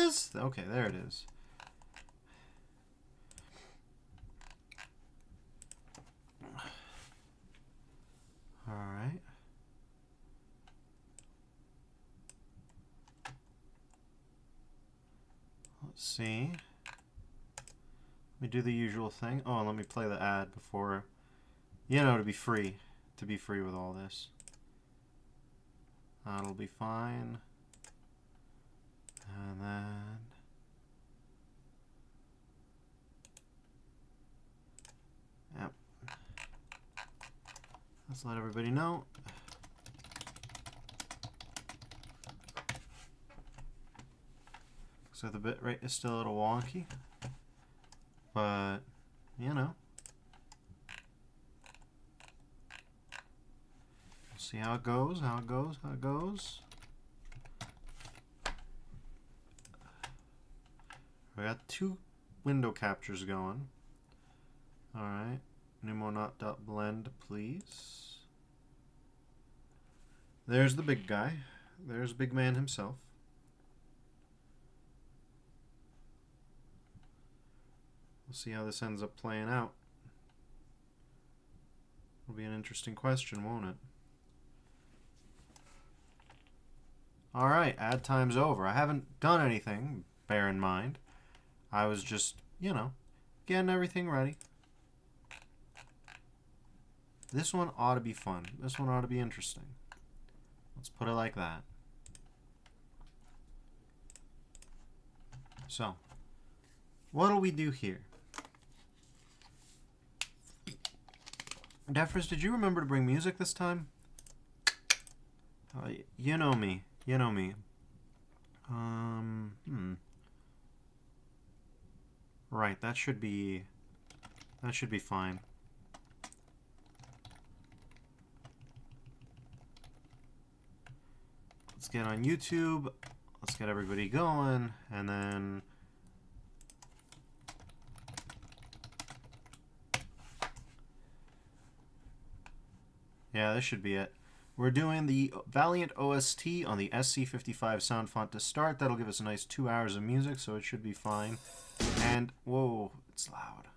is? Okay, there it is. Alright. Let's see. Let me do the usual thing. Oh, and let me play the ad before, you know, to be free with all this. That'll be fine. And then yep. Let's let everybody know. So the bit rate is still a little wonky, but you know, we'll see how it goes, how it goes. We got 2 window captures going. Alright, Nemonaut.blend, please. There's the big guy. There's Big Man himself. We'll see how this ends up playing out. It'll be an interesting question, won't it? Alright, ad time's over. I haven't done anything, bear in mind. I was just, you know, getting everything ready. This one ought to be fun. This one ought to be interesting. Let's put it like that. So, what'll we do here? Defris, did you remember to bring music this time? You know me. You know me. Right, that should be fine. Let's get on YouTube. Let's get everybody going, and then yeah, this should be it. We're doing the Valiant OST on the SC55 sound font to start. That'll give us a nice 2 hours of music, so it should be fine. And, whoa, it's loud.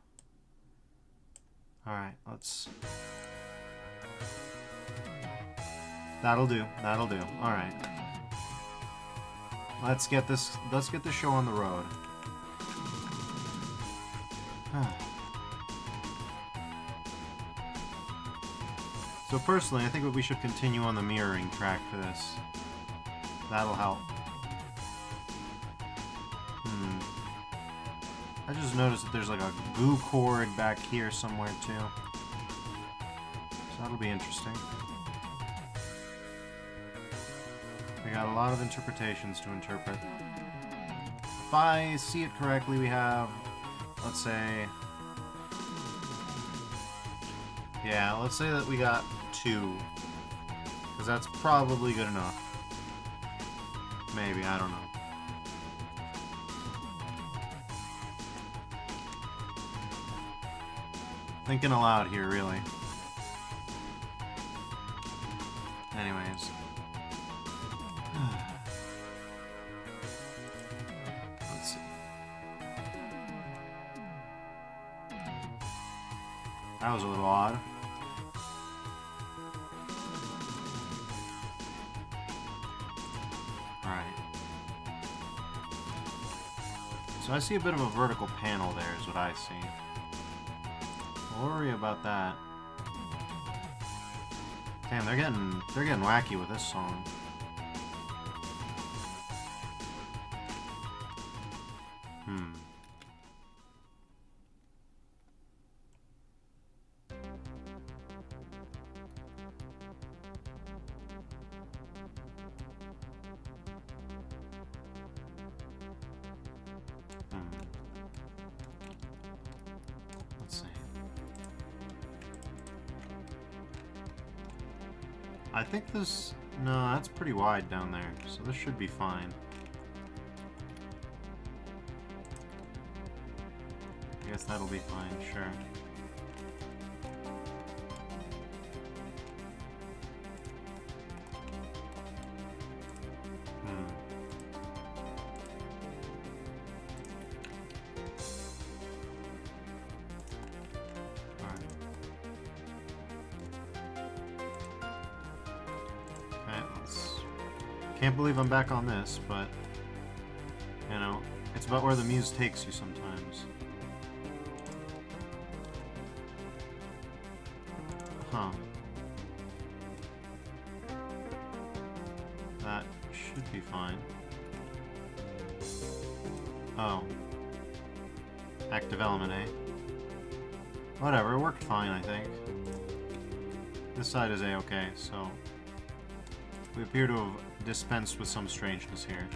Alright, let's... That'll do. That'll do. Alright. Let's get this show on the road. So personally, I think that we should continue on the mirroring track for this. That'll help. I just noticed that there's like a goo chord back here somewhere too. So that'll be interesting. We got a lot of interpretations to interpret. If I see it correctly, we have, let's say... Yeah, let's say that we got 2. Because that's probably good enough. Maybe, I don't know. Thinking aloud here, really. Anyways. Let's see. That was a little odd. Alright. So I see a bit of a vertical panel there is what I see. Don't worry about that. Damn, they're getting wacky with this song. Let's see. I think this... No, that's pretty wide down there, so this should be fine. I guess that'll be fine, sure. Can't believe I'm back on this, but, you know, it's about where the muse takes you sometimes. Huh. That should be fine. Oh. Active element, eh? Whatever, it worked fine, I think. This side is A-okay, so... we appear to have dispensed with some strangeness here.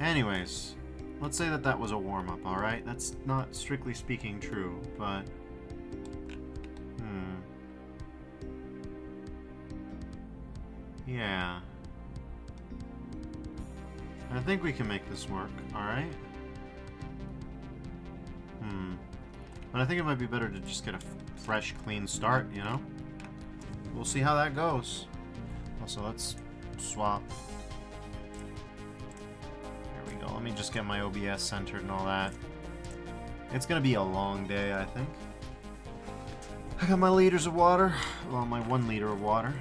Anyways, let's say that that was a warm-up, alright? That's not strictly speaking true, but... yeah. I think we can make this work, alright? But I think it might be better to just get a fresh, clean start, you know? We'll see how that goes. Also, let's swap. There we go. Let me just get my OBS centered and all that. It's gonna be a long day, I think. I got my liters of water. Well, my 1 liter of water.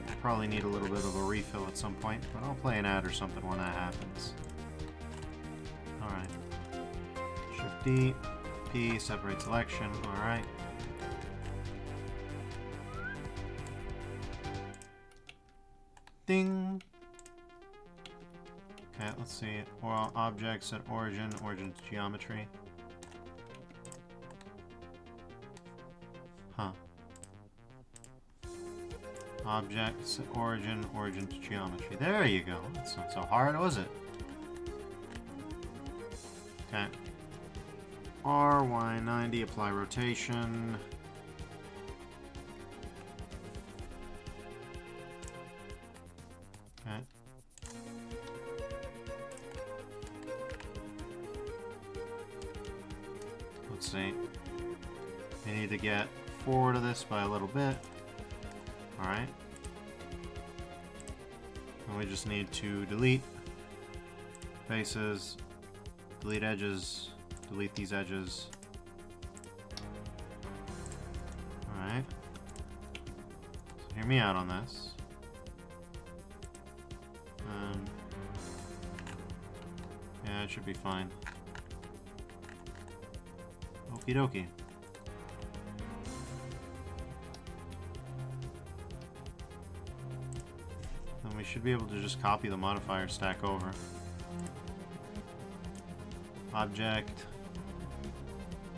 I'll probably need a little bit of a refill at some point, but I'll play an ad or something when that happens. Alright. Shift D. P, separate selection, alright. Ding! Okay, let's see. Or objects at origin, origin to geometry. Huh. Objects at origin, origin to geometry. There you go. That's not so hard, was it? Okay. RY90, apply rotation. Okay. Let's see. We need to get forward of this by a little bit. Alright. And we just need to delete faces, delete edges. Delete these edges. Alright. So hear me out on this. Yeah, it should be fine. Okie dokie. Then we should be able to just copy the modifier stack over. Object.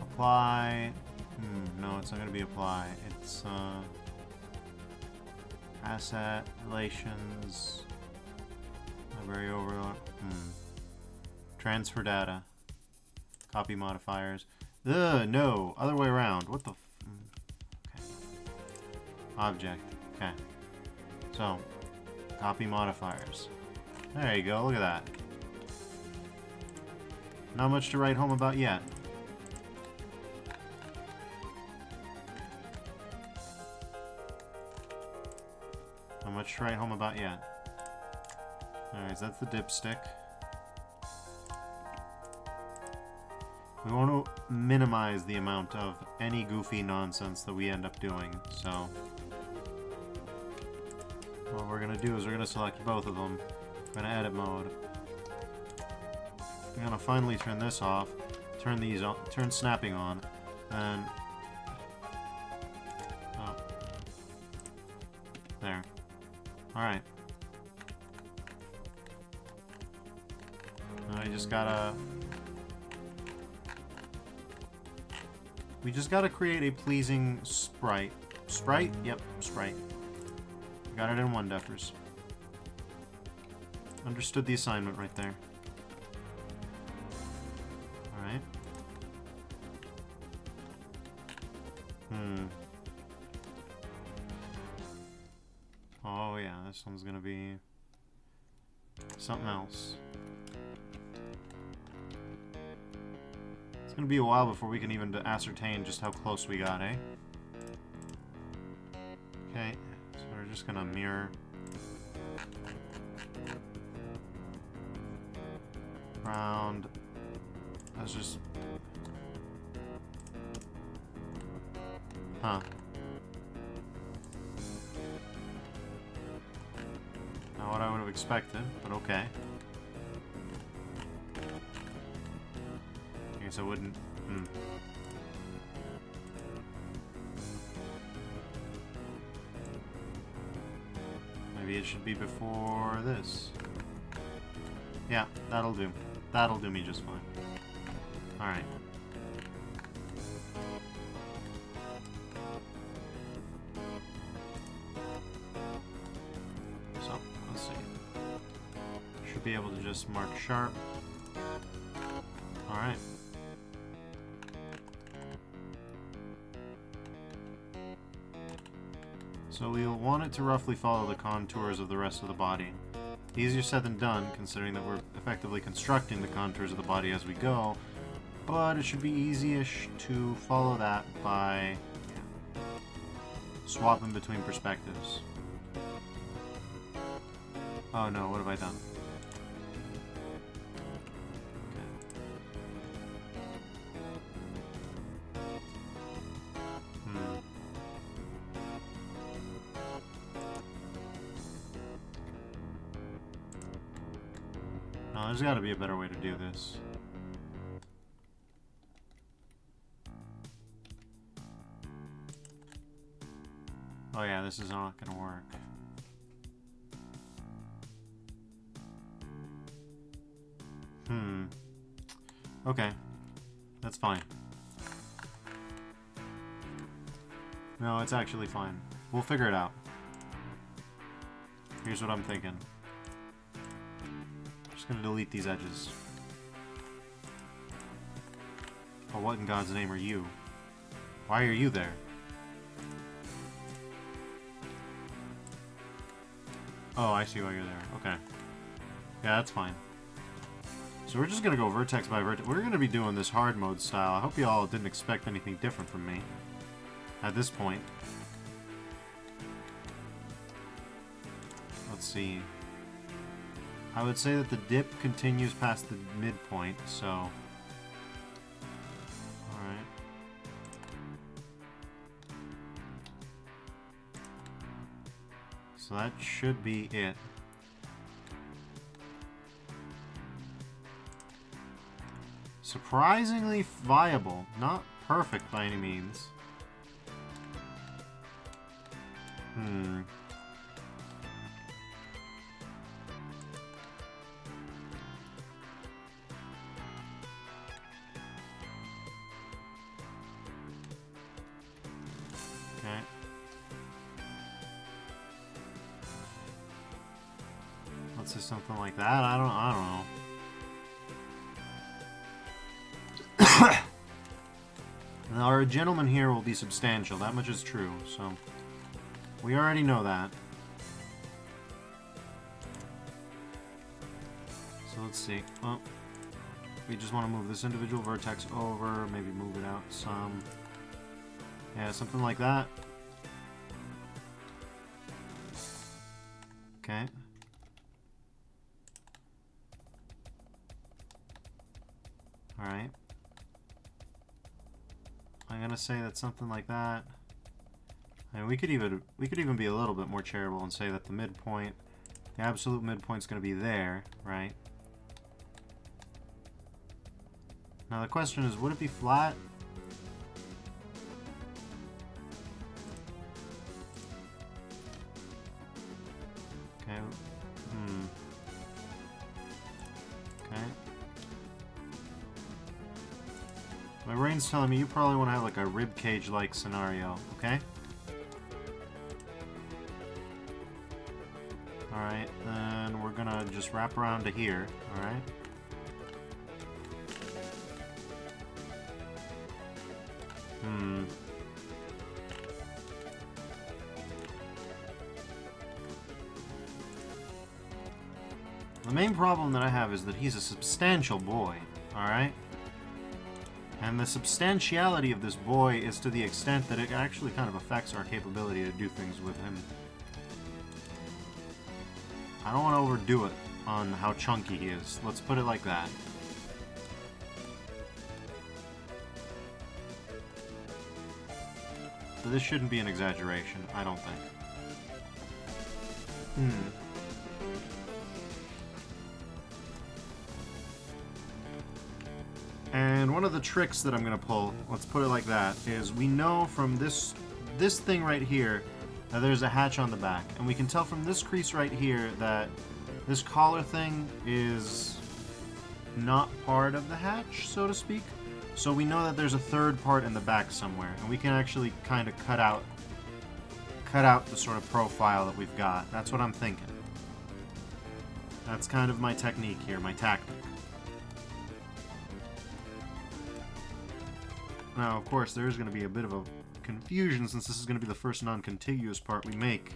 Apply. No, it's not going to be apply. It's asset relations. Library overload. Transfer data. Copy modifiers. Ugh, no, other way around. What the? Okay. Object. Okay. So, copy modifiers. There you go. Look at that. Not much to write home about yet. Not much to write home about yet. Alright, so that's the dipstick. We want to minimize the amount of any goofy nonsense that we end up doing, so... what we're going to do is we're going to select both of them. We're going to edit mode. We're going to finally turn this off, turn these on, turn snapping on, and... oh. There. Alright. Now I just gotta... we just gotta create a pleasing sprite. Sprite? Yep, sprite. Got it in one Duffers. Understood the assignment right there. Alright. Oh yeah, this one's gonna be something else. It's gonna be a while before we can even ascertain just how close we got, eh? Okay, so we're just gonna mirror. Round. Let's just... huh. Now what I would have expected, but okay. I guess I wouldn't... Maybe it should be before this. Yeah, that'll do. That'll do me just fine. Alright. So, let's see. Should be able to just mark sharp. Alright. So we'll want it to roughly follow the contours of the rest of the body. Easier said than done, considering that we're effectively constructing the contours of the body as we go, but it should be easy-ish to follow that by swapping between perspectives. Oh no, what have I done? No, there's got to be a better way to do this. Oh yeah, this is not going to work. Okay. That's fine. No, it's actually fine. We'll figure it out. Here's what I'm thinking. Just gonna delete these edges. Oh, what in God's name are you? Why are you there? Oh, I see why you're there. Okay. Yeah, that's fine. So we're just gonna go vertex by vertex. We're gonna be doing this hard mode style. I hope you all didn't expect anything different from me at this point. Let's see. I would say that the dip continues past the midpoint, so... Alright. So that should be it. Surprisingly viable. Not perfect by any means. Okay. Let's do something like that. I don't know. Now, our gentleman here will be substantial. That much is true, so... We already know that. So let's see. Well, we just want to move this individual vertex over, maybe move it out some. Yeah, something like that. Okay. Alright. I'm gonna say that something like that. And we could even be a little bit more charitable and say that the midpoint, the absolute midpoint's gonna be there, right? Now the question is, would it be flat? Okay. Okay. My brain's telling me you probably want to have like a rib cage-like scenario, okay? Alright, then we're gonna just wrap around to here, alright? The main problem that I have is that he's a substantial boy, alright? And the substantiality of this boy is to the extent that it actually kind of affects our capability to do things with him. I don't want to overdo it on how chunky he is. Let's put it like that. So this shouldn't be an exaggeration, I don't think. one of the tricks that I'm gonna pull, let's put it like that, is we know from this thing right here that there's a hatch on the back, and we can tell from this crease right here that this collar thing is not part of the hatch, so to speak. So we know that there's a third part in the back somewhere, and we can actually kind of cut out the sort of profile that we've got. That's what I'm thinking. That's kind of my technique here, my tactic. Now, of course, there's going to be a bit of a confusion since this is going to be the first non-contiguous part we make.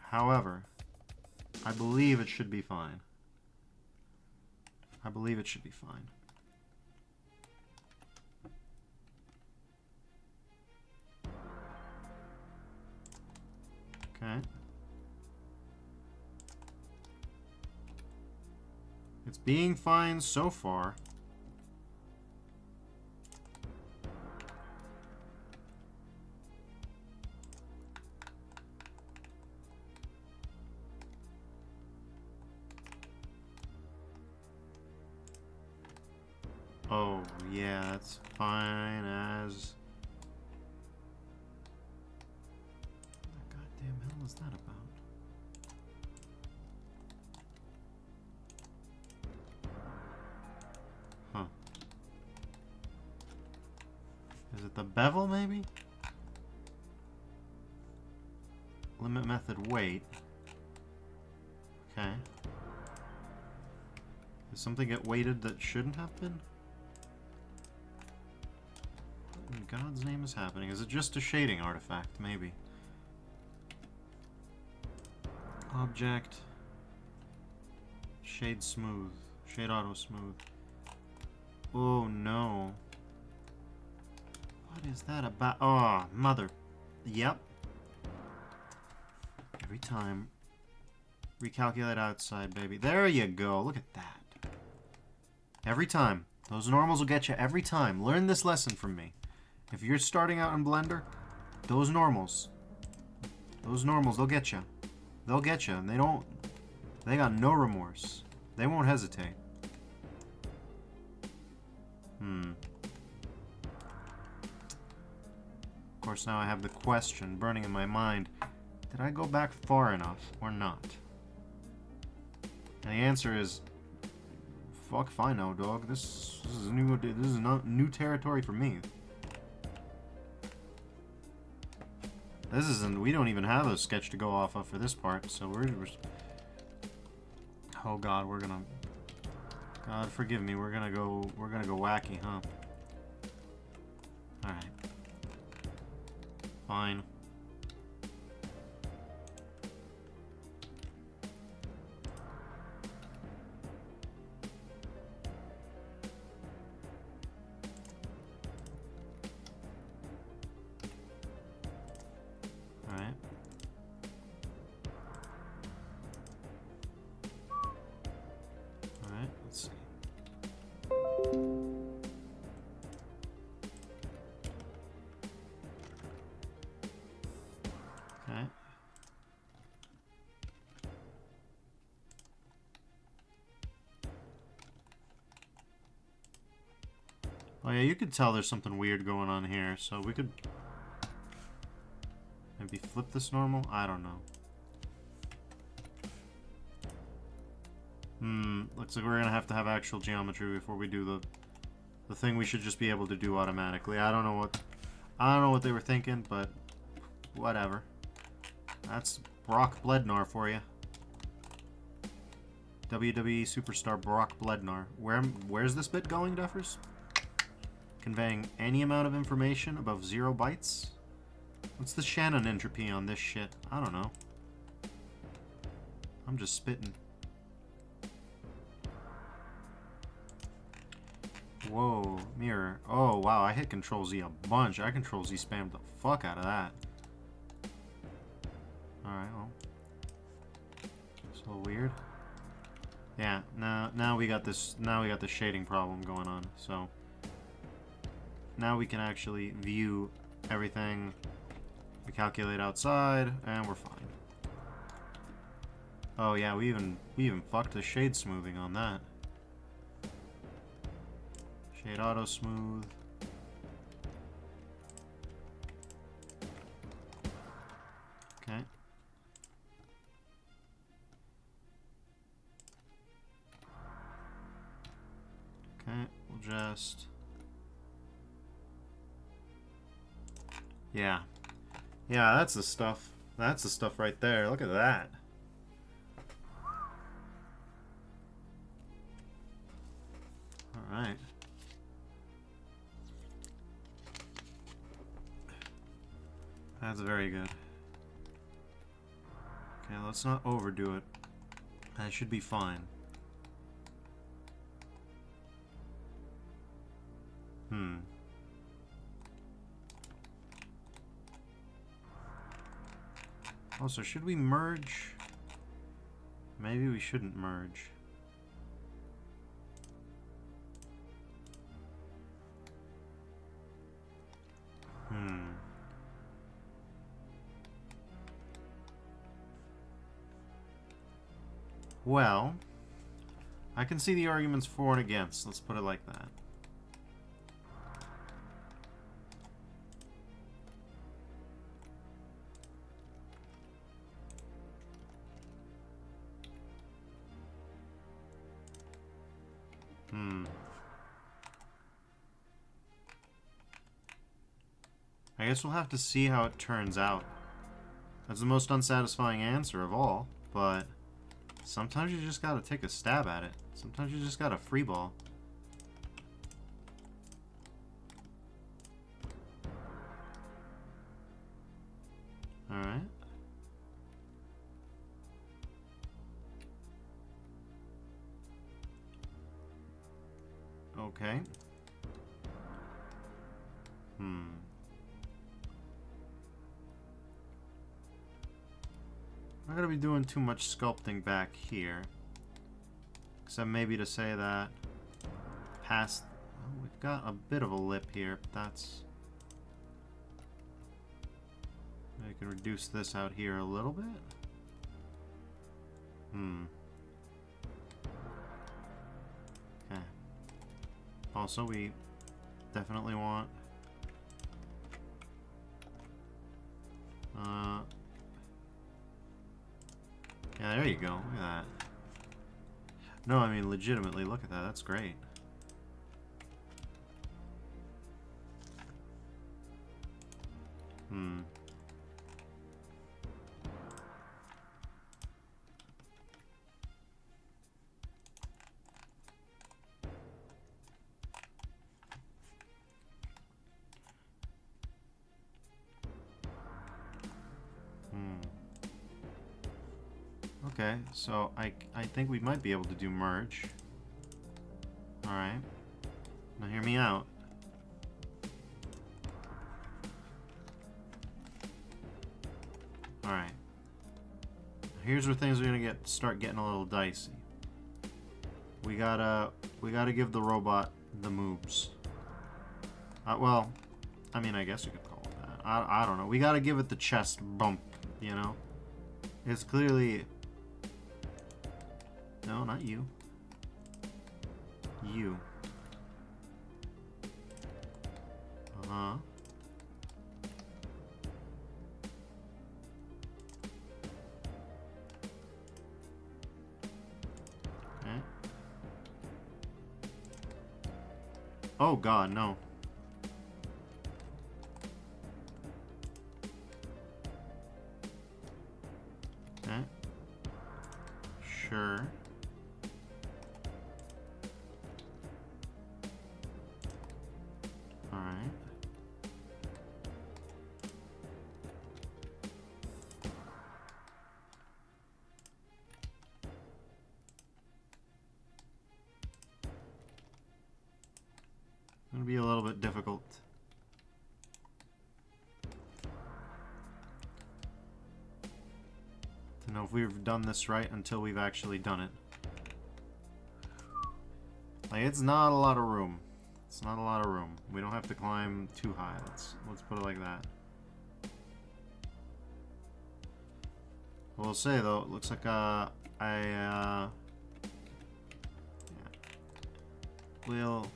However, I believe it should be fine. I believe it should be fine. Okay. It's being fine so far. Oh, yeah, that's fine as... What the goddamn hell is that about? Huh. Is it the bevel, maybe? Limit method weight. Okay. Did something get weighted that shouldn't have been? What in God's name is happening? Is it just a shading artifact? Maybe. Object. Shade smooth. Shade auto smooth. Oh no. What is that about? Oh, mother. Yep. Every time. Recalculate outside, baby. There you go. Look at that. Every time. Those normals will get you every time. Learn this lesson from me. If you're starting out in Blender, those normals, they'll get you. They'll get you, and they got no remorse. They won't hesitate. Of course, now I have the question burning in my mind. Did I go back far enough, or not? And the answer is, fuck if I know, dog. This is not new territory for me. This isn't. We don't even have a sketch to go off of for this part, so we're oh God, we're gonna. God forgive me. We're gonna go wacky, huh? All right. Fine. Oh yeah, you could tell there's something weird going on here, so we could maybe flip this normal? I don't know. Looks like we're gonna have to have actual geometry before we do the thing we should just be able to do automatically. I don't know what they were thinking, but whatever. That's Brock Blednar for you. WWE superstar Brock Blednar. Where's this bit going, Duffers? Conveying any amount of information above 0 bytes? What's the Shannon entropy on this shit? I don't know. I'm just spitting. Whoa, mirror. Oh, wow, I hit Control-Z a bunch. I Control-Z spammed the fuck out of that. Alright, well. It's a little weird. Yeah, now we got this shading problem going on, so now we can actually view everything. We calculate outside, and we're fine. Oh yeah, we even fucked the shade smoothing on that. Shade auto smooth. Okay. Okay, we'll just... Yeah. Yeah, that's the stuff. That's the stuff right there. Look at that. Alright. That's very good. Okay, let's not overdo it. That should be fine. Also, should we merge? Maybe we shouldn't merge. Well, I can see the arguments for and against. Let's put it like that. I guess we'll have to see how it turns out. That's the most unsatisfying answer of all, but sometimes you just gotta take a stab at it. Sometimes you just gotta freeball. Alright. Okay. I'm not gonna be doing too much sculpting back here. Except maybe to say that past... Oh, we've got a bit of a lip here, but that's... I can reduce this out here a little bit. Okay. Also, we definitely want... Yeah, there you go. Look at that. No, I mean, legitimately, look at that. That's great. Okay, so I think we might be able to do merge. Alright. Now hear me out. Alright. Here's where things are gonna start getting a little dicey. We gotta give the robot the moves. Well, I mean, I guess you could call it that. I don't know. We gotta give it the chest bump, you know? It's clearly... No, not you. You. Uh-huh. Okay. Oh god, no. Okay. Sure. It'll be a little bit difficult. To know if we've done this right until we've actually done it. Like, it's not a lot of room. It's not a lot of room. We don't have to climb too high. Let's put it like that. I will say though, it looks like yeah. We'll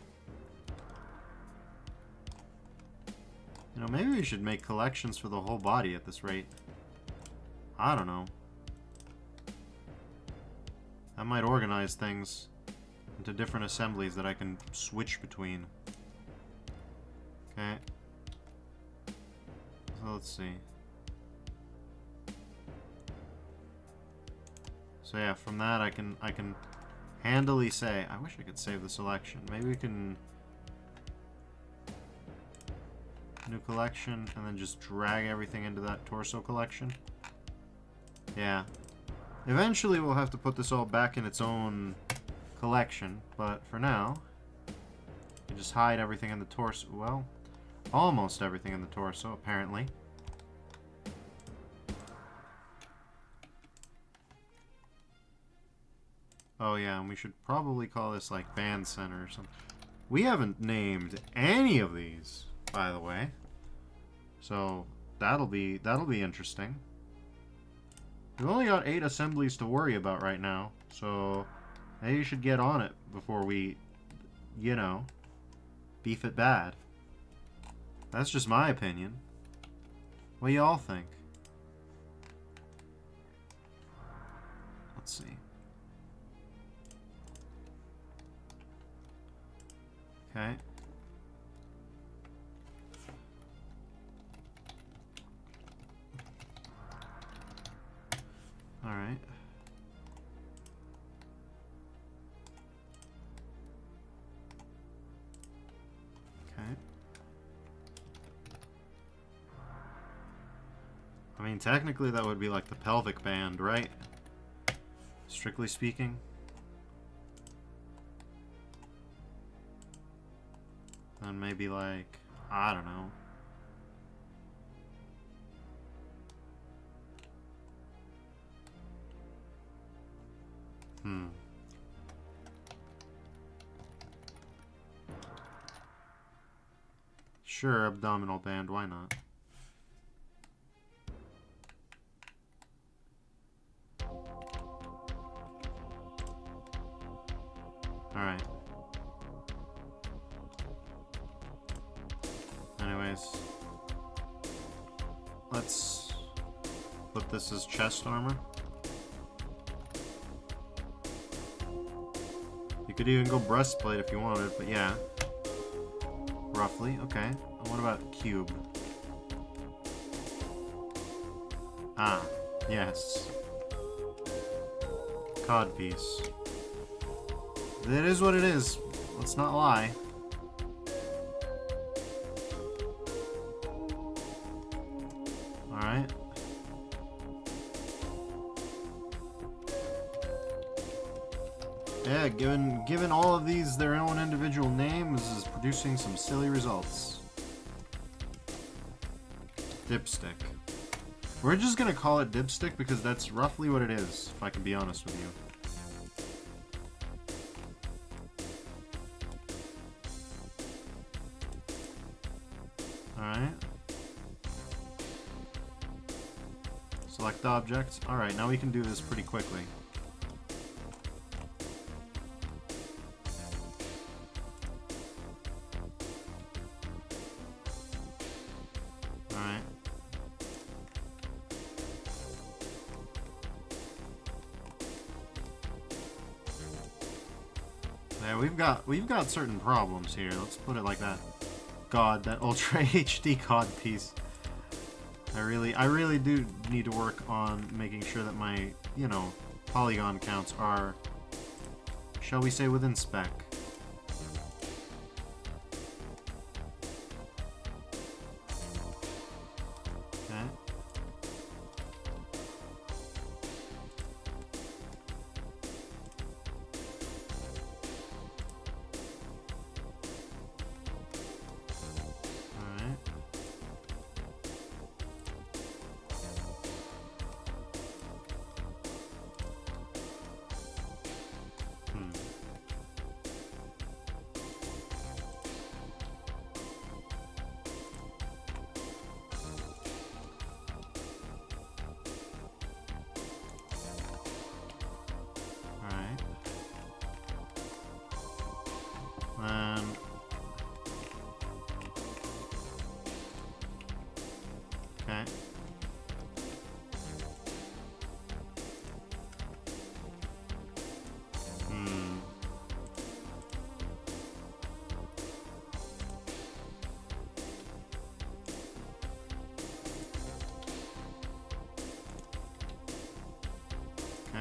You know, maybe we should make collections for the whole body at this rate. I don't know. That might organize things into different assemblies that I can switch between. Okay. So let's see. So yeah, from that I can handily say, I wish I could save the selection. Maybe we can new collection and then just drag everything into that torso collection. Yeah. Eventually we'll have to put this all back in its own collection, but for now, you just hide everything in the torso. Well, almost everything in the torso, apparently. Oh yeah, and we should probably call this like band center or something. We haven't named any of these, by the way. So that'll be interesting. We've only got 8 assemblies to worry about right now, so maybe you should get on it before we, you know, beef it bad. That's just my opinion. What do y'all think? Let's see. Okay. Alright. Okay. I mean, technically that would be like the pelvic band, right? Strictly speaking. And maybe like, I don't know. Sure, abdominal band, why not? Alright. Anyways. Let's put this as chest armor. You could even go breastplate if you wanted, but yeah. Roughly, okay. And what about cube? Ah, yes. Codpiece. It is what it is. Let's not lie. Alright. Yeah, given all of these their own individual names is producing some silly results. Dipstick. We're just gonna call it dipstick because that's roughly what it is, if I can be honest with you. Alright. Select objects. Alright, now we can do this pretty quickly. Alright. Yeah, we've got certain problems here. Let's put it like that. God, that Ultra HD COD piece. I really do need to work on making sure that my, you know, polygon counts are, shall we say, within spec. Okay. Alright.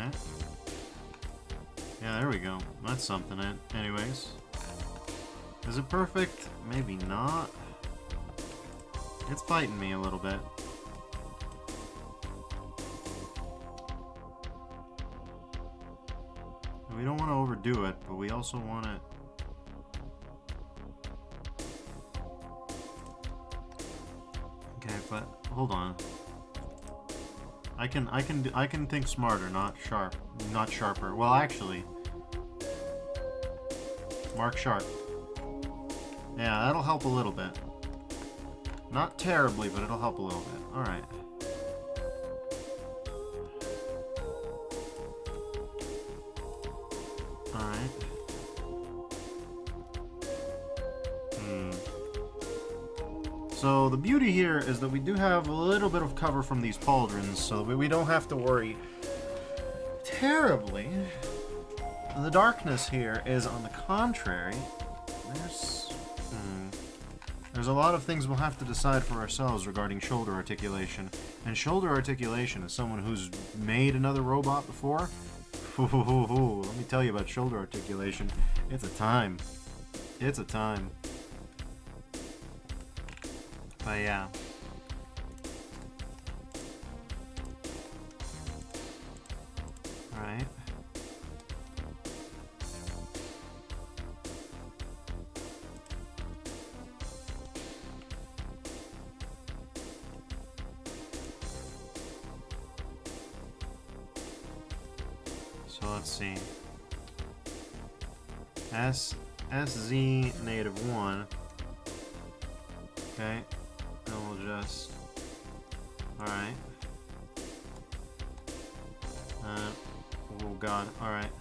Okay. Yeah, there we go. That's something, anyways. Is it perfect? Maybe not. It's fighting me a little bit. We don't want to overdo it, but we also want it. Okay, but hold on. I can think smarter, not sharper. Well, actually, mark sharp. Yeah, that'll help a little bit. Not terribly, but it'll help a little bit. All right. All right. So the beauty here is that we do have a little bit of cover from these pauldrons, so that we don't have to worry terribly. The darkness here is, on the contrary, there's a lot of things we'll have to decide for ourselves regarding shoulder articulation. And shoulder articulation, as someone who's made another robot before, let me tell you about shoulder articulation. It's a time. It's a time. But yeah. Alright. So let's see. SZ -1. Okay. And we'll just... Alright. Oh god, alright.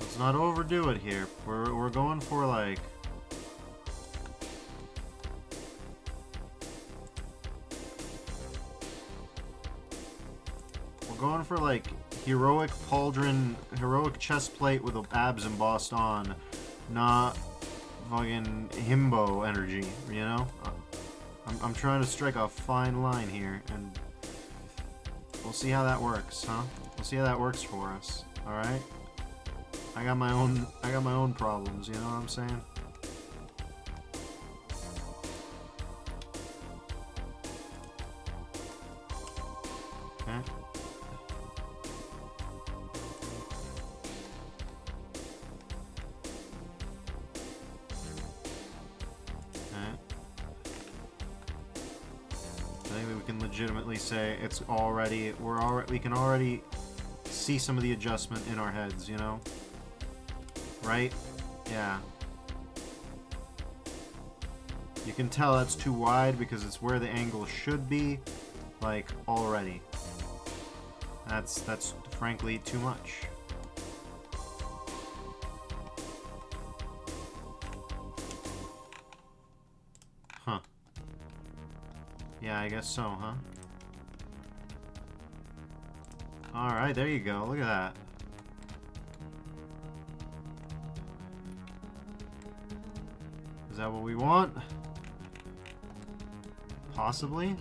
Let's not overdo it here. We're going for like... Going for like heroic pauldron, heroic chest plate with abs embossed on, not fucking himbo energy, you know? I'm trying to strike a fine line here, and we'll see how that works, huh? We'll see how that works for us. All right? I got my own problems, you know what I'm saying? Okay. Legitimately say it's already we can already see some of the adjustment in our heads, you know, right? Yeah, you can tell that's too wide because it's where the angle should be, like, already. That's frankly too much. Huh. Yeah, I guess so, huh? Alright, there you go. Look at that. Is that what we want? Possibly.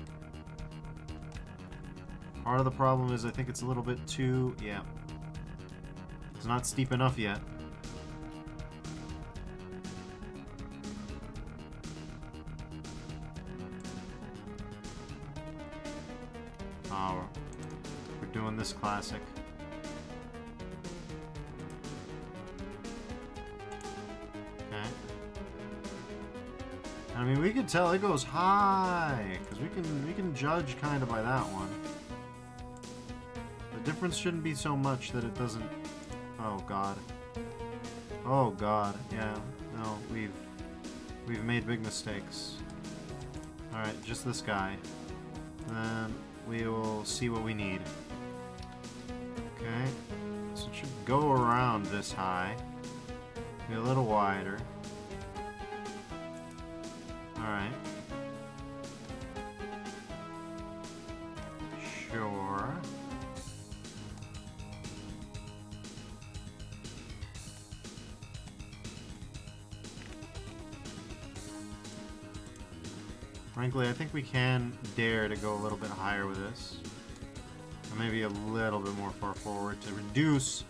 Part of the problem is I think it's a little bit too... Yeah. It's not steep enough yet. Oh, we're doing this classic. Okay. I mean, we can tell it goes high, because we can judge kind of by that one. The difference shouldn't be so much that it doesn't. Oh god. Oh god. Yeah. No, we've made big mistakes. All right, just this guy. Then we will see what we need. Okay, so it should go around this high. Be a little wider. Alright. Sure. Frankly, I think we can dare to go a little bit higher with this. Or maybe a little bit more far forward to reduce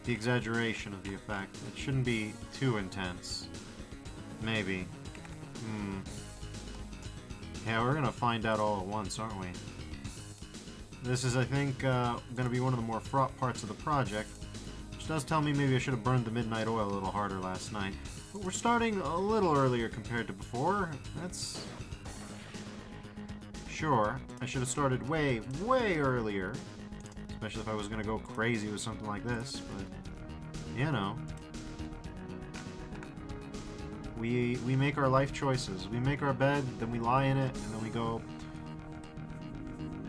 the exaggeration of the effect. It shouldn't be too intense. Maybe. Yeah, we're gonna find out all at once, aren't we? This is, I think, gonna be one of the more fraught parts of the project, which does tell me maybe I should have burned the midnight oil a little harder last night. But we're starting a little earlier compared to before. That's... Sure, I should have started way, way earlier. Especially if I was gonna go crazy with something like this, but... You know. We make our life choices. We make our bed, then we lie in it, and then we go...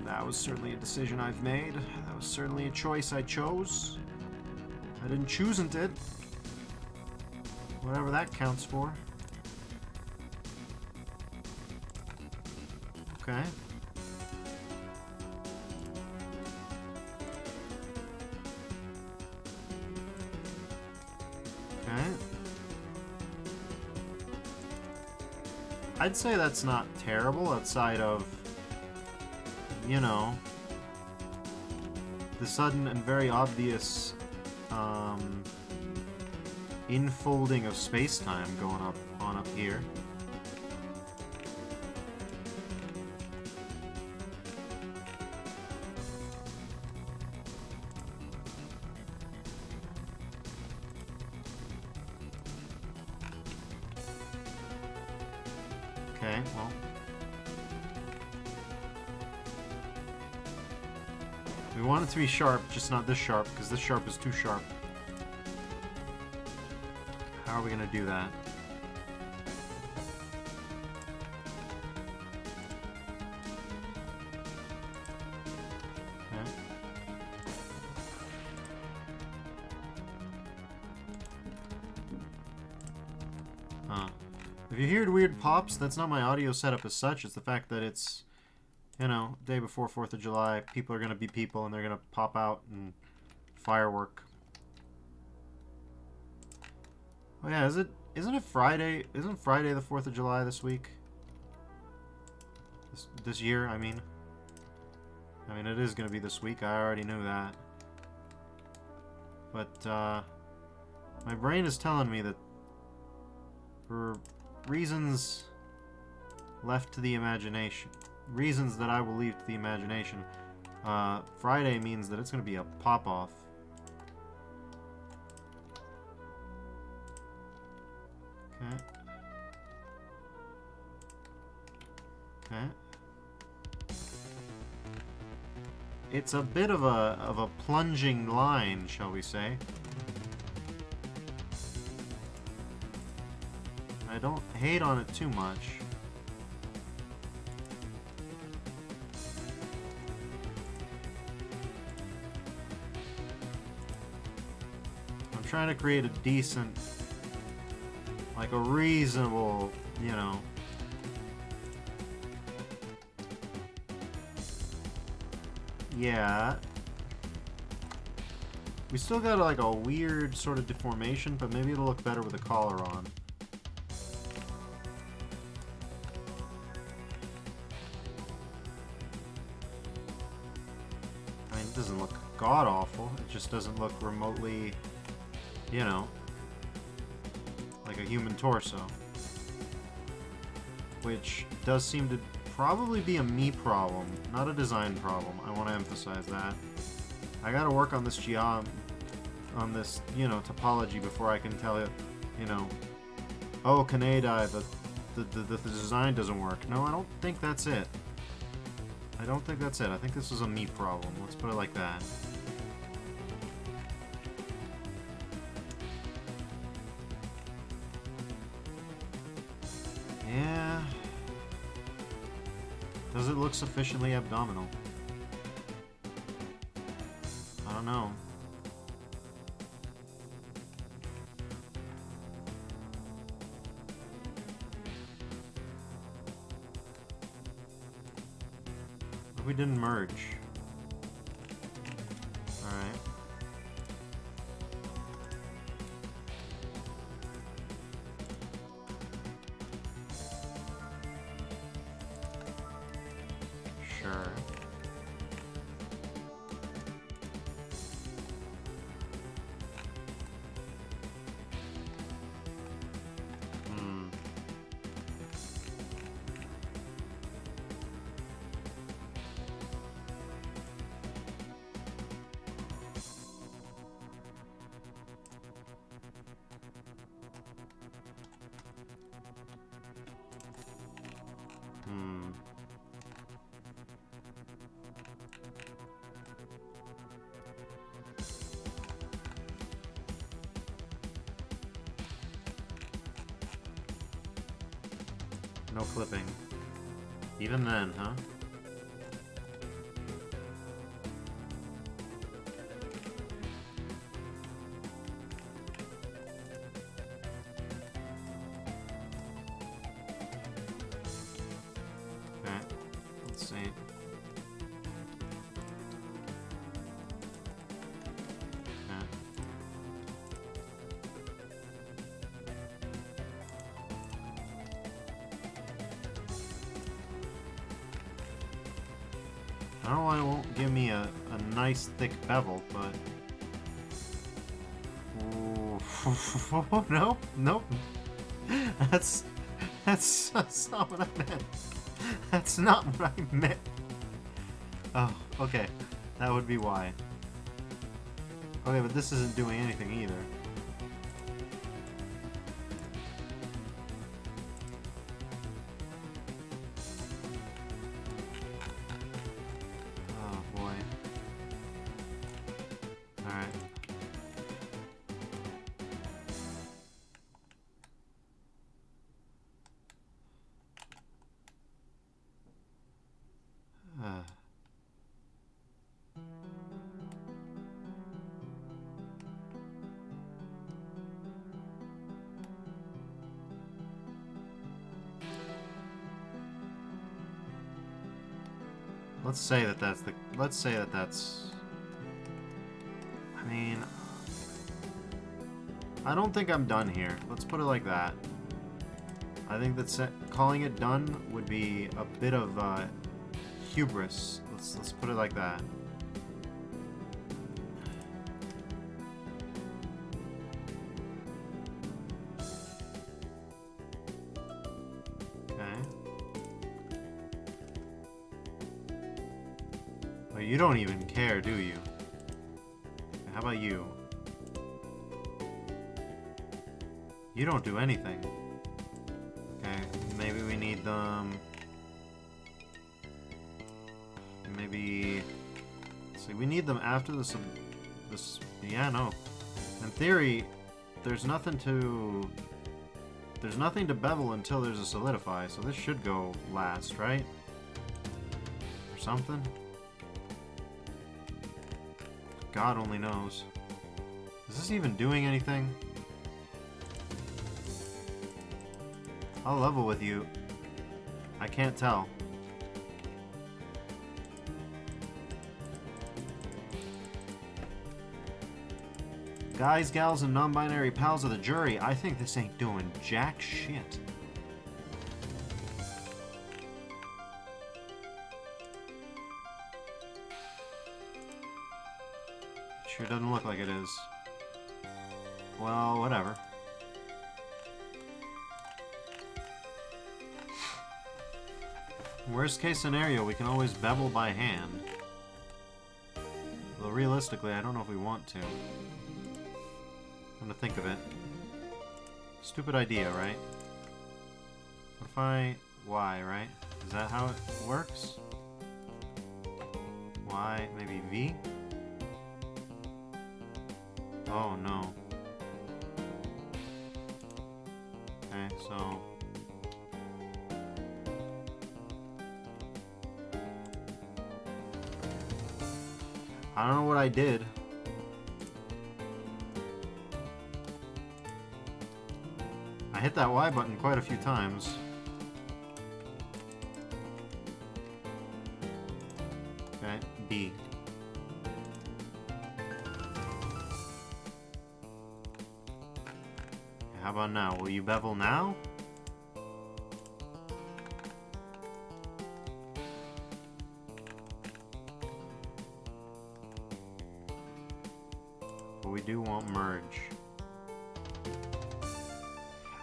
That was certainly a decision I've made. That was certainly a choice I chose. I didn't choose it. Whatever that counts for. Okay. Okay. I'd say that's not terrible outside of, you know, the sudden and very obvious infolding of space-time going on up here. Okay, well. We want it to be sharp, just not this sharp, because this sharp is too sharp. How are we going to do that? Okay. Huh. If you hear weird pops, that's not my audio setup as such, it's the fact that it's, you know, day before 4th of July, people are going to be people and they're going to pop out and firework. Oh yeah, isn't it Friday? Isn't Friday the 4th of July this week? This year, I mean. I mean, it is going to be this week, I already knew that. But, my brain is telling me that for reasons left to the imagination, reasons that I will leave to the imagination, Friday means that it's going to be a pop-off. Okay. Okay. It's a bit of a plunging line, shall we say. I don't hate on it too much. I'm trying to create a decent, like a reasonable, you know. Yeah. We still got like a weird sort of deformation, but maybe it'll look better with the collar on. I mean, it doesn't look god-awful. It just doesn't look remotely, you know, like a human torso. Which does seem to probably be a me problem, not a design problem. I want to emphasize that. I gotta work on this on this, you know, topology before I can tell it, you know, oh, Kanedai, the design doesn't work. No, I don't think that's it. I don't think that's it. I think this is a me problem. Let's put it like that. Yeah. Does it look sufficiently abdominal? I don't know. What if we didn't merge? Alright. Sure. No clipping. Even then, huh? Okay. Let's see. Okay. I don't know why it won't give me a nice thick bevel, but... Ooh. Nope, nope. That's not what I meant. That's not what I meant. Oh, okay. That would be why. Okay, but this isn't doing anything either. Let's say that that's the... Let's say that that's... I mean... I don't think I'm done here. Let's put it like that. I think that calling it done would be a bit of hubris. Let's put it like that. You don't even care, do you? How about you? You don't do anything. Okay, maybe we need them... Maybe... Let's see, we need them after this... Yeah, no. In theory, there's nothing to... There's nothing to bevel until there's a solidify, so this should go last, right? Or something? God only knows. Is this even doing anything? I'll level with you. I can't tell. Guys, gals, and non-binary pals of the jury, I think this ain't doing jack shit. Sure doesn't look like it is. Well, whatever. Worst case scenario, we can always bevel by hand. Though realistically, I don't know if we want to. I'm gonna think of it. Stupid idea, right? What if I... Y, right? Is that how it works? Y, maybe V? Oh, no. Okay, so... I don't know what I did. I hit that Y button quite a few times. Okay, B. How about now? Will you bevel now? but we do want merge.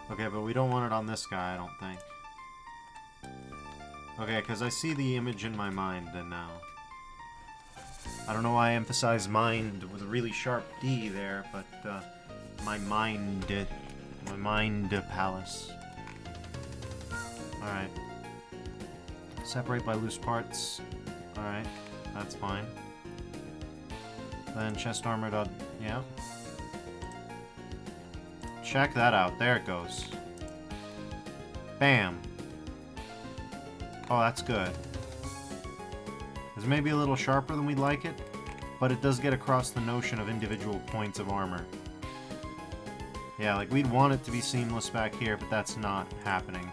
Okay, but we don't want it on this guy, I don't think. Okay, because I see the image in my mind and now. I don't know why I emphasize mind with a really sharp D there, but my mind palace. Alright. Separate by loose parts. Alright, that's fine. Then chest armor dot, yeah. Check that out, there it goes. Bam. Oh, that's good. It's maybe a little sharper than we'd like it, but it does get across the notion of individual points of armor. Yeah, like we'd want it to be seamless back here, but that's not happening.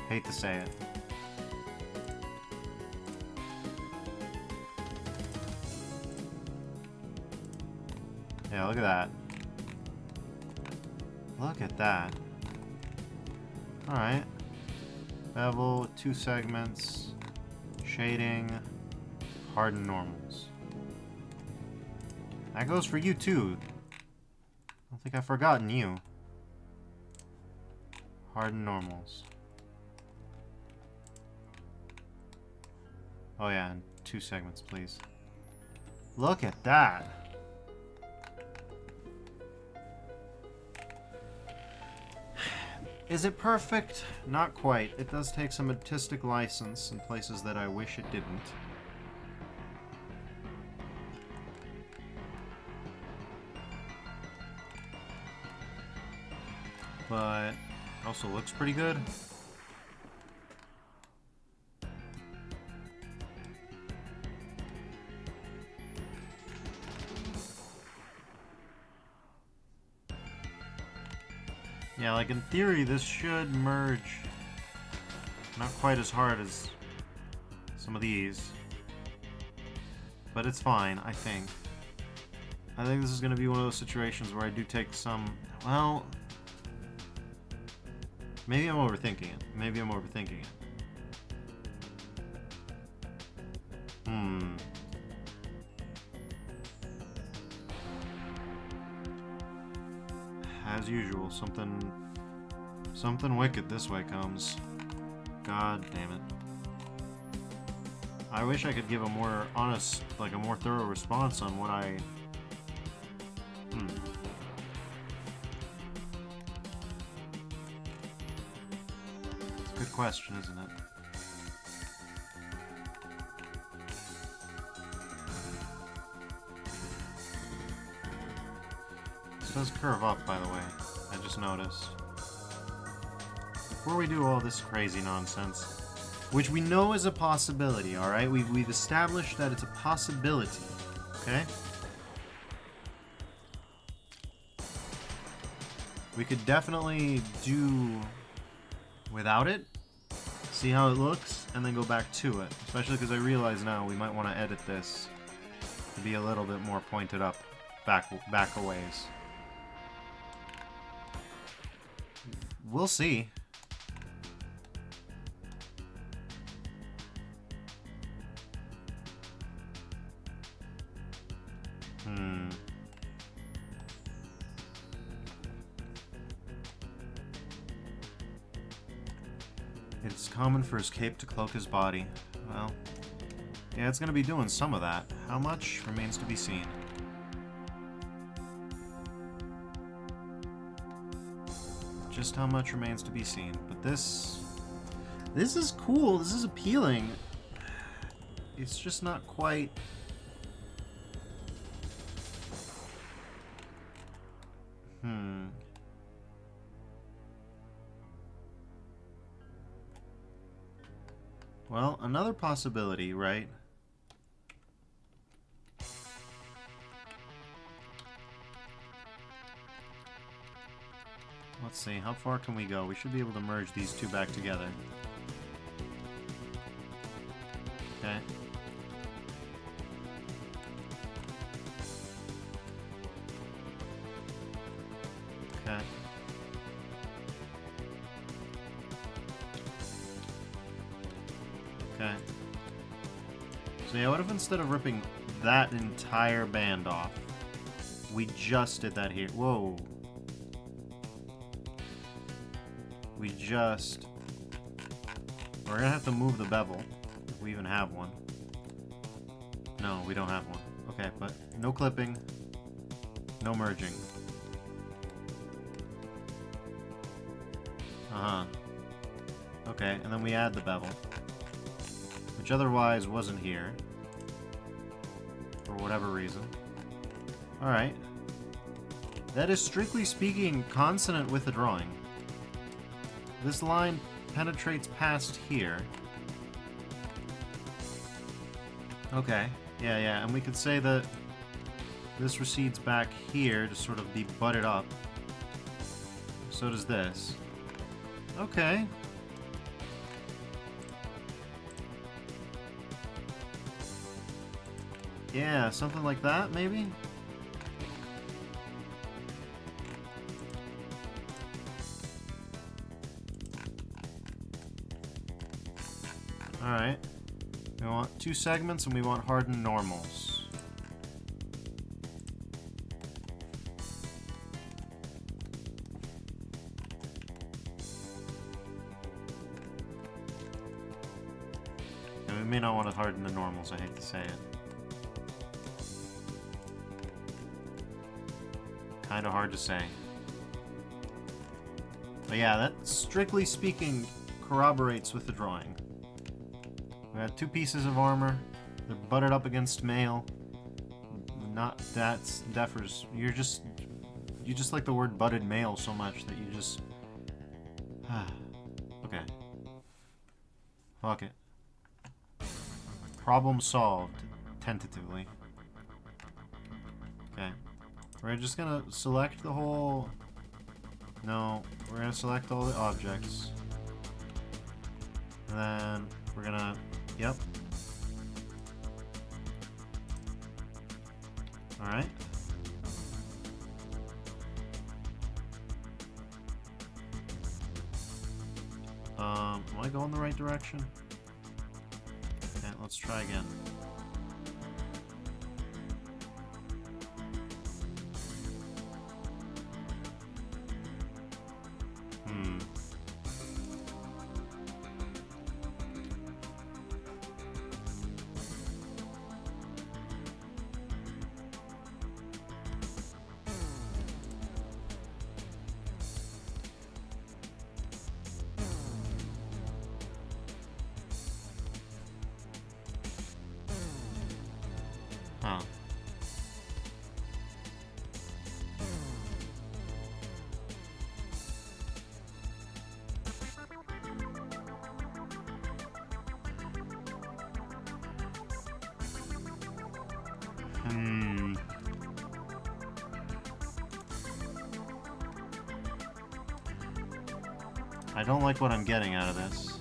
Hate to say it. Yeah, look at that. Look at that. Alright. Bevel, 2 segments, shading, harden normals. That goes for you too. I don't think I've forgotten you. Harden normals. Oh yeah, and 2 segments, please. Look at that. Is it perfect? Not quite. It does take some artistic license in places that I wish it didn't. But it also looks pretty good. Yeah, like in theory, this should merge. Not quite as hard as some of these. But it's fine, I think. I think this is going to be one of those situations where I do take some... Well... Maybe I'm overthinking it. Maybe I'm overthinking it. As usual, something wicked this way comes. God damn it. I wish I could give a more honest, like a more thorough response on what I... It's a good question, isn't it? This does curve up, by the way. I just noticed. Before we do all this crazy nonsense, which we know is a possibility, alright? We've established that it's a possibility, okay? We could definitely do without it, see how it looks, and then go back to it. Especially because I realize now we might want to edit this to be a little bit more pointed up, back a ways. We'll see. It's common for his cape to cloak his body. Well, yeah, it's gonna be doing some of that. How much remains to be seen. Just how much remains to be seen. But this is cool. This is appealing. It's just not quite... Well, another possibility, right? Let's see, how far can we go? We should be able to merge these two back together. Okay. Okay. Okay. So yeah, what if instead of ripping that entire band off, We just did that here. Whoa. We just... We're gonna have to move the bevel, if we even have one. No, we don't have one. Okay, but no clipping, no merging. Uh-huh. Okay, and then we add the bevel, which otherwise wasn't here, for whatever reason. Alright. That is, strictly speaking, consonant with the drawing. This line penetrates past here. Okay, yeah, and we could say that this recedes back here to sort of be butted up. So does this. Okay. Yeah, something like that, maybe? Alright. We want 2 segments and we want hardened normals. And we may not want to harden the normals, I hate to say it. Kinda hard to say. But yeah, that, strictly speaking, corroborates with the drawing. We got 2 pieces of armor. They're butted up against mail. Not that's Defers. You just like the word butted mail so much that you just okay. Fuck it. Problem solved. Tentatively. Okay. We're just gonna select the whole... No, we're gonna select all the objects. And then we're gonna... Yep. Alright. Am I going the right direction? Okay, let's try again. Huh. I don't like what I'm getting out of this.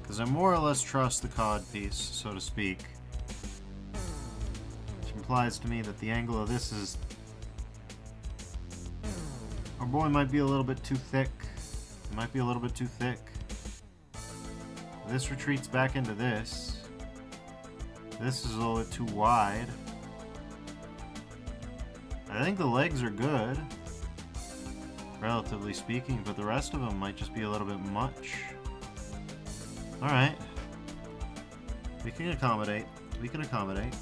Because I more or less trust the cod piece, so to speak. Which implies to me that the angle of this is... Our boy might be a little bit too thick. It might be a little bit too thick. This retreats back into this. This is a little bit too wide. I think the legs are good, relatively speaking, but the rest of them might just be a little bit much. Alright. We can accommodate. We can accommodate.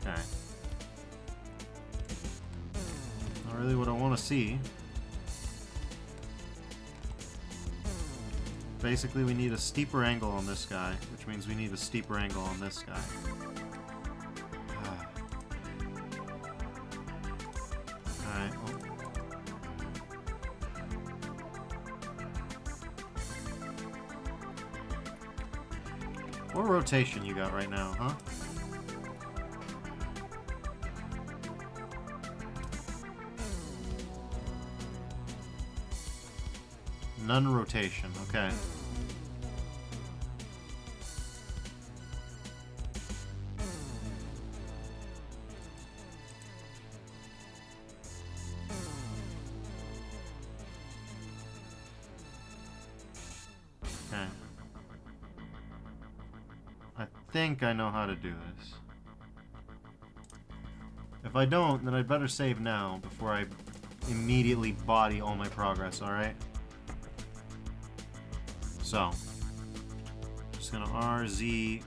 Okay. Not really what I want to see. Basically, we need a steeper angle on this guy, which means we need a steeper angle on this guy. Alright, well. What rotation you got right now, huh? None rotation, okay. think I know how to do this. If I don't, then I'd better save now before I immediately body all my progress, alright? So, just gonna RZ.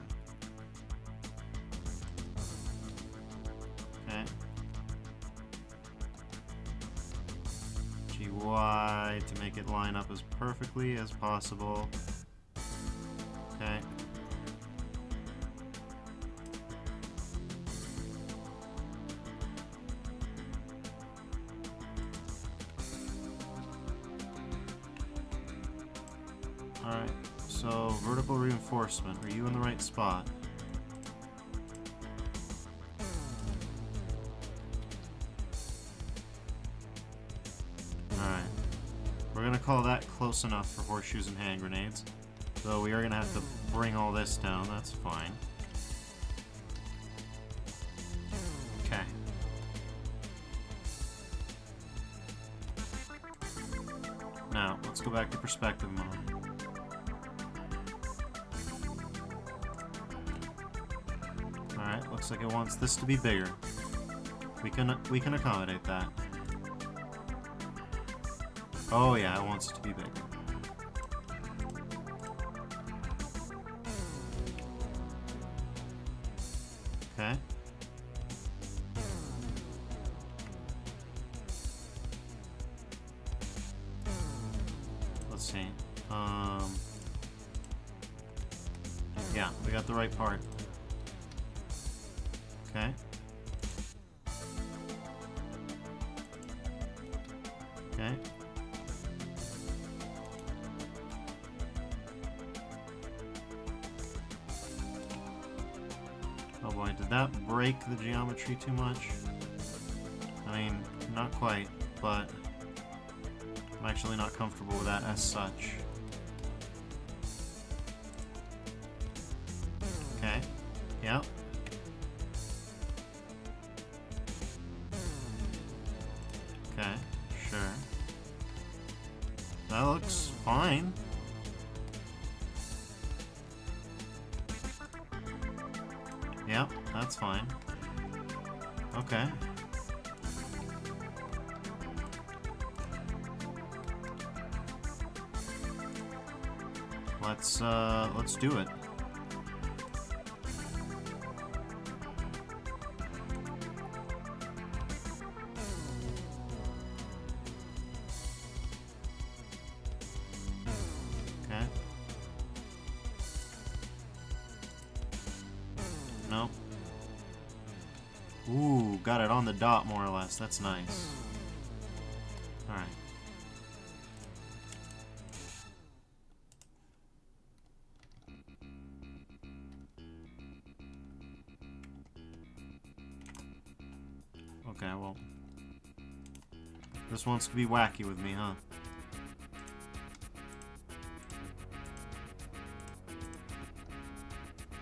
Okay. GY to make it line up as perfectly as possible. Okay. Alright, so vertical reinforcement. Are you in the right spot? Alright. We're gonna call that close enough for horseshoes and hand grenades. Though we are gonna have to bring all this down, that's fine. Okay. Now, let's go back to perspective mode. Alright, looks like it wants this to be bigger. We can accommodate that. Oh yeah, it wants it to be bigger. Okay. Let's see. Yeah, we got the right part. Okay. Okay. Oh boy, did that break the geometry too much? I mean, not quite, but I'm actually not comfortable with that as such. Okay. Yep. Okay, sure. That looks fine. Yep, that's fine. Okay. Let's do it. Okay. Nope. Ooh, got it on the dot more or less. That's nice. Alright. Okay, well. This wants to be wacky with me, huh?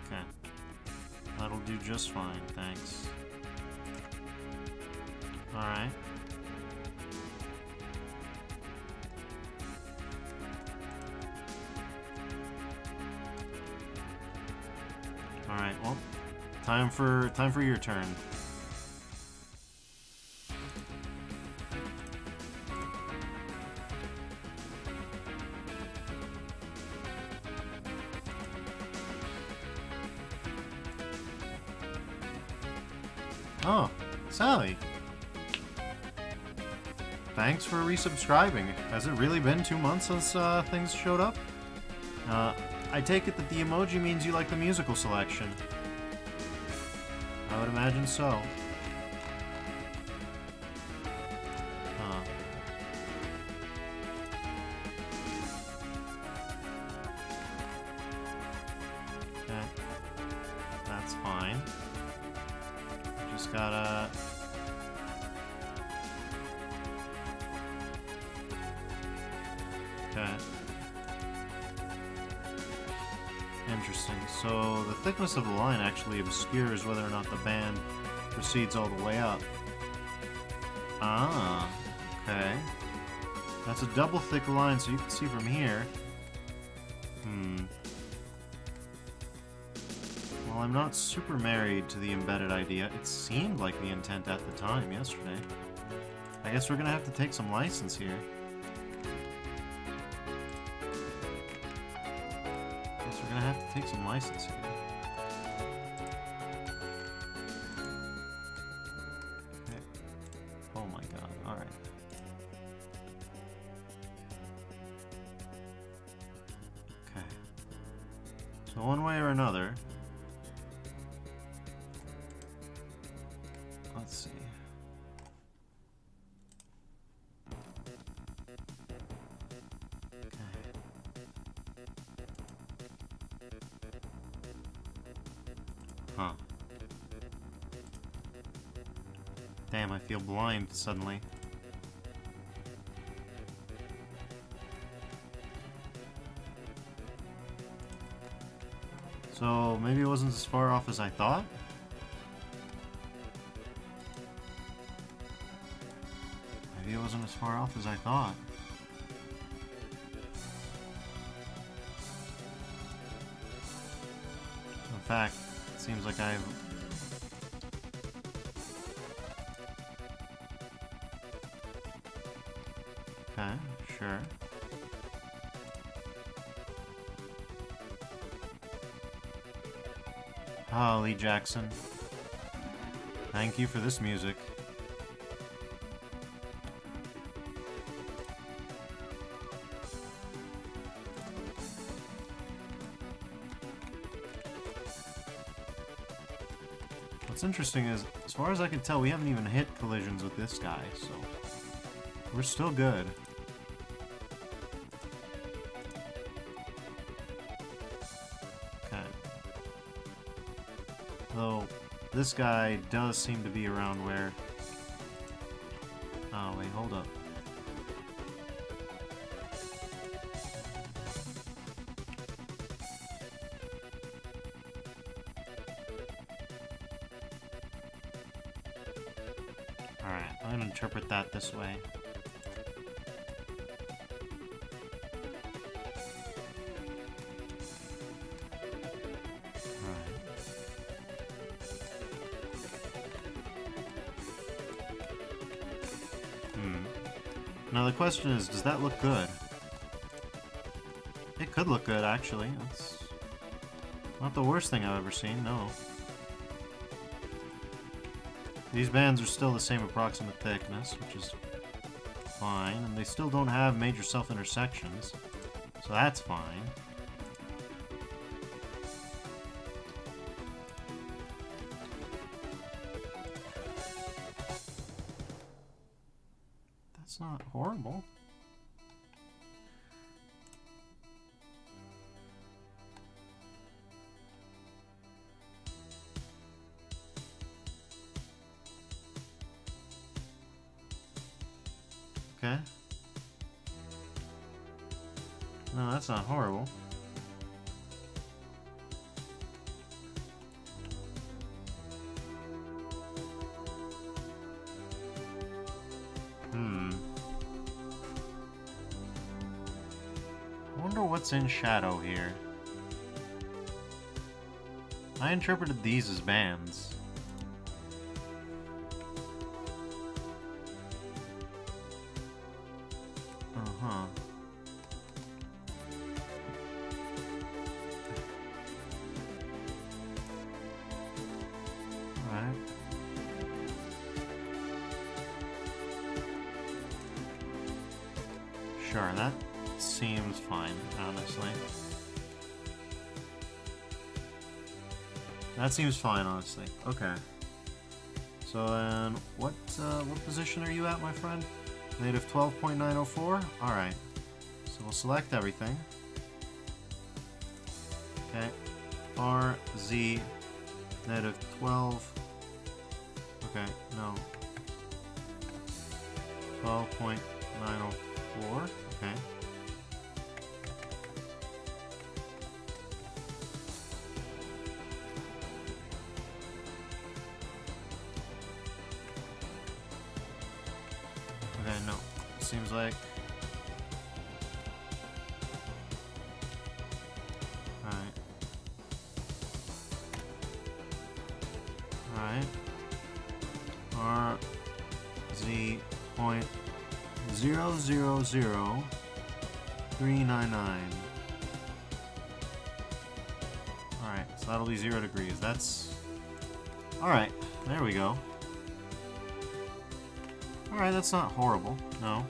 Okay. That'll do just fine, thanks. Alright. Alright, well, time for your turn. Oh, Sally. Thanks for resubscribing. Has it really been 2 months since things showed up? I take it that the emoji means you like the musical selection. I would imagine so. Huh. Okay. That's fine. Just gotta... Okay. Interesting. So the thickness of the line actually obscures whether or not the band proceeds all the way up. Ah, okay. That's a double thick line, so you can see from here. Well, I'm not super married to the embedded idea. It seemed like the intent at the time yesterday. I guess we're gonna have to take some license here. Guess we're gonna have to take some license here. Okay. Oh my god, alright. Okay. So one way or another... Let's see. Huh. Damn, I feel blind suddenly. So, maybe it wasn't as far off as I thought? Maybe it wasn't as far off as I thought. In fact, it seems like I've... Okay, sure. Holly Jackson. Thank you for this music. What's interesting is, as far as I can tell, we haven't even hit collisions with this guy, so we're still good. Okay. Though, this guy does seem to be around where... Oh, wait, hold up. Alright, I'm gonna interpret that this way. Now the question is, does that look good? It could look good, actually. It's not the worst thing I've ever seen, no. These bands are still the same approximate thickness, which is fine, and they still don't have major self-intersections, so that's fine. That's not horrible. Okay. No, that's not horrible. I wonder what's in shadow here. I interpreted these as bands. Uh-huh. Alright. Sure, that seems fine, honestly. That seems fine, honestly. Okay. So then, what position are you at, my friend? Native 12.904? Alright. So we'll select everything. Okay. R, Z, native 12. Okay, no. 12.904. Okay. Okay, no. Seems like... Alright. 0.000399. Alright, so that'll be 0 degrees. That's... Alright, there we go. Alright, that's not horrible. No.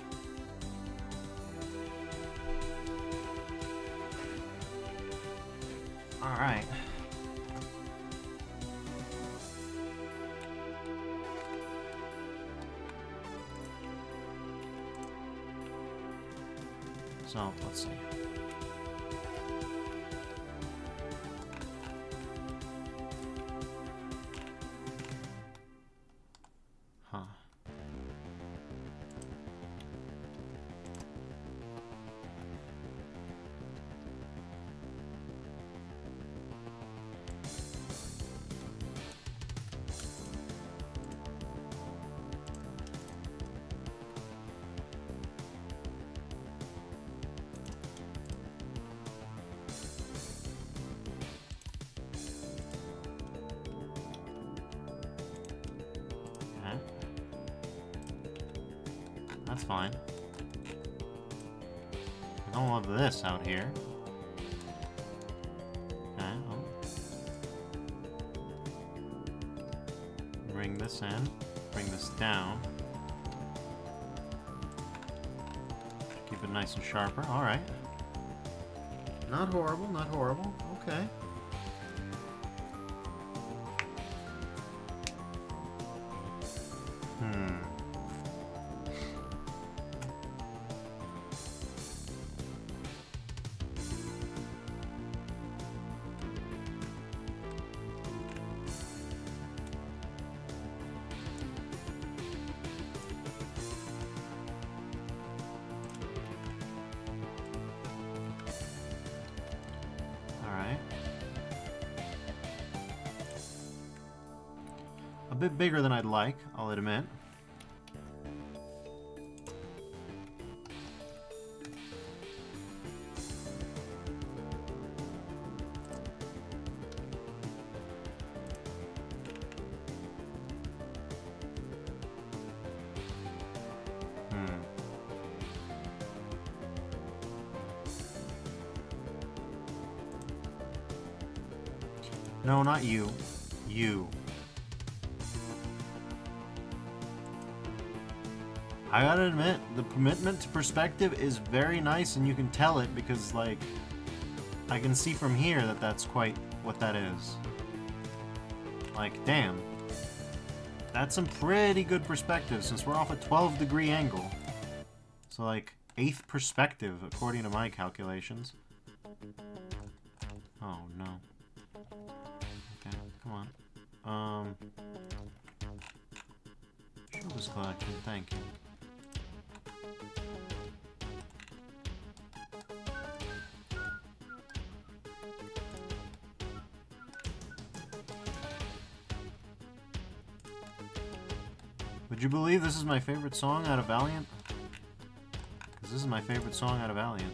Alright. So, let's see. Huh. That's fine. I don't love this out here. Okay, bring this in. Bring this down. Keep it nice and sharper. Alright. Not horrible, not horrible. Okay. A bit bigger than I'd like, I'll admit. No, not you. You. I gotta admit, the commitment to perspective is very nice, and you can tell it because, like, I can see from here that that's quite what that is. Like, damn. That's some pretty good perspective since we're off a 12-degree angle. So, like, 8th perspective, according to my calculations. Oh, no. Okay, come on. Show this collection, thank you. Would you believe this is my favorite song out of Valiant? Because this is my favorite song out of Valiant.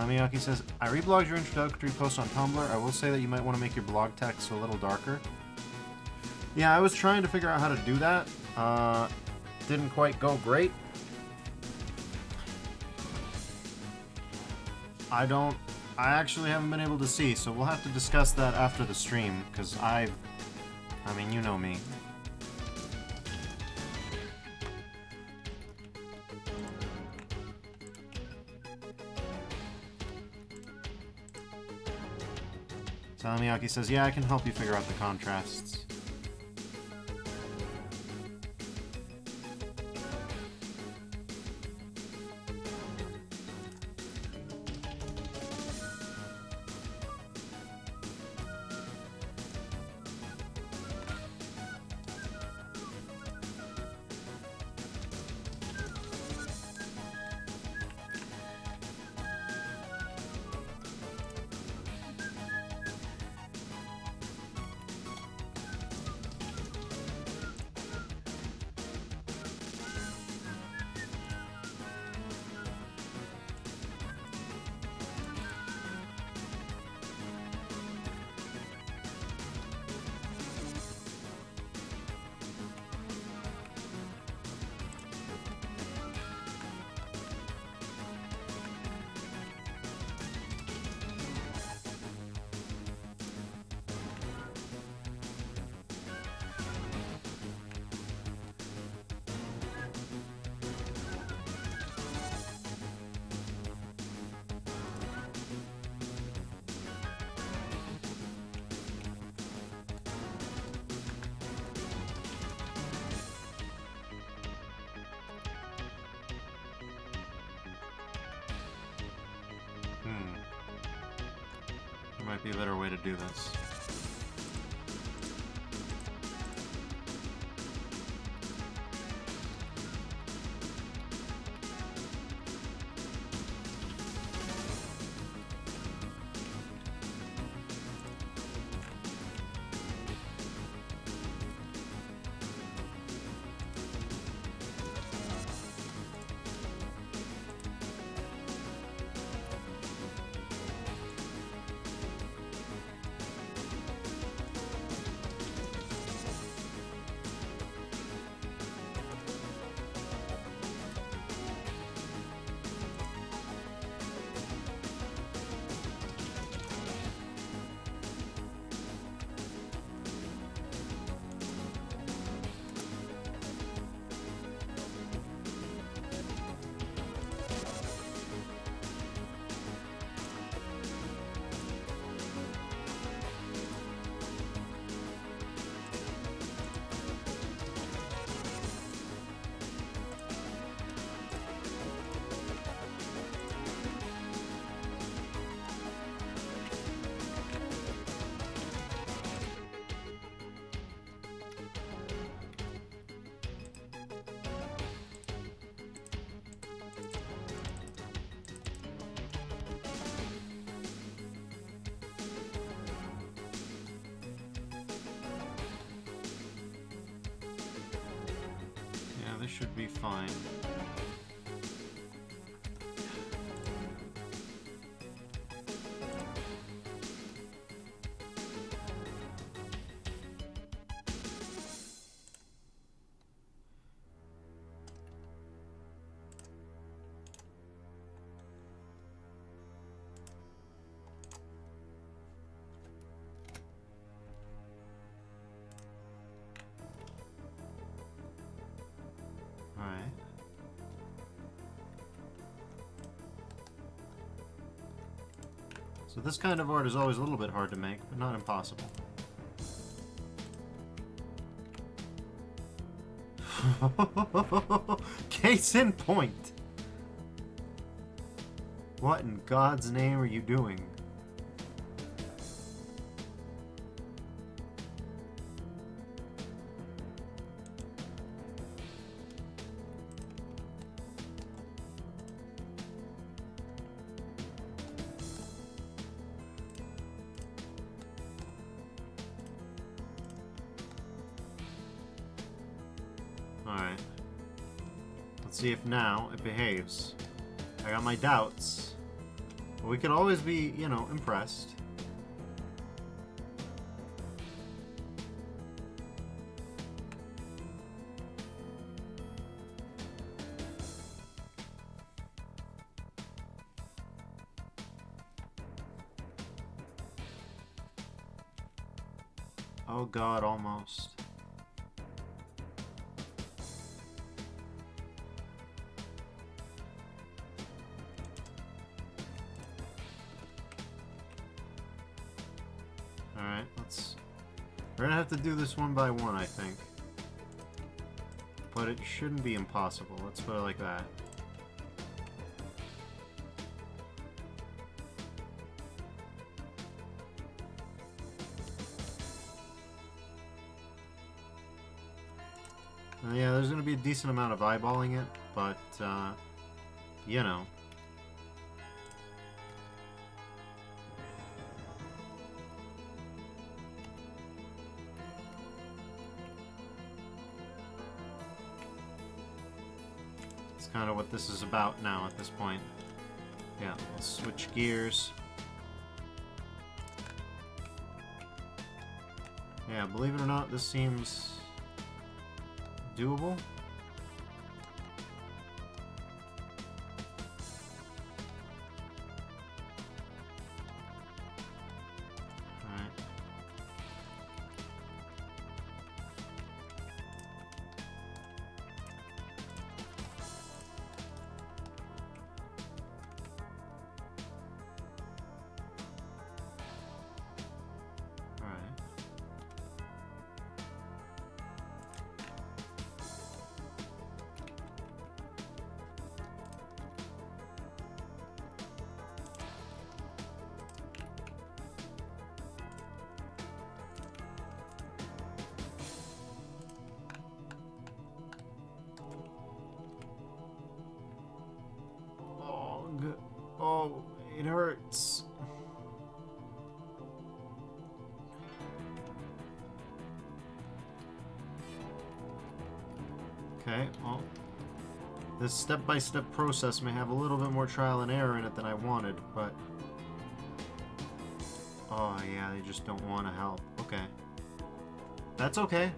Miyaki says, I reblogged your introductory post on Tumblr. I will say that you might want to make your blog text a little darker. Yeah, I was trying to figure out how to do that. Didn't quite go great. I actually haven't been able to see, so we'll have to discuss that after the stream, because I mean, you know me. Miyaki says, yeah, I can help you figure out the contrasts. might be a better way to do this. This should be fine. Alright. So this kind of art is always a little bit hard to make, but not impossible. Case in point! What in God's name are you doing? Alright. Let's see if now it behaves. I got my doubts. But we could always be, you know, impressed. Oh God, almost. Alright, we're gonna have to do this one by one, I think. But it shouldn't be impossible, let's put it like that. Yeah, there's gonna be a decent amount of eyeballing it, but, you know. It's kind of what this is about now at this point. Yeah, let's switch gears. Yeah, believe it or not, this seems doable. Alright. Alright. Oh, it hurts. Okay, well, this step-by-step process may have a little bit more trial and error in it than I wanted, but... Oh, yeah, they just don't want to help. Okay. That's okay.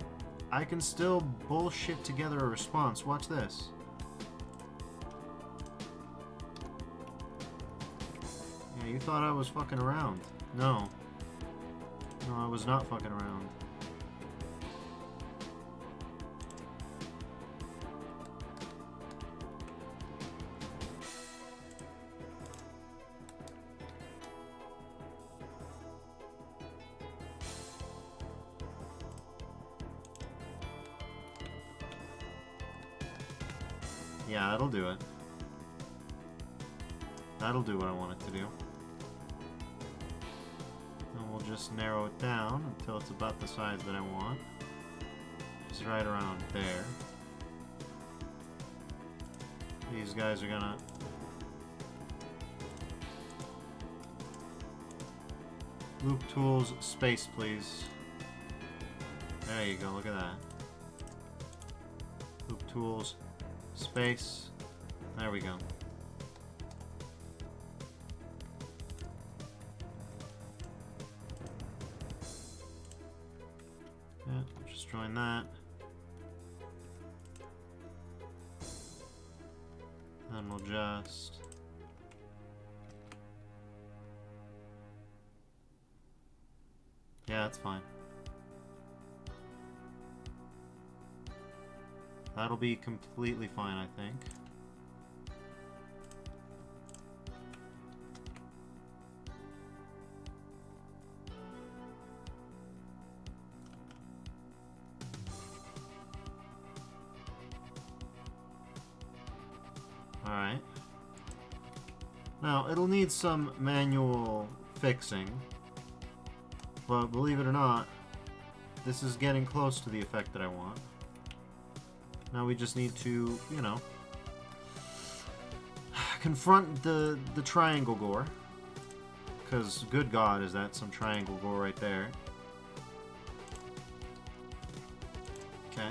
I can still bullshit together a response. Watch this. Yeah, you thought I was fucking around. No. No, I was not fucking around. Yeah, that'll do it. That'll do what I want it to do. And we'll just narrow it down until it's about the size that I want. Just right around there. These guys are gonna... Loop tools, space please. There you go, look at that. Loop tools, space. There we go. Yeah, just join that. Then we'll just... Yeah, that's fine. That'll be completely fine, I think. Alright. Now, it'll need some manual fixing, but believe it or not, this is getting close to the effect that I want. Now we just need to, you know, confront the triangle gore. Because, good God, is that some triangle gore right there. Okay.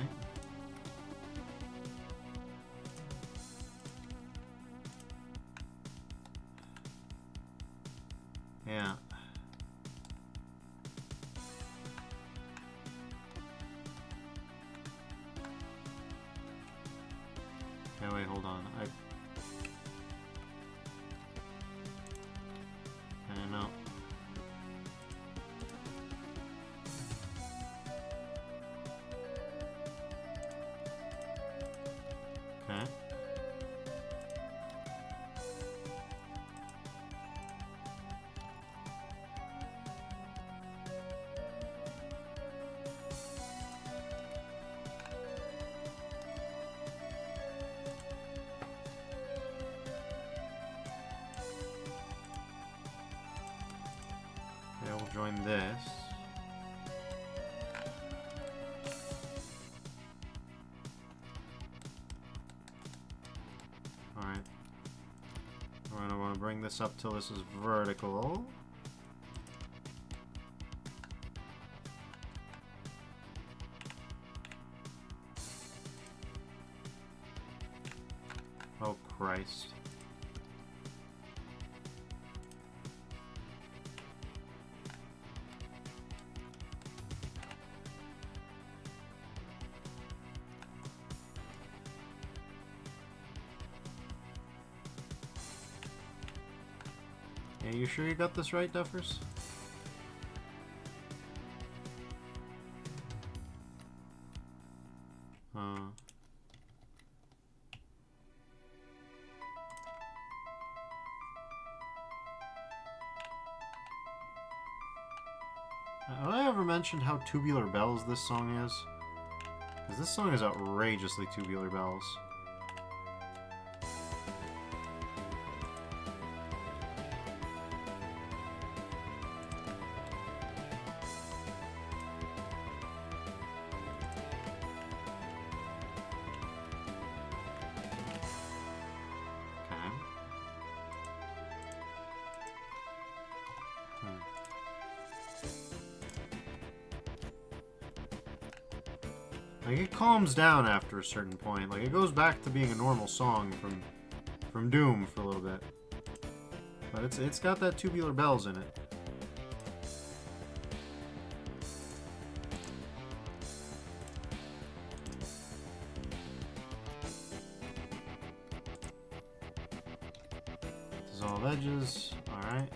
Yeah. Okay, wait, hold on. I know. Okay. Okay, we'll join this. Alright. Alright, I want to bring this up till this is vertical. Oh, Christ. Yeah, you sure you got this right, Duffers? Have I ever mentioned how Tubular Bells this song is? Because this song is outrageously Tubular Bells. Like, it calms down after a certain point. Like, it goes back to being a normal song from Doom for a little bit. But it's got that Tubular Bells in it. Dissolve edges. Alright.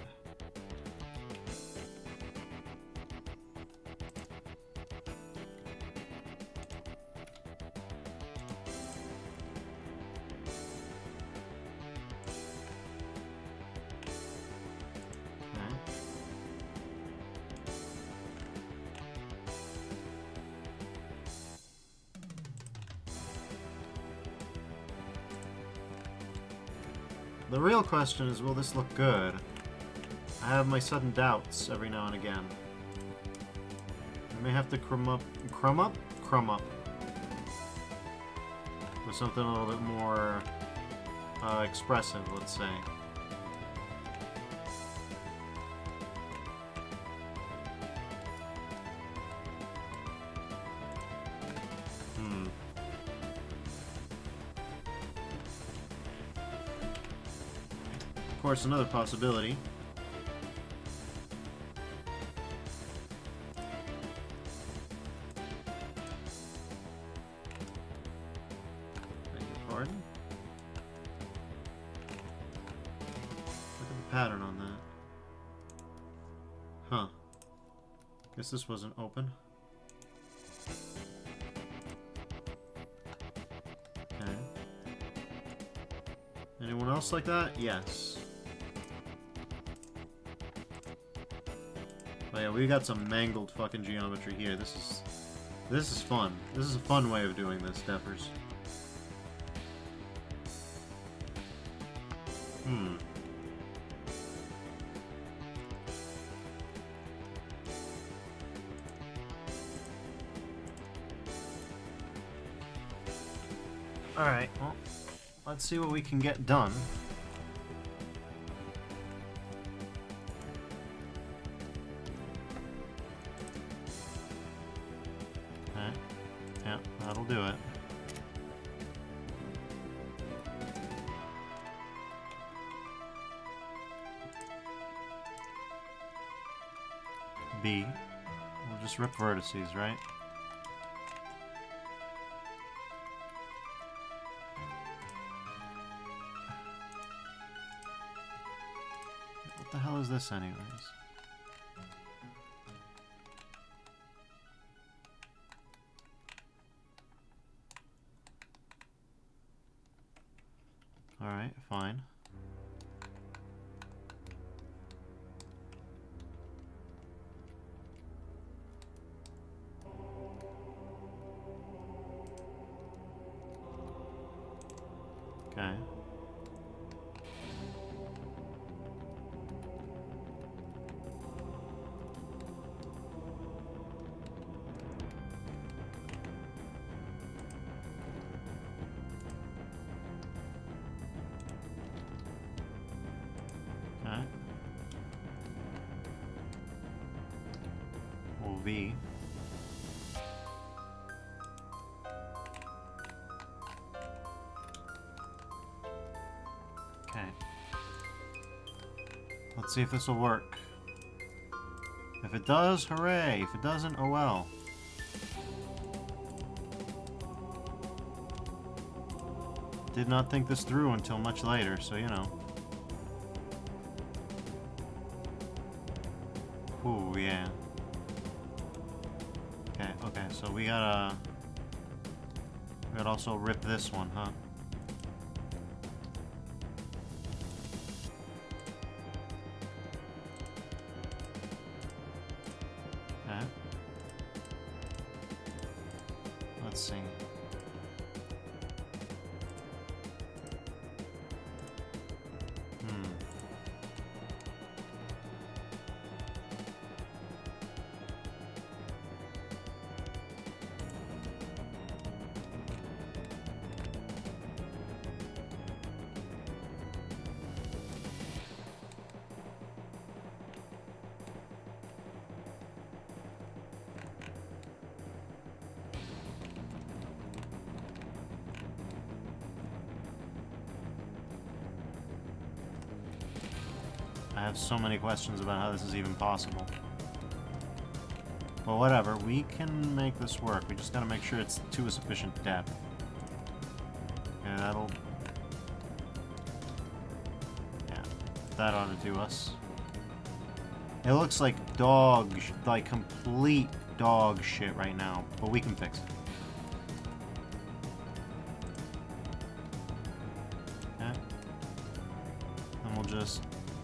The real question is, will this look good? I have my sudden doubts every now and again. I may have to crumb up with something a little bit more expressive, let's say. Of course, another possibility. Beg your pardon? Look at the pattern on that. Huh. Guess this wasn't open. Okay. Anyone else like that? Yes. Oh yeah, we got some mangled fucking geometry here. This is fun. This is a fun way of doing this, Deppers. Alright, well, let's see what we can get done. Yeah, that'll do it. B. We'll just rip vertices, right? What the hell is this anyways? Alright, fine. Okay. Okay. Well, V. Okay. Let's see if this will work. If it does, hooray! If it doesn't, oh well. Did not think this through until much later, so you know. Ooh, yeah. Okay, so we gotta also rip this one, huh? Okay. Let's see. I have so many questions about how this is even possible. Well, whatever. We can make this work. We just gotta make sure it's to a sufficient depth. Yeah, that'll... Yeah, that ought to do us. It looks like dog... like complete dog shit right now, but we can fix it. Okay. And we'll just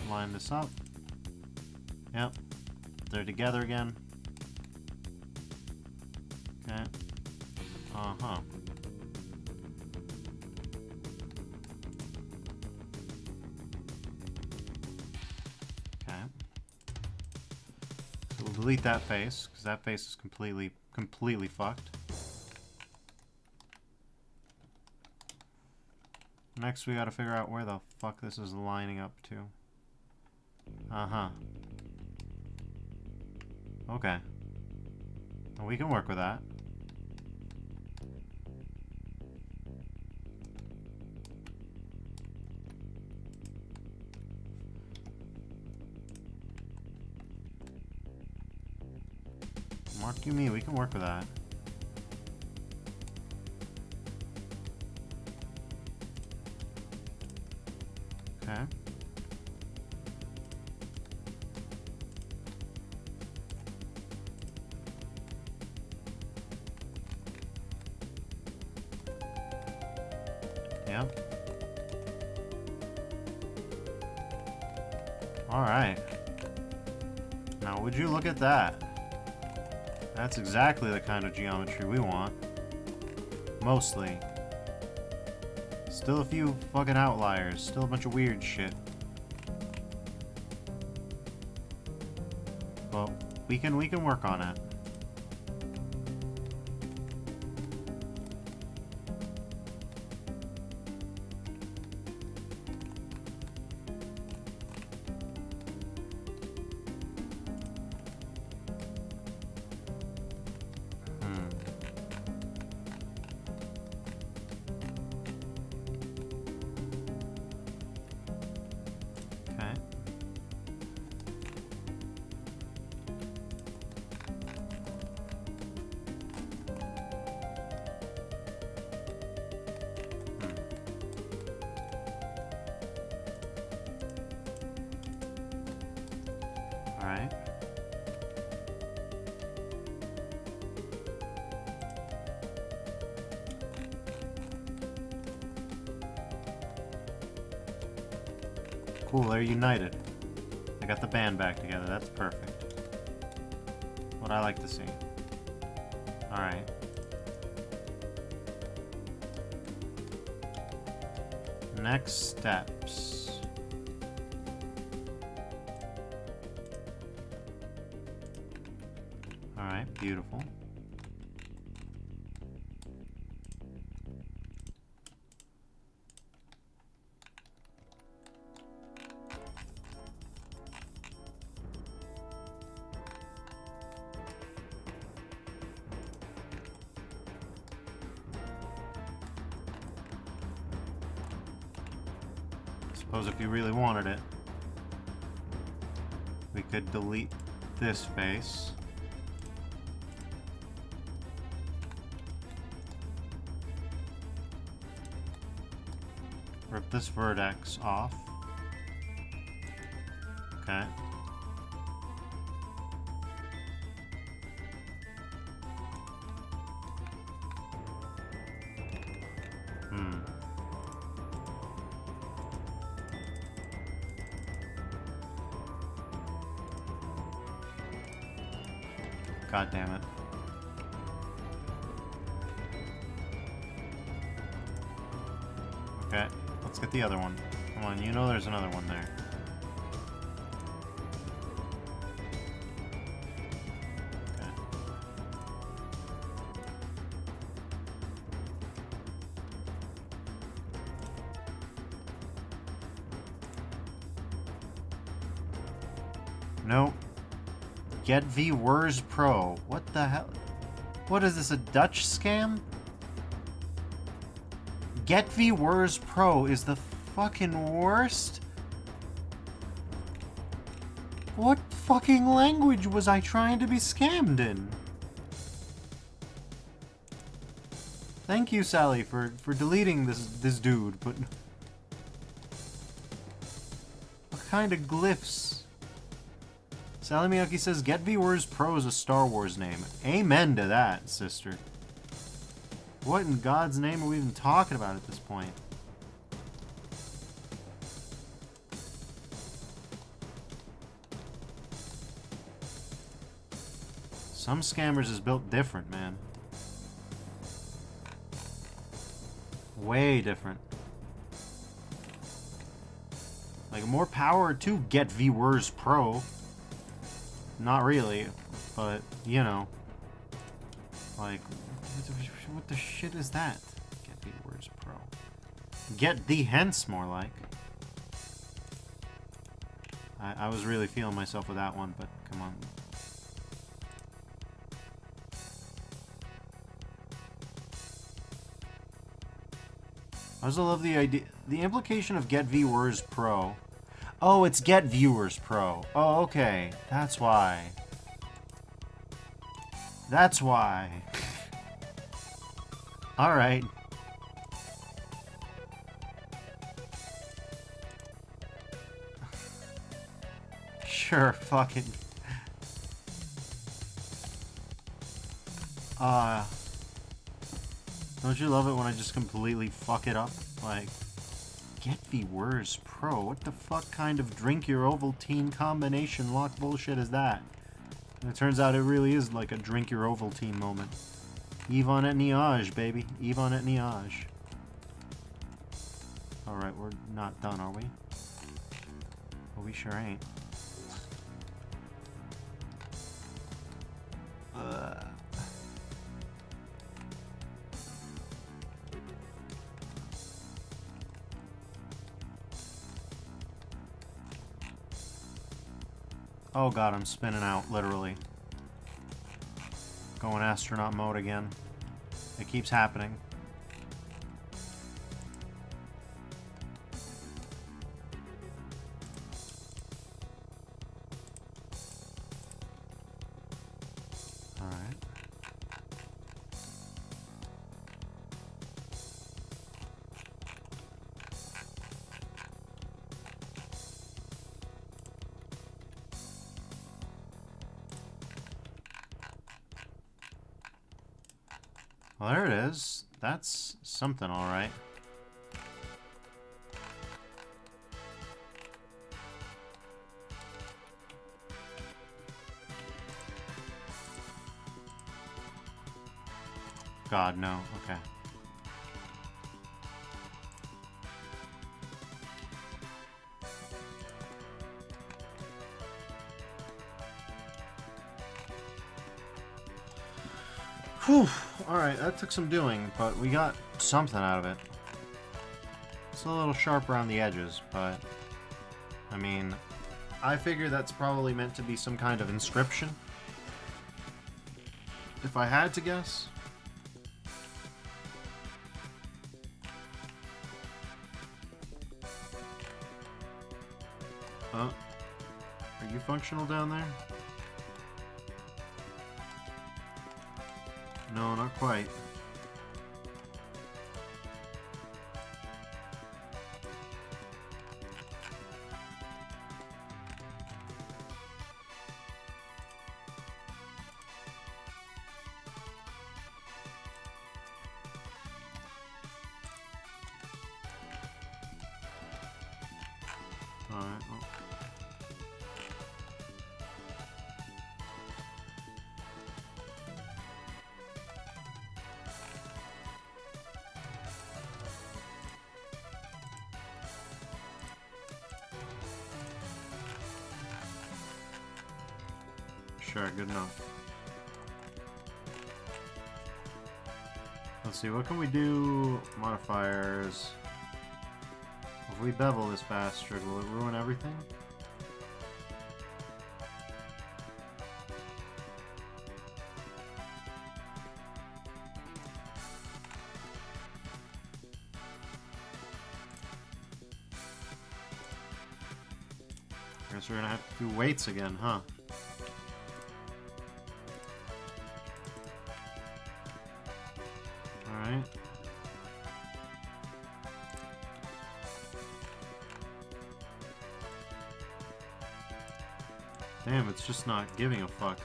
line this up. Yep. They're together again. Okay. Uh-huh. Okay. So we'll delete that face, because that face is completely fucked. Next we gotta figure out where the fuck this is lining up to. Uh-huh. Okay. Well, we can work with that. Mark you me, we can work with that. Okay. Yep. Alright. Now, would you look at that? That's exactly the kind of geometry we want. Mostly. Still a few fucking outliers. Still a bunch of weird shit. Well, we can work on it. Alright. Cool, they're united. They got the band back together. That's perfect. What I like to see. Alright. Next steps. Alright, beautiful. Suppose if you really wanted it, we could delete this face. Rip this vertex off. Okay. God damn it. Okay, let's get the other one. Come on, you know there's another one there. Okay. Nope. Get V Wurs Pro. What the hell? What is this, a Dutch scam? Get V Wurs Pro is the fucking worst. What fucking language was I trying to be scammed in? Thank you, Sally, for deleting this dude, but... What kind of glyphs? Sally Miyake says, Get Viewers Pro is a Star Wars name. Amen to that, sister. What in God's name are we even talking about at this point? Some scammers is built different, man. Way different. Like, more power to Get Viewers Pro. Not really, but, you know. Like, what the shit is that? Get Viewers Pro. Get the hence, more like. I was really feeling myself with that one, but come on. I also love the idea, the implication of Get Viewers Pro. Oh, it's Get Viewers Pro. Oh, okay. That's why. That's why. Alright. Sure, fuck it. Don't you love it when I just completely fuck it up? Like, Get Viewers Pro? What the fuck kind of drink your Ovaltine combination lock bullshit is that? And it turns out it really is like a drink your Ovaltine moment. Yvonne et Nuage, baby. Yvonne et Nuage. Alright, we're not done, are we? Well, we sure ain't. Oh god, I'm spinning out, literally. Going astronaut mode again. It keeps happening. Alright. Well, there it is. That's something, alright. God, no. Okay. Whew. Alright, that took some doing, but we got something out of it. It's a little sharp around the edges, but... I mean, I figure that's probably meant to be some kind of inscription. If I had to guess. Are you functional down there? No, not quite. Alright, well. Sure, good enough. Let's see, what can we do? Modifiers. If we bevel this bastard, will it ruin everything? Guess we're gonna have to do weights again, huh? Alright. Damn, it's just not giving a fuck.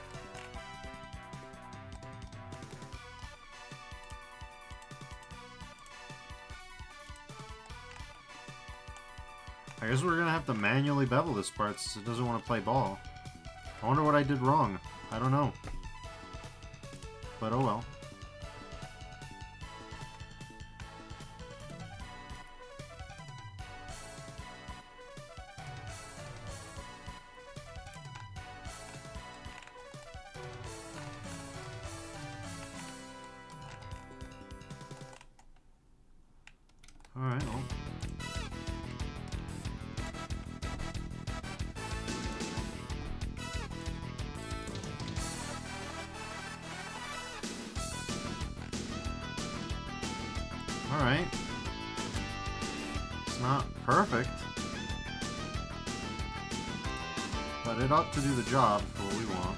I guess we're gonna have to manually bevel this part since it doesn't want to play ball. I wonder what I did wrong. I don't know. But oh well. Alright, well. Alright. It's not perfect. But it ought to do the job for what we want.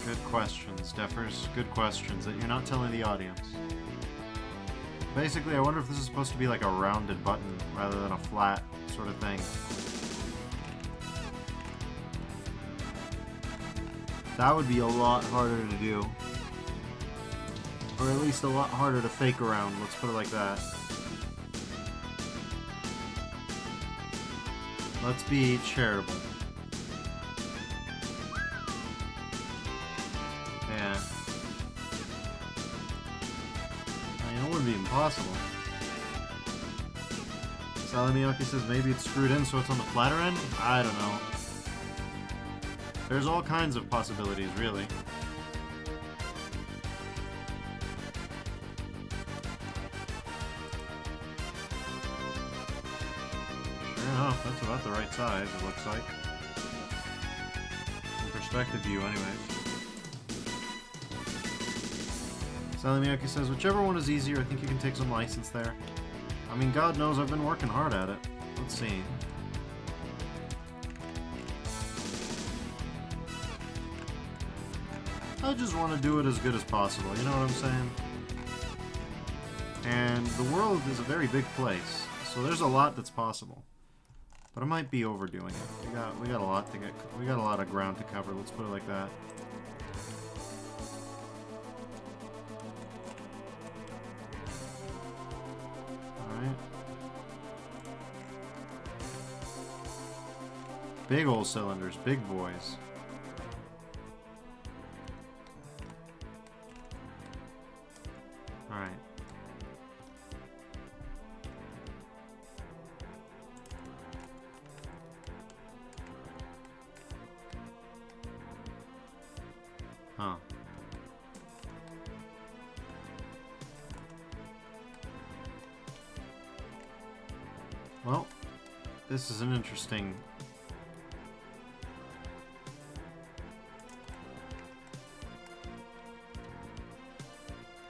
Good questions, Deffers. Good questions that you're not telling the audience. Basically, I wonder if this is supposed to be like a rounded button rather than a flat sort of thing. That would be a lot harder to do. Or at least a lot harder to fake around, let's put it like that. Let's be charitable. Yeah. I mean, it wouldn't be impossible. Salamiyaki says maybe it's screwed in so it's on the flatter end? I don't know. There's all kinds of possibilities, really. Sure enough, that's about the right size, it looks like. From perspective view, anyways. Salamiyaki says, whichever one is easier, I think you can take some license there. I mean, God knows I've been working hard at it. Let's see. I just want to do it as good as possible, you know what I'm saying? And the world is a very big place, so there's a lot that's possible. But I might be overdoing it. We got a lot to get. We got a lot of ground to cover. Let's put it like that. All right. Big old cylinders, big boys. All right. Huh. Well, this is an interesting...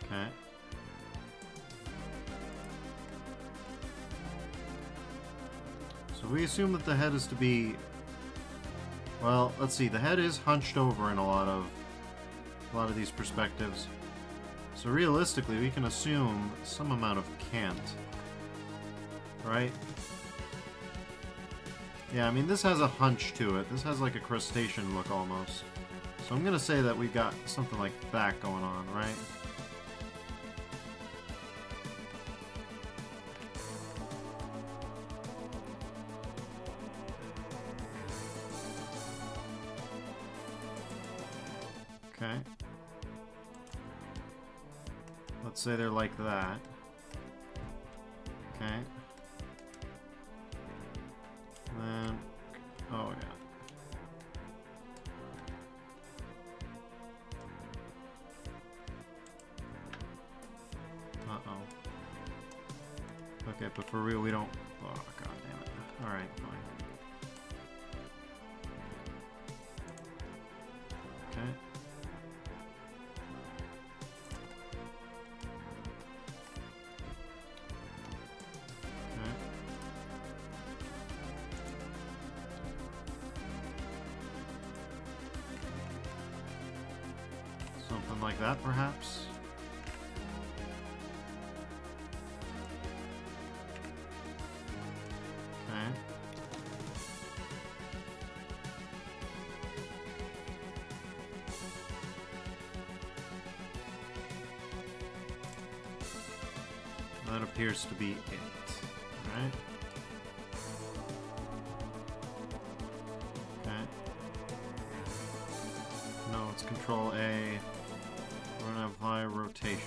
Okay. So we assume that the head is to be... Well, let's see. The head is hunched over in a lot of these perspectives. So realistically, we can assume some amount of cant. Right? Yeah, I mean, this has a hunch to it. This has like a crustacean look almost. So I'm gonna say that we got something like that going on, right? Okay. Let's say they're like that. Okay. And then, oh yeah. Okay, but for real, we don't... Oh, god damn it. Alright, fine. Okay. Okay. Something like that, perhaps? Okay. That appears to be it. Alright. Okay. No, it's Control A. We're gonna have high rotation.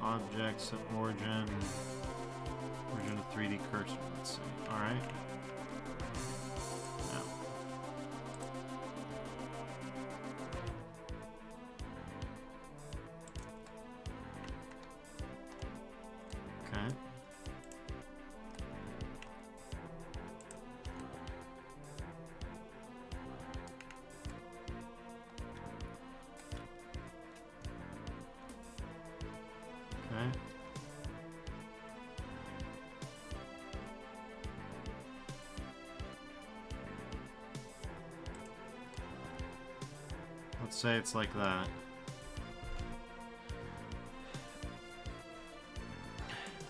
Objects at origin. Origin of 3D cursor, let's see. Alright. Now. Okay. Okay. Let's say it's like that.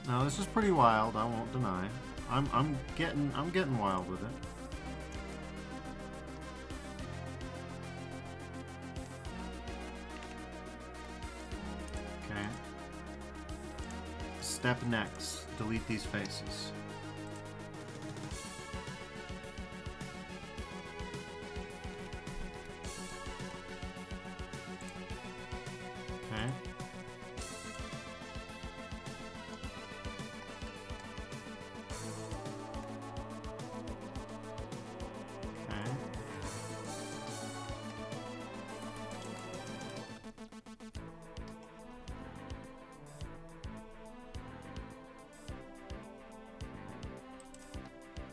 Now this is pretty wild, I won't deny. I'm getting wild with it. Okay. Step next. Delete these faces. Okay. Okay.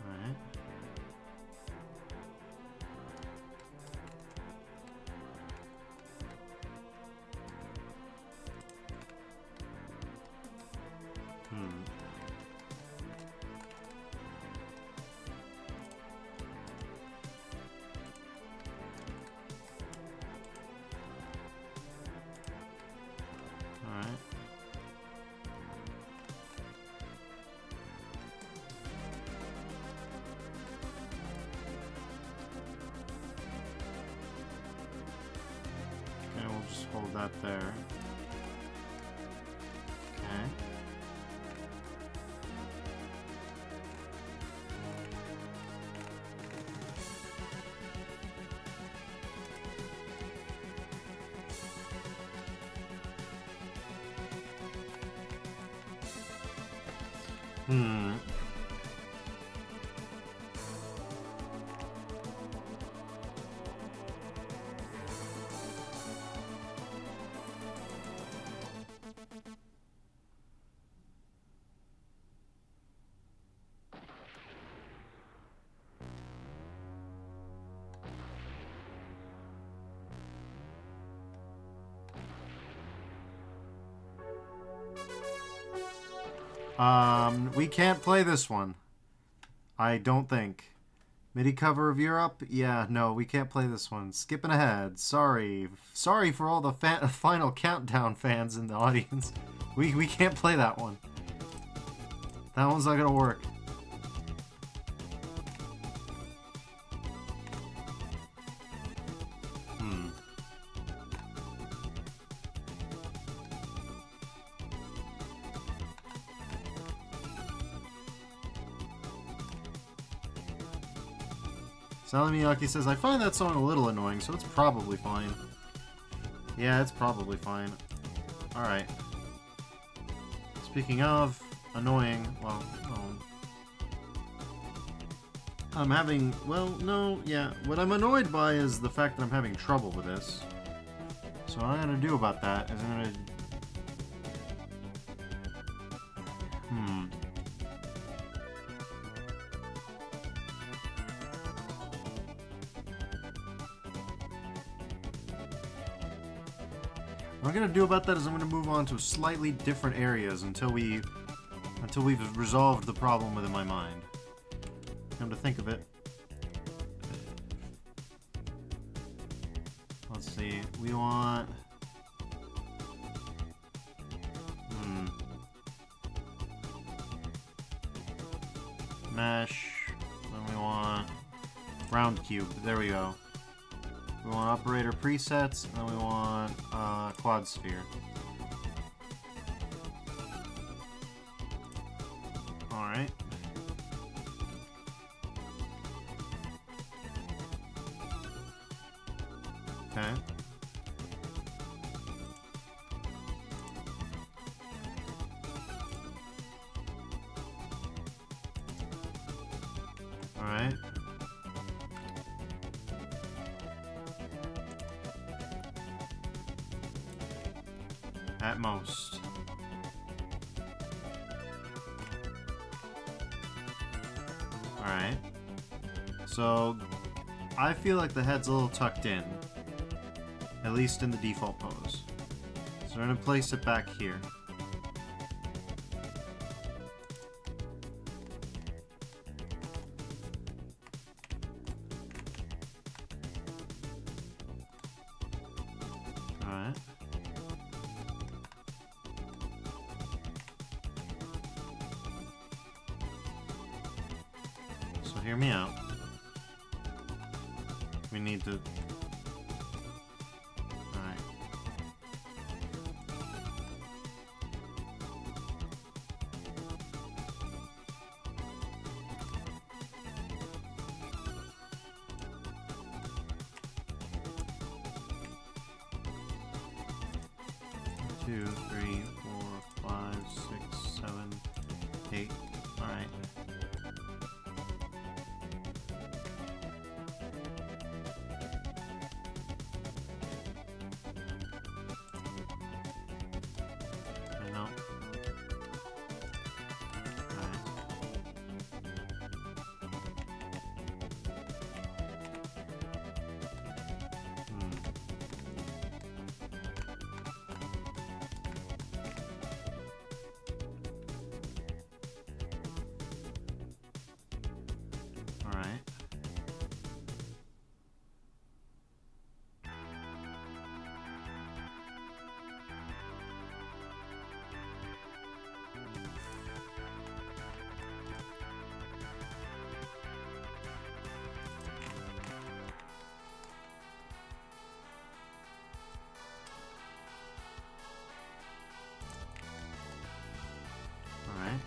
Alright. Alright. Okay, we'll just hold that there. Okay. We can't play this one. I don't think. MIDI cover of Europe? Yeah, no, we can't play this one. Skipping ahead. Sorry. Sorry for all the Final Countdown fans in the audience. We can't play that one. That one's not gonna work. Sally Miyake says, I find that song a little annoying, so it's probably fine. Yeah, it's probably fine. Alright. Speaking of annoying, well, I'm having, well, no, yeah. What I'm annoyed by is the fact that I'm having trouble with this. So what I'm gonna do about that is I'm gonna... What I'm gonna do about that is I'm gonna move on to slightly different areas until we've resolved the problem within my mind. Come to think of it. Let's see, we want... Mesh, then we want round cube, there we go. We want operator presets, and then we want quad sphere. Alright. Okay. Alright. At most. Alright. So, I feel like the head's a little tucked in. At least in the default pose. So we're going to place it back here. Alright. So hear me out. We need to... Alright. Two, 3, 4, 5, 6, 7, 8. Alright. No. Alright. Alright. Alright.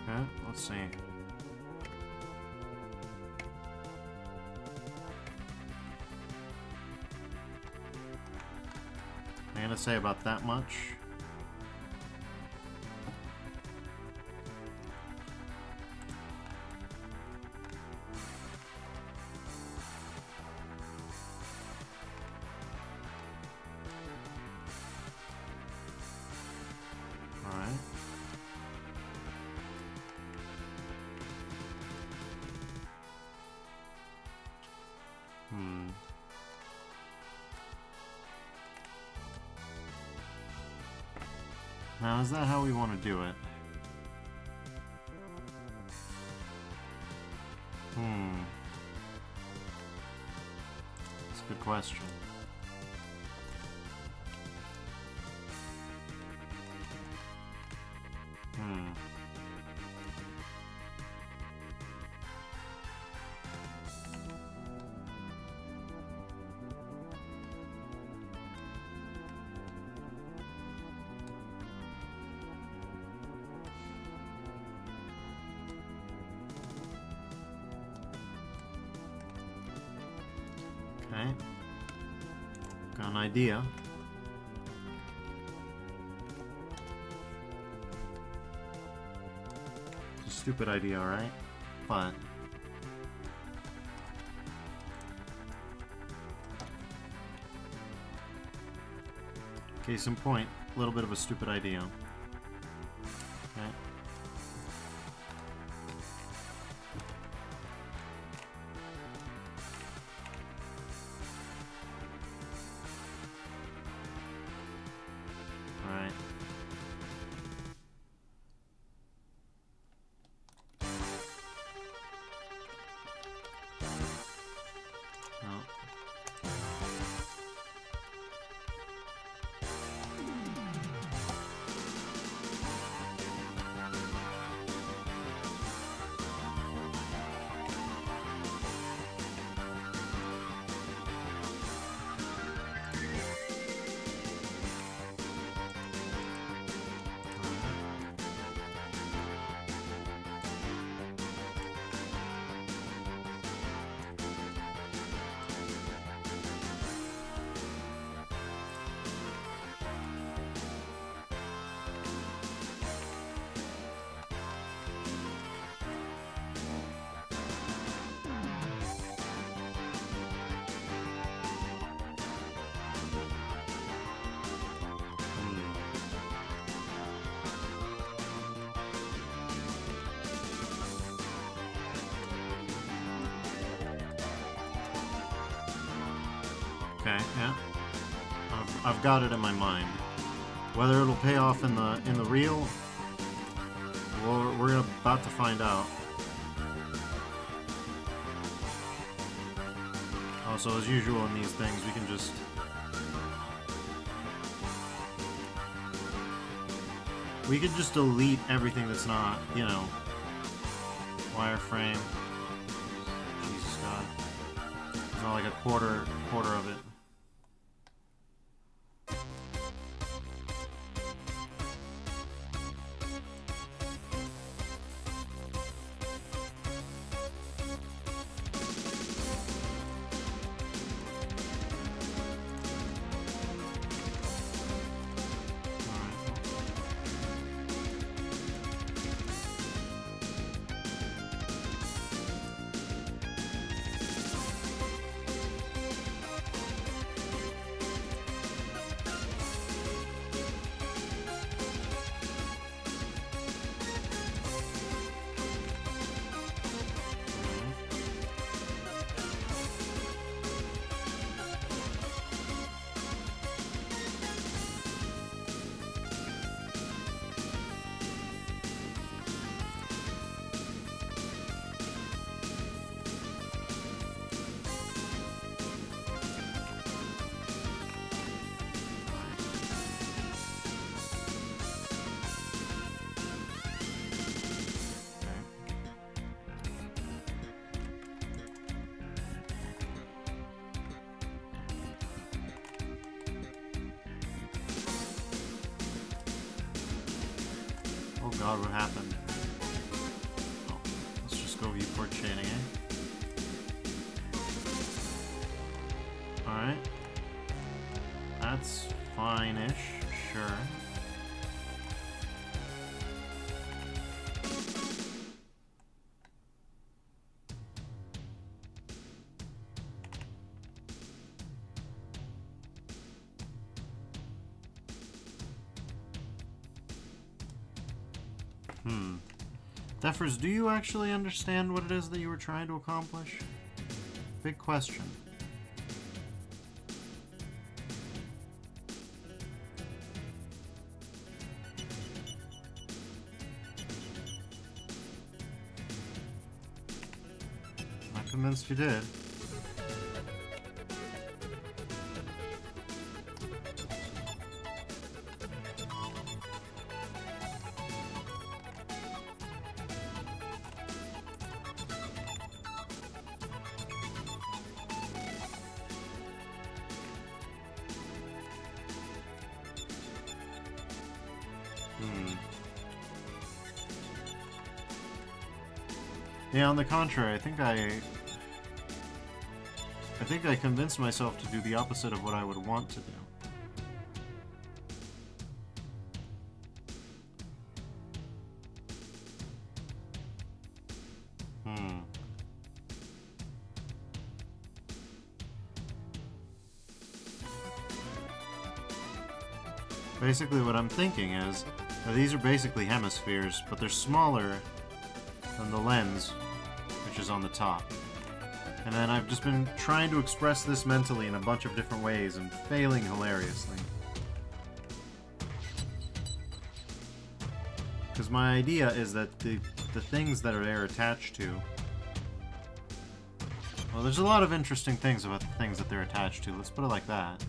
Okay, let's see. I'm gonna say about that much. Alright. Now, is that how we want to do it? That's a good question. an idea. It's a stupid idea, right? But case in point, a little bit of a stupid idea. Okay. Alright. Oh. Okay, yeah. I've got it in my mind. Whether it'll pay off in the real, well, we're about to find out. Also, as usual in these things, we can just delete everything that's not, you know, wireframe. Jesus God. It's not like a quarter of it. Oh God, what happened? Oh, let's just go viewport chaining, eh? Alright. That's fine-ish, sure. Defers, do you actually understand what it is that you were trying to accomplish? Big question. Not convinced you did. Yeah, on the contrary, I think I I think I convinced myself to do the opposite of what I would want to do. Basically what I'm thinking is that these are basically hemispheres, but they're smaller than the lens, which is on the top. And then I've just been trying to express this mentally in a bunch of different ways and failing hilariously. Because my idea is that the things that they're attached to... Well, there's a lot of interesting things about the things that they're attached to. Let's put it like that.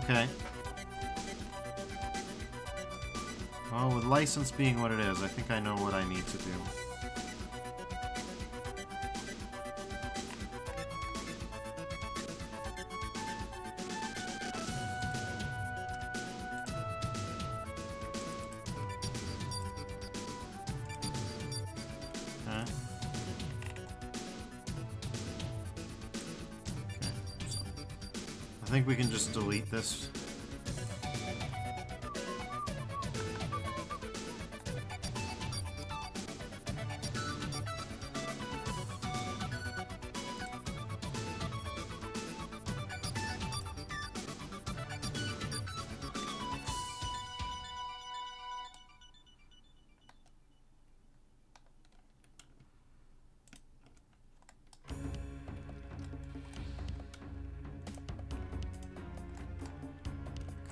Okay. Well, with license being what it is, I think I know what I need to do. Okay. So, I think we can just delete this.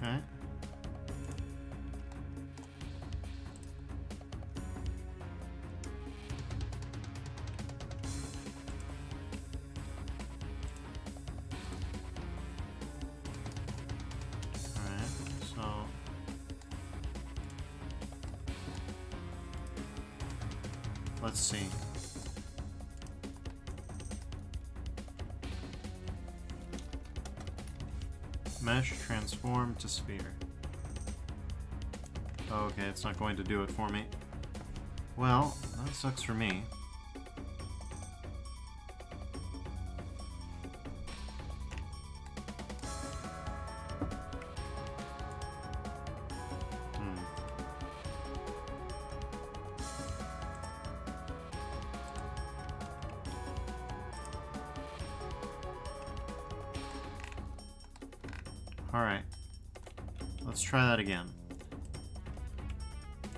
Okay. Alright, so... Let's see. Mesh, transform to sphere. Okay, it's not going to do it for me. Well, that sucks for me. Alright. Let's try that again.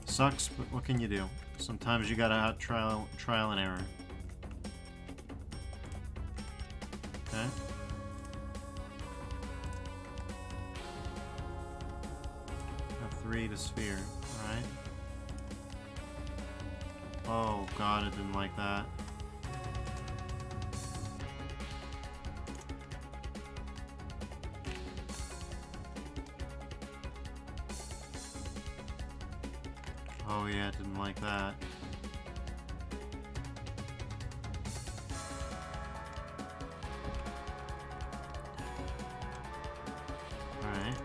Sucks, but what can you do? Sometimes you gotta trial and error. Okay. F3 to sphere. Alright. Oh god, it didn't like that. Oh yeah, didn't like that. Alright.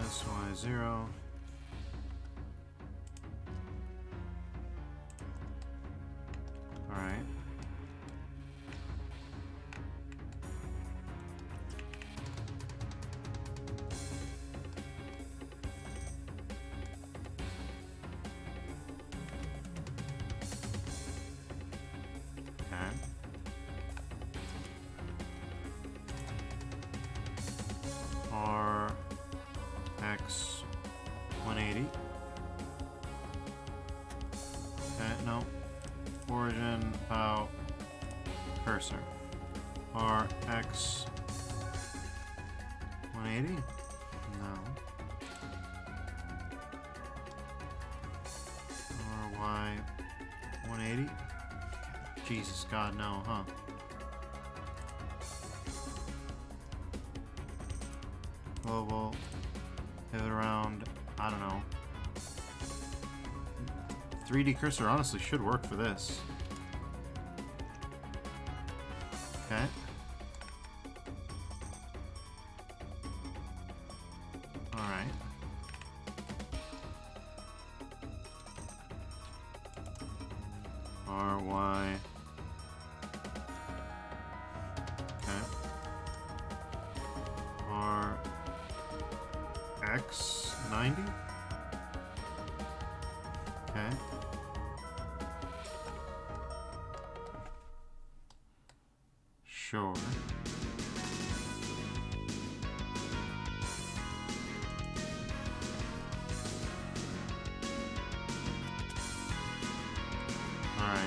SY0. Alright. X 180. Okay, no. Origin about cursor. RX 180? No. RY 180. Jesus God, no, huh? Global. Pivot around. I don't know. 3D cursor honestly should work for this. Okay. Alright. RY. Okay. RX 90. Okay. Sure. Alright.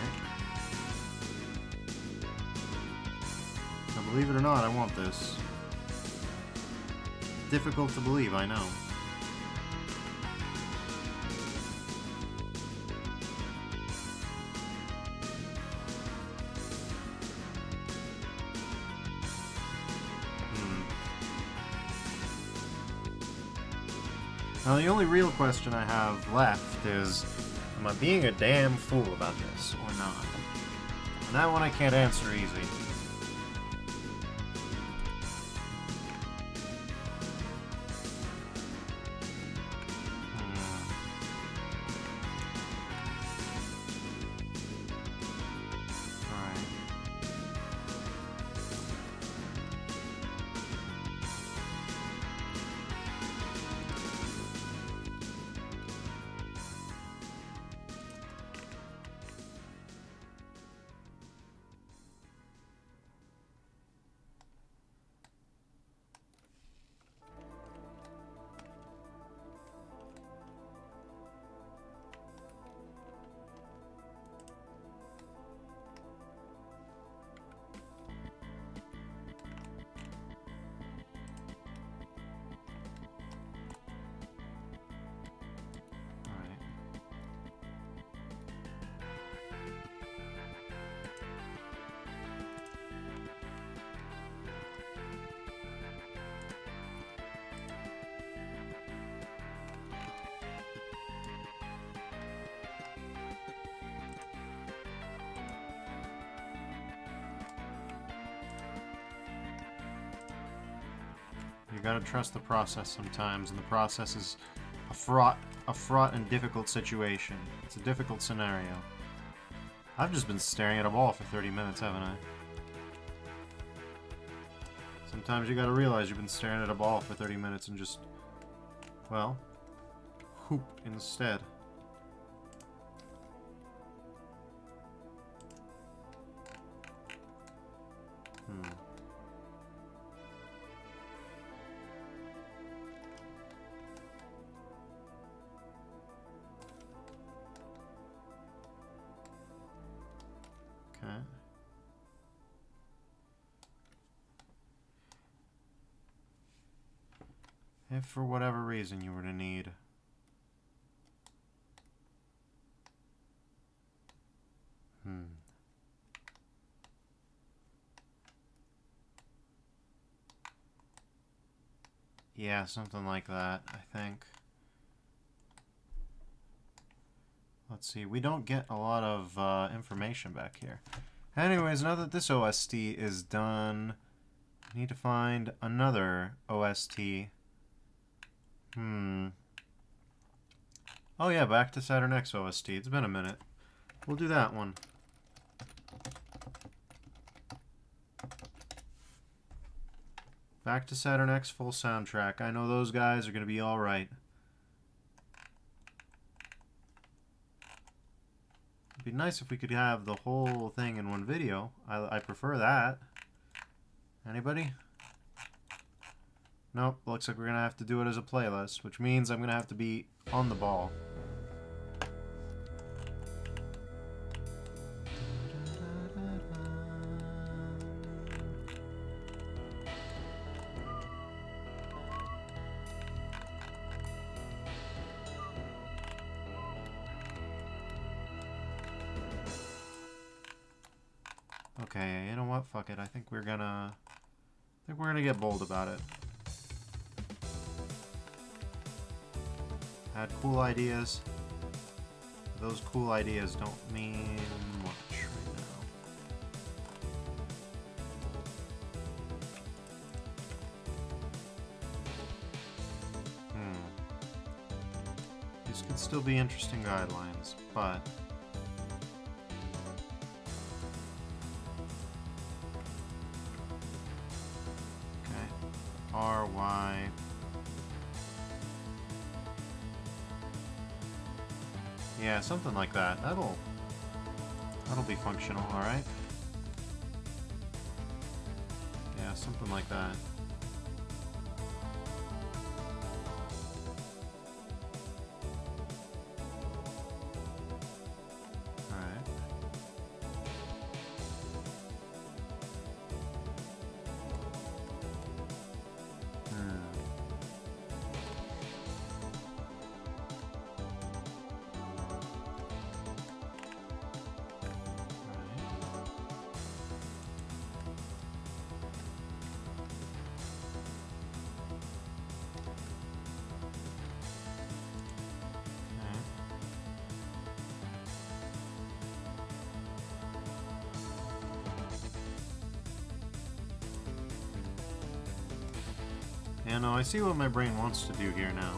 Now, believe it or not, I want this. Difficult to believe, I know. Now, the only real question I have left is, am I being a damn fool about this, or not? And that one I can't answer easy. Alright. You gotta trust the process sometimes, and the process is a fraught and difficult situation. It's a difficult scenario. I've just been staring at a ball for 30 minutes, haven't I? Sometimes you gotta realize you've been staring at a ball for 30 minutes and just, well, hoop instead. Okay. If for whatever reason you were to need yeah, something like that, I think. Let's see, we don't get a lot of information back here. Anyways, now that this OST is done, I need to find another OST. Oh yeah, back to Saturn X OST. It's been a minute. We'll do that one. Back to Saturn X full soundtrack. I know those guys are going to be alright. It'd be nice if we could have the whole thing in one video. I prefer that. Anybody? Nope, looks like we're going to have to do it as a playlist, which means I'm going to have to be on the ball. what? Fuck it. I think we're gonna get bold about it. Had cool ideas. Those cool ideas don't mean much right now. These could still be interesting guidelines, but RY. Yeah, something like that. That'll be functional, alright? Yeah, something like that. Alright. Yeah, no, I see what my brain wants to do here now.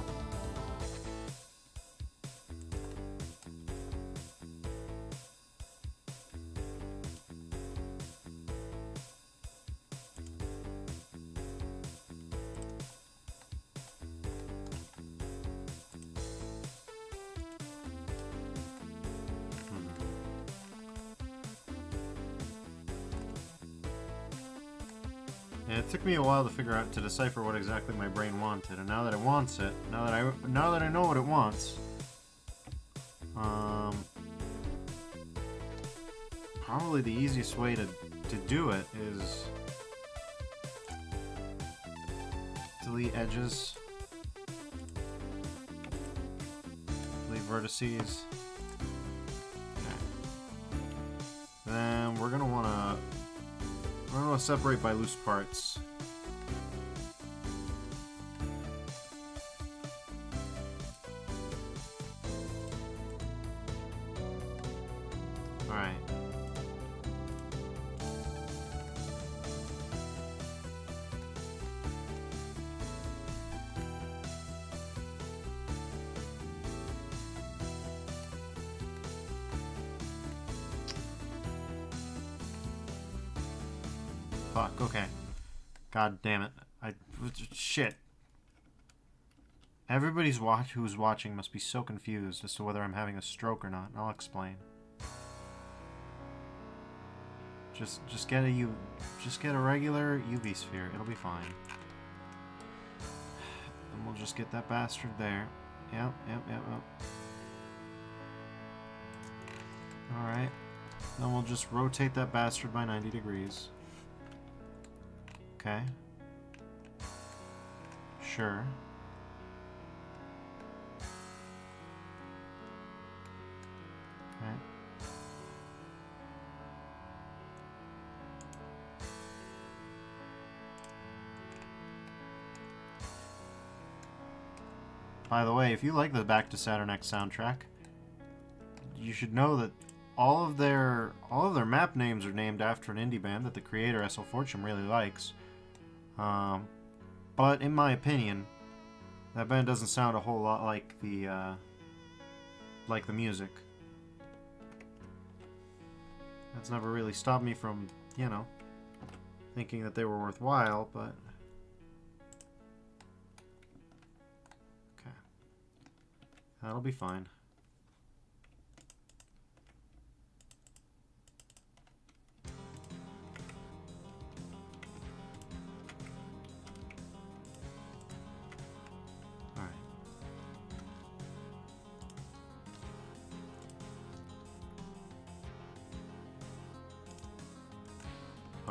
Yeah, it took me a while to decipher what exactly my brain wanted, and now that it wants it, now that I know what it wants, probably the easiest way to do it is delete edges, delete vertices. Okay. Then we're gonna wanna separate by loose parts. Alright. Fuck, okay. God damn it. Shit. Everybody's who's watching must be so confused as to whether I'm having a stroke or not, and I'll explain. Just get a regular UV sphere. It'll be fine. And we'll just get that bastard there. Yep. Alright. Then we'll just rotate that bastard by 90 degrees. Okay. Sure. Okay. By the way, if you like the Back to Saturn X soundtrack, you should know that all of their map names are named after an indie band that the creator SL Fortune really likes. But in my opinion, that band doesn't sound a whole lot like the music. That's never really stopped me from, thinking that they were worthwhile, but okay. That'll be fine.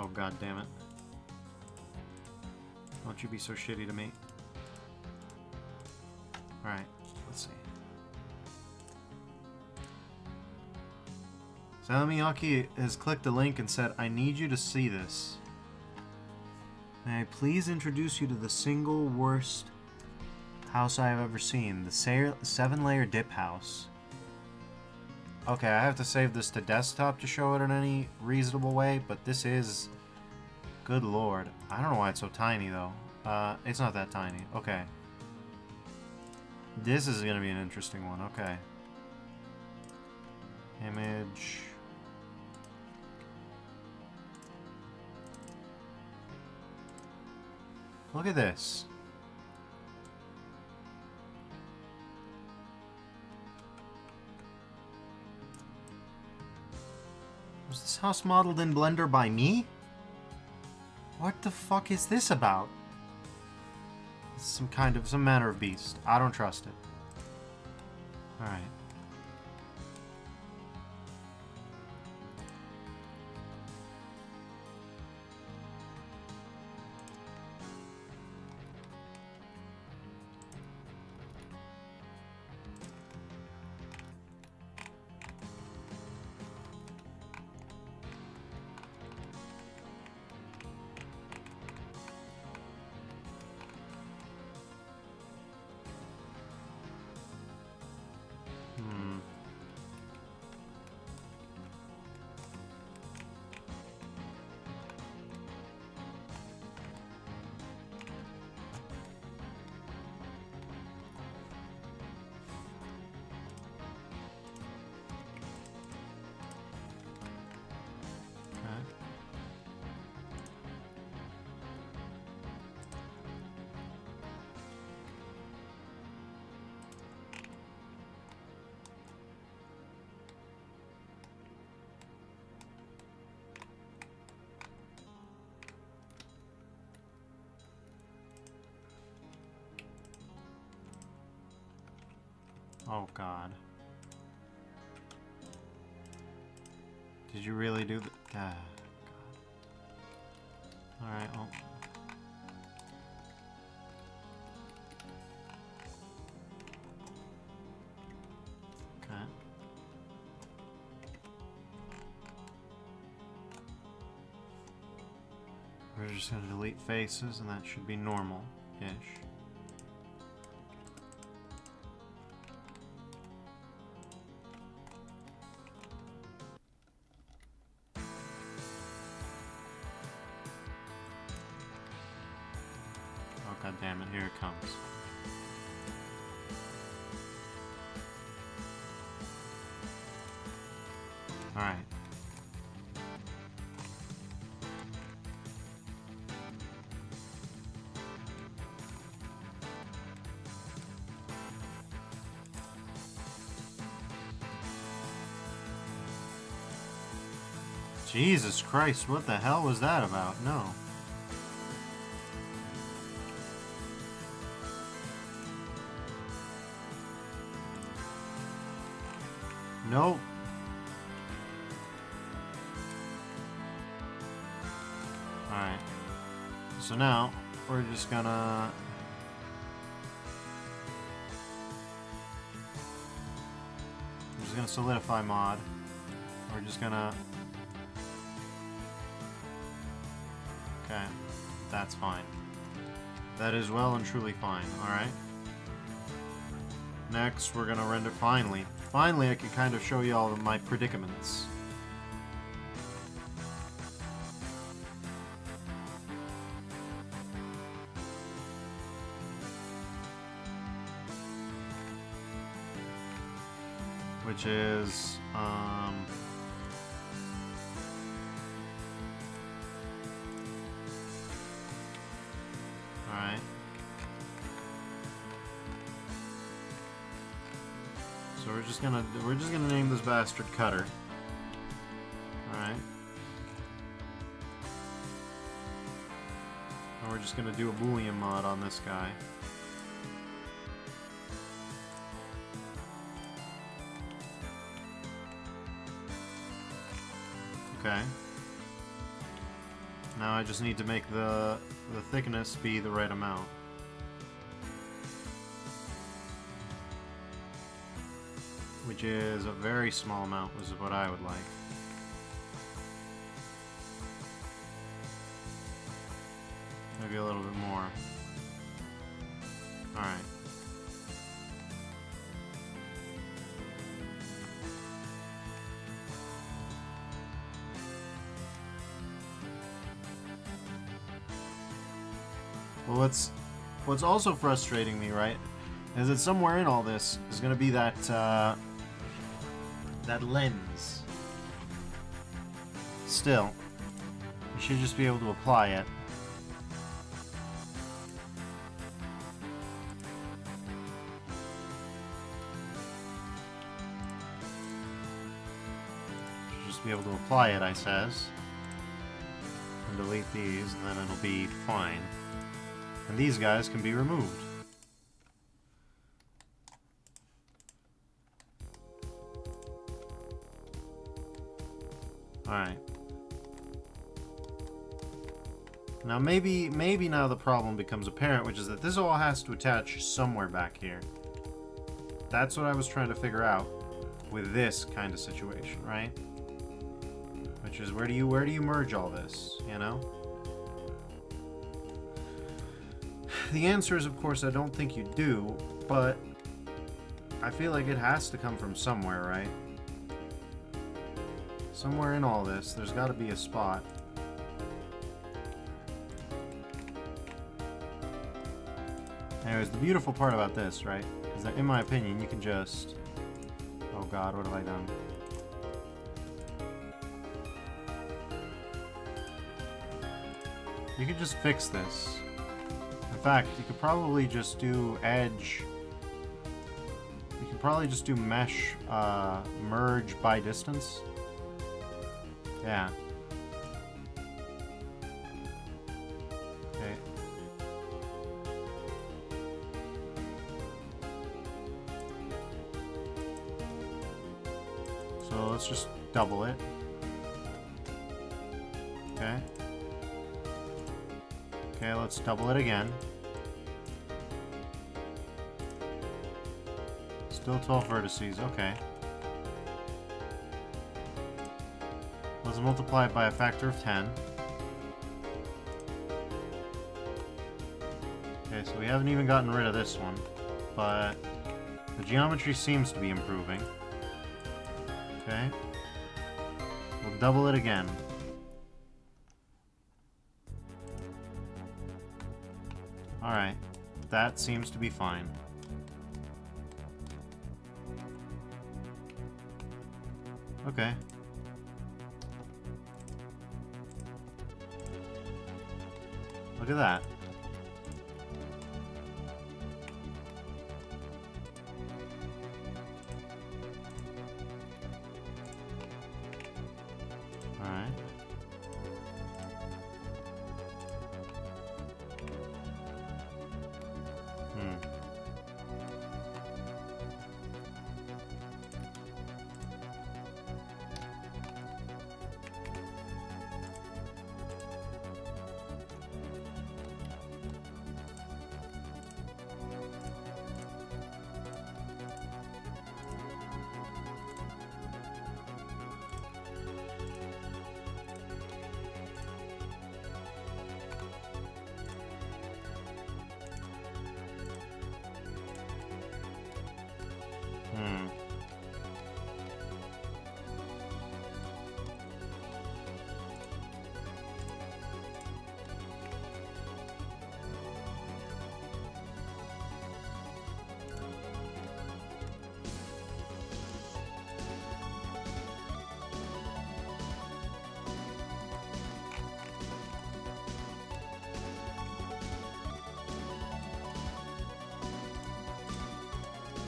Oh, god damn it. Don't you be so shitty to me. Alright, let's see. Salamiyaki has clicked the link and said, I need you to see this. May I please introduce you to the single worst house I have ever seen. The 7-layer dip house. Okay, I have to save this to desktop to show it in any reasonable way, but this is... Good lord. I don't know why it's so tiny, though. It's not that tiny. Okay. This is gonna be an interesting one. Okay. Image... Look at this. Was this house modeled in Blender by me? What the fuck is this about? It's some manner of beast. I don't trust it. Alright. Oh god. Did you really do that? Ah, god. Alright, well. Okay. We're just gonna delete faces and that should be normal-ish. God damn it, here it comes. Alright. Jesus Christ, what the hell was that about? No. Nope. Alright. So now, we're just gonna... I'm just gonna solidify mod. We're just gonna... Okay. That's fine. That is well and truly fine. Alright. Next, we're gonna render... Finally, I can kind of show you all of my predicaments. Which is, alright. So we're just gonna name this bastard Cutter. Alright. And we're just gonna do a Boolean mod on this guy. Okay. Now I just need to make the thickness be the right amount. Which is a very small amount, was what I would like. Maybe a little bit more. Alright. Well, what's also frustrating me, right, is that somewhere in all this is going to be that that lens. Still, you should just be able to apply it. Should just be able to apply it, I says. And delete these, and then it'll be fine. And these guys can be removed. Alright. Now maybe now the problem becomes apparent, which is that this all has to attach somewhere back here. That's what I was trying to figure out with this kind of situation, right? Which is where do you merge all this, you know? The answer is, of course, I don't think you do, but I feel like it has to come from somewhere, right? Somewhere in all this, there's got to be a spot. Anyways, the beautiful part about this, right, is that in my opinion, you can just... Oh god, what have I done? You could just fix this. In fact, you could probably just do edge... You could probably just do mesh, merge by distance. Yeah. Okay. So let's just double it. Okay. Okay, let's double it again. Still 12 vertices, okay. Let's multiply it by a factor of 10. Okay, so we haven't even gotten rid of this one, but the geometry seems to be improving. Okay. We'll double it again. Alright. That seems to be fine. Okay. Look at that. Alright.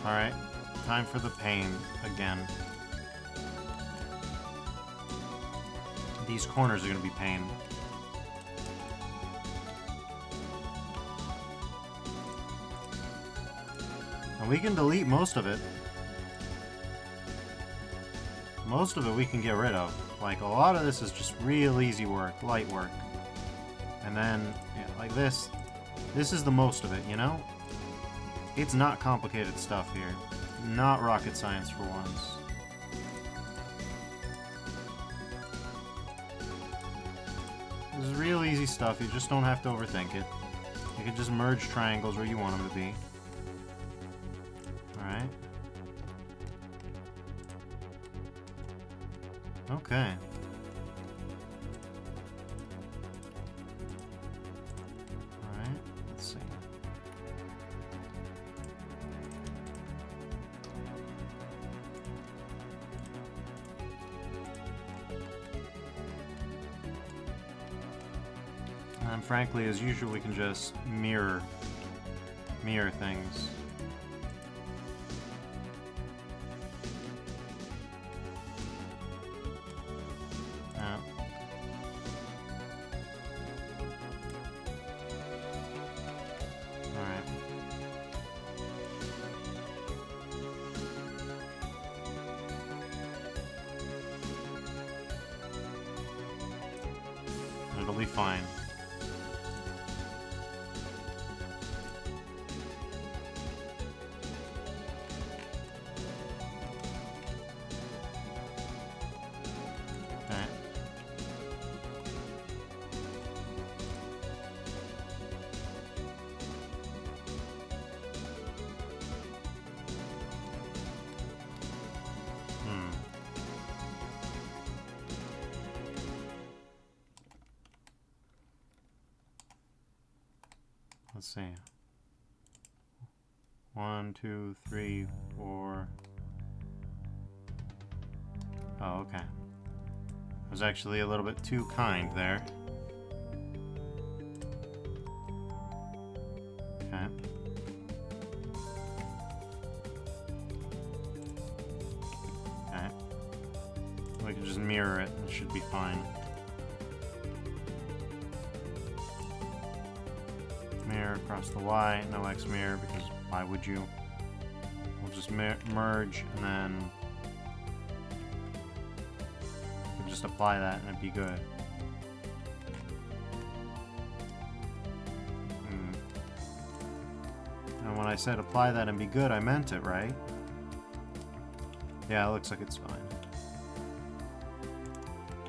Alright, time for the pain again. These corners are going to be pain. And we can delete most of it. Most of it we can get rid of. Like, a lot of this is just real easy work, light work. And then, yeah, like this is the most of it, you know? It's not complicated stuff here. Not rocket science for once. This is real easy stuff. You just don't have to overthink it. You can just merge triangles where you want them to be. Alright. Okay. Alright, let's see. And frankly, as usual, we can just mirror things. It'll be fine. Let's see. 1, 2, 3, 4. Oh, okay. I was actually a little bit too kind there. Okay. Okay. We can just mirror it and it should be fine. Mirror across the Y, no X mirror, because why would you? We'll just merge and then you can just apply that and it'd be good. And when I said apply that and be good, I meant it, right? Yeah, it looks like it's fine.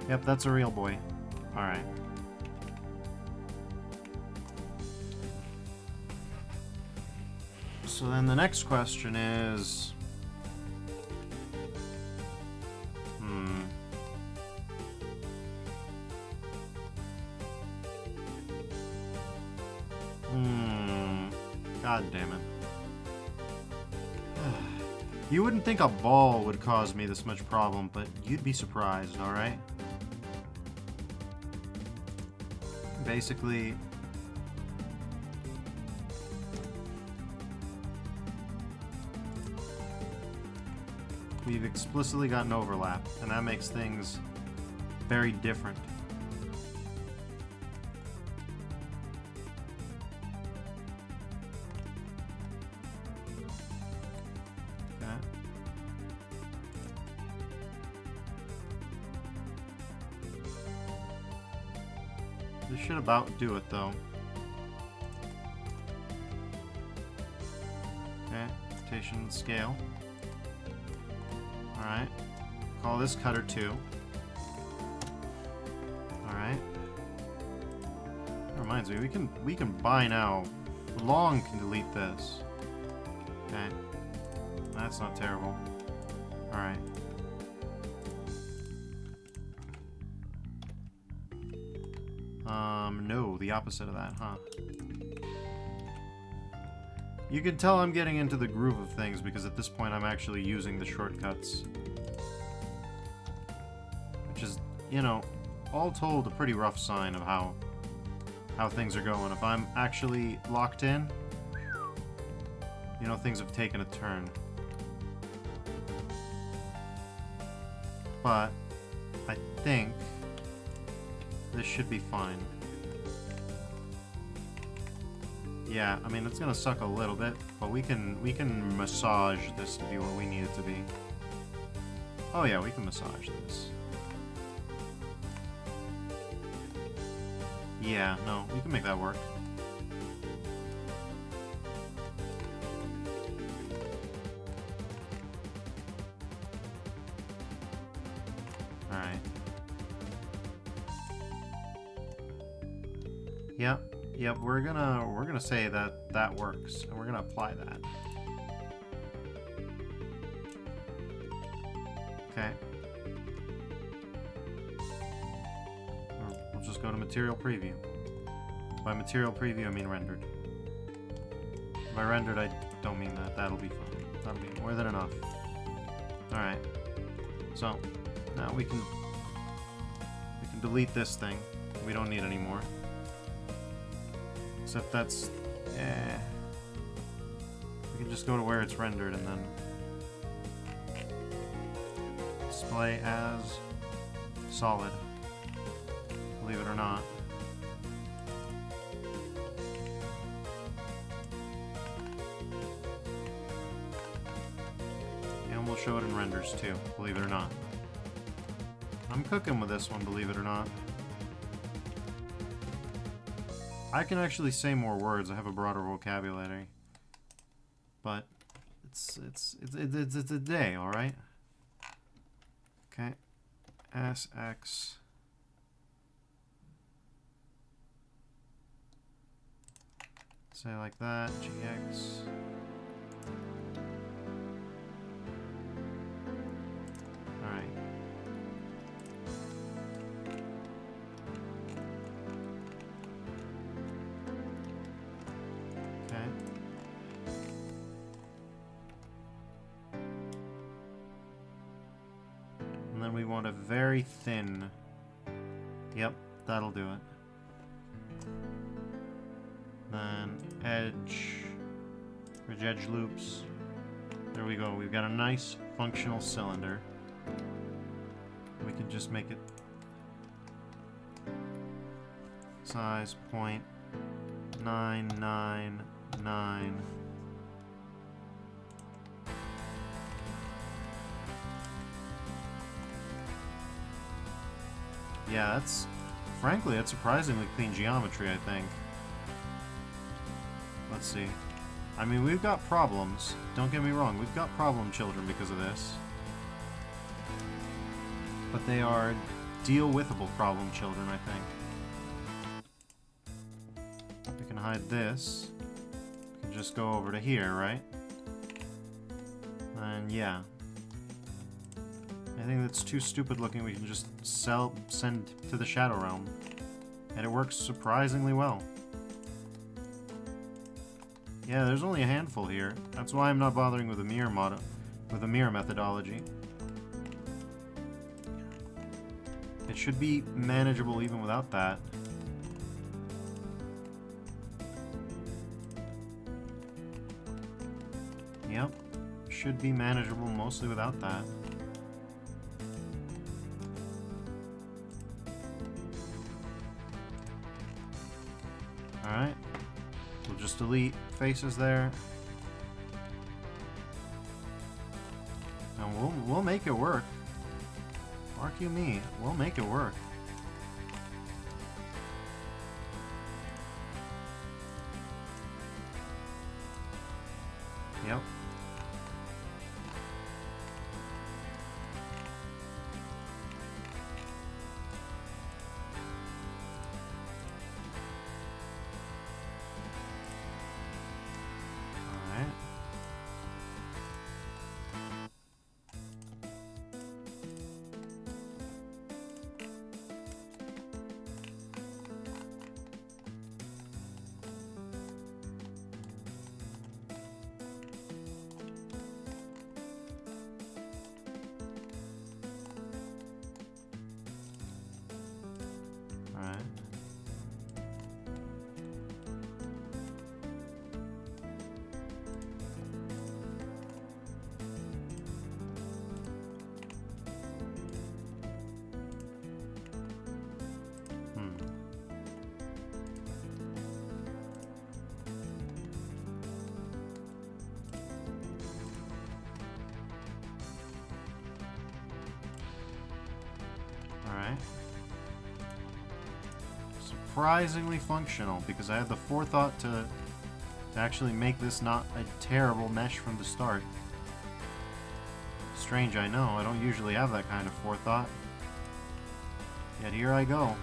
Yep, that's a real boy. Alright. So then the next question is... God damn it. You wouldn't think a ball would cause me this much problem, but you'd be surprised, alright? Basically... we've explicitly got an overlap, and that makes things very different. Okay. This should about do it, though. Okay, rotation scale. Alright. Call this cutter 2. Alright. That reminds me, we can buy now. Long can delete this. Okay. That's not terrible. Alright. No, the opposite of that, huh? You can tell I'm getting into the groove of things because at this point I'm actually using the shortcuts. Which is, you know, all told a pretty rough sign of how things are going. If I'm actually locked in, you know, things have taken a turn. But I think this should be fine. Yeah, I mean, it's gonna suck a little bit, but we can massage this to be what we need it to be. Oh yeah, we can massage this. Yeah, no, we can make that work. Alright. Yep, we're gonna say that that works, and we're gonna apply that. Okay. Or we'll just go to material preview. By material preview, I mean rendered. By rendered, I don't mean that. That'll be fine. That'll be more than enough. Alright. So, now we can delete this thing. We don't need anymore. Except that's... We can just go to where it's rendered and then... display as solid. Believe it or not. And we'll show it in renders too, believe it or not. I'm cooking with this one, believe it or not. I can actually say more words. I have a broader vocabulary. But it's a day, all right? Okay. SX. Say like that. GX. All right. And then we want a very thin... Yep, that'll do it. Then edge... Ridge edge loops. There we go. We've got a nice functional cylinder. We can just make it... size 0.999... Yeah, that's... frankly, that's surprisingly clean geometry, I think. Let's see. I mean, we've got problems. Don't get me wrong, we've got problem children because of this. But they are deal-withable problem children, I think. We can hide this. We can just go over to here, right? And yeah. I think that's too stupid looking. We can just send to the Shadow Realm. And it works surprisingly well. Yeah, there's only a handful here. That's why I'm not bothering with a mirror methodology. It should be manageable even without that. Yep. Should be manageable mostly without that. Alright. We'll just delete faces there. And we'll make it work. Mark you me, we'll make it work. Yep. Surprisingly functional, because I had the forethought to actually make this not a terrible mesh from the start. Strange, I know. I don't usually have that kind of forethought. Yet here I go.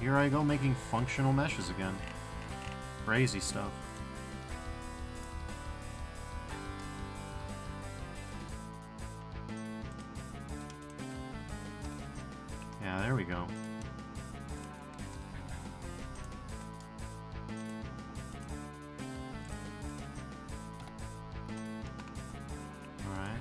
Here I go making functional meshes again. Crazy stuff. Yeah, there we go. Alright.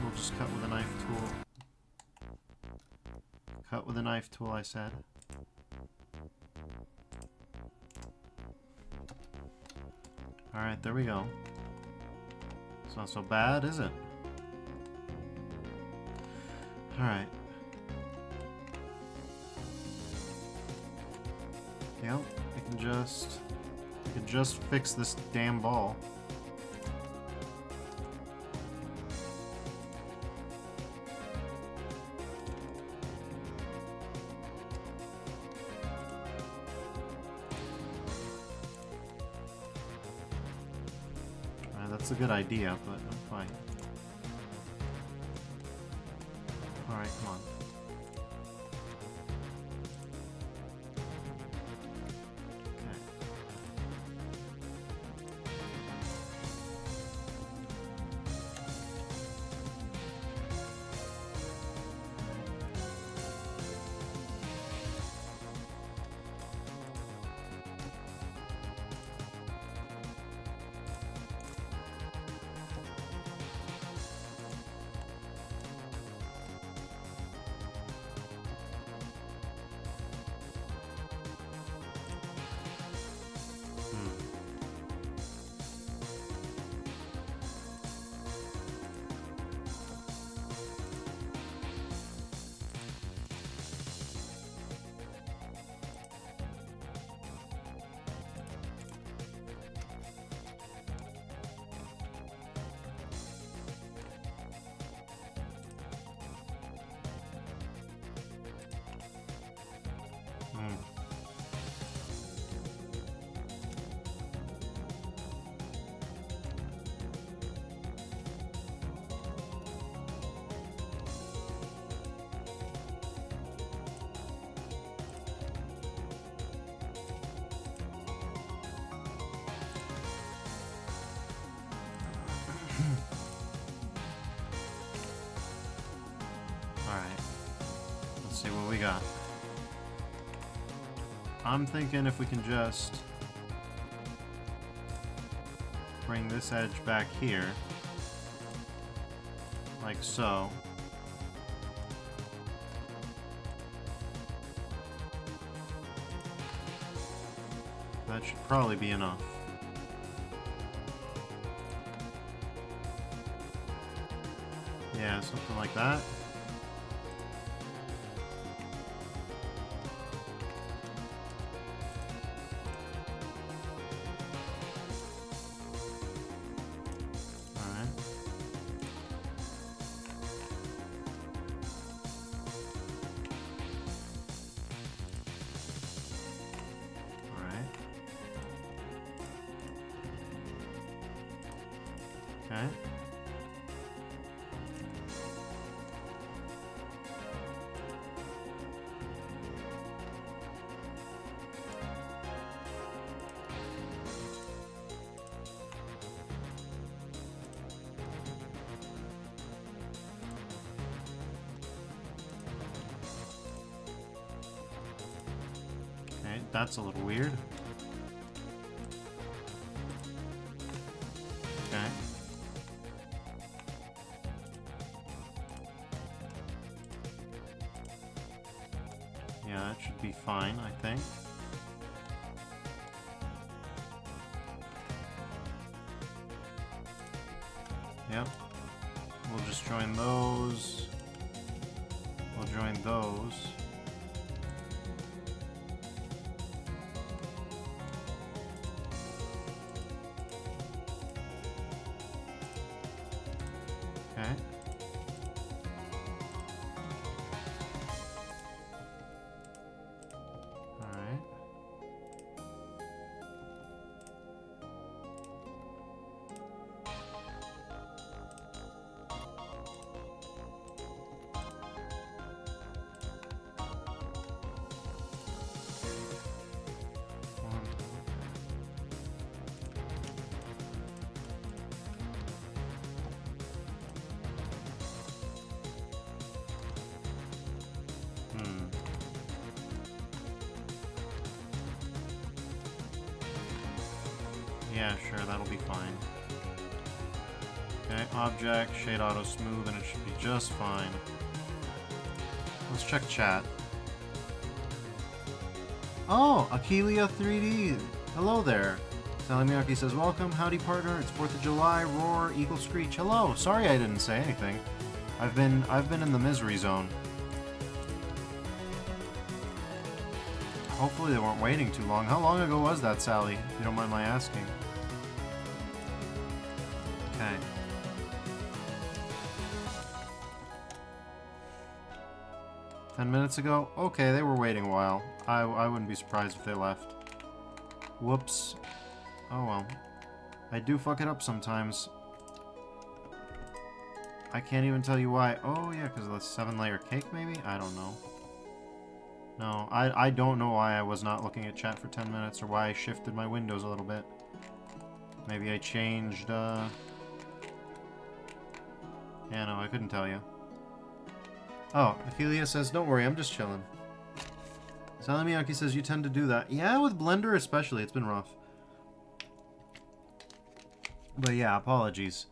We'll just cut with a knife tool. Cut with a knife tool, I said. Alright, there we go. It's not so bad, is it? Alright. Yep, I can just fix this damn ball. That's a good idea, but I'm fine. Alright, come on. See what we got. I'm thinking if we can just bring this edge back here, like so. That should probably be enough. Yeah, something like that. Okay. Okay, that's a little weird. Okay. Yeah, that should be fine, I think. we'll just join those. We'll join those. Okay. Alright. Yeah, sure, that'll be fine. Okay, object, shade auto smooth, and it should be just fine. Let's check chat. Oh, Akelia 3D! Hello there! Sally Miyake says, welcome, howdy partner, it's 4th of July, roar, eagle screech. Hello, sorry I didn't say anything. I've been in the misery zone. Hopefully they weren't waiting too long. How long ago was that, Sally? If you don't mind my asking. Okay. $10 ago? Okay, they were waiting a while. I wouldn't be surprised if they left. Whoops. Oh well. I do fuck it up sometimes. I can't even tell you why. Oh yeah, because of the 7-layer cake maybe? I don't know. No, I don't know why I was not looking at chat for 10 minutes or why I shifted my windows a little bit. Maybe I changed, Yeah, no, I couldn't tell you. Oh, Akelia says, don't worry, I'm just chilling. Sally Miyake says, you tend to do that. Yeah, with Blender especially, it's been rough. But yeah, apologies.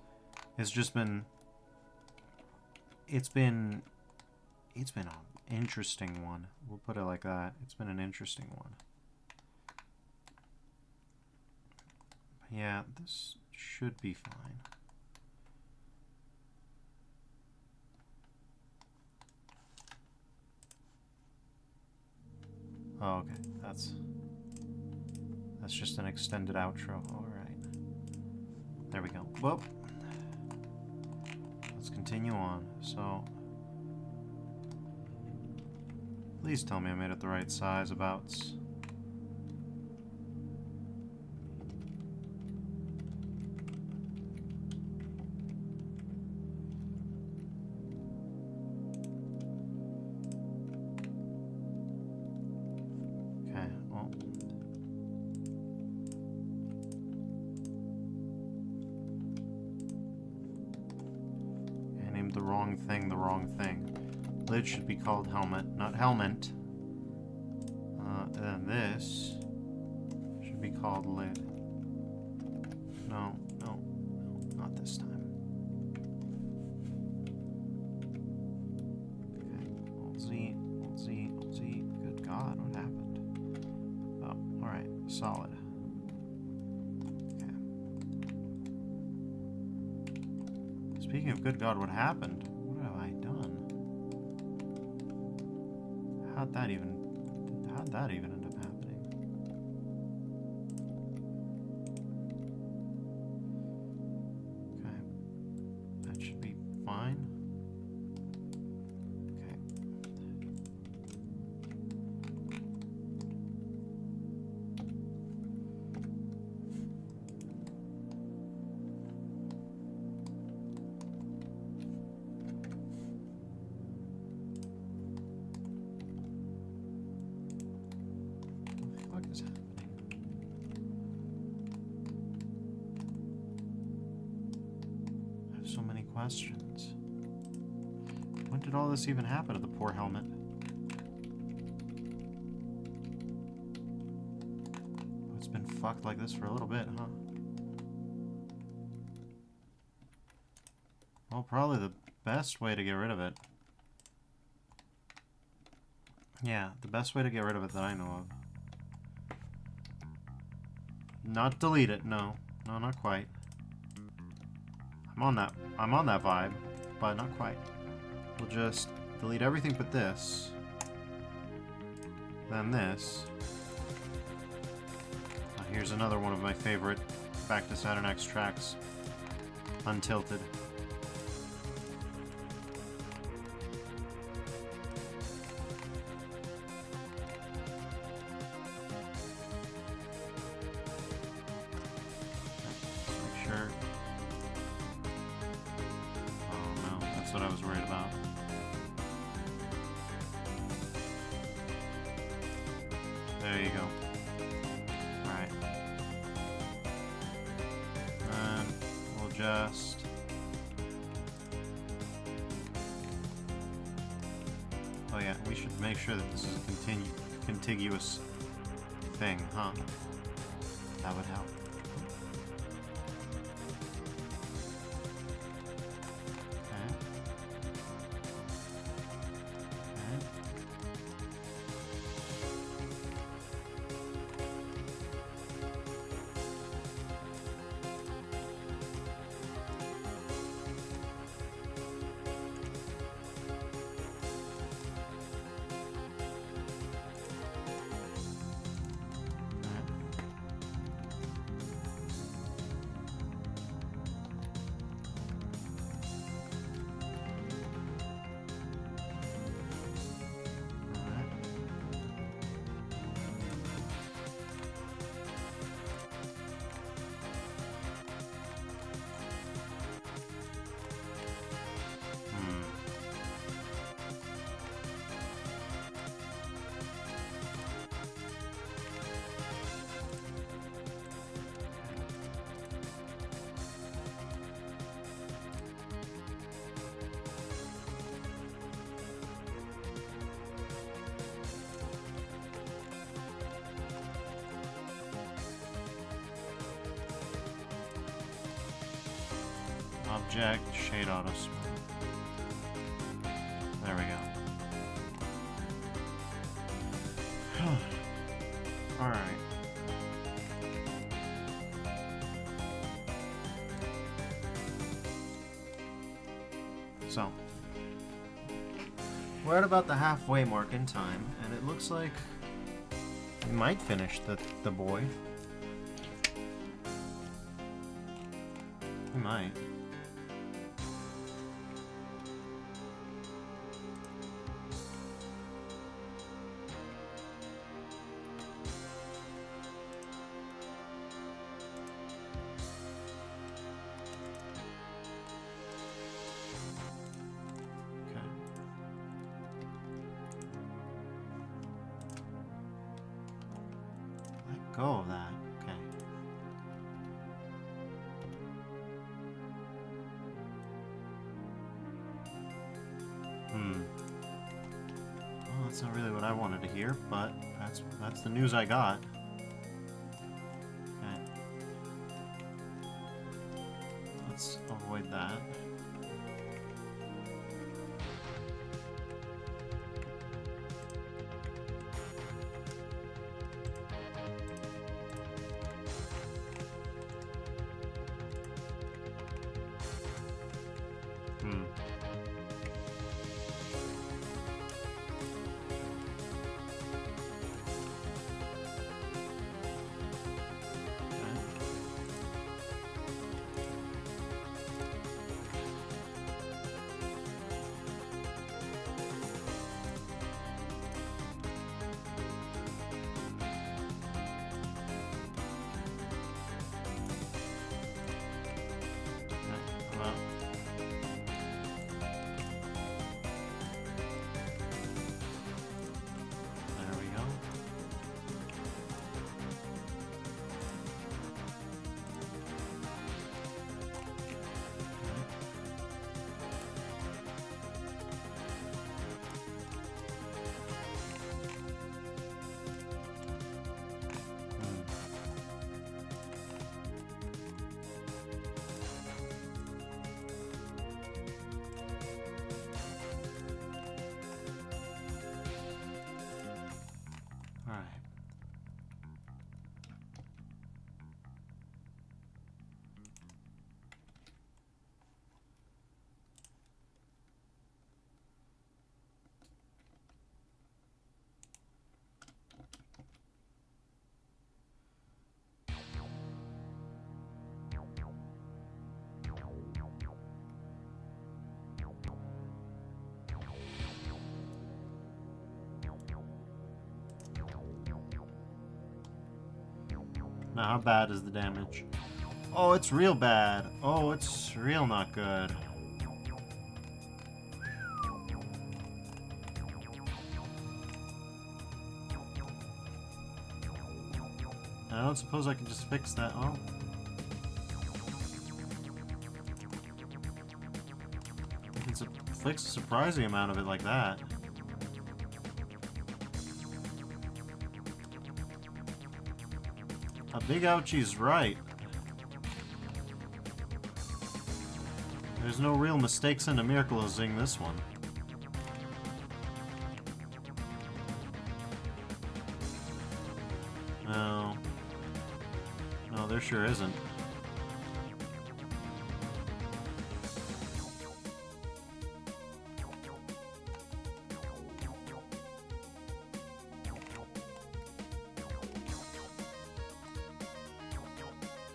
It's just been... It's been an interesting one. We'll put it like that. It's been an interesting one. But yeah, this should be fine. Oh, okay. That's just an extended outro. Alright. There we go. Well, let's continue on. So, please tell me I made it the right size, abouts. Okay, well. I named the wrong thing the wrong thing. Lid should be called helmet, not helmet. And then this should be called lid. No, no, no, not this time. Okay, Alt Z, Alt Z, Alt Z. Good God, what happened? Oh, alright, solid. Okay. Speaking of good God, what happened? What have I done? How'd that even end up happening? Okay. That should be fine. Okay. What is happening? I have so many questions. When did all this even happen to the poor helmet? It's been fucked like this for a little bit, huh? Well, probably the best way to get rid of it. Yeah, the best way to get rid of it that I know of. Not delete it, no. No, not quite. I'm on that vibe. but not quite. We'll just delete everything but this. Then this. Here's another one of my favorite Back to Saturn X tracks. Untilted. Make sure. Oh no, that's what I was worried about. There you go. Alright. And we'll just... Oh yeah, we should make sure that this is a contiguous thing, huh? That would help. Okay. Okay. Object, shade auto smooth. There we go. Alright. So, we're at about the halfway mark in time, and it looks like we might finish the boy. We might. Go of that. Okay. Well, that's not really what I wanted to hear, but that's the news I got. Okay. Let's avoid that. Now, how bad is the damage? Oh, it's real bad. Oh, it's real not good. I don't suppose I can just fix that. Oh. I can fix a surprising amount of it like that. A big ouchie's right. There's no real mistakes in a miracle-zing this one. No. No, there sure isn't.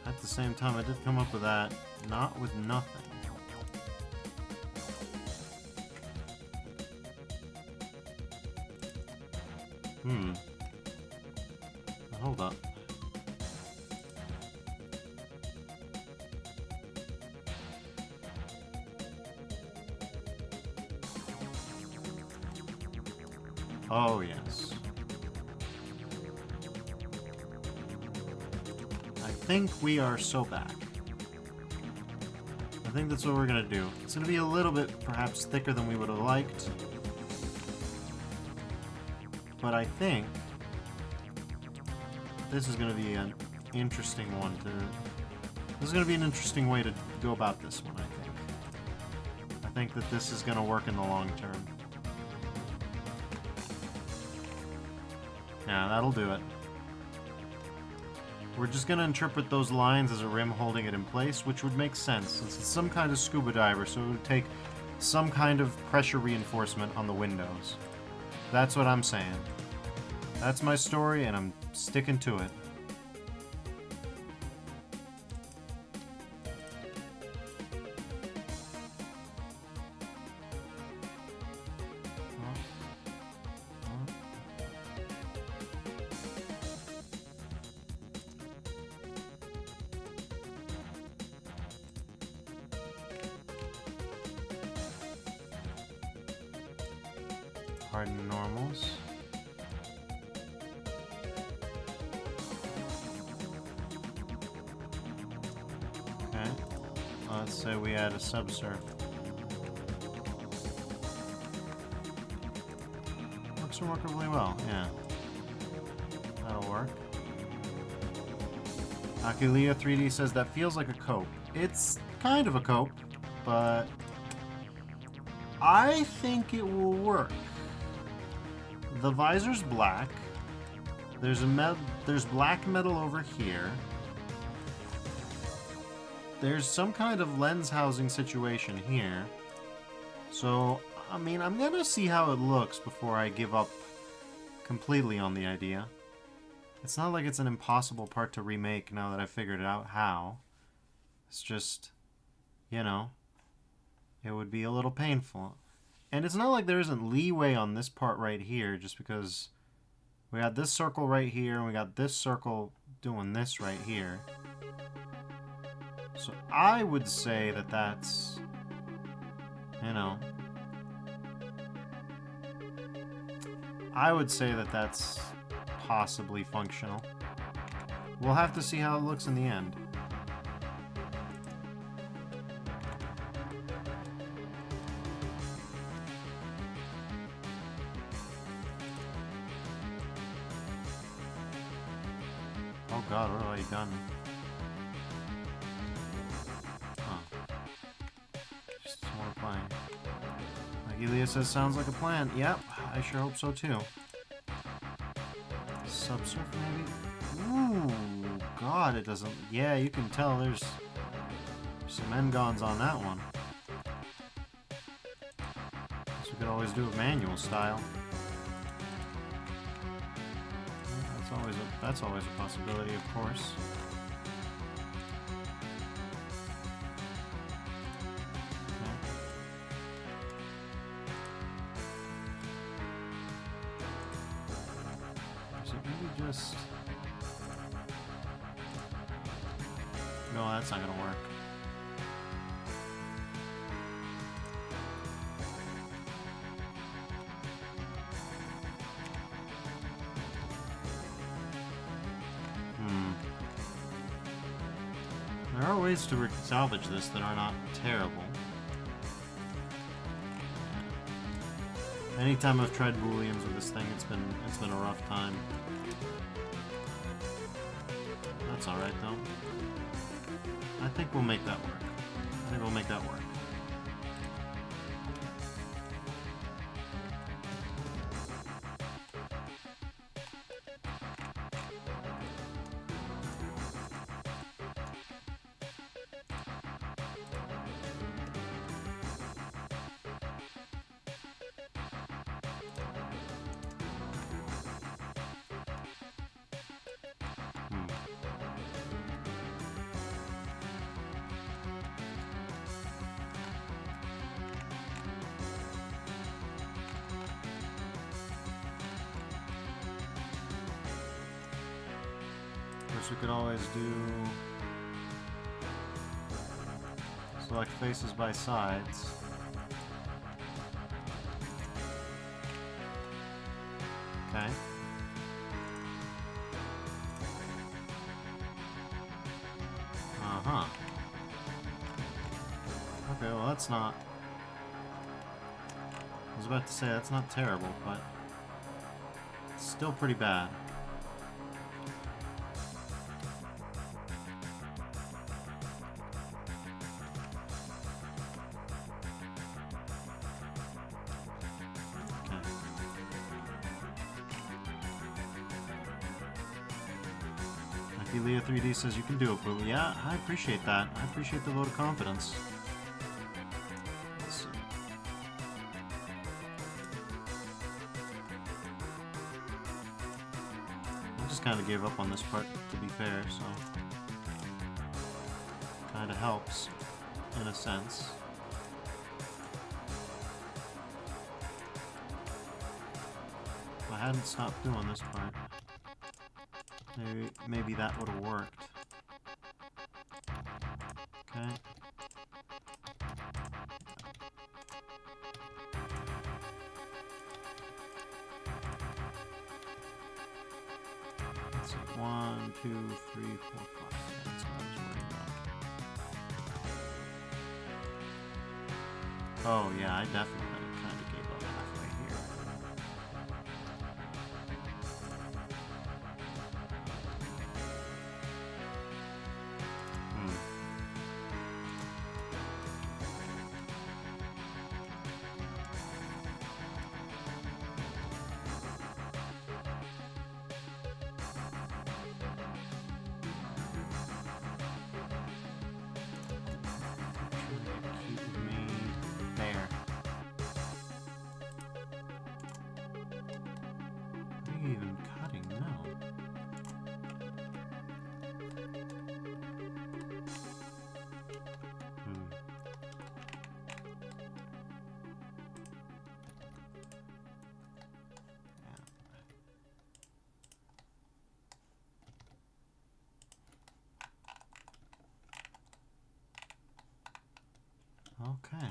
At the same time, I did come up with that. Not with nothing. Hold up. Oh, yes. I think we are so back. I think that's what we're gonna do. It's gonna be a little bit, perhaps, thicker than we would have liked. But I think this is gonna be an interesting one to... This is gonna be an interesting way to go about this one, I think. I think that this is gonna work in the long term. Yeah, that'll do it. We're just gonna interpret those lines as a rim holding it in place, which would make sense, since it's some kind of scuba diver, so it would take some kind of pressure reinforcement on the windows. That's what I'm saying. That's my story, and I'm sticking to it. Harden normals. Okay. Let's say we add a subsurf. Works remarkably well, yeah. That'll work. Akilia 3D says that feels like a cope. It's kind of a cope, but I think it will work. The visor's black. There's black metal over here. There's some kind of lens housing situation here. So, I mean, I'm gonna see how it looks before I give up completely on the idea. It's not like it's an impossible part to remake now that I've figured out how. It's just, you know, it would be a little painful. And it's not like there isn't leeway on this part right here, just because we got this circle right here, and we got this circle doing this right here. So I would say that that's, you know, I would say that that's possibly functional. We'll have to see how it looks in the end. Oh god, what have I done? Huh. Just some more playing. Like Elia says, sounds like a plan. Yep, I sure hope so too. Subsurf maybe? Ooh, god, it doesn't... Yeah, you can tell there's some N-gons on that one. Guess we could always do it manual style. That's always a possibility, of course. Okay. Is it really just... No, that's not gonna work. There are ways to salvage this that are not terrible. Anytime I've tried booleans with this thing, it's been a rough time. That's all right though. I think we'll make that work. I think we'll make that work. We could always do select faces by sides. Okay. Uh-huh. Okay, well that's not... I was about to say that's not terrible, but it's still pretty bad. Leah 3D says you can do it, but yeah, I appreciate that. I appreciate the vote of confidence. Let's see. I just kind of gave up on this part, to be fair, so kind of helps in a sense. If I hadn't stopped doing this part, maybe that would have worked. Okay. Let's see. 1, 2, 3, 4, 5. That's what I was worried about. Oh yeah, I definitely kind of gave up halfway here. Even cutting, no. Okay.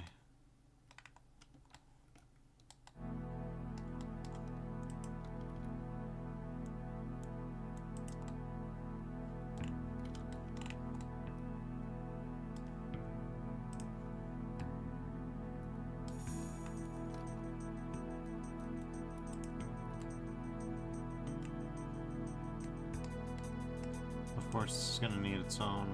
Of course, it's going to need its own.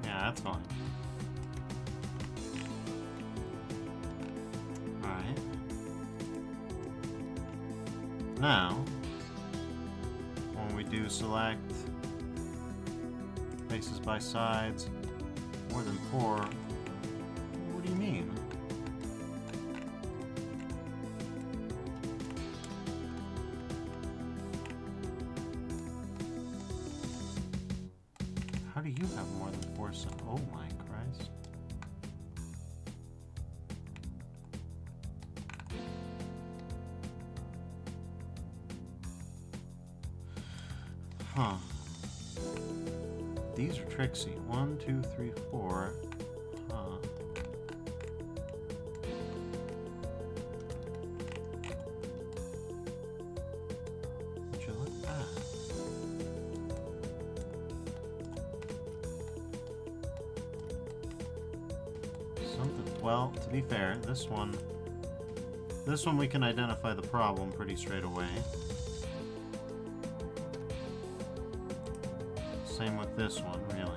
That's fine. Alright. Now, when we Redo select. Faces by sides. More than 4. What do you mean? How do you have more than 4 sides? Oh my Christ. Huh. These are tricksy. 1, 2, 3, 4. Huh. Would you look at that? Something. Well, to be fair, this one we can identify the problem pretty straight away. Same with this one, really.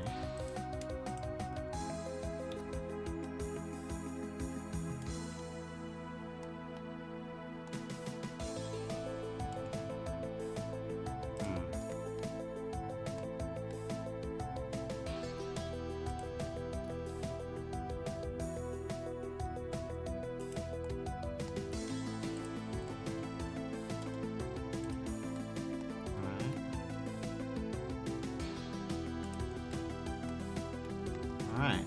Alright.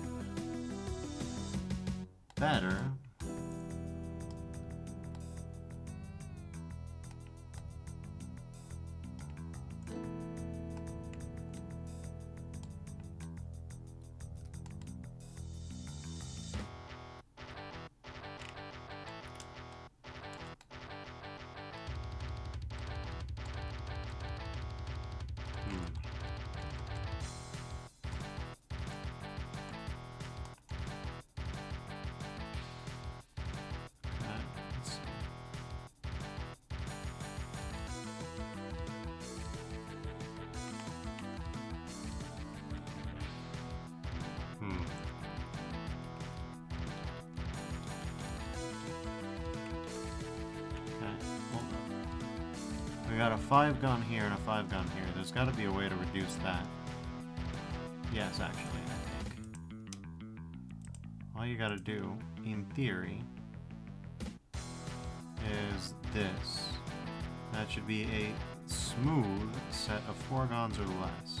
Better. We got a 5 gun here and a 5 gun here. There's got to be a way to reduce that. Yes, actually, I think. All you got to do, in theory, is this. That should be a smooth set of 4 guns or less.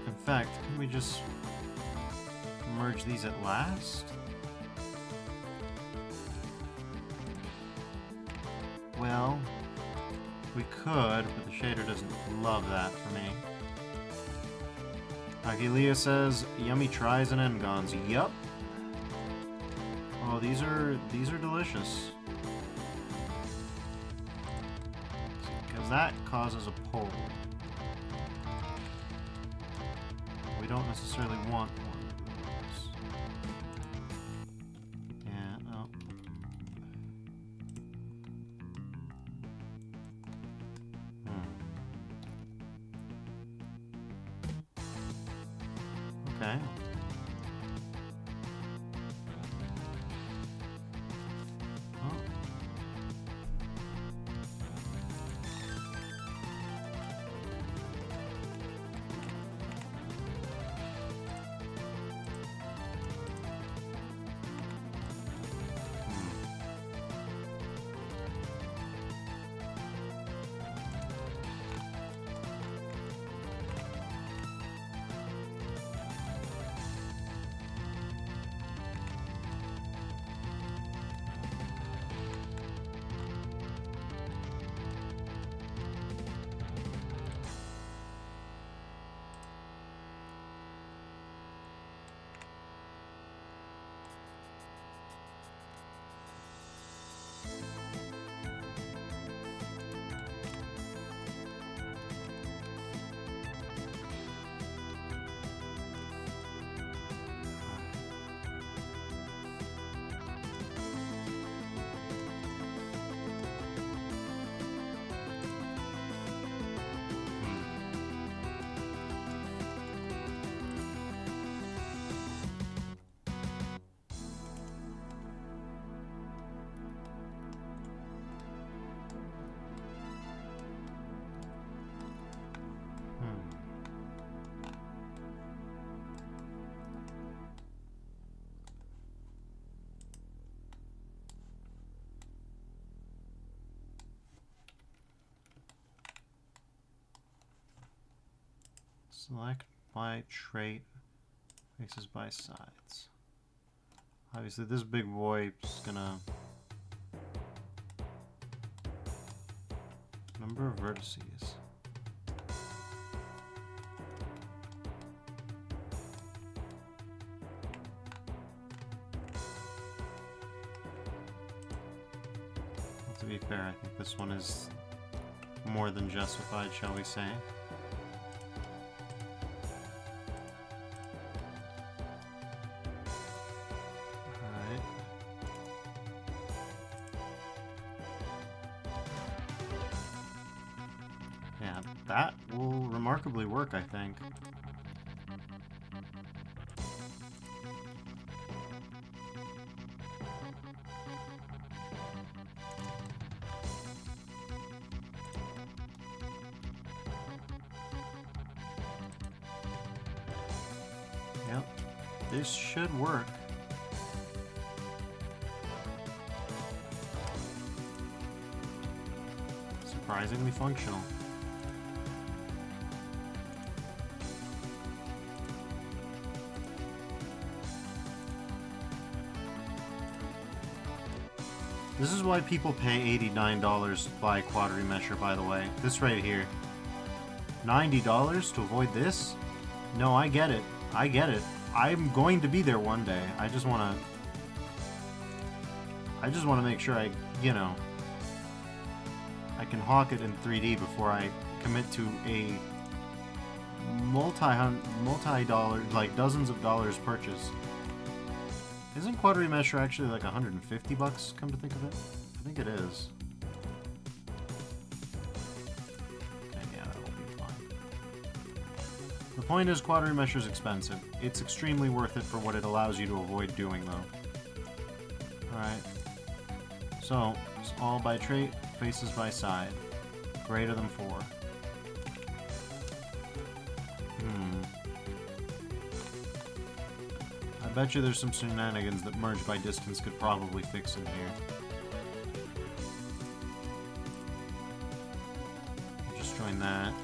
In fact, can we just merge these at last? Well, we could, but the shader doesn't love that for me. Aguilia says, yummy tries and N-gons. Yup. Oh, these are delicious. Because that causes a pull. We don't necessarily want one of those. Yeah, no. Okay. Select by trait, faces by sides. Obviously this big boy is gonna... Number of vertices. Well, to be fair, I think this one is more than justified, shall we say. Alright. Yeah, that will remarkably work, I think. Yep, this should work. Surprisingly functional. This is why people pay $89 to buy Quadrimesher, by the way. This right here. $90 to avoid this? No, I get it. I get it. I'm going to be there one day. I just want to make sure I, you know, I can hawk it in 3D before I commit to a multi-dollar, like dozens of dollars purchase. Isn't Quadrimesher actually like 150 bucks, come to think of it? I think it is. Okay, yeah, that'll be fine. The point is, Quadrimesher is expensive. It's extremely worth it for what it allows you to avoid doing, though. Alright. So, it's all by trait, faces by side. Greater than 4. I bet you there's some shenanigans that merge by distance could probably fix in here. I'll just join that.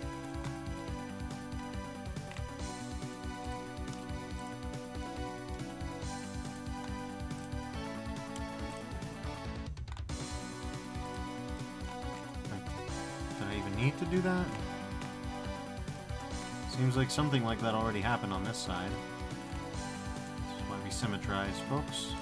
Did I even need to do that? Seems like something like that already happened on this side. Symmetrize, folks.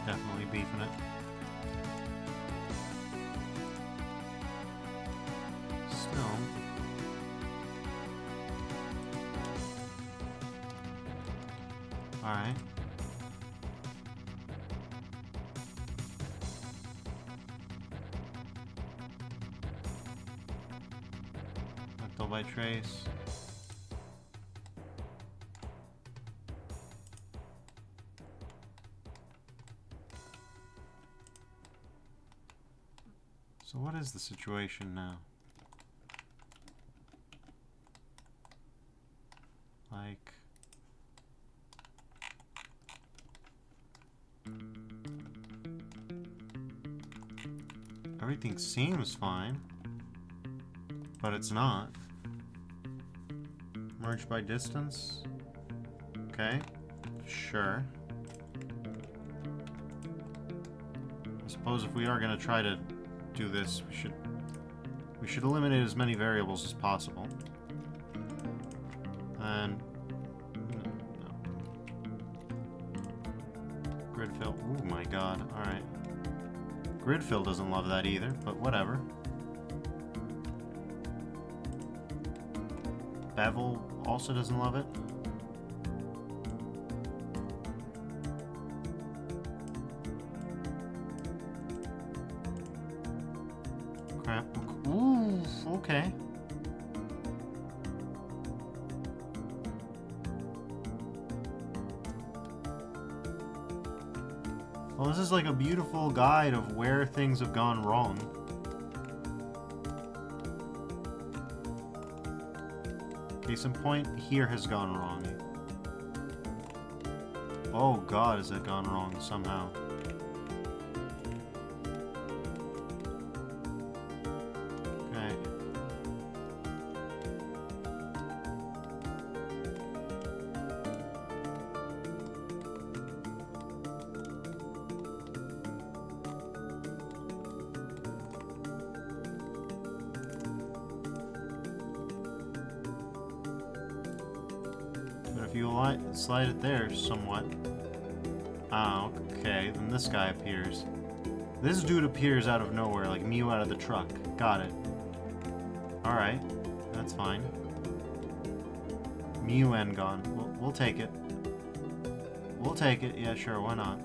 Definitely beefing it. Still. Alright. Vector by trace. So what is the situation now? Like... everything seems fine, but it's not. Merge by distance? Okay, sure. I suppose if we are going to try to do this, we should eliminate as many variables as possible. And no. Grid fill. Oh my god. All right. Grid fill doesn't love that either, but whatever. Bevel also doesn't love it. Crap. Ooh, okay. Well, this is like a beautiful guide of where things have gone wrong. Case in point, here has gone wrong. Oh god, has it gone wrong somehow. Okay. But if you slide it there somewhat. Ah, okay, then this guy appears. This dude appears out of nowhere, like Mew out of the truck. Got it. Alright, that's fine. Mew and gone. We'll take it. We'll take it. Yeah, sure, why not?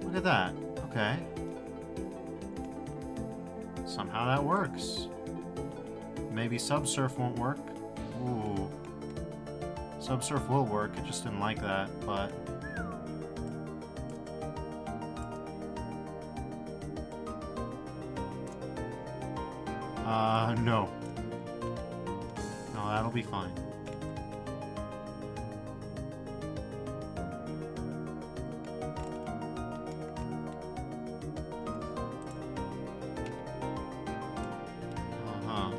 Look at that. Okay. Somehow that works. Maybe Subsurf won't work. Ooh. Subsurf will work, it just didn't like that, but... no. No, that'll be fine. Uh-huh.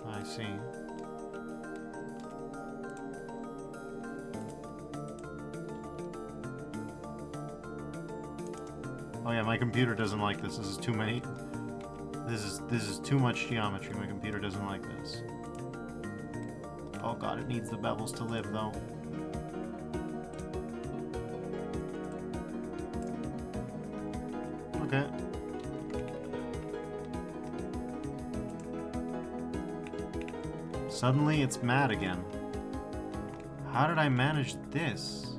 I see. Oh yeah, my computer doesn't like this. This is too many. This is too much geometry. My computer doesn't like this. Oh god, it needs the bevels to live though. Okay. Suddenly it's mad again. How did I manage this?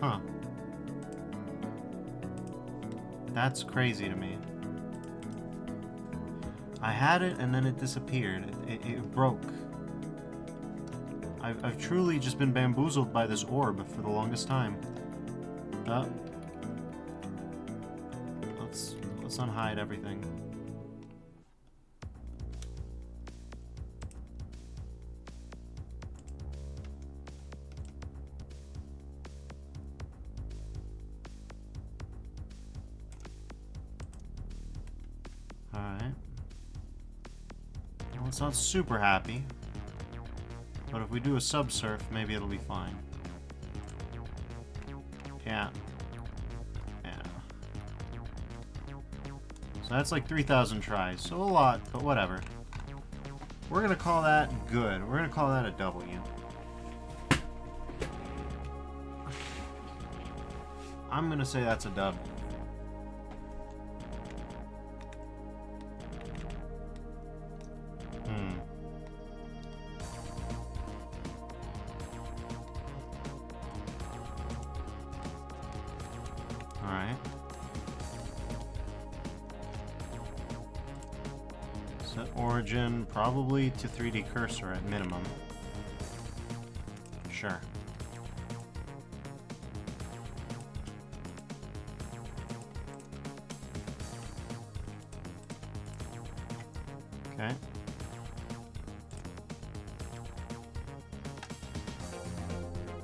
Huh. That's crazy to me. I had it and then it disappeared. It broke. I've truly just been bamboozled by this orb for the longest time. Let's unhide everything. Alright. Well, it's not super happy. But if we do a subsurf, maybe it'll be fine. Yeah. Yeah. So that's like 3,000 tries. So a lot, but whatever. We're gonna call that good. We're gonna call that a W. I'm gonna say that's a dub. Alright. Set origin probably to 3D cursor at minimum. Sure. Okay.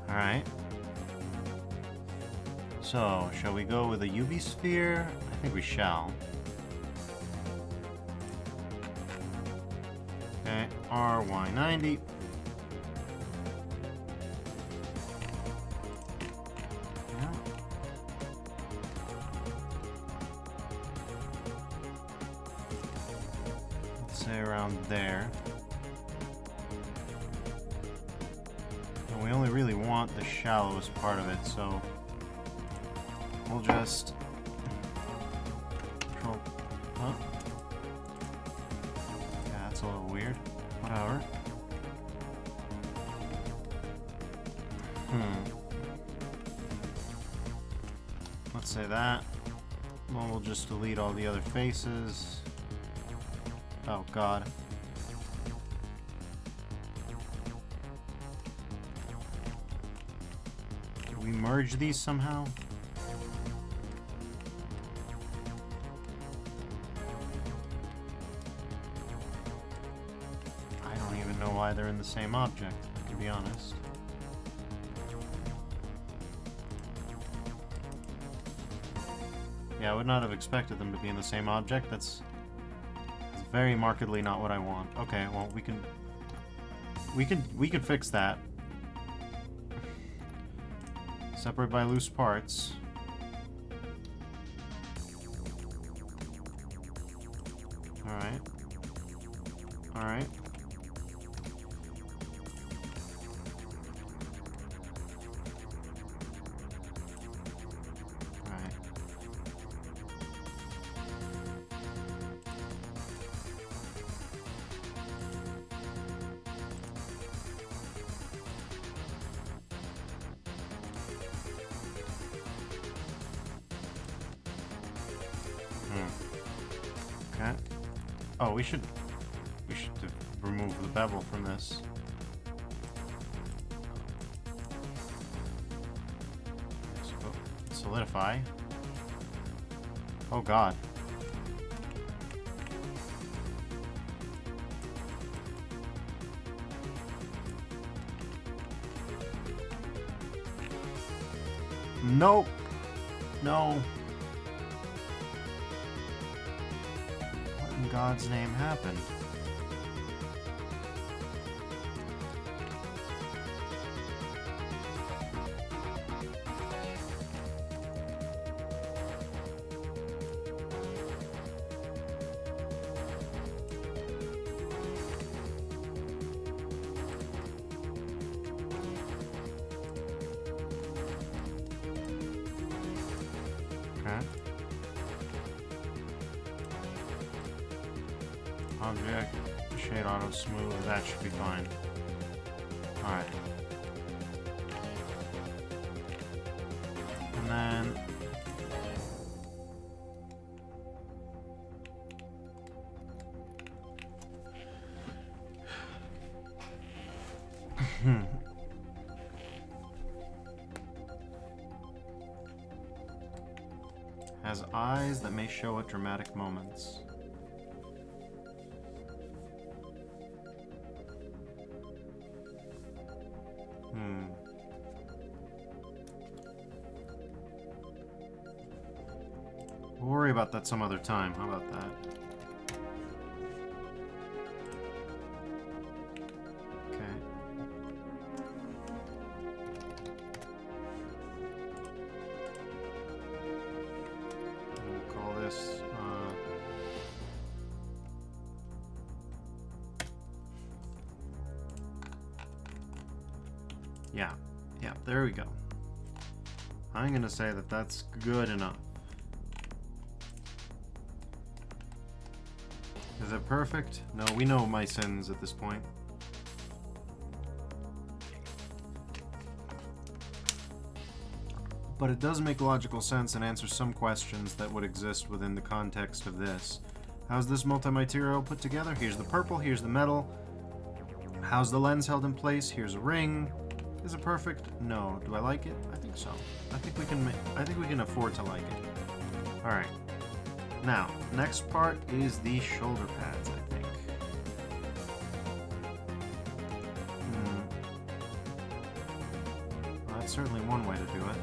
Alright. So, shall we go with a UV sphere? I think we shall. Okay, RY90. Yeah. Let's say around there. And we only really want the shallowest part of it, so we'll just control. Huh? Yeah, that's a little weird. Whatever. Let's say that. Well, we'll just delete all the other faces. Oh, God. Can we merge these somehow? I don't even know why they're in the same object, to be honest. Yeah, I would not have expected them to be in the same object. That's very markedly not what I want. Okay, well, we can fix that. Separate by loose parts. Alright. Alright. Alright. Okay. Oh, we should remove the bevel from this. Solidify. Oh God. Nope. No. What in God's name happened? Okay. Object, shade auto smooth, that should be fine. Alright. And then... has eyes that may show at dramatic moments. We'll worry about that some other time. How about that? Okay. We'll call this, yeah. Yeah, there we go. I'm gonna say that that's good enough. Is it perfect? No, we know my sins at this point. But it does make logical sense and answer some questions that would exist within the context of this. How's this multi-material put together? Here's the purple, here's the metal. How's the lens held in place? Here's a ring. Is it perfect? No. Do I like it? I think so. I think we can afford to like it. All right. Now, next part is the shoulder pads, I think. Well, that's certainly one way to do it.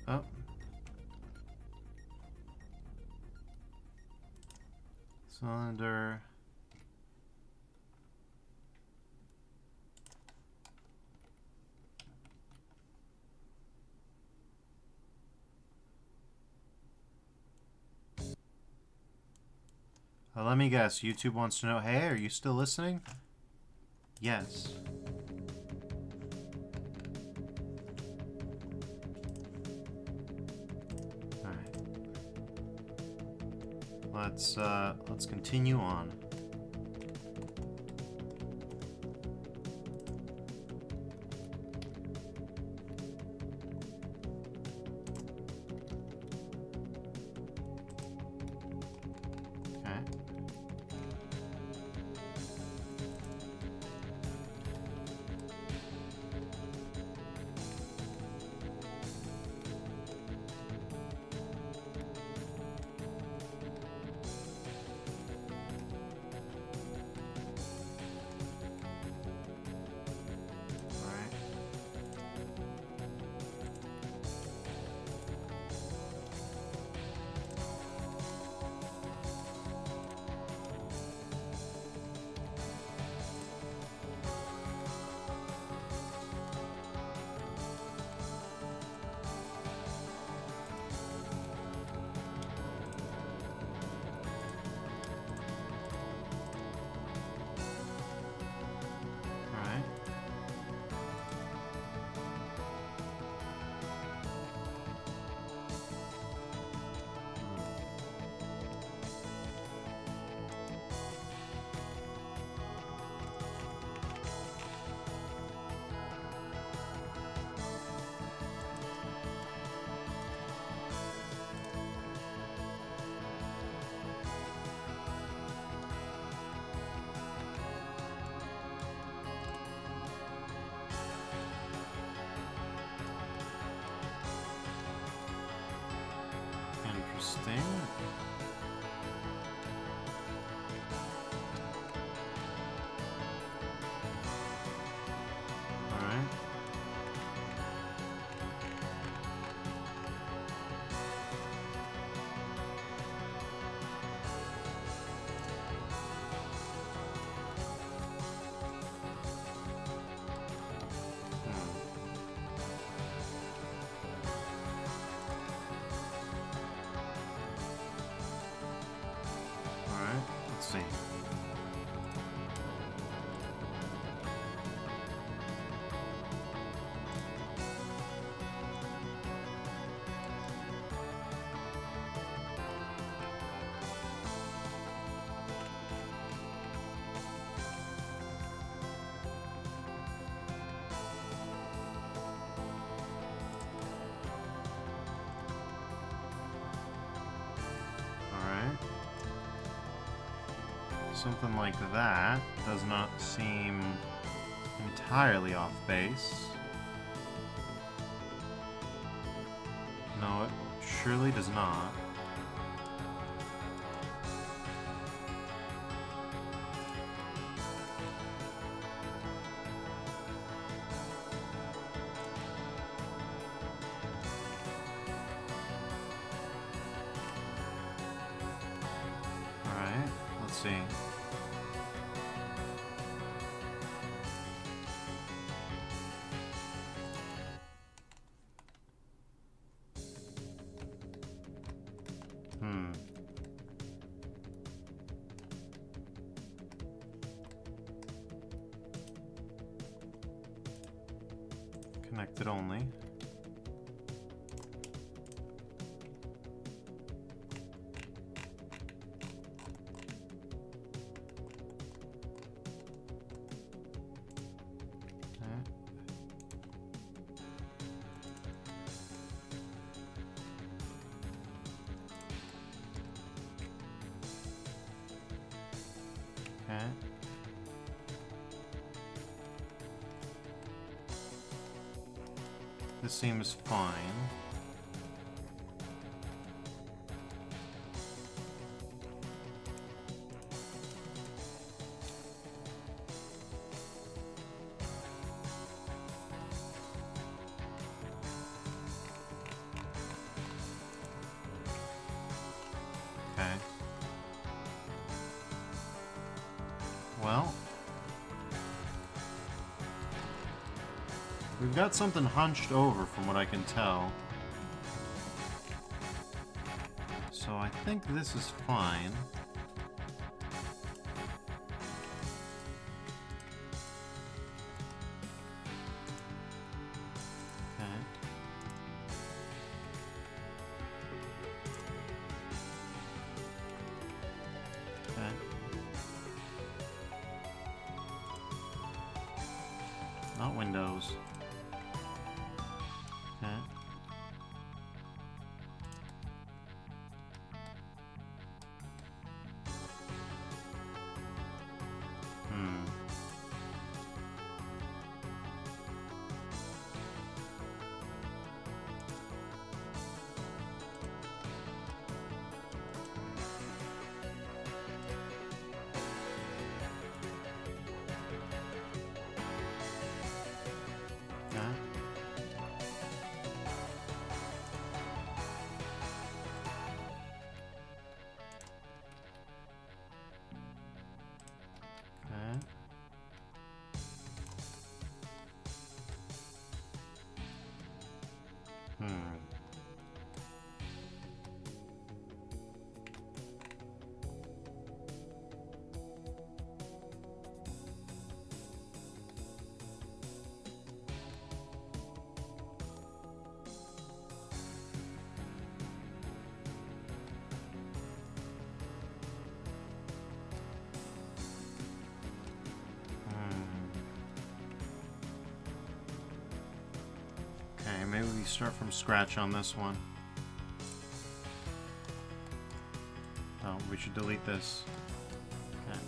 Oh. Cylinder. Let me guess, YouTube wants to know, hey, are you still listening? Yes. Alright. Let's continue on. Interesting. Alright. Let's see. Something like that does not seem entirely off base. No, it surely does not. Alright, let's see. Connected only. Okay. This seems fine. Okay. Well, we've got something hunched over from what I can tell. So I think this is fine. Not windows. Okay. Okay, maybe we start from scratch on this one. Oh, we should delete this. Okay.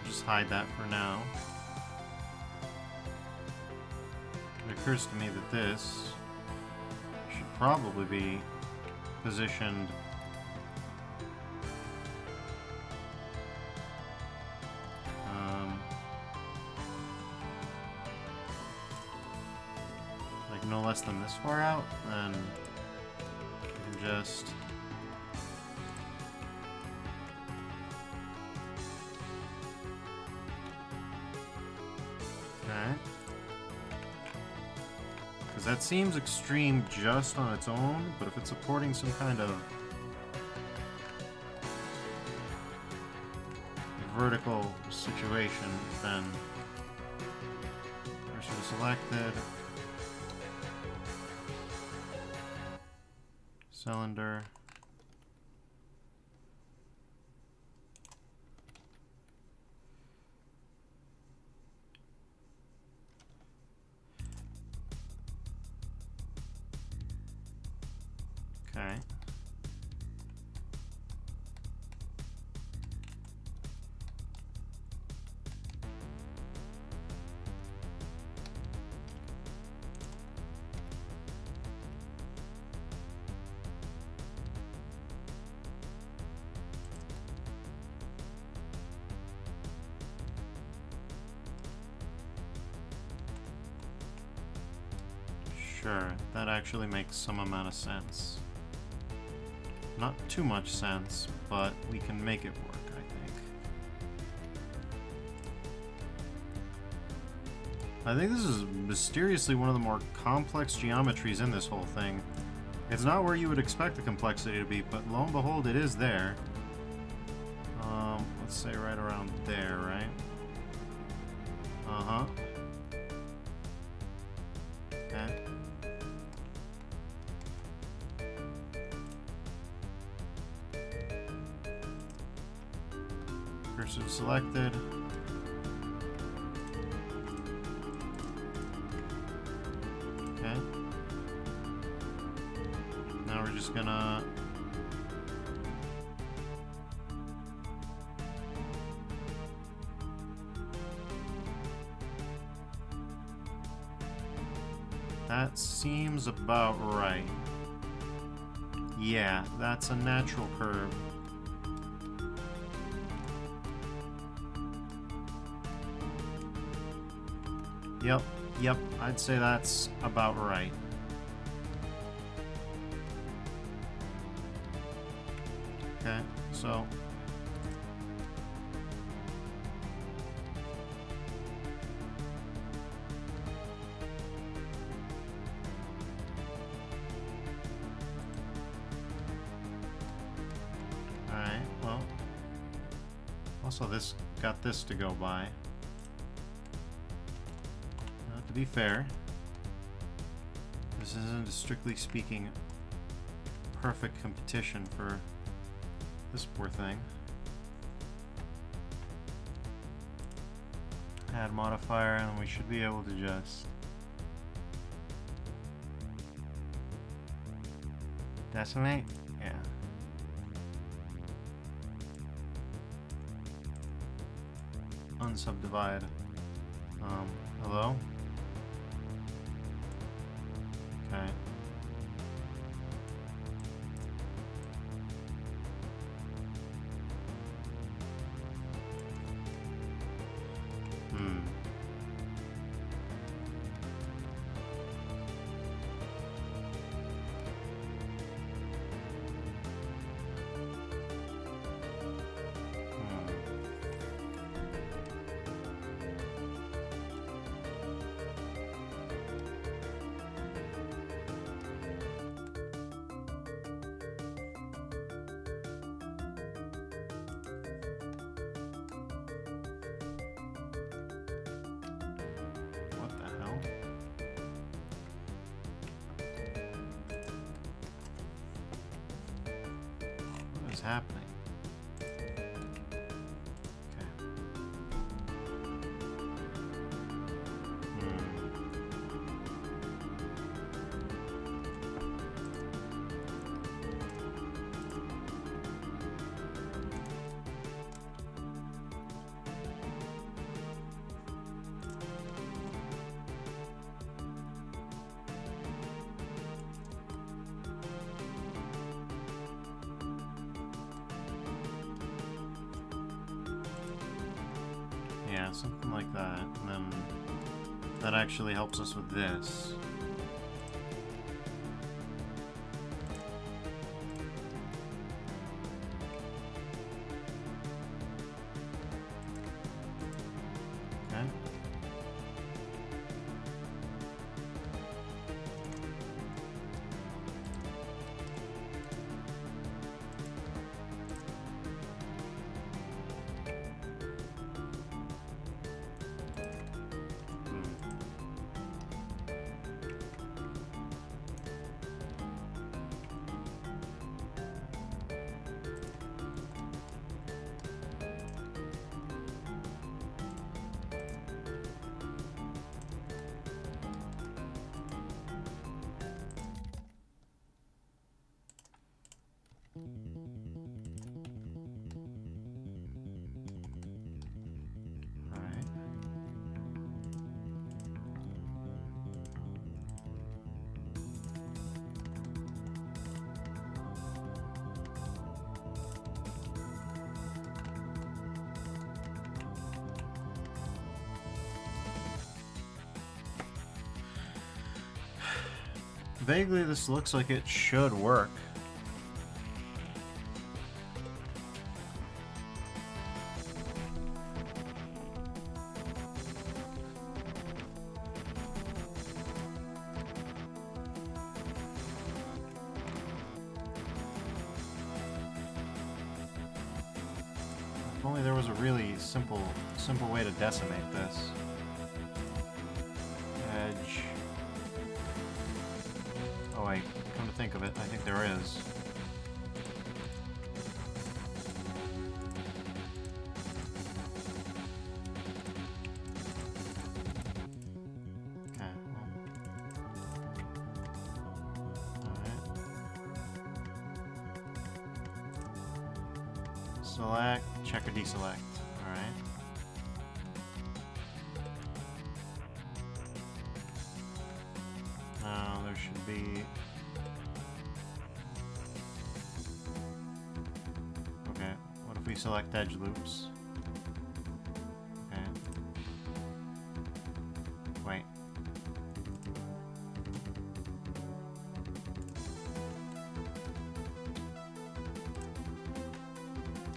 Just hide that for now. It occurs to me that this should probably be positioned like no less than this far out, then you can just that seems extreme just on its own, but if it's supporting some kind of vertical situation, then cursor selected, cylinder, okay. Sure, that actually makes some amount of sense. Not too much sense, but we can make it work, I think this is mysteriously one of the more complex geometries in this whole thing. It's not where you would expect the complexity to be, but lo and behold, it is there. Let's say right around there, right? Uh-huh. Okay. Cursor selected. Okay. Now we're just gonna That seems about right. Yeah, that's a natural curve. Yep, I'd say that's about right. Okay, so... Alright, well... Also, this got this to go by. To be fair, this isn't, strictly speaking, perfect competition for this poor thing. Add modifier, and we should be able to just decimate? Yeah. Unsubdivide. Hello? Okay. Happening. Yeah, something like that. And then that actually helps us with this. Okay. Vaguely, this looks like it should work. If only there was a really simple way to decimate this. Edge. Oh wait, come to think of it, I think there is. Okay, well. Alright. Select, check or deselect. Alright. we select edge loops. Okay. Wait.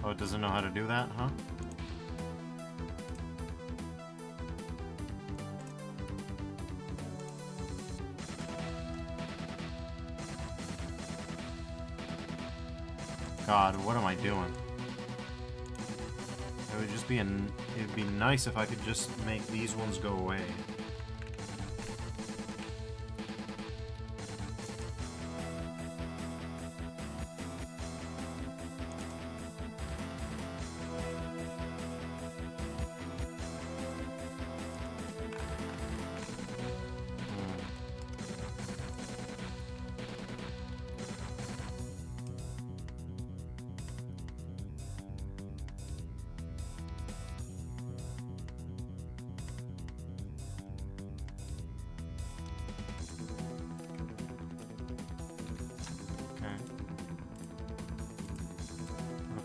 Oh, it doesn't know how to do that, huh? God, what am I doing? It would just be it'd be nice if I could just make these ones go away.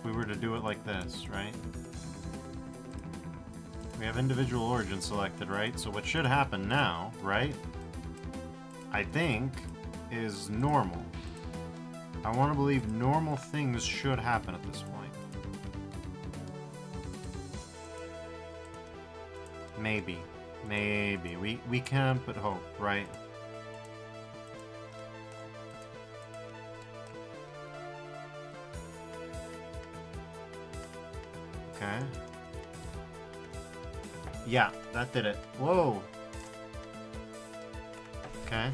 We were to do it like this, right? We have individual origin selected, right? So what should happen now, right? I think, is normal. I want to believe normal things should happen at this point. Maybe. Maybe. We can't but hope, right? Okay. Yeah, that did it. Whoa! Okay.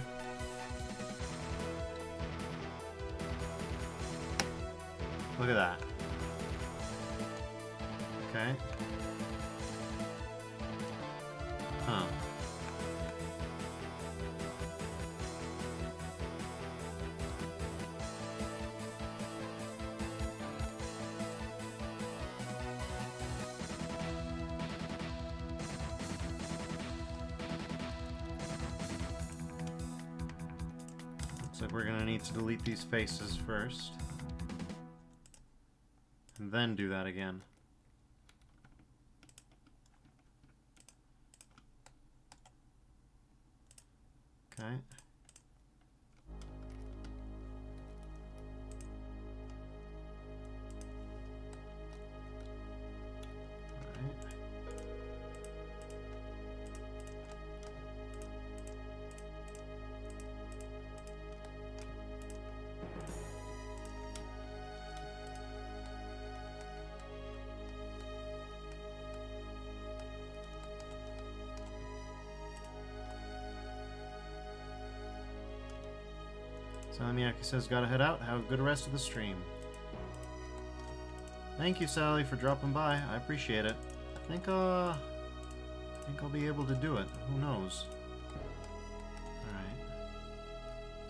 Look at that. Okay. Huh. Looks like we're gonna need to delete these faces first. And then do that again. Okay. Salamiaki says, gotta head out. Have a good rest of the stream. Thank you, Sally, for dropping by. I appreciate it. I think I'll be able to do it. Who knows? Alright.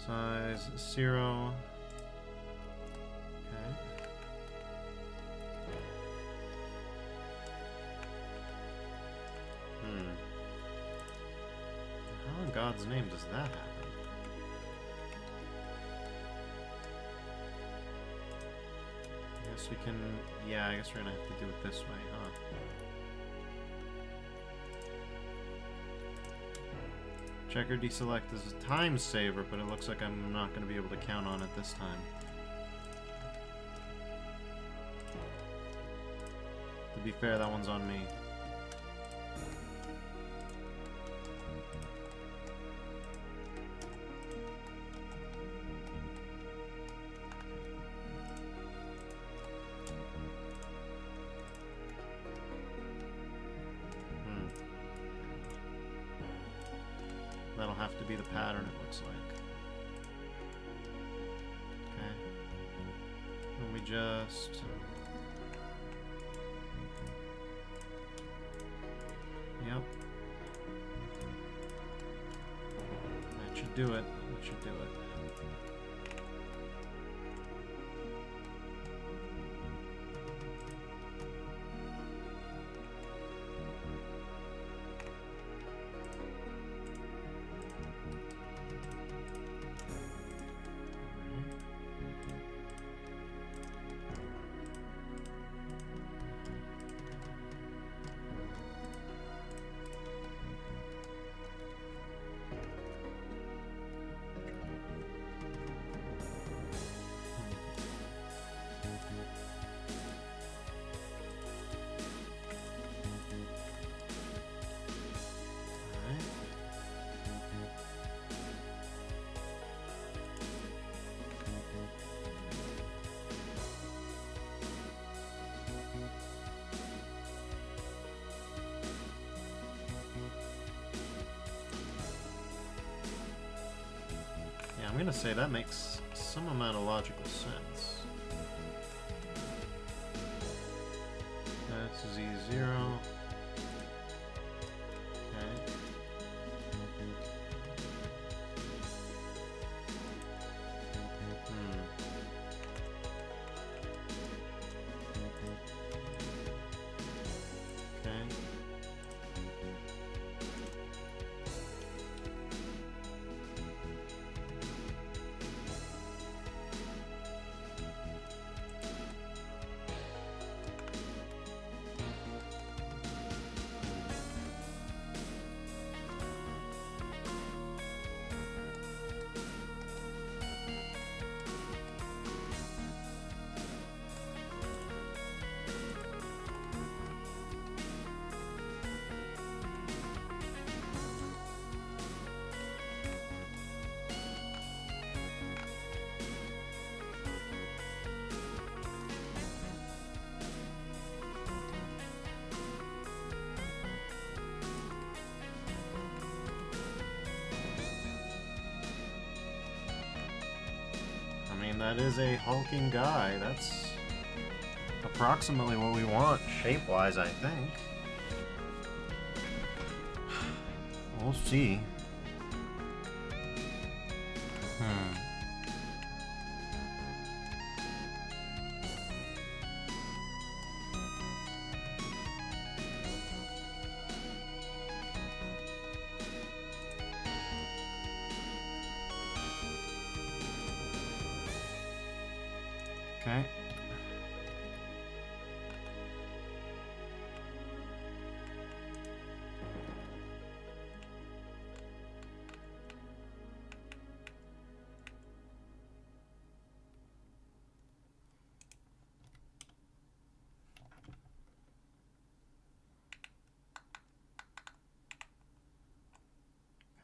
Size 0. Okay. How in God's name does that happen? We can, yeah, I guess we're gonna have to do it this way, huh? Checker deselect is a time saver, but it looks like I'm not gonna be able to count on it this time. To be fair, that one's on me. That'll have to be the pattern, it looks like. Okay. And we just... Yep. That should do it. That should do it. gonna say that makes some amount of logical sense. That's Z0. Okay. Okay. I mean, that is a hulking guy. That's approximately what we want, shape-wise, I think. We'll see. Okay.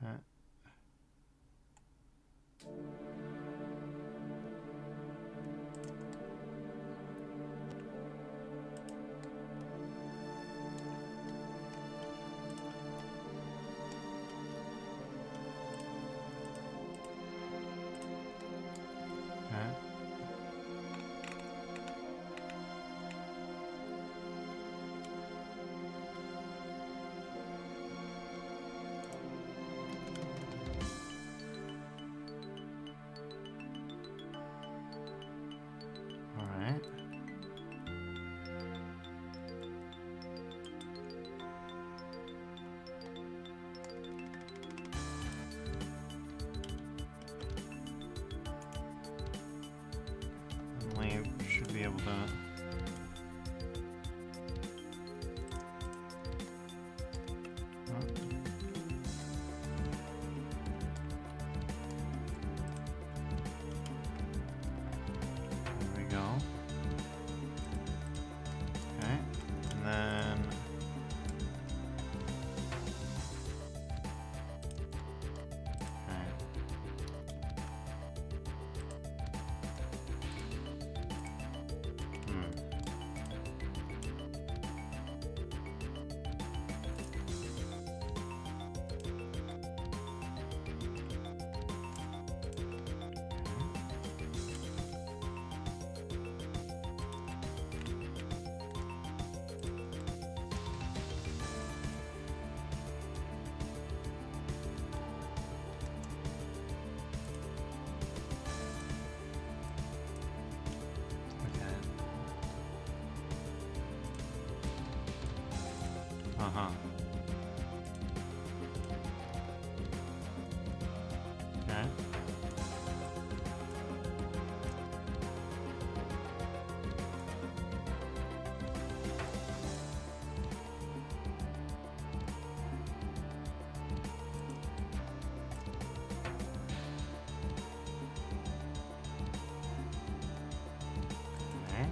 Okay. Alright. We should be able to... Uh-huh. Okay. Okay.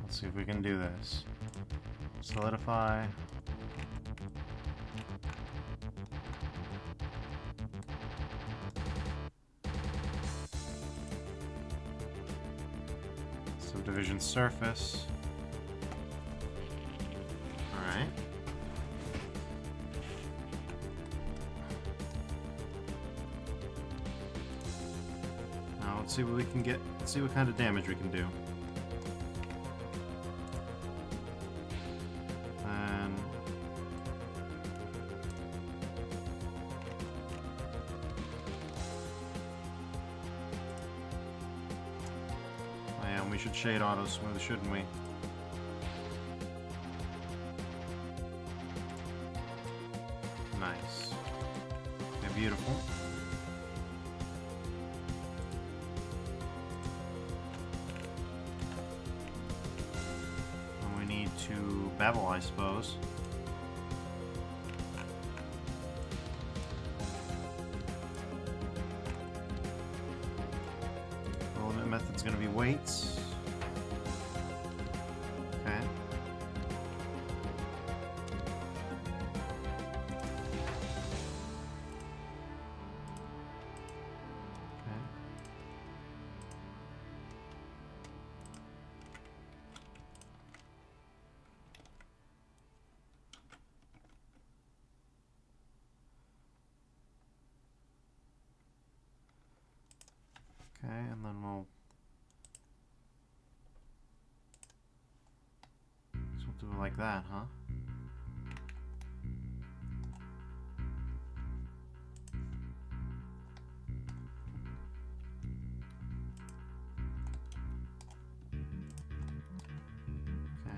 Let's see if we can do this. Solidify. Subdivision surface. Alright. Now let's see what we can get. Let's see what kind of damage we can do. And oh yeah, we should shade auto smooth, shouldn't we? Nice. Okay, beautiful. And we need to bevel, I suppose. The limit method's going to be weights. Okay. Okay, and then we'll do it like that, huh? Okay.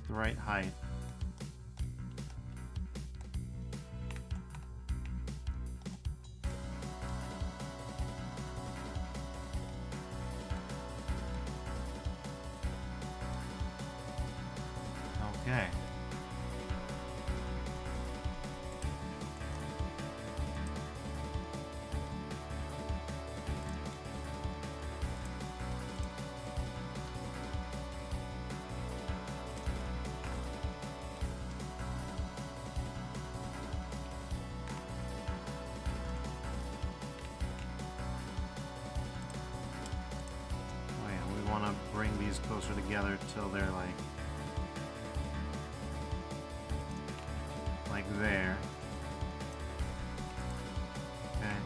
The right height. Okay. Bring these closer together till they're like there. Okay.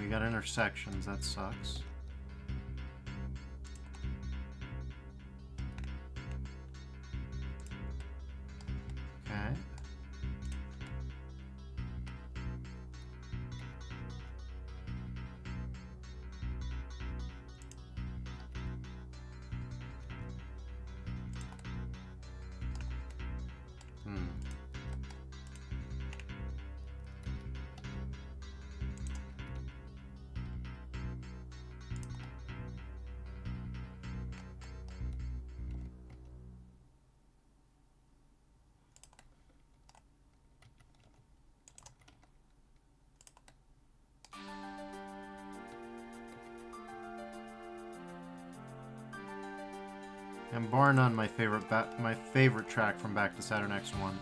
we got intersections. That sucks. Okay. And bar none, my favorite track from Back to Saturn X1.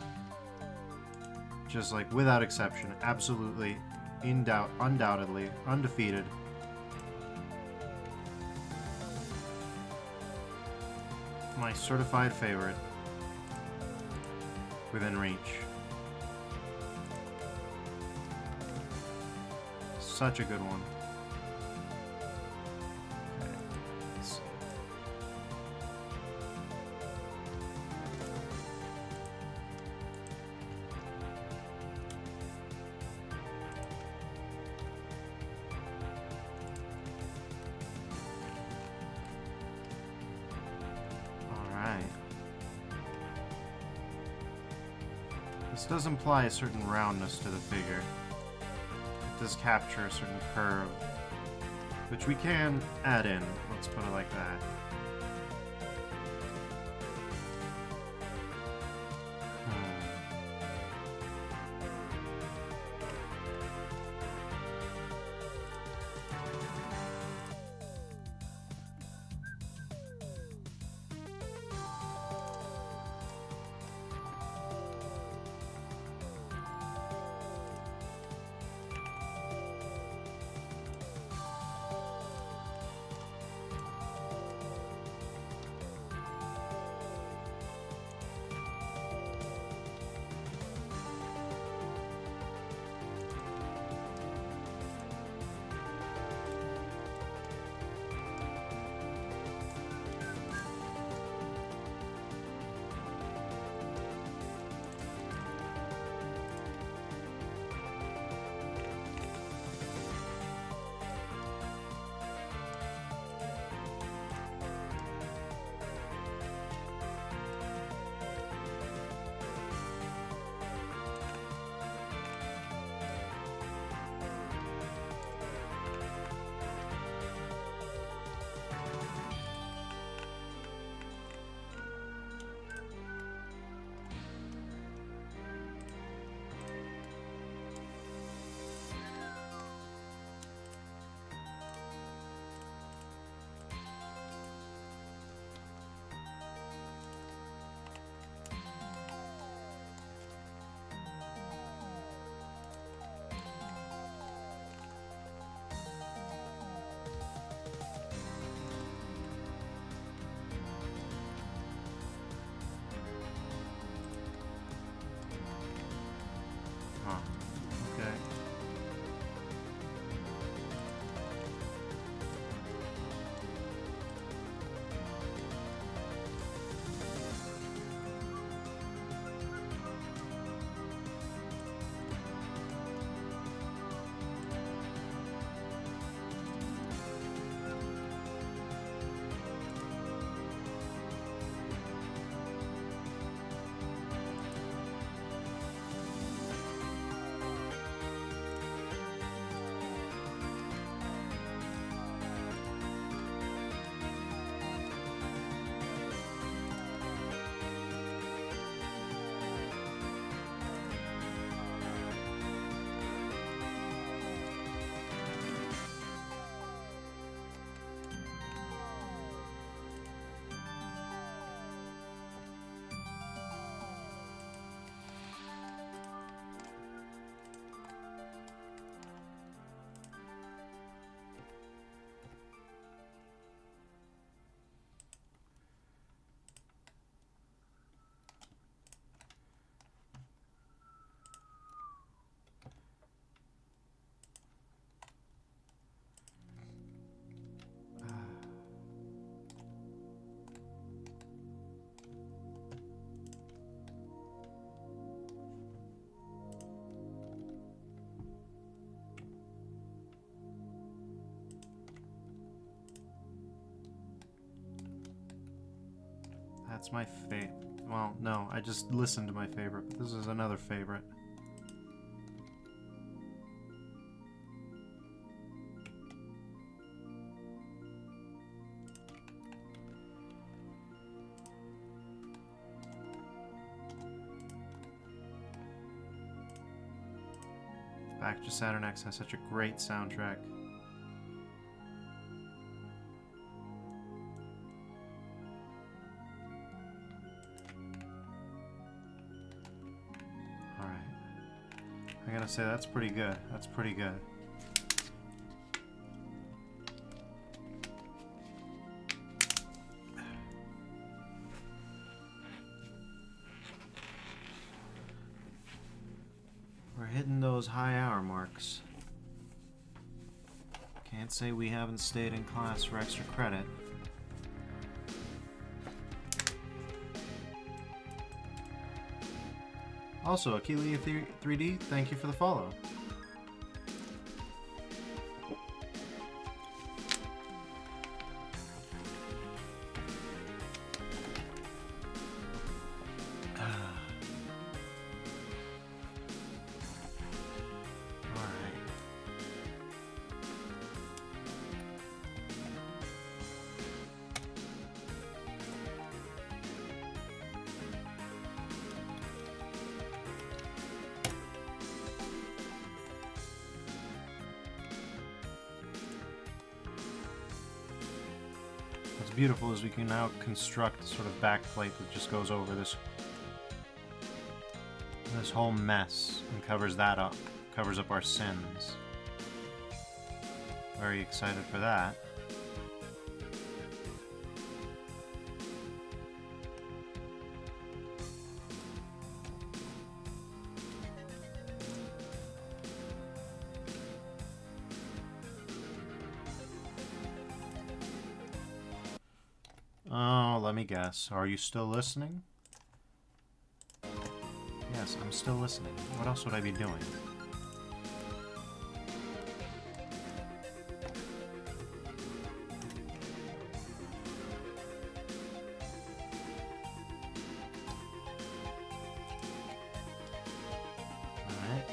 Just like without exception, absolutely, in doubt, undoubtedly, undefeated. My certified favorite. Within reach. Such a good one. This does imply a certain roundness to the figure. It does capture a certain curve, which we can add in. Let's put it like that. That's my favorite. Well, no, I just listened to my favorite, but this is another favorite. Back to Saturn X has such a great soundtrack. I gotta say, that's pretty good. That's pretty good. We're hitting those high hour marks. Can't say we haven't stayed in class for extra credit. Also, Akilia 3D, thank you for the follow. What's beautiful is we can now construct a sort of backplate that just goes over this whole mess and covers that up, covers up our sins. Very excited for that. Oh, let me guess. Are you still listening? Yes, I'm still listening. What else would I be doing? Alright.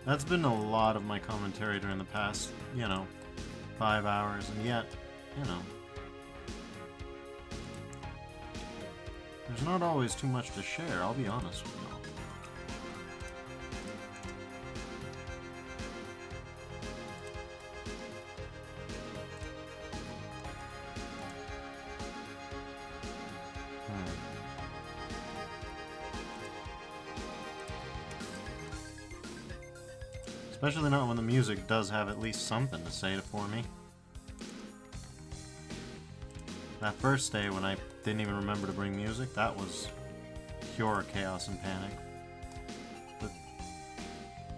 That's been a lot of my commentary during the past, 5 hours, and yet, there's not always too much to share, I'll be honest with you all. Especially not when the music does have at least something to say for me. That first day when I didn't even remember to bring music, that was pure chaos and panic. But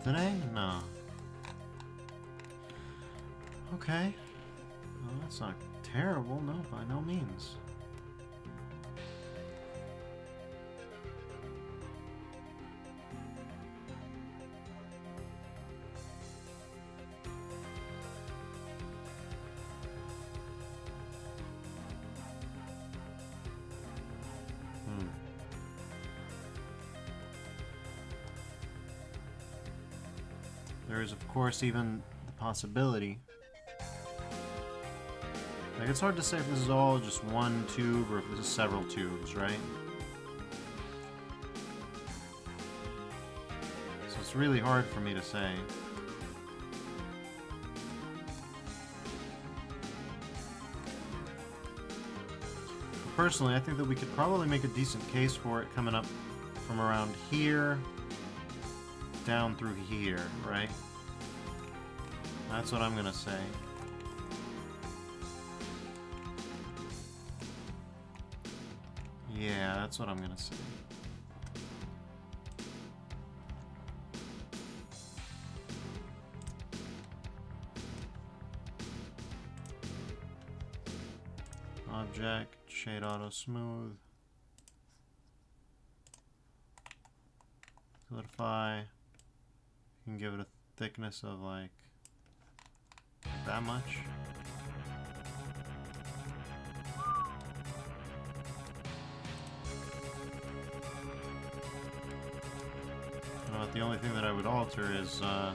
today, no. Okay. Well, that's not terrible, no, by no means. There is, of course, even the possibility. Like, it's hard to say if this is all just one tube or if this is several tubes, right? So it's really hard for me to say. But personally, I think that we could probably make a decent case for it coming up from around here down through here, right? That's what I'm gonna say. Yeah, that's what I'm gonna say. Object, shade auto smooth. Solidify. You can give it a thickness of like that much. You know what, the only thing that I would alter is yeah,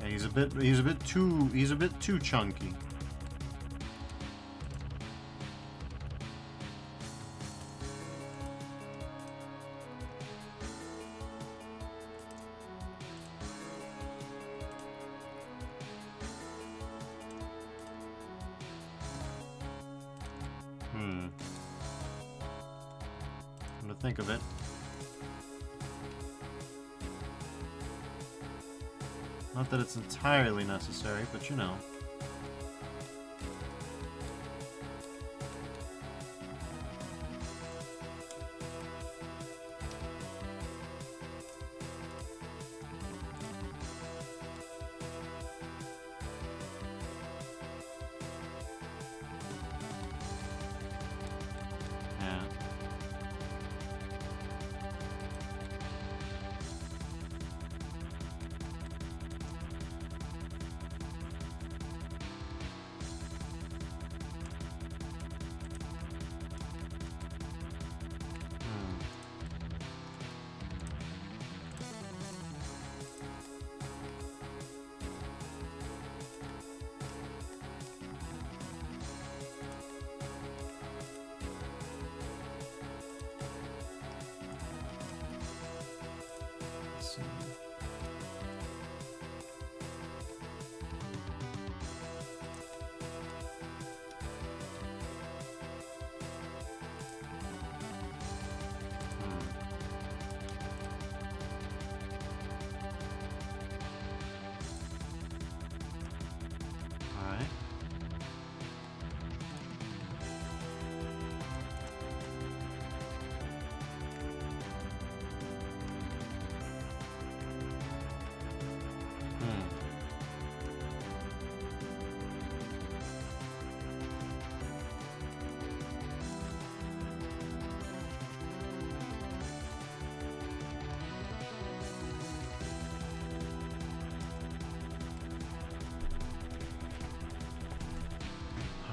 he's a bit too chunky. Come to think of it. Not that it's entirely necessary, but you know.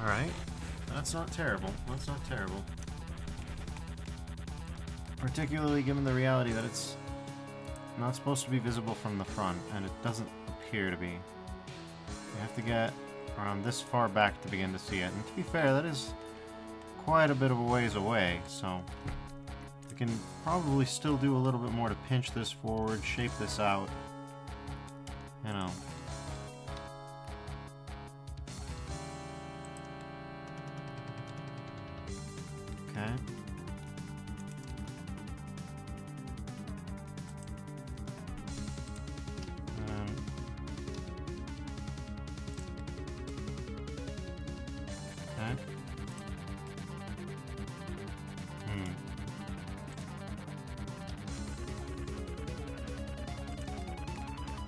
Alright, that's not terrible. That's not terrible. Particularly given the reality that it's not supposed to be visible from the front, and it doesn't appear to be. You have to get around this far back to begin to see it, and to be fair, that is quite a bit of a ways away, so we can probably still do a little bit more to pinch this forward, shape this out, you know.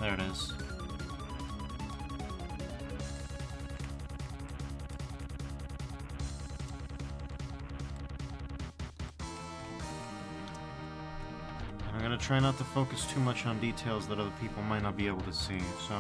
There it is. I'm gonna try not to focus too much on details that other people might not be able to see, so...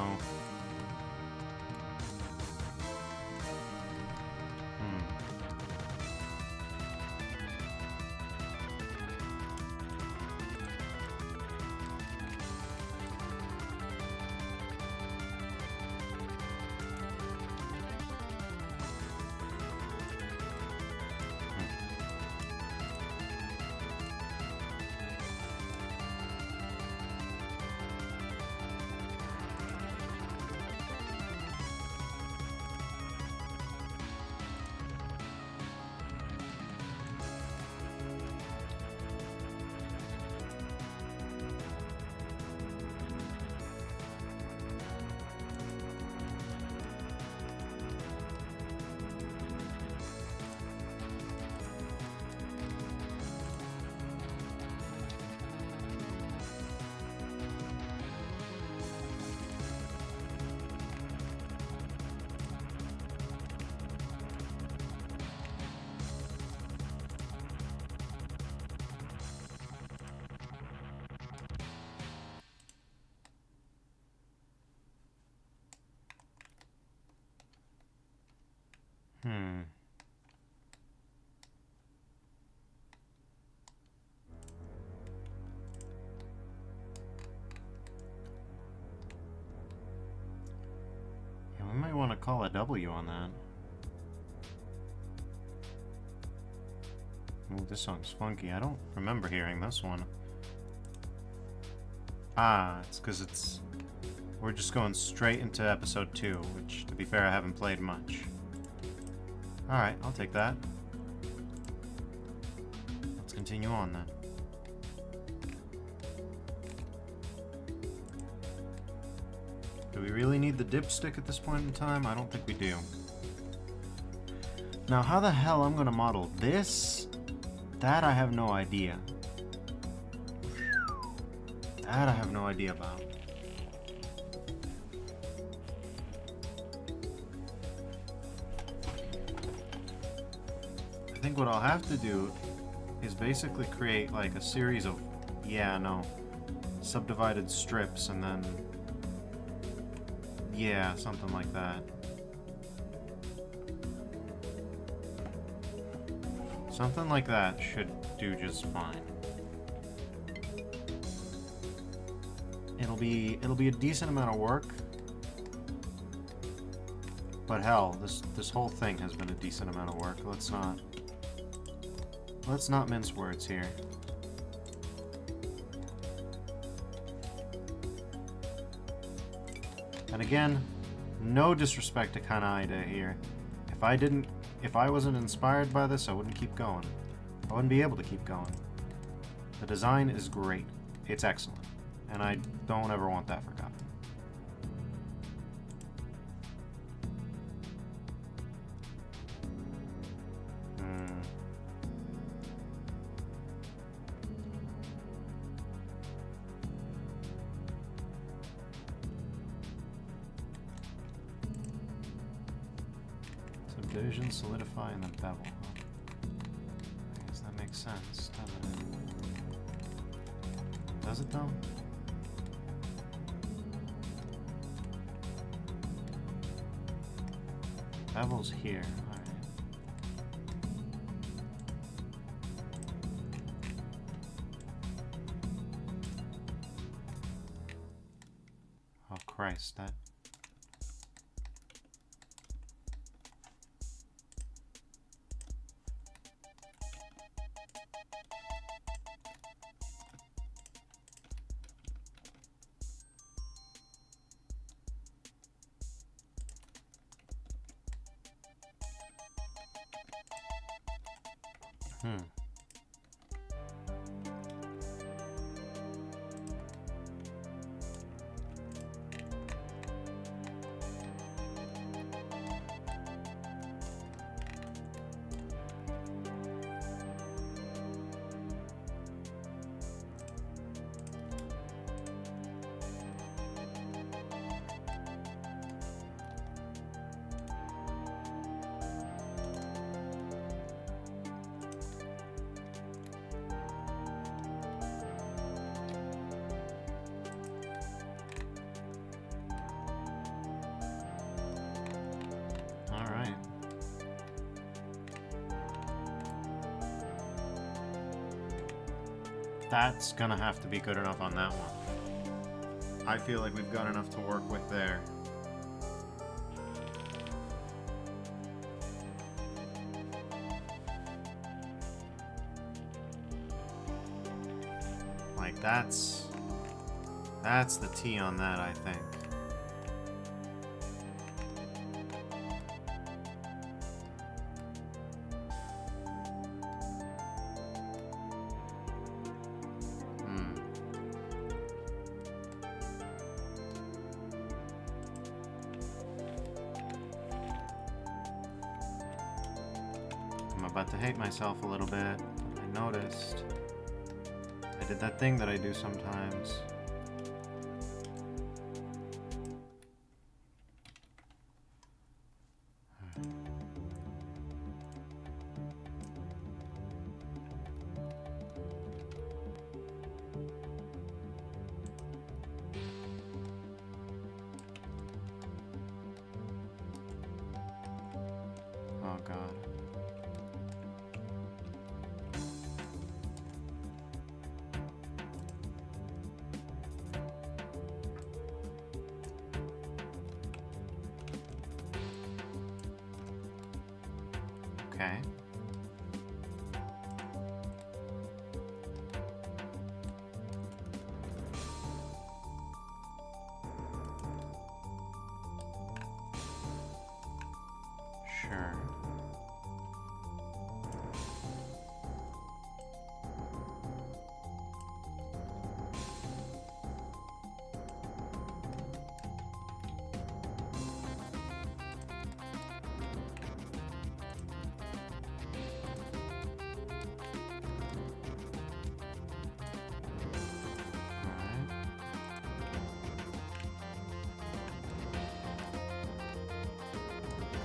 Yeah, we might want to call a W on that. Ooh, this song's funky. I don't remember hearing this one. Ah, it's because it's... We're just going straight into episode 2, which, to be fair, I haven't played much. Alright, I'll take that. Let's continue on then. Do we really need the dipstick at this point in time? I don't think we do. Now, how the hell I'm gonna model this? That I have no idea. That I have no idea about. I think what I'll have to do is basically create like a series of, subdivided strips and then, yeah, something like that. Something like that should do just fine. It'll be a decent amount of work. But hell, this whole thing has been a decent amount of work. Let's not mince words here. And again, no disrespect to Kanaida here. If I wasn't inspired by this, I wouldn't keep going. I wouldn't be able to keep going. The design is great. It's excellent. And I don't ever want that forgotten. Subdivision, solidify, and then bevel. I guess that makes sense, doesn't it? Does it though? Bevel's here. Alright. Oh Christ, that... That's gonna have to be good enough on that one. I feel like we've got enough to work with there. Like, that's the T on that, I think. I'm about to hate myself a little bit. I noticed. I did that thing that I do sometimes. Oh God. Okay. Sure.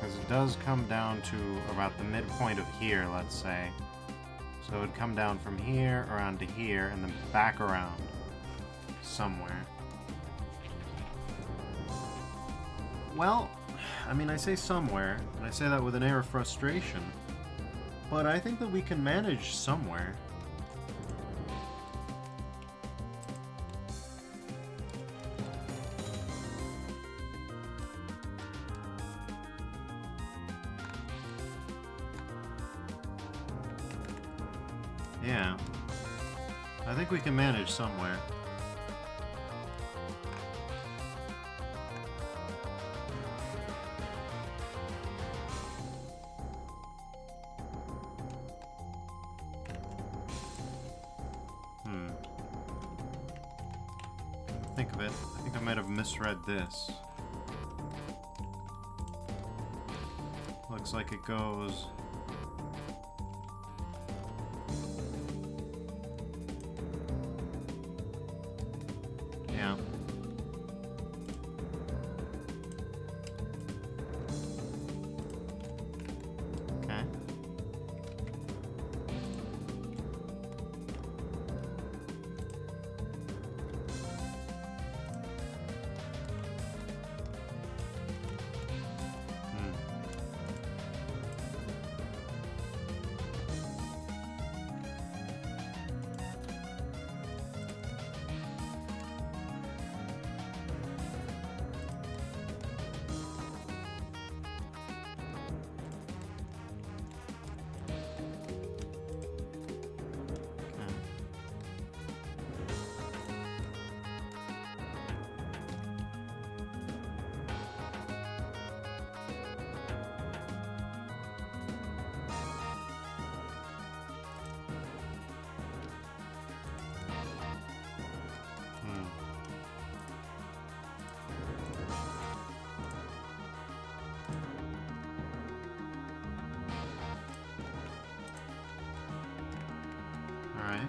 Because it does come down to about the midpoint of here, let's say. So it would come down from here around to here and then back around somewhere. Well, I mean, I say somewhere, and I say that with an air of frustration, but I think that we can manage somewhere. Yeah. I think we can manage somewhere. Think of it. I think I might have misread this. Looks like it goes... Yeah. Okay. Alright.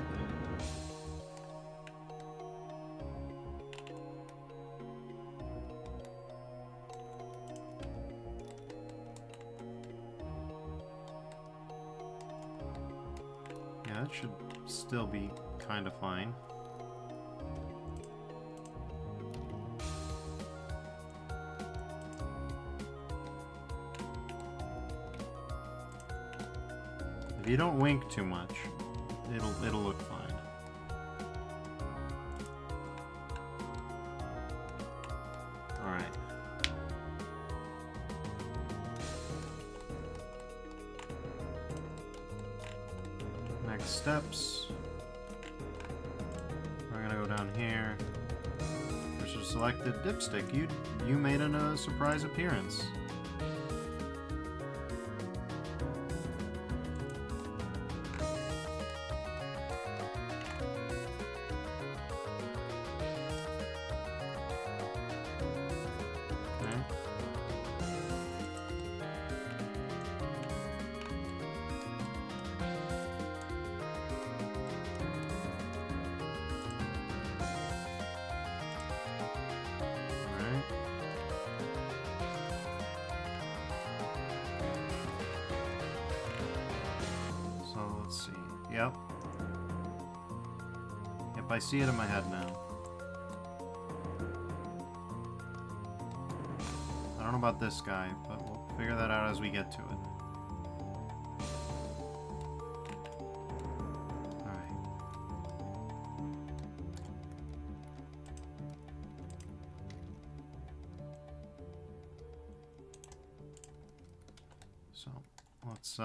Yeah, that should still be kind of fine. If you don't wink too much, it'll look fine. steps. We're gonna go down here. Which is selected Dipstick. You made a surprise appearance. Yep. Yep, I see it in my head now. I don't know about this guy, but we'll figure that out as we get to it. Alright. So, let's,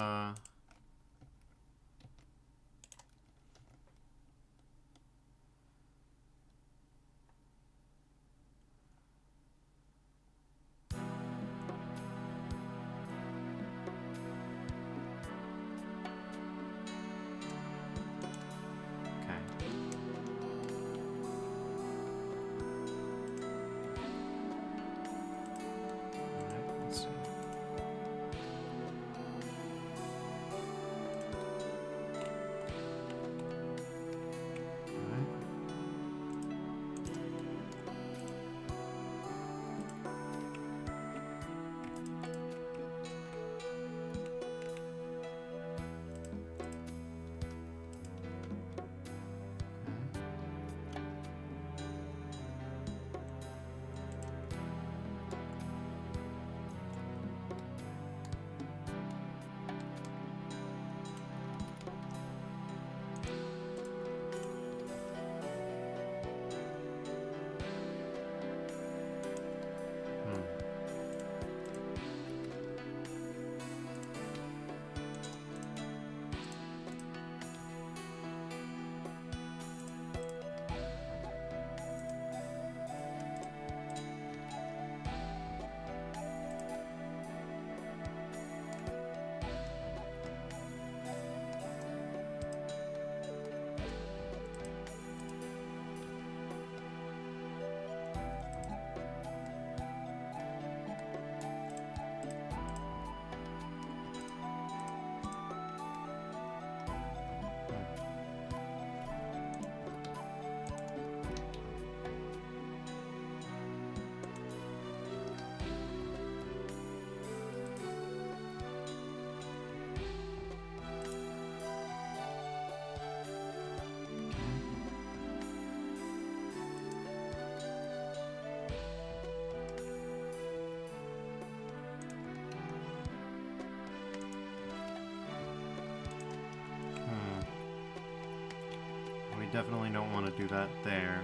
definitely don't want to do that there.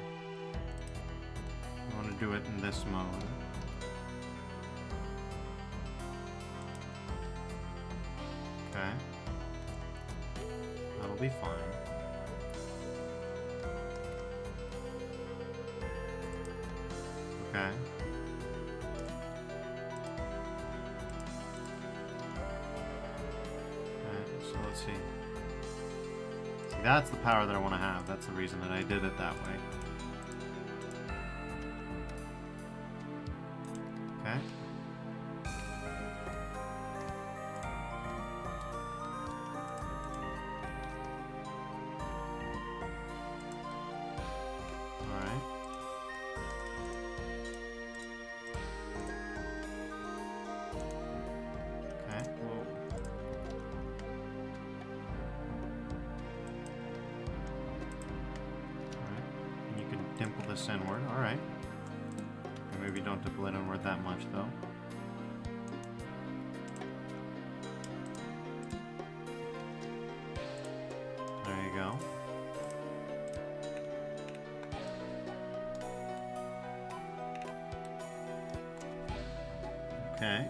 I want to do it in this mode. Okay. That'll be fine. Okay. Okay, so let's see. That's the power that I want to have. That's the reason that I did it that way. Okay. Alright. Okay. Whoa. Dimple this inward, alright. Maybe don't dimple it inward that much, though. There you go. Okay.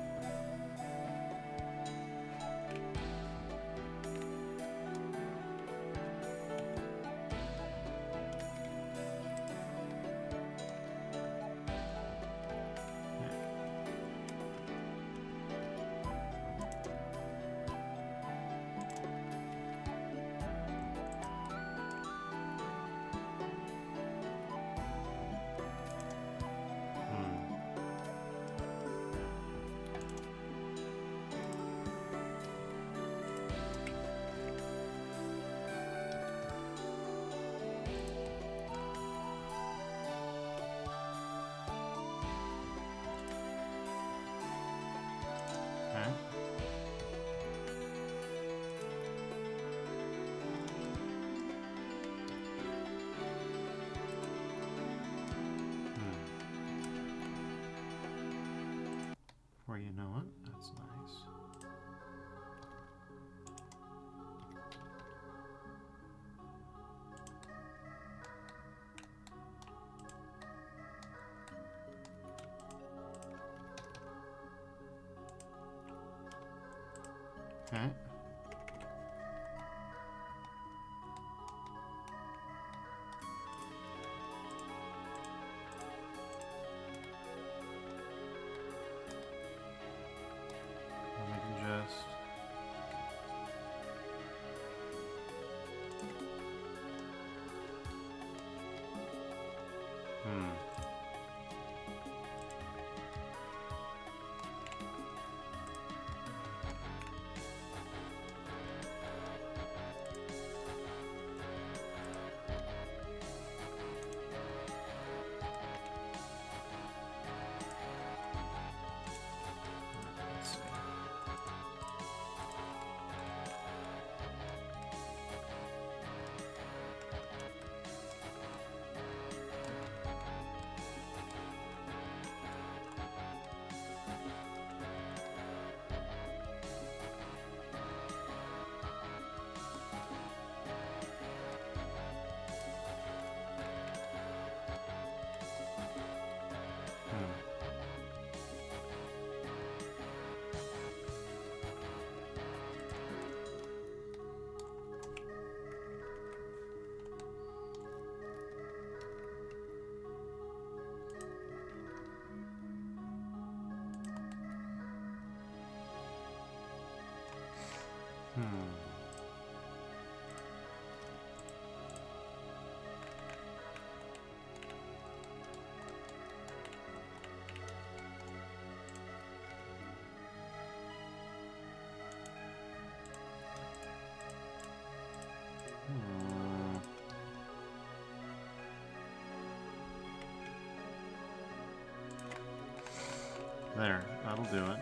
There, that'll do it.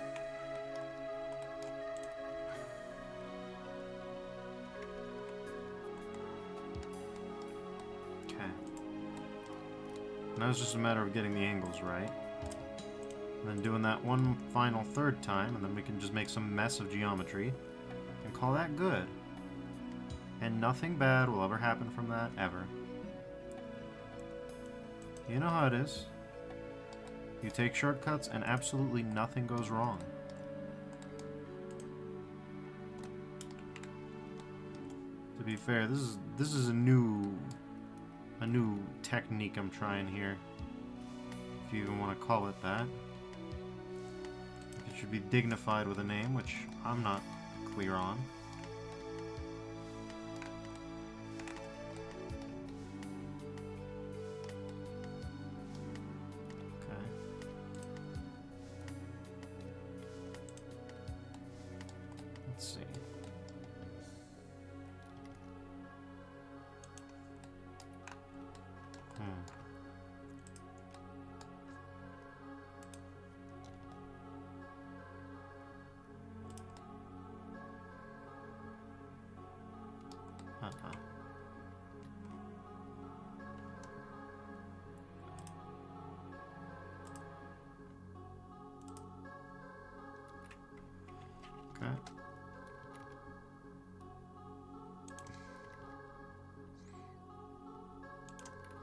Okay. Now it's just a matter of getting the angles right. And then doing that one final third time, and then we can just make some mess of geometry and call that good. And nothing bad will ever happen from that, ever. You know how it is. You take shortcuts and absolutely nothing goes wrong. To be fair, this is a new technique I'm trying here. If you even want to call it that. It should be dignified with a name, which I'm not clear on.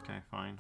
Okay, fine.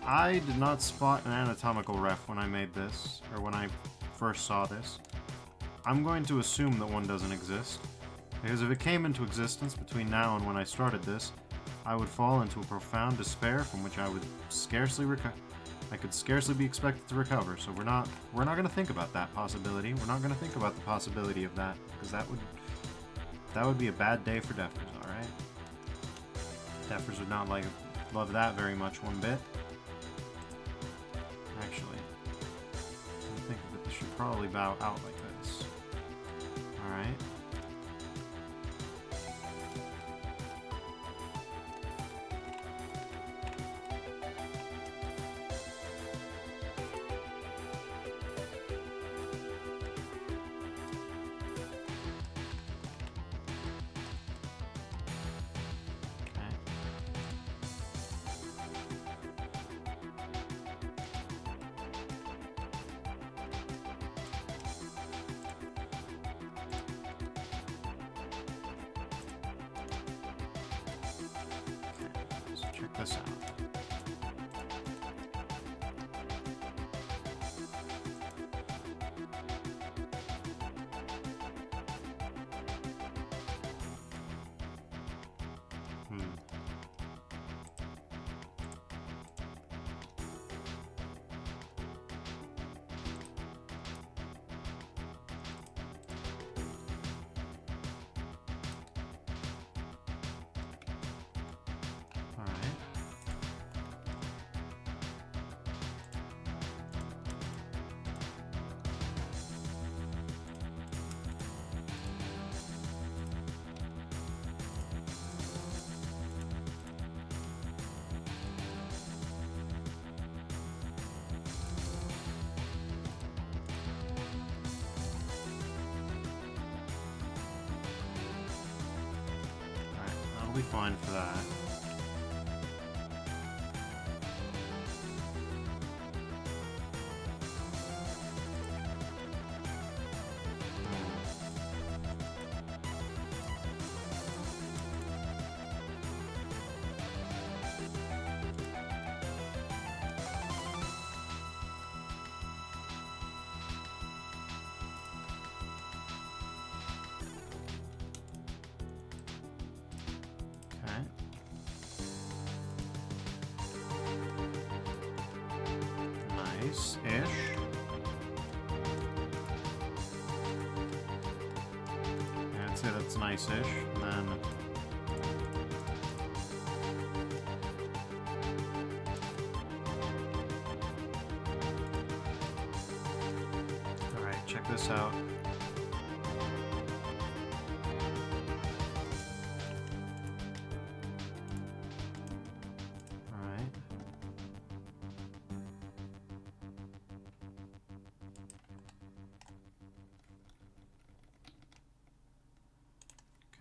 I did not spot an anatomical ref when I made this, or when I first saw this. I'm going to assume that one doesn't exist, because if it came into existence between now and when I started this, I would fall into a profound despair from which I would scarcely I could scarcely be expected to recover. So we're not going to think about that possibility. We're not going to think about the possibility of that, because that would be a bad day for Defers. All right, Defers would not love that very much one bit. Actually, I think that this should probably bow out like this. Alright. this out. I'll be fine for that. Nice-ish. Yeah, I'd say that's nice-ish. And then... Alright, check this out.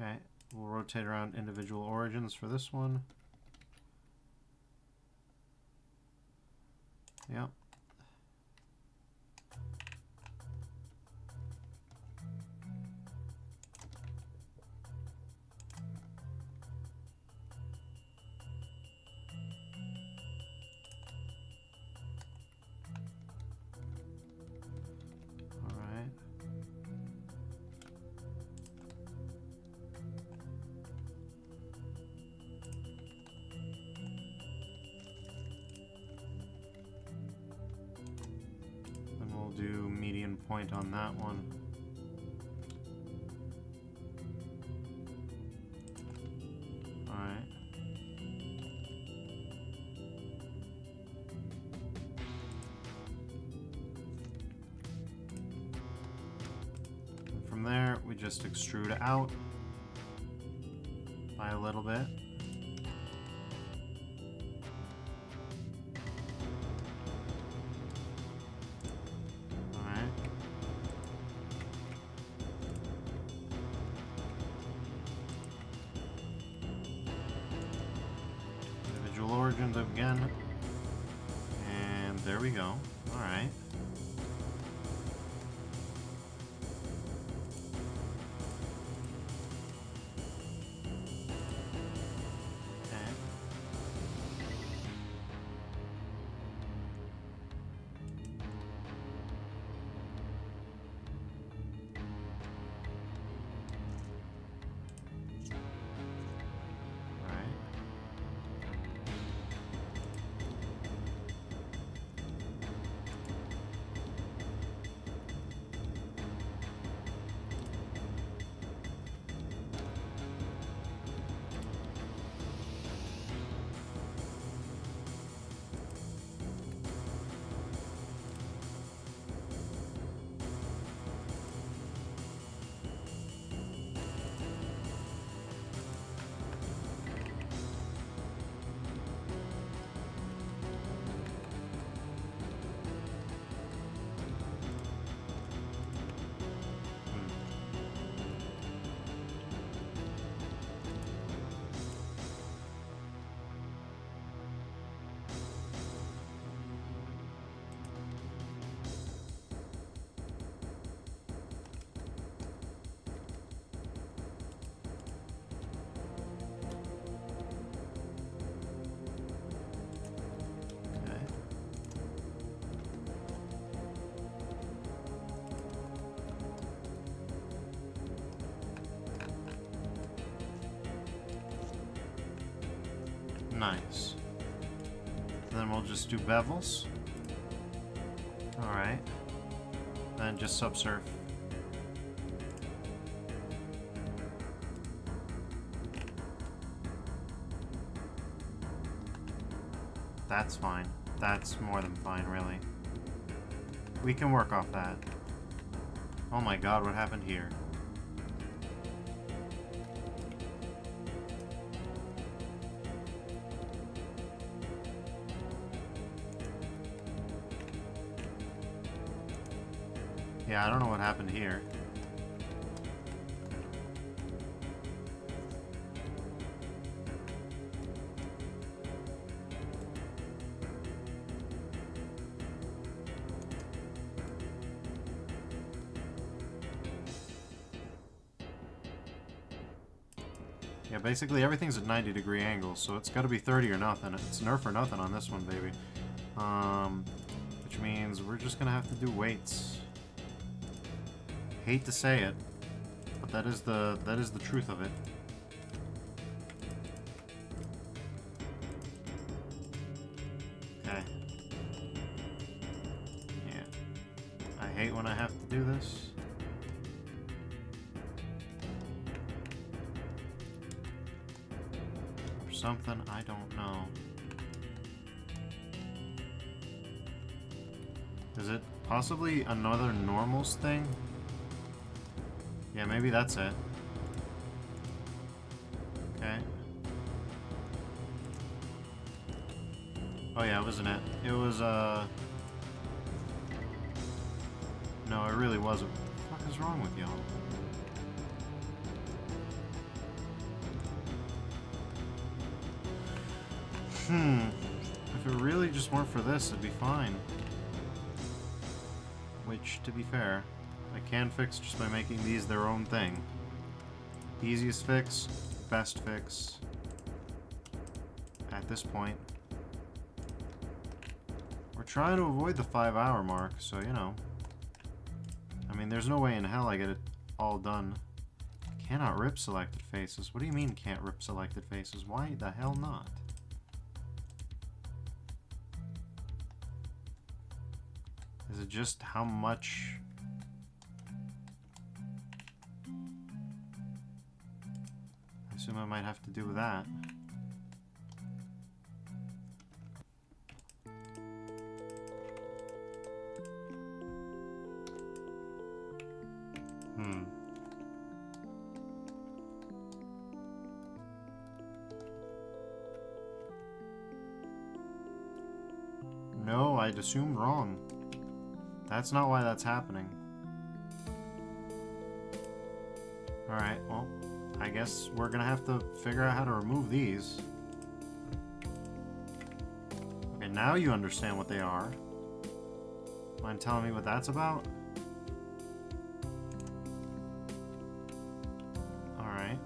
Okay, we'll rotate around individual origins for this one. Yep. Do median point on that one. Alright. And from there, we just extrude out by a little bit. Origins again, and there we go. All right. Okay. Nice. Then we'll just do bevels. Alright. Then just subsurf. That's fine. That's more than fine, really. We can work off that. Oh my god, what happened here? Yeah, I don't know what happened here. Yeah, basically everything's at 90-degree angles, so it's got to be 30 or nothing. It's nerf or nothing on this one, baby. Which means we're just gonna have to do weights. Hate to say it, but that is the truth of it. Okay. Yeah. I hate when I have to do this. Something I don't know. Is it possibly another normals thing? Yeah, maybe that's it. Okay. Oh yeah, wasn't it? It was, no, it really wasn't. What the fuck is wrong with y'all? If it really just weren't for this, it'd be fine. Which, to be fair, I can fix just by making these their own thing. Easiest fix, best fix. At this point. We're trying to avoid the 5-hour mark, so, you know. I mean, there's no way in hell I get it all done. Cannot rip selected faces. What do you mean can't rip selected faces? Why the hell not? Is it just how much... I assume I might have to do with that. No, I'd assumed wrong. That's not why that's happening. Alright, well, I guess we're gonna have to figure out how to remove these. Okay, now you understand what they are. Mind telling me what that's about? Alright.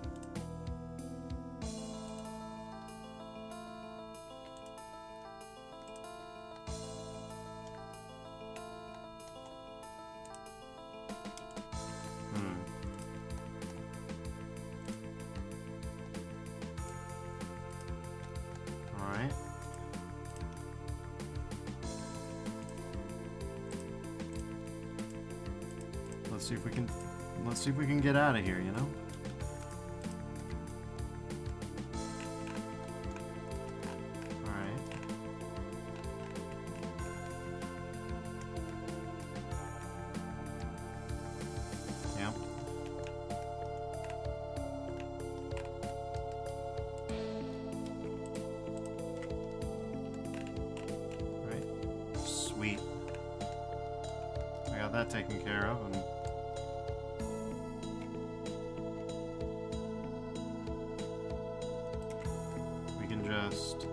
Let's see if we can get out of here, you know? Alright. Yeah. Alright. Sweet. I got that taken care of, and just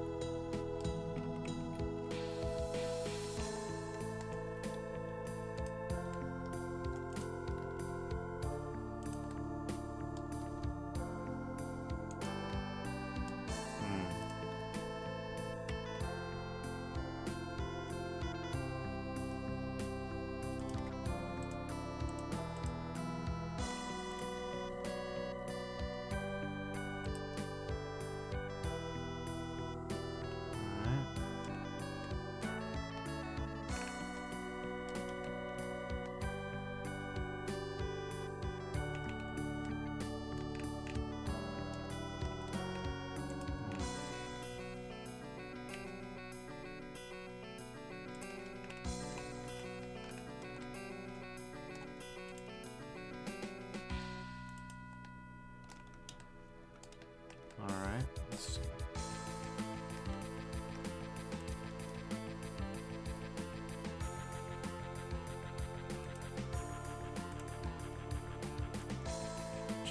Alright, let's see.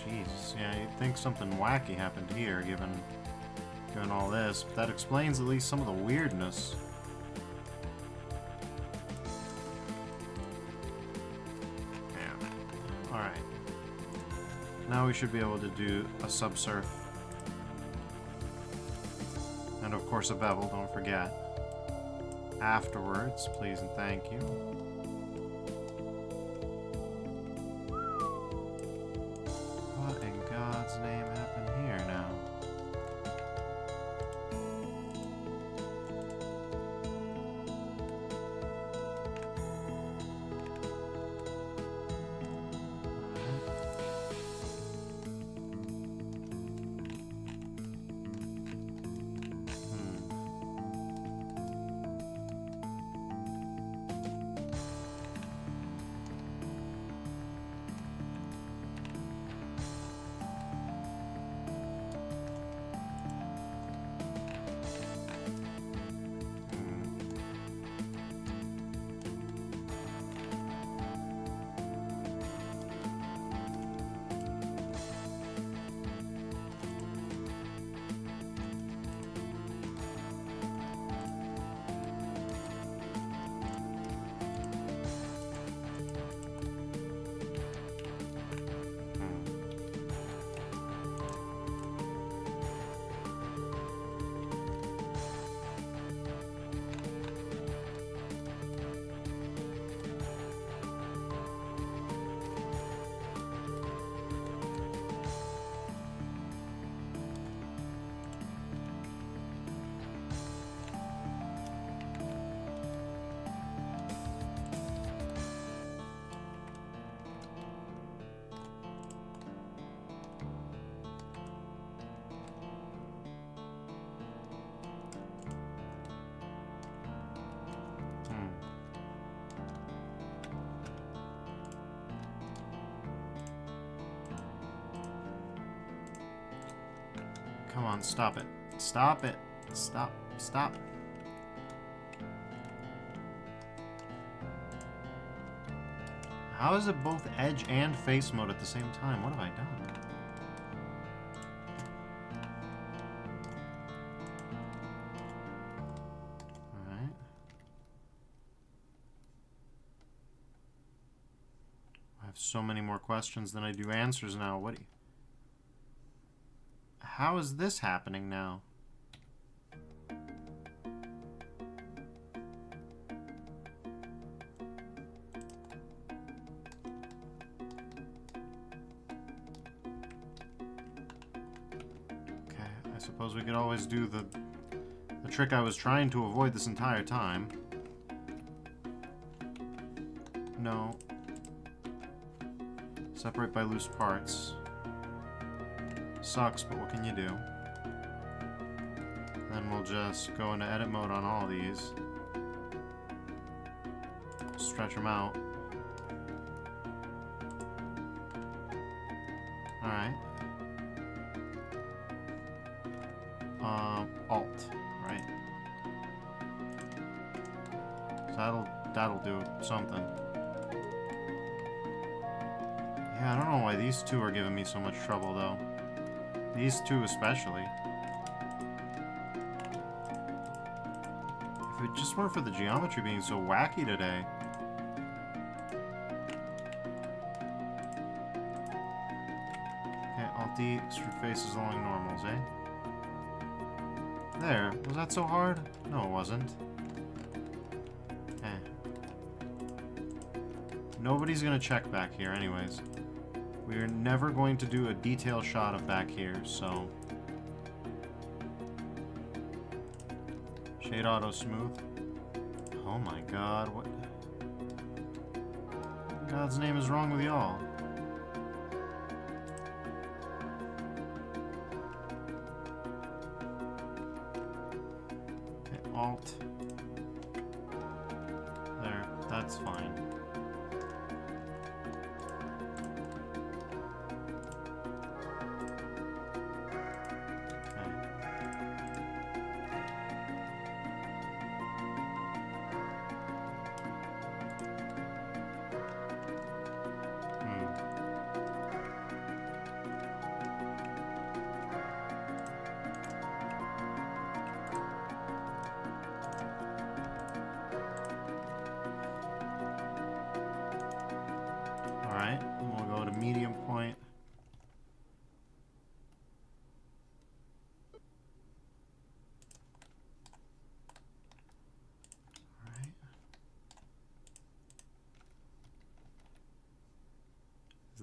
Jesus, yeah, you'd think something wacky happened here, given all this, but that explains at least some of the weirdness. Yeah. Alright. Now we should be able to do a subsurf. And of course a bevel, don't forget. Afterwards, please and thank you. What in God's name happened here now? Come on, stop it. Stop it. Stop. Stop. How is it both edge and face mode at the same time? What have I done? Alright. I have so many more questions than I do answers now. What do you... How is this happening now? Okay, I suppose we could always do the trick I was trying to avoid this entire time. No. Separate by loose parts. Sucks, but what can you do? Then we'll just go into edit mode on all these. Stretch them out. Alright. Alt, right? So that'll do something. Yeah, I don't know why these two are giving me so much trouble, though. These two especially. If it just weren't for the geometry being so wacky today. Okay, Alt-D, street faces along normals, eh? There. Was that so hard? No, it wasn't. Nobody's gonna check back here anyways. We're never going to do a detailed shot of back here, so... Shade auto smooth. Oh my god, what... in God's name is wrong with y'all? Okay, Alt. There, that's fine.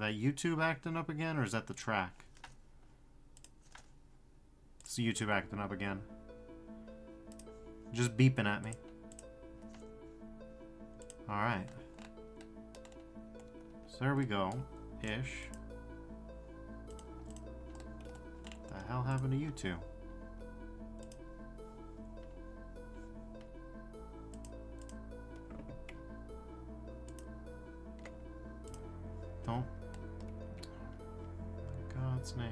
that YouTube acting up again, or is that the track? It's YouTube acting up again. Just beeping at me. Alright. So there we go. Ish. What the hell happened to you two? Don't. In God's name.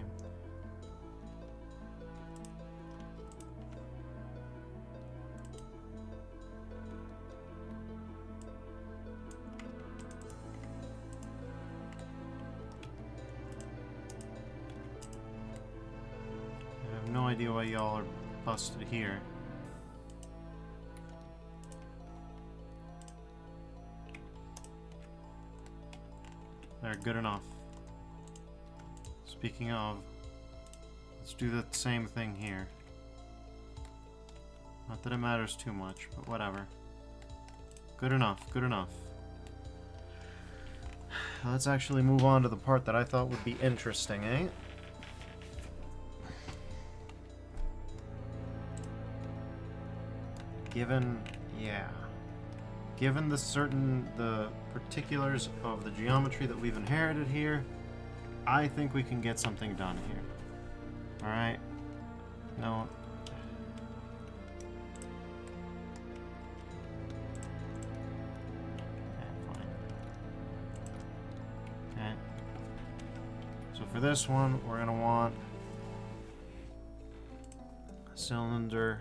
I have no idea why y'all are busted here. They're good enough. Speaking of, let's do the same thing here. Not that it matters too much, but whatever. Good enough, good enough. Let's actually move on to the part that I thought would be interesting, eh? Given the particulars of the geometry that we've inherited here, I think we can get something done here. Alright? No. Fine. Okay. So for this one, we're going to want a cylinder.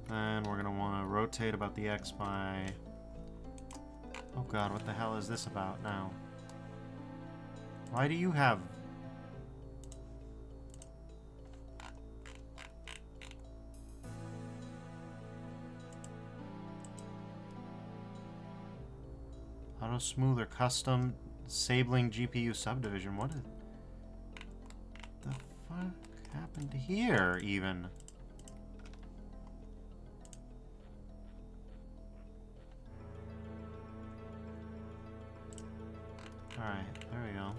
Then we're going to want to rotate about the X by... Oh god, what the hell is this about now? Why do you have... Auto Smoother Custom Sabling GPU Subdivision. What the fuck happened here, even? Alright, there we go.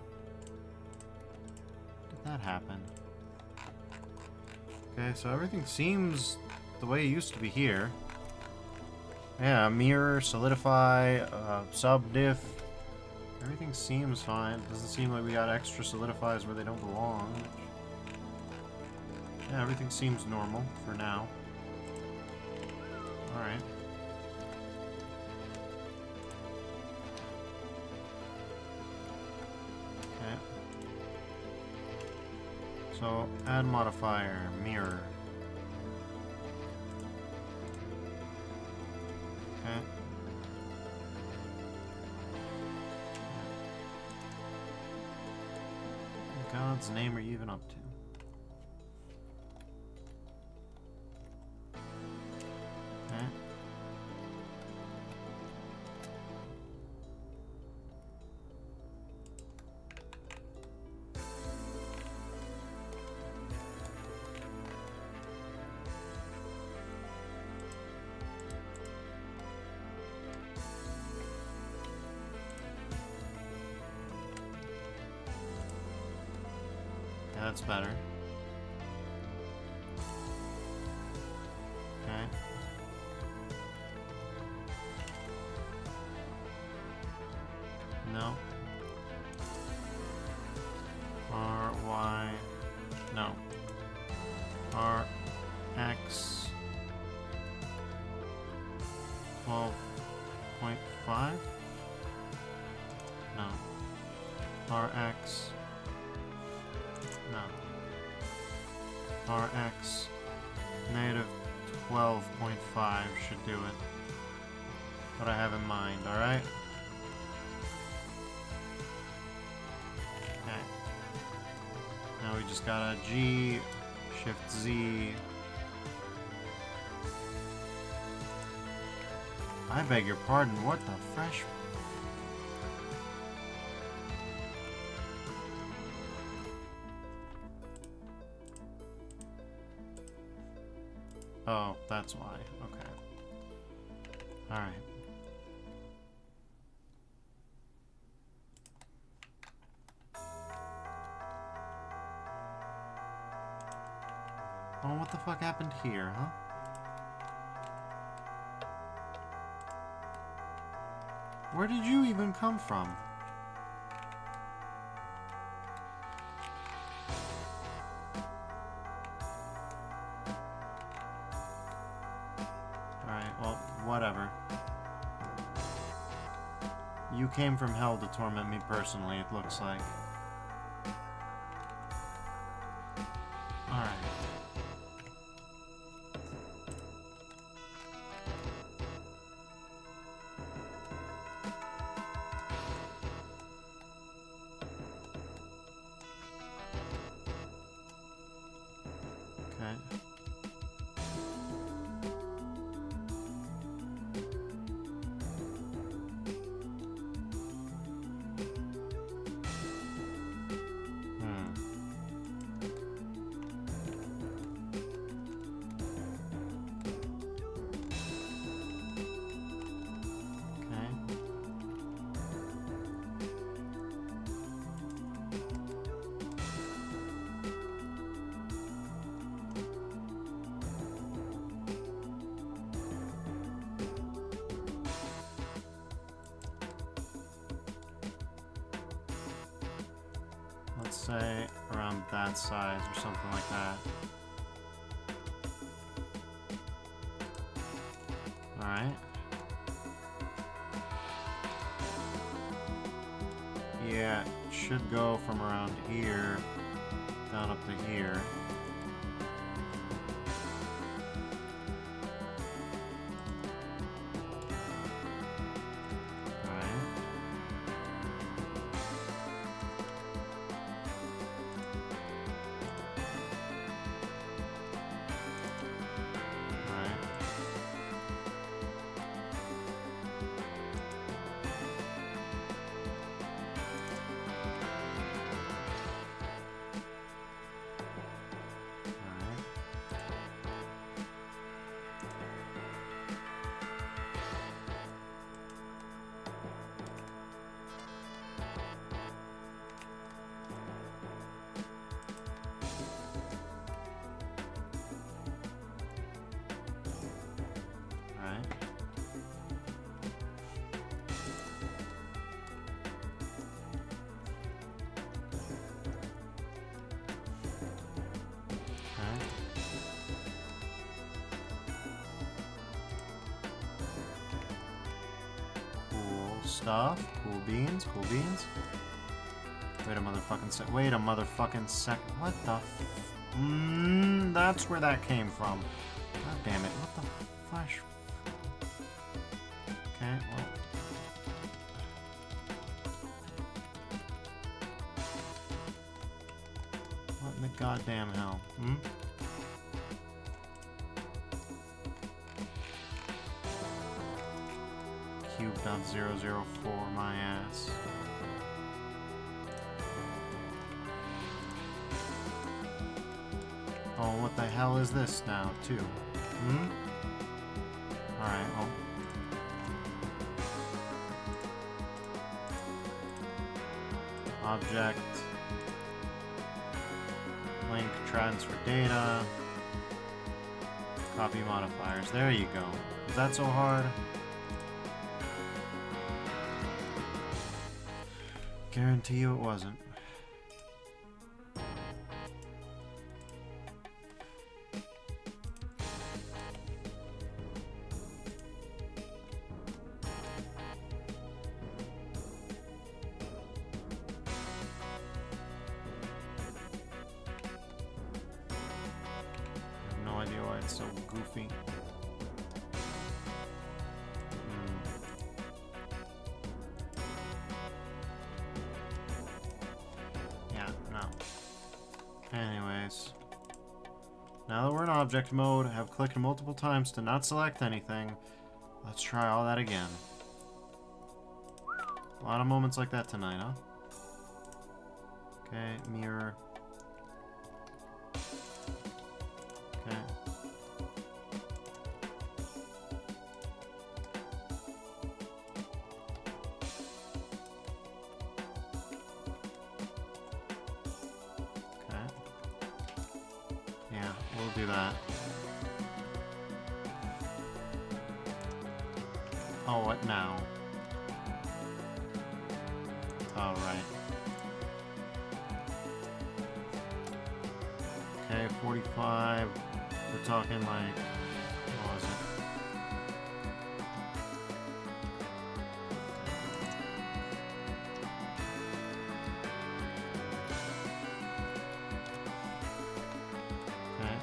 Did that happen? Okay, so everything seems the way it used to be here. Yeah, mirror, solidify, sub-diff. Everything seems fine. Doesn't seem like we got extra solidifies where they don't belong. Yeah, everything seems normal for now. Alright. So, add modifier, mirror. Okay. What in God's name are you even up to? Okay. That's better. Okay. No. R, Y. No. R, X. 12.5? No. R, X. No. Rx negative 12.5 should do it. What I have in mind, alright? Okay. Now we just got a G, Shift Z. I beg your pardon, what the fresh... Oh, that's why. Okay. Alright. Oh, what the fuck happened here, huh? Where did you even come from? Alright, well, whatever. You came from hell to torment me personally, it looks like. Alright. Okay. Let's say around that size or something like that. Alright. Yeah, it should go from around here down up to here. Stuff. Cool beans. Cool beans. Wait a motherfucking sec. What the that's where that came from. God damn it. What the flash? Okay, well. What in the goddamn hell? Cube.004 my ass. Oh, what the hell is this now, too? Alright, well. Object. Link, transfer data. Copy modifiers. There you go. Is that so hard? Guarantee you it wasn't. I have no idea why it's so goofy. Anyways, now that we're in object mode, have clicked multiple times to not select anything. Let's try all that again. A lot of moments like that tonight, huh? Okay, mirror. Okay. Yeah, we'll do that. Oh, what now? Oh, right. Okay, 45. We're talking like... What was it? Okay.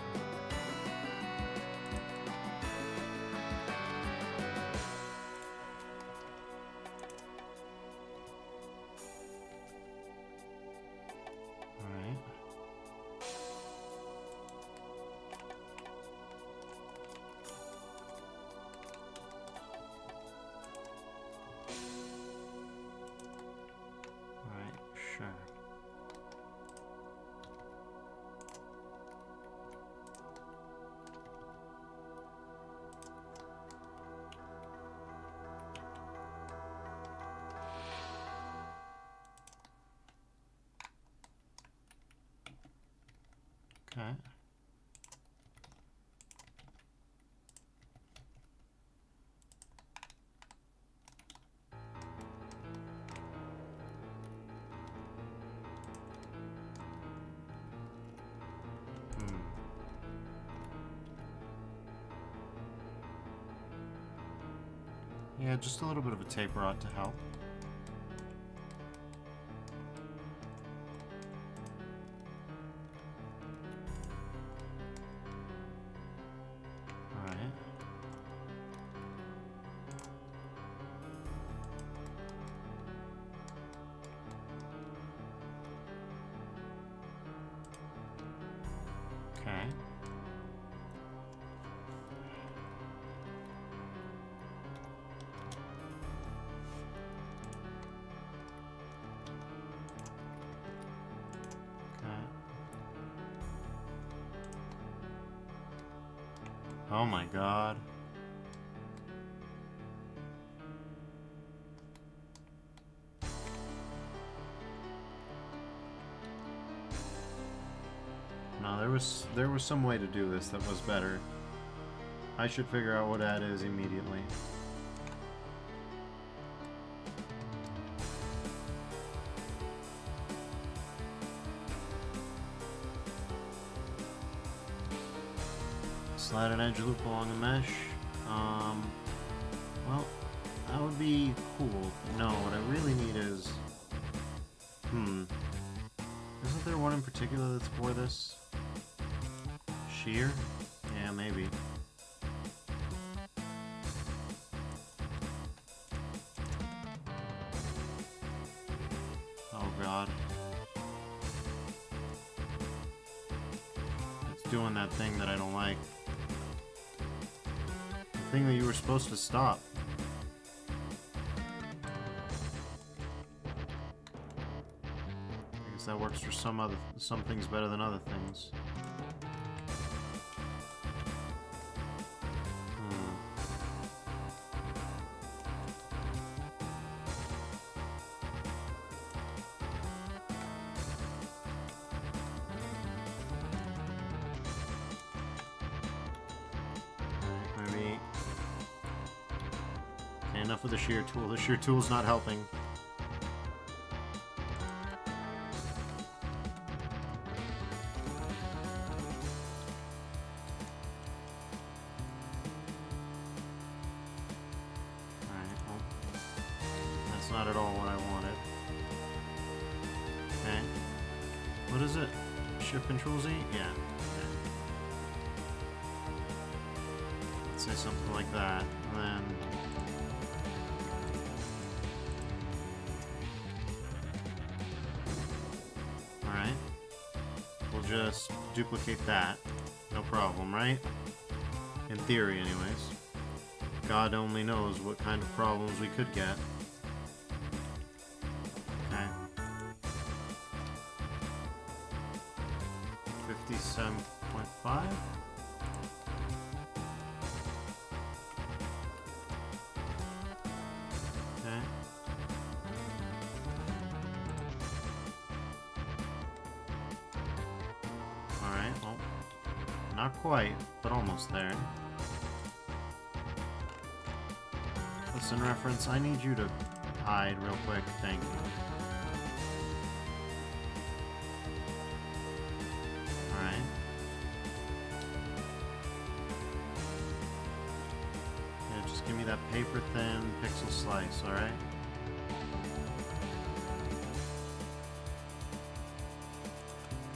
Alright. Alright, sure. Okay. Yeah, just a little bit of a taper ought to help. Alright. Okay. Oh my god. No, there was some way to do this that was better. I should figure out what that is immediately. Slide an edge loop along the mesh. Well, that would be cool. No, what I really need is... Isn't there one in particular that's for this? Shear? Yeah, maybe. Oh god. It's doing that thing that I don't like. The thing that you were supposed to stop. I guess that works for some things better than other things. Enough with the shear tool. The shear tool's not helping. Alright, well, that's not at all what I wanted. Okay. What is it? Shift Control Z? Yeah. Okay. Let's say something like that. And then... just duplicate that. No problem, right? In theory, anyways. God only knows what kind of problems we could get. Okay. 57.5? Okay. Alright, well, Not quite, but almost there. Listen, reference, I need you to hide real quick. Thank you. Alright. Yeah, just give me that paper thin pixel slice, alright?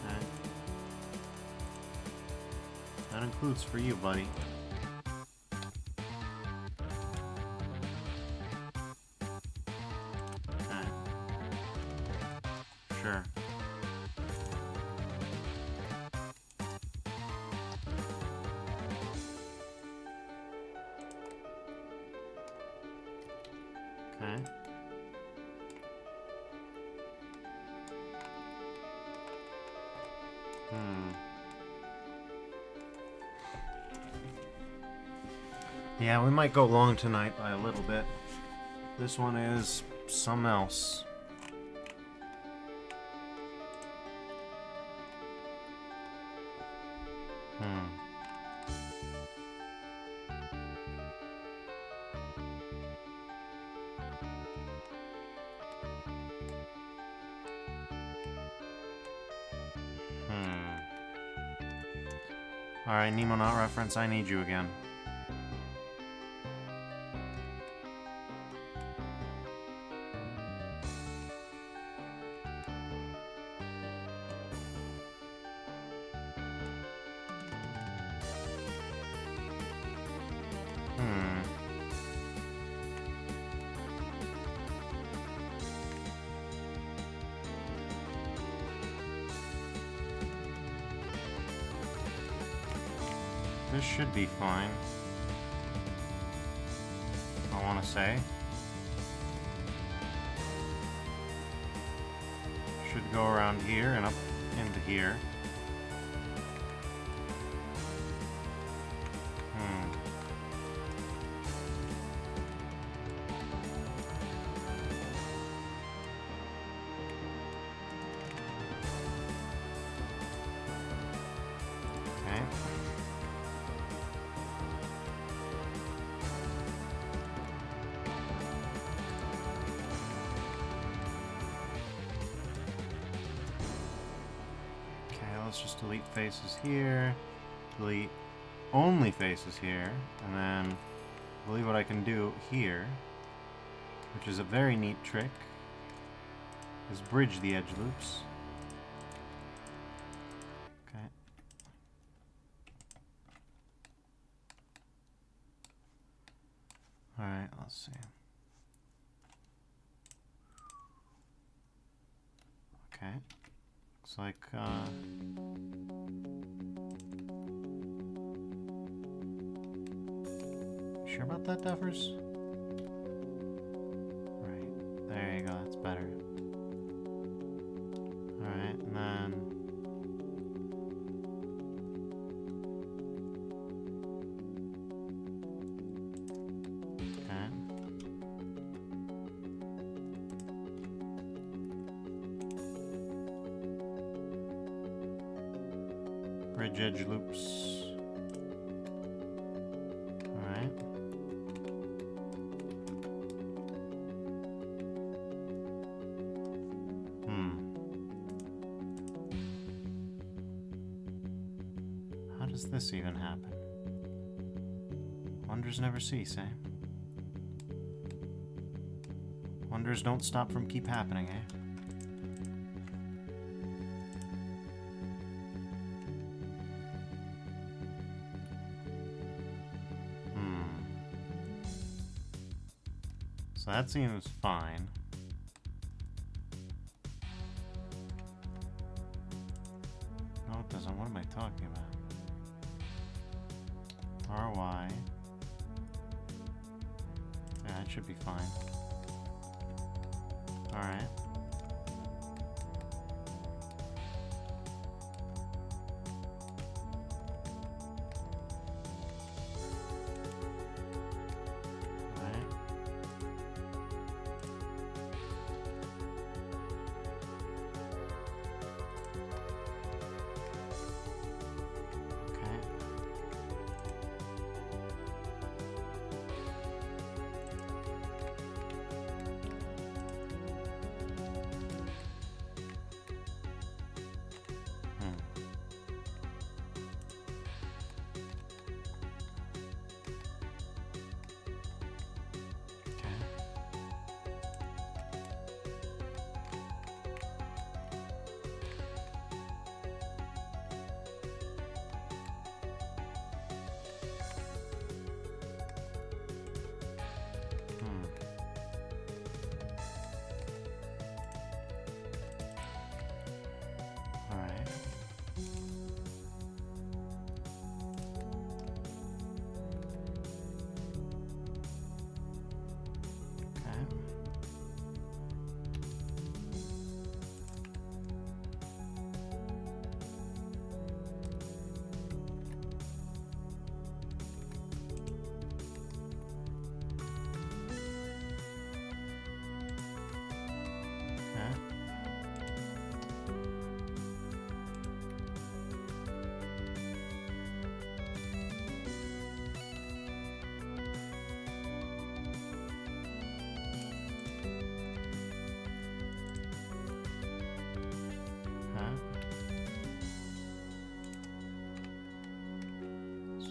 Okay. That includes for you, buddy. Okay. Sure. Okay. Yeah, we might go long tonight by a little bit. This one is some else. Alright, Nemonaut reference, I need you again. This should be fine. I want to say. Should go around here and up into here. Let's just delete faces here, delete only faces here, and then I believe what I can do here, which is a very neat trick, is bridge the edge loops. Okay. Alright, let's see. Okay. Looks like, sure about that, Duffers? Right, there you go, that's better. Alright, and then... Okay. Bridge edge loops. Alright. How does this even happen? Wonders never cease, eh? Wonders don't stop from keep happening, eh? So that seems fine. No, it doesn't. What am I talking about? RY. Yeah, it should be fine. Alright.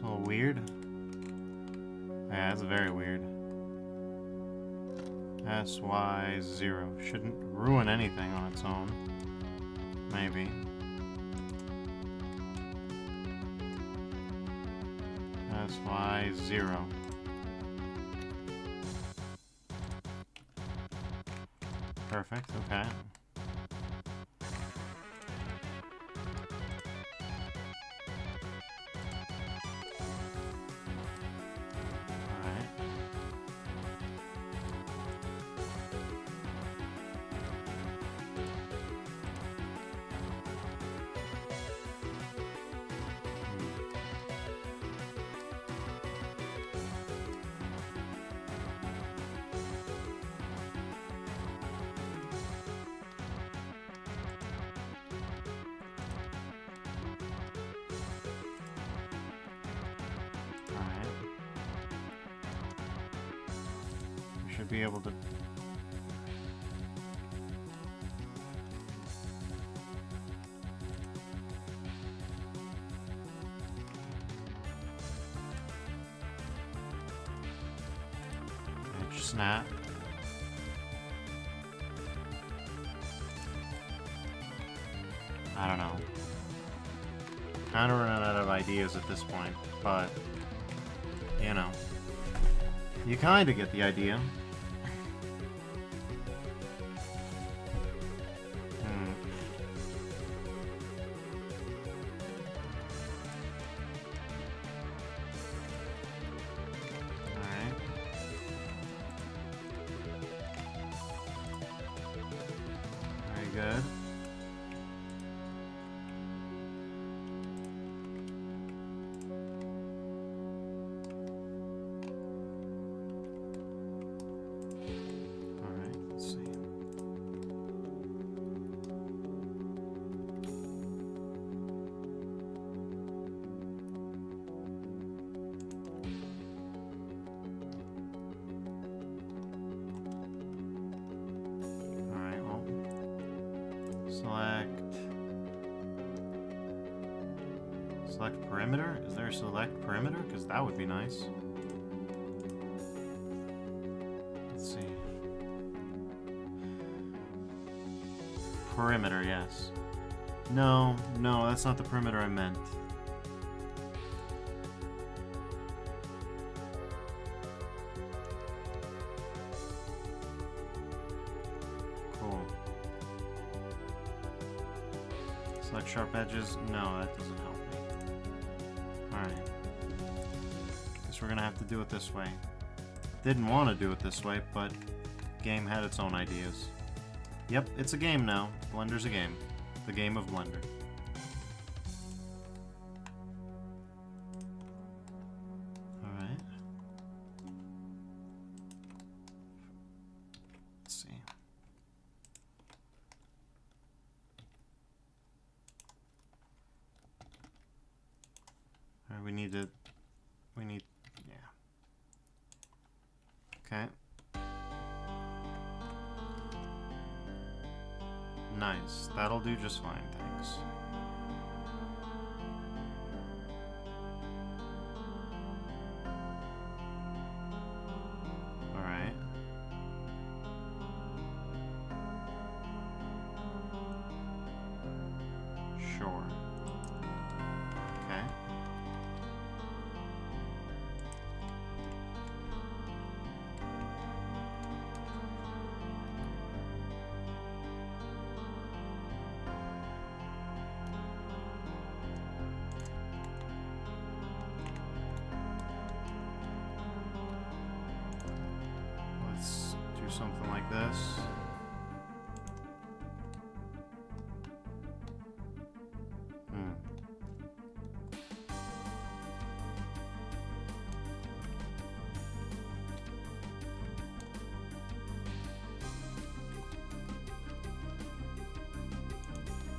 a little weird. Yeah, that's very weird. SY0. Shouldn't ruin anything on its own. Maybe. SY0. Perfect, okay. Should be able to. Edge snap. I don't know. Kind of running out of ideas at this point, but you know, you kind of get the idea. Good. All right, let's see. Select perimeter? Is there a select perimeter? Because that would be nice. Let's see. Perimeter, yes. No, that's not the perimeter I meant. Cool. Select sharp edges? No, that doesn't help me. Alright. Guess we're gonna have to do it this way. Didn't want to do it this way, but game had its own ideas. Yep, it's a game now. Blender's a game. The game of Blender. Alright. Let's see. Alright, we need, yeah. Okay. Nice. That'll do just fine, thanks. Alright. Sure. Okay. Let's do something like this.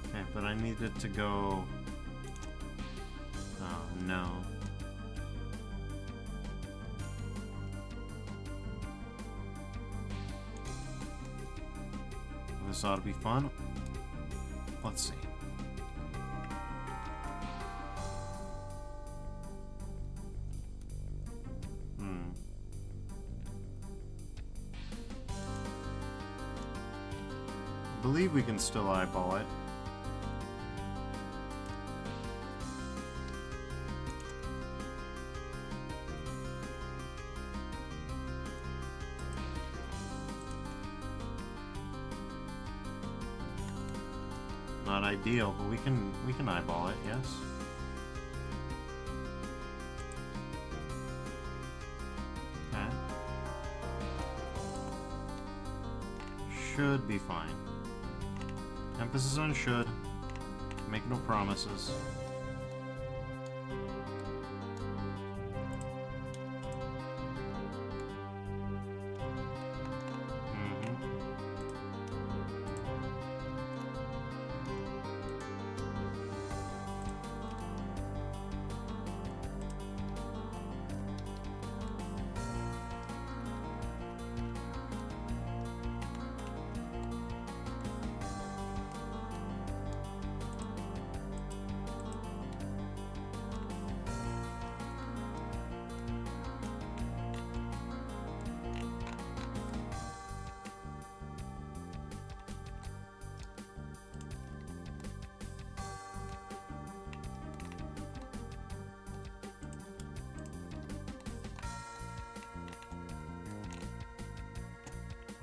Okay, but I need it to go... Oh, no. This ought to be fun. Let's see. believe we can still eyeball it. Not ideal, but we can eyeball it, yes. Okay. Should be fine. Emphasis on should. Make no promises.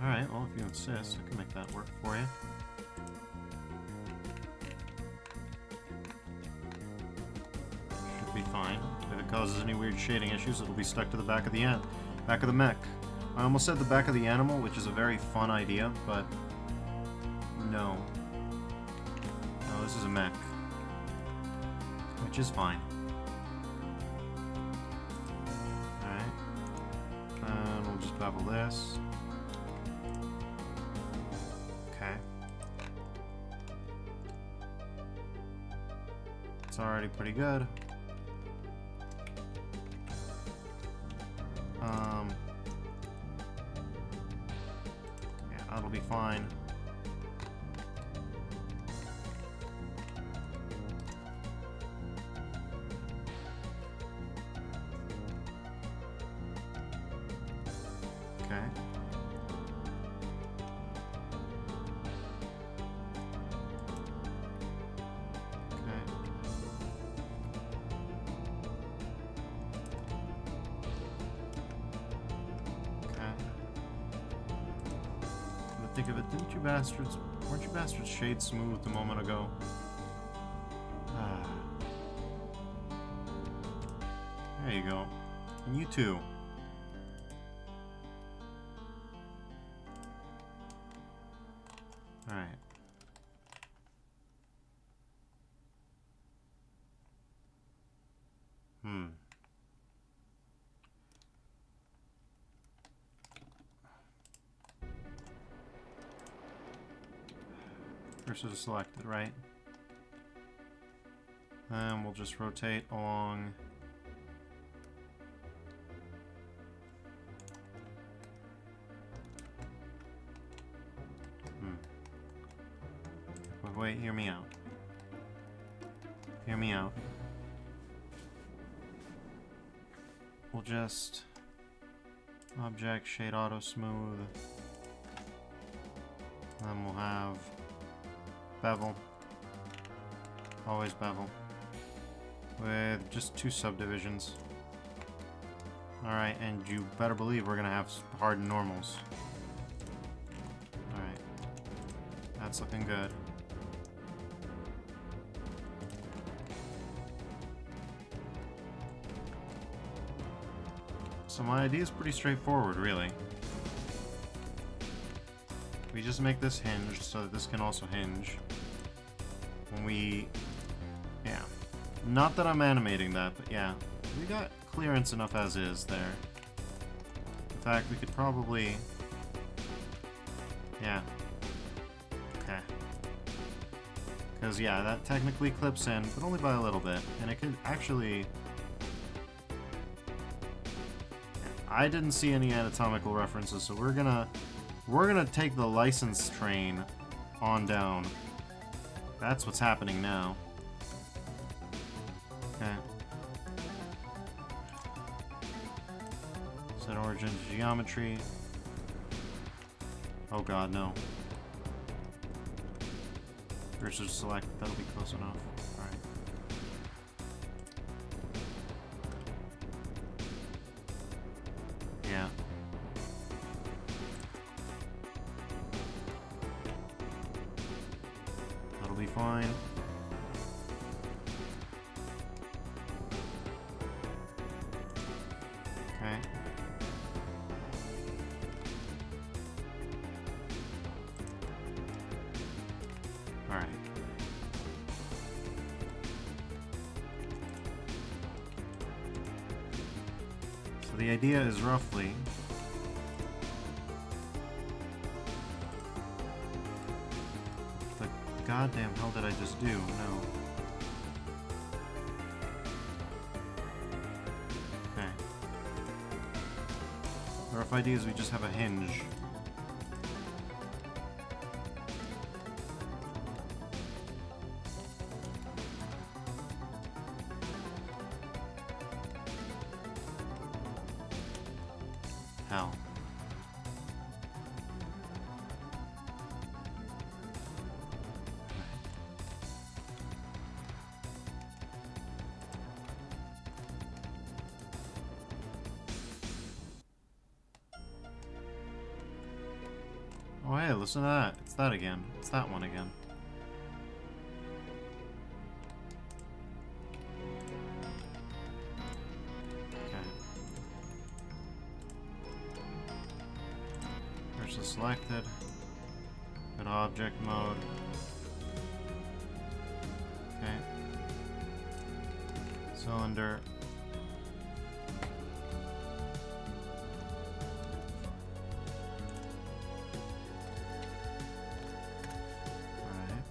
Alright, well, if you insist, I can make that work for you. Should be fine. If it causes any weird shading issues, it'll be stuck to the back of the mech. I almost said the back of the animal, which is a very fun idea, but no. No, this is a mech. Which is fine. Alright. And we'll just bevel this. It's already pretty good. Yeah, that'll be fine. Okay. Think of it, weren't you bastards shade smooth a moment ago? There you go. And you too. Alright. Cursor selected, right? And we'll just rotate along. Wait, hear me out. Hear me out. We'll just object, shade auto smooth. Then we'll have bevel. Always bevel. With just 2 subdivisions. Alright, and you better believe we're gonna have hardened normals. Alright. That's looking good. So my idea is pretty straightforward, really. We just make this hinge so that this can also hinge. When we... yeah. Not that I'm animating that, but yeah. We got clearance enough as is there. In fact, we could probably... yeah. Okay. Because, yeah, that technically clips in, but only by a little bit. And it could actually... I didn't see any anatomical references, so we're gonna take the license train on down. That's what's happening now. Okay. Set origin to geometry. Oh god, no. Cursor select, that'll be close enough. Alright. Yeah. That'll be fine. Okay. Alright. So the idea is roughly the goddamn hell did I just do? No. Okay. The rough idea is we just have a hinge. Hell. Oh hey, listen to that. It's that again. It's that one again. Selected. Go to object mode. Okay. Cylinder. Alright.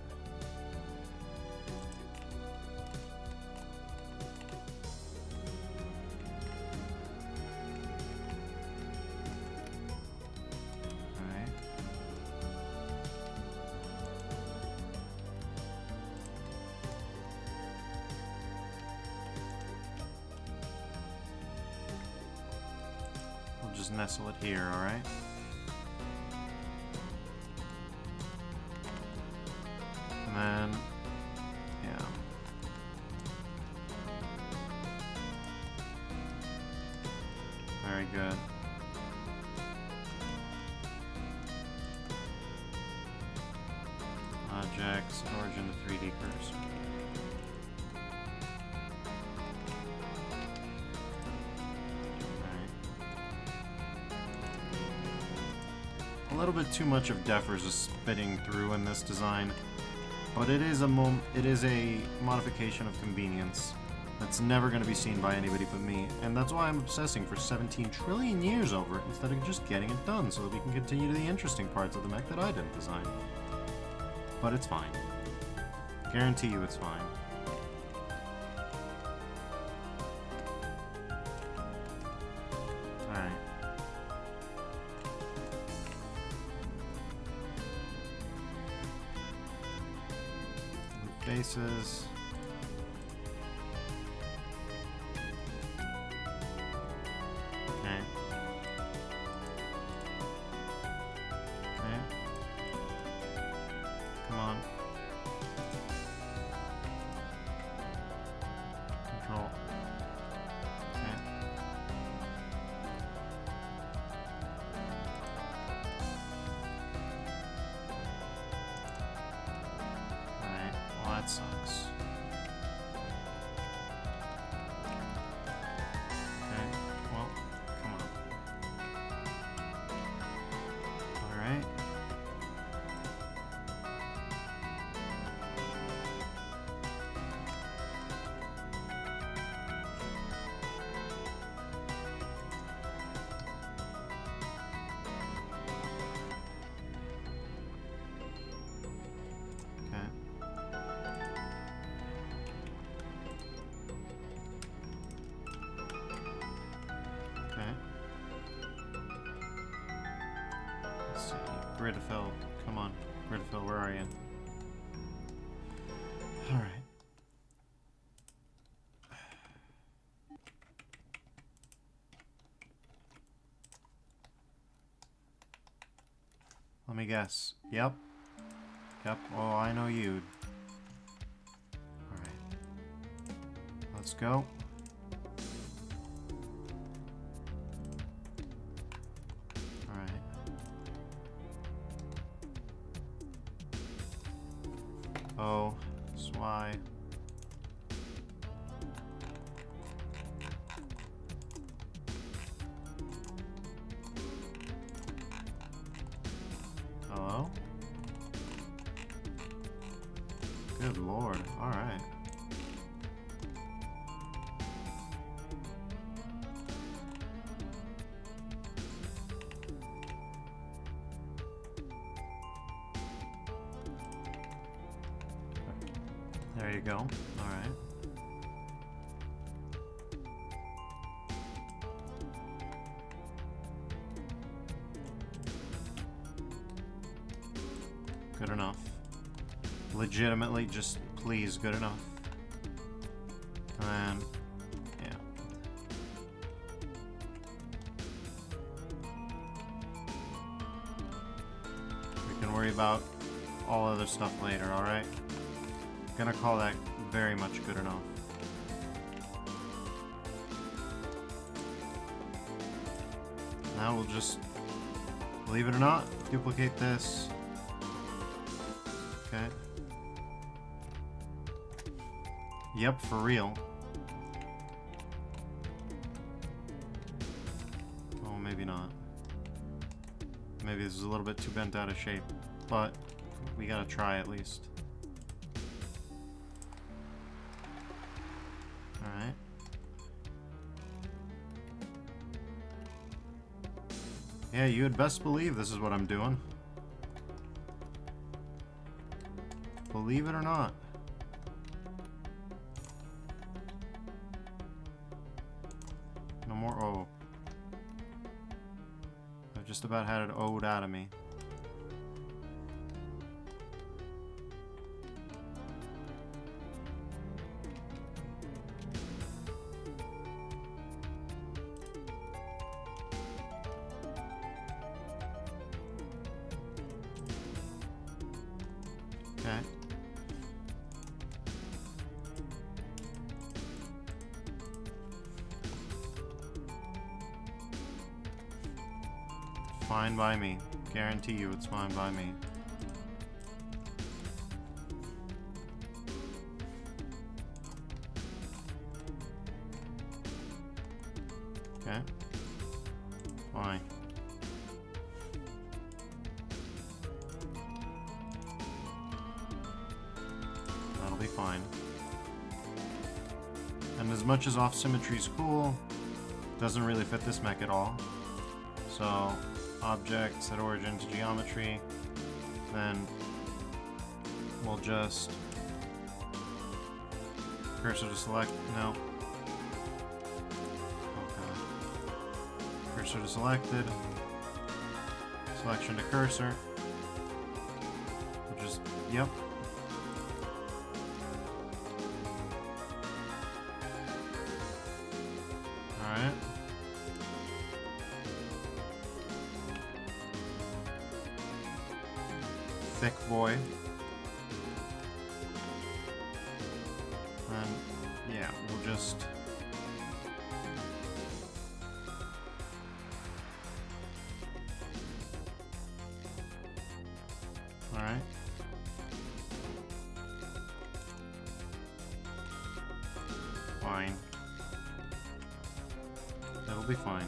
Just nestle it here, alright? And then, yeah. Very good. Objects, origin to 3D cursor. A little bit too much of Defers is spitting through in this design, but it is a modification of convenience that's never going to be seen by anybody but me, and that's why I'm obsessing for 17 trillion years over it instead of just getting it done so that we can continue to the interesting parts of the mech that I didn't design. But it's fine. Guarantee you it's fine. Alright. Faces. Okay. Okay. Come on. Control. Okay. Alright. Well, that sucks. Okay. Well, come on. Alright. Okay. Okay. Let's see. Gridafel. Come on. Gridafel, where are you? Alright. Let me guess. Yep. Yep. Oh, I know you. go. Alright. Oh, that's why. Hello? Good lord. Alright. There you go. Alright. Good enough. Legitimately, just please, good enough. And yeah. We can worry about all other stuff later, alright? Gonna call that very much good enough. Now we'll just, believe it or not, duplicate this. Okay. Yep, for real. Oh, maybe not. Maybe this is a little bit too bent out of shape, but we gotta try at least. Alright. Yeah, you had best believe this is what I'm doing. Believe it or not. No more O. I've just about had it O'd out of me. Okay. Fine by me. Guarantee you it's fine by me. Okay. Fine. That'll be fine. And as much as off-symmetry is cool, doesn't really fit this mech at all. So, object, set origin to geometry, then we'll just cursor to select, no. Okay. Cursor to selected, selection to cursor, we'll just, yep. Alright. Thick boy. And yeah, we'll just alright. Fine. That'll be fine.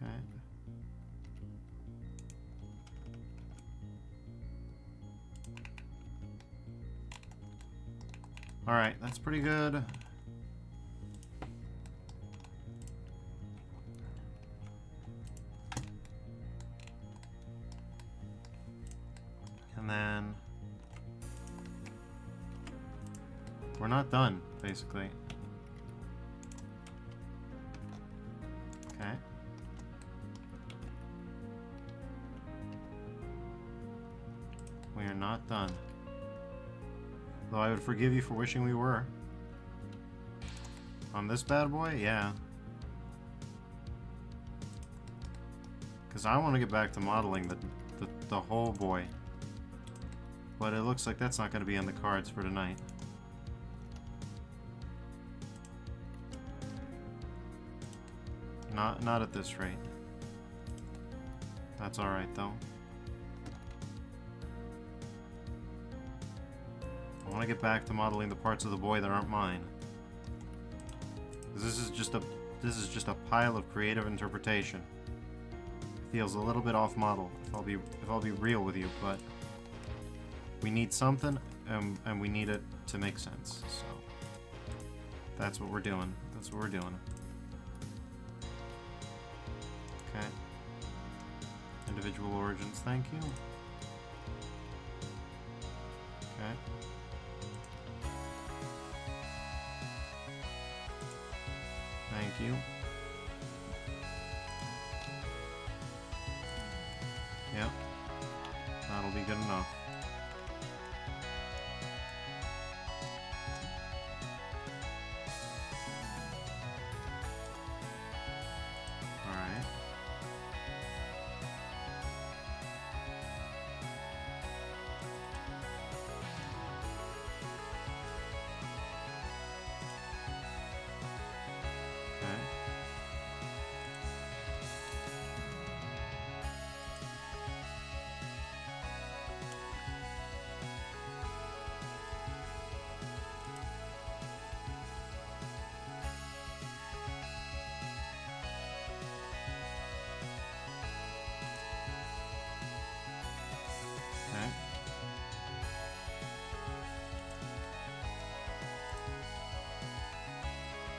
Okay. Alright, that's pretty good. We're not done, basically. Okay. We are not done. Though I would forgive you for wishing we were. On this bad boy? Yeah. Because I want to get back to modeling the whole boy. But it looks like that's not going to be on the cards for tonight. Not at this rate. That's alright though. I want to get back to modeling the parts of the boy that aren't mine. 'Cause this is just a pile of creative interpretation. Feels a little bit off model, if I'll be real with you, but we need something and we need it to make sense. So that's what we're doing. That's what we're doing. Okay. Individual origins, thank you. Okay. Thank you. Yep. That'll be good enough. Alright.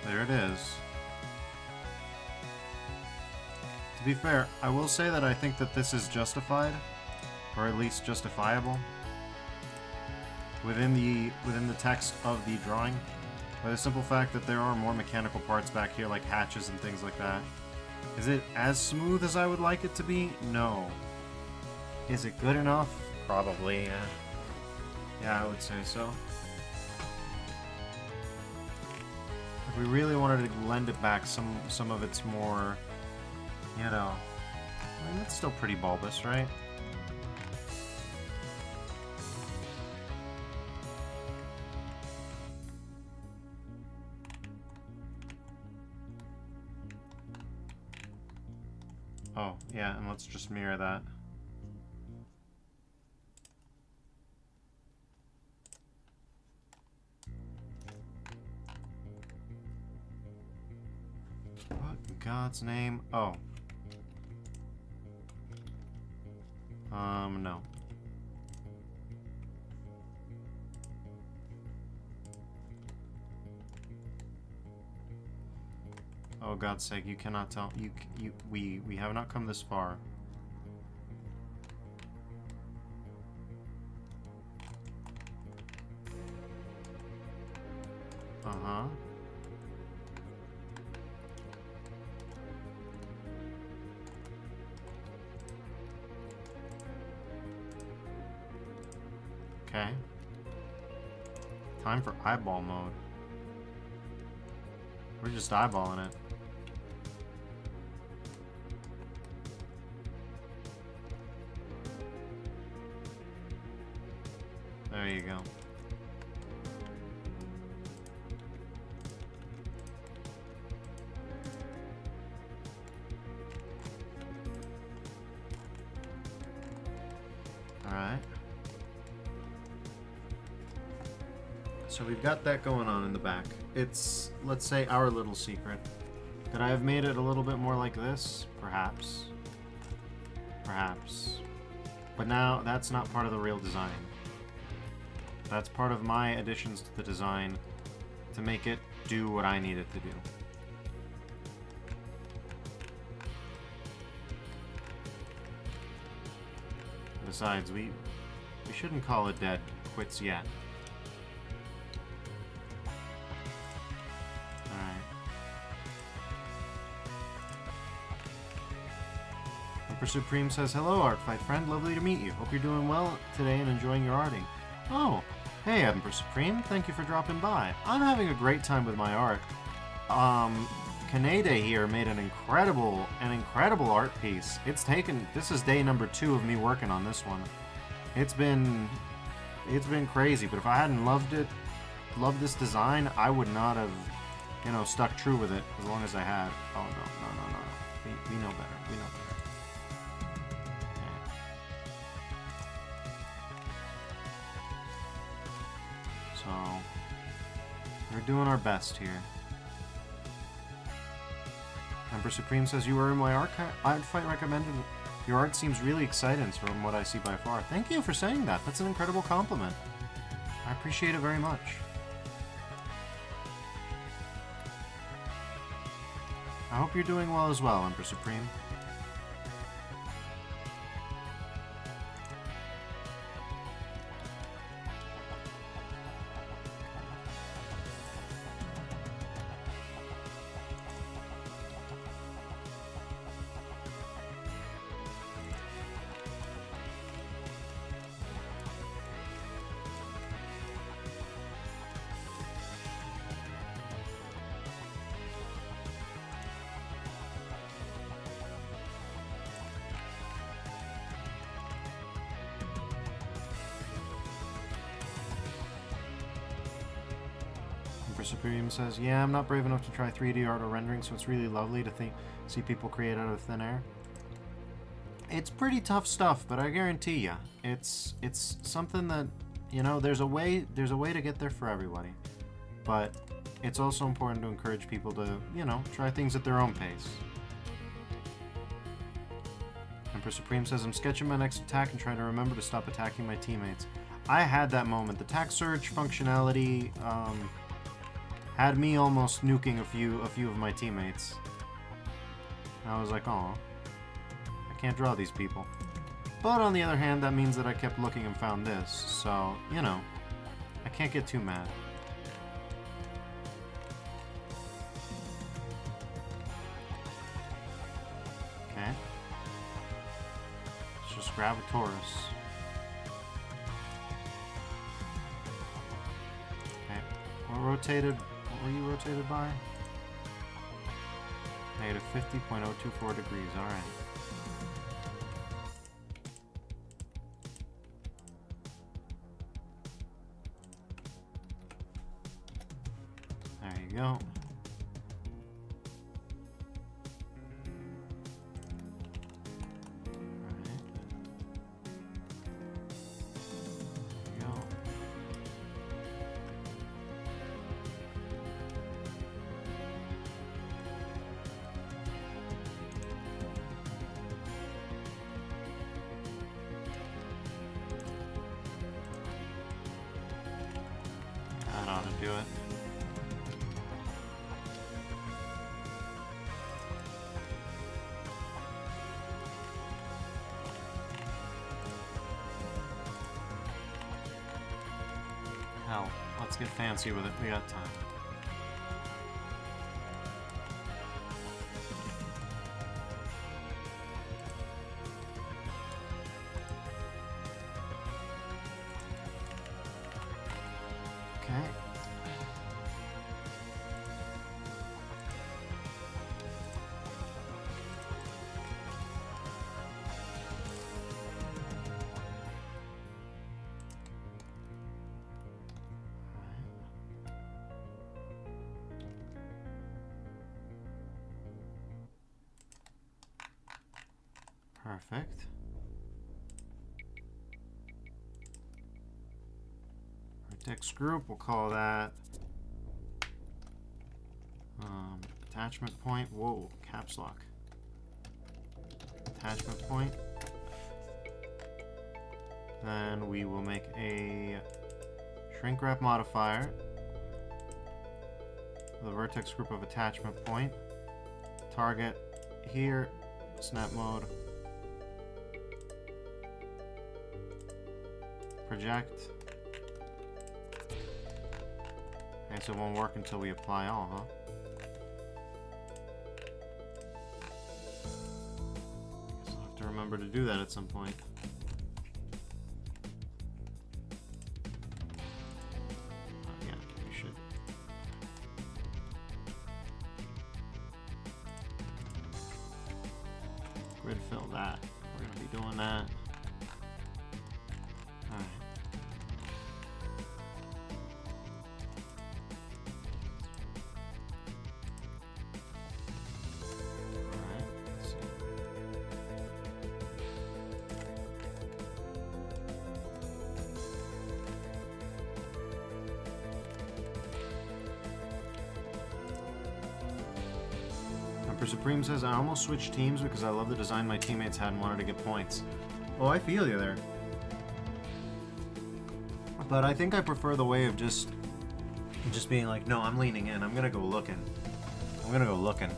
There it is. To be fair, I will say that I think that this is justified, or at least justifiable, within the text of the drawing, by the simple fact that there are more mechanical parts back here, like hatches and things like that. Is it as smooth as I would like it to be? No. Is it good enough? Probably, yeah. Yeah, I would say so. If we really wanted to lend it back some of its more, you know, I mean, it's still pretty bulbous, right? Oh, yeah, and let's just mirror that. What in God's name? Oh. No. Oh, God's sake, you cannot tell. We have not come this far. Uh-huh. Okay. Time for eyeball mode. We're just eyeballing it. There you go. Alright. So we've got that going on in the back. It's, let's say, our little secret. Could I have made it a little bit more like this? Perhaps. Perhaps. But now, that's not part of the real design. That's part of my additions to the design to make it do what I need it to do. Besides, we shouldn't call it dead quits yet. Emperor Supreme says, hello, art fight friend. Lovely to meet you. Hope you're doing well today and enjoying your arting. Oh, hey, Emperor Supreme. Thank you for dropping by. I'm having a great time with my art. Kanade here made an incredible art piece. This is day number 2 of me working on this one. It's been crazy, but if I hadn't loved this design, I would not have, stuck true with it as long as I had. Oh, no. We know better. We know better. Okay. So, we're doing our best here. Emperor Supreme says, you were in my art fight recommended. Your art seems really exciting from what I see by far. Thank you for saying that. That's an incredible compliment. I appreciate it very much. I hope you're doing well as well, Emperor Supreme. Supreme says, yeah, I'm not brave enough to try 3D art or rendering, so it's really lovely to see people create out of thin air. It's pretty tough stuff, but I guarantee you, it's something that, there's a way to get there for everybody. But it's also important to encourage people to, try things at their own pace. Emperor Supreme says, I'm sketching my next attack and trying to remember to stop attacking my teammates. I had that moment. The attack surge functionality, had me almost nuking a few of my teammates. I was like, oh, I can't draw these people. But on the other hand, that means that I kept looking and found this. So, I can't get too mad. Okay. Let's just grab a Taurus. Okay. What rotated? What were you rotated by? Negative 50.024 degrees. Alright. There you go. Do it. Hell, let's get fancy with it. We got time. Okay. Perfect. Vertex group, we'll call that attachment point. Whoa, caps lock. Attachment point. Then we will make a shrink wrap modifier. The vertex group of attachment point. Target here, snap mode. Project. Okay, so it won't work until we apply all, huh? remember to do that at some point. Yeah, you should. Grid fill that. We're gonna be doing that. Alright. Emperor Supreme says, I almost switched teams because I love the design my teammates had and wanted to get points. Oh, I feel you there. But I think I prefer the way of just being like, no, I'm leaning in. I'm going to go looking. I'm going to go looking.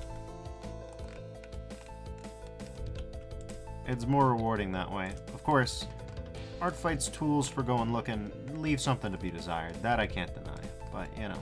It's more rewarding that way. Of course, Art Fight's tools for going looking leave something to be desired. That I can't deny. But, you know.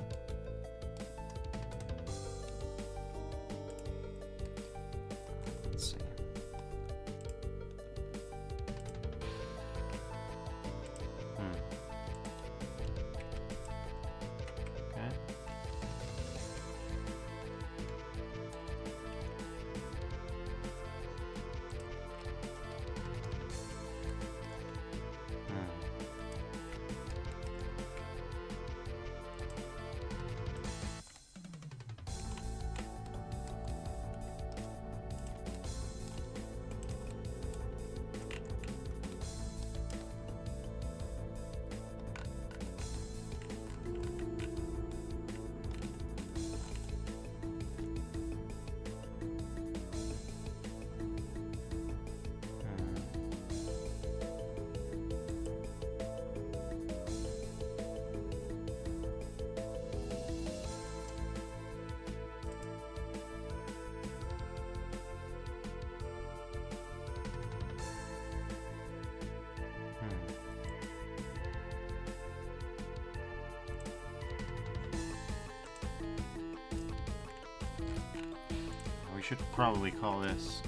We should probably call this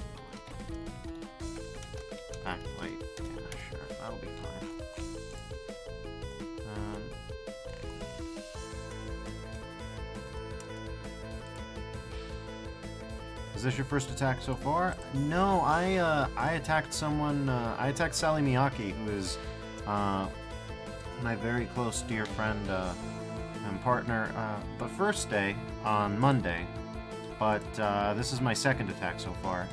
backlight. Yeah, sure, that'll be fine. Is this your first attack so far? No, I attacked someone. I attacked Sally Miyake, who is my very close dear friend and partner. But first day on Monday. But this is my second attack so far.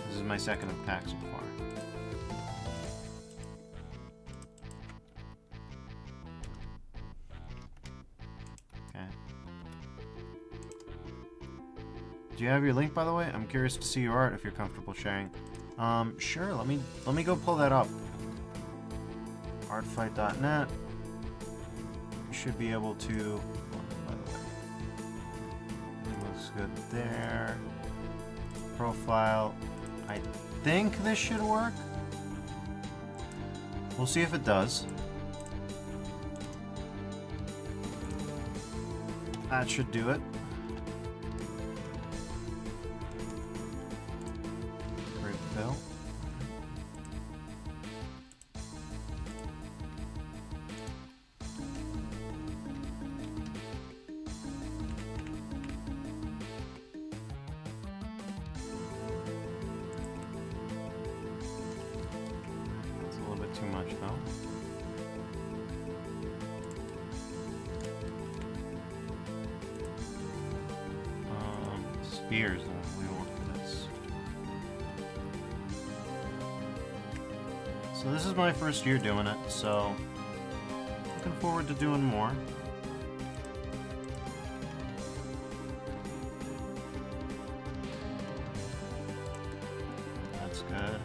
This is my second attack so far. Okay. Do you have your link, by the way? I'm curious to see your art if you're comfortable sharing. Sure. Let me go pull that up. Artfight.net. Should be able to. By the way, it looks good there. Profile. I think this should work. We'll see if it does. That should do it. Great fill. Too much though. Spears though, we want this. So this is my first year doing it, so looking forward to doing more. That's good.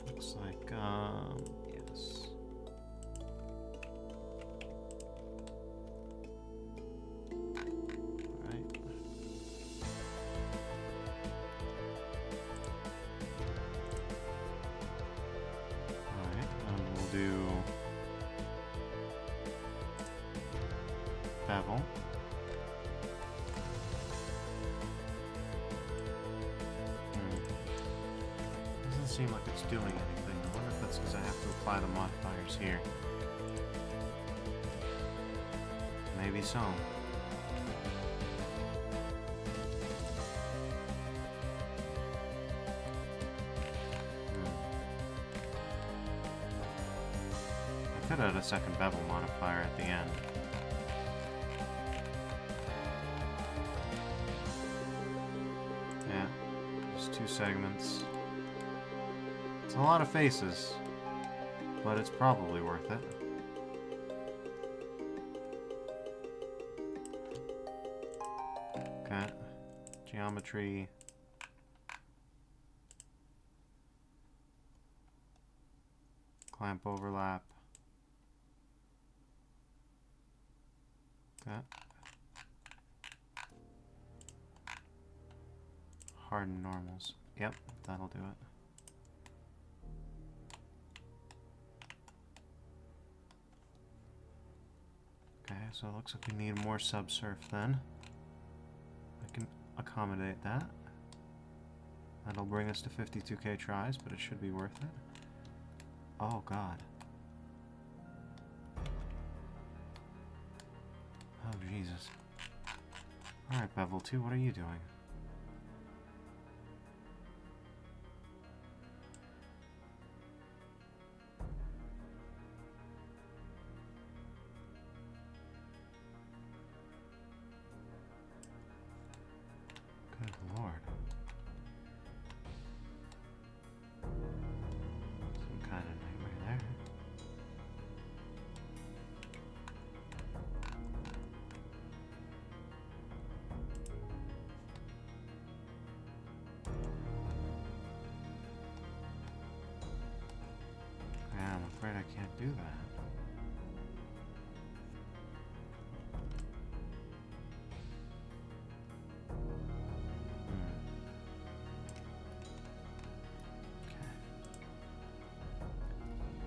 Looks like, yes. Right. do bevel. Doesn't seem like it's doing anything. I wonder if that's because I have to apply the modifiers here. Maybe so. I could add a second bevel modifier at the end. Yeah, just 2 segments. It's a lot of faces, but it's probably worth it. Okay, geometry. Clamp overlap. Okay. Harden normals. Yep, that'll do it. Okay, so it looks like we need more subsurf then. I can accommodate that. That'll bring us to 52k tries, but it should be worth it. Oh god. Oh Jesus. Alright, Bevel 2, what are you doing? Good lord. Some kind of nightmare there. Yeah, I'm afraid I can't do that.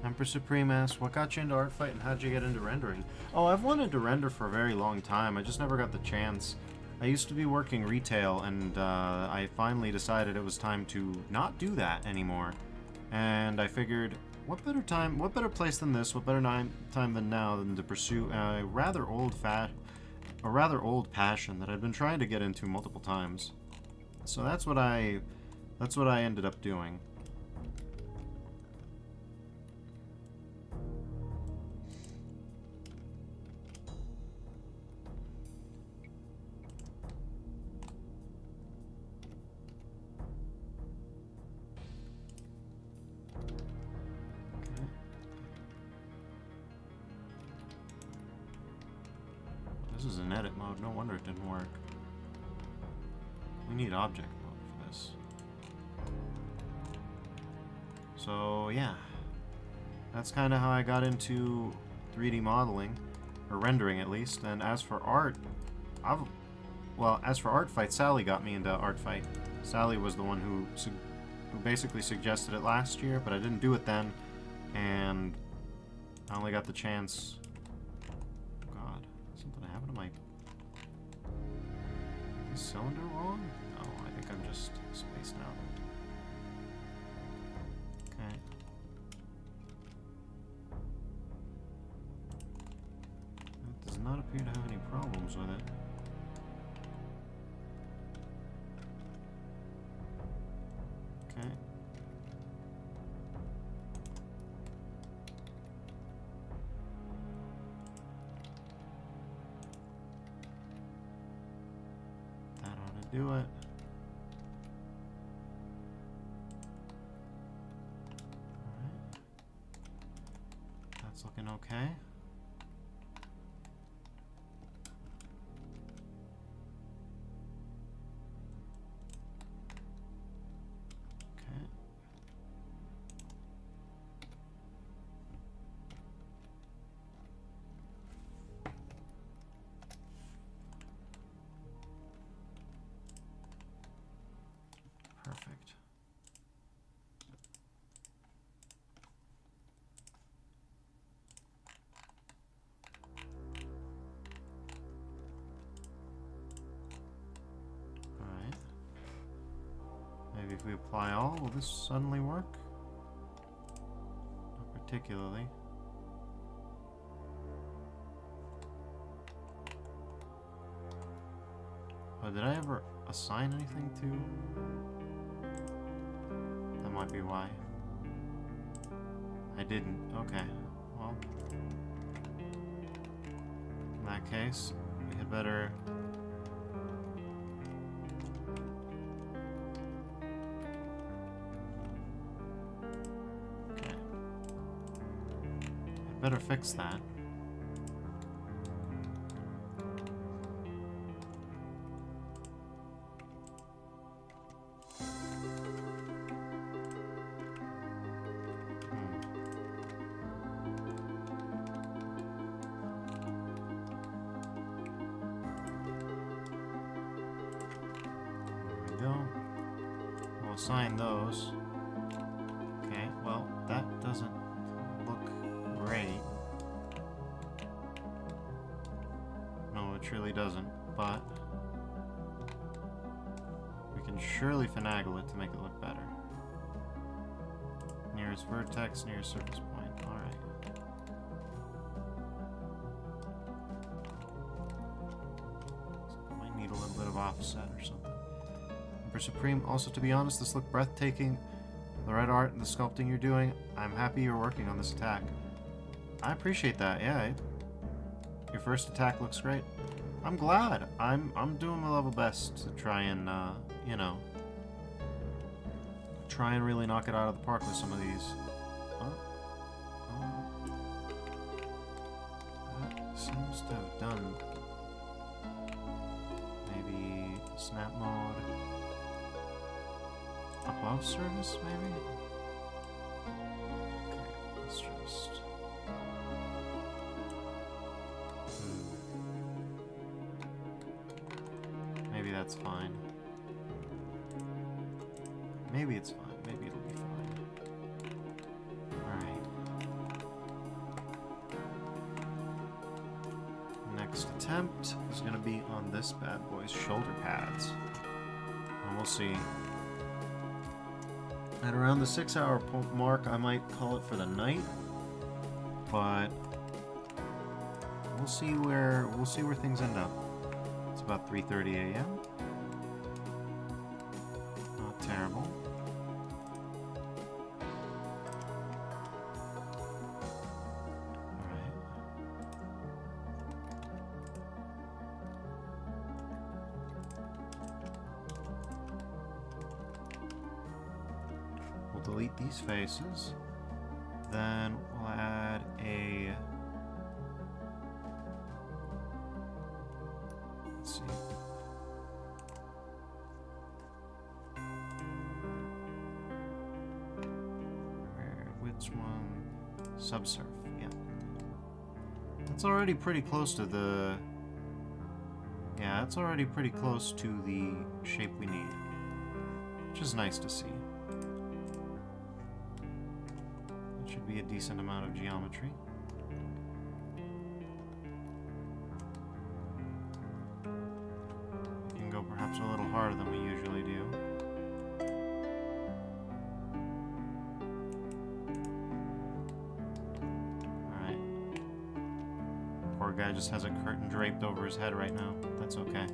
Emperor Supreme asks, what got you into art fight and how'd you get into rendering? Oh, I've wanted to render for a very long time. I just never got the chance. I used to be working retail, and I finally decided it was time to not do that anymore. And I figured, what better place than this, what better time than now than to pursue a rather old passion that I'd been trying to get into multiple times. So that's what I ended up doing. This is in edit mode, no wonder it didn't work. We need object mode for this. So yeah, that's kind of how I got into 3D modeling, or rendering at least. And as for art, as for art fight, Sally got me into art fight. Sally was the one who basically suggested it last year, but I didn't do it then, and I only got the chance. Is this cylinder wrong? Oh, I think I'm just spaced out. Okay. It does not appear to have any problems with it. Okay. Do it. Alright. That's looking okay. Okay. Perfect. Apply all. Will this suddenly work? Not particularly. Oh, did I ever assign anything to? That might be why. I didn't. Okay. Well, in that case, we had better... Okay. I'd better fix that. We'll assign those. Okay, well, that doesn't look great. No, it truly doesn't, but we can surely finagle it to make it look better. Nearest vertex, nearest surface point. Alright. So might need a little bit of offset or something. For Supreme, also to be honest, this looked breathtaking. The red art and the sculpting you're doing, I'm happy you're working on this attack. I appreciate that, yeah. Your first attack looks great. I'm glad. I'm doing my level best to try and, you know, try and really knock it out of the park with some of these. That seems to have done maybe snap mode. Above service, maybe? Okay, let's just... Maybe that's fine. Maybe it's fine. Maybe it'll be fine. Alright. Next attempt is going to be on this bad boy's shoulder pads. And we'll see. At around the 6-hour mark, I might call it for the night, but we'll see where things end up. It's about 3:30 a.m. Not terrible. All right. Delete these faces. Then we'll add a... Let's see. Which one? Subsurf, yeah. That's already pretty close to the... Yeah, that's already pretty close to the shape we need. Which is nice to see. Should be a decent amount of geometry. We can go perhaps a little harder than we usually do. Alright. Poor guy just has a curtain draped over his head right now. That's okay.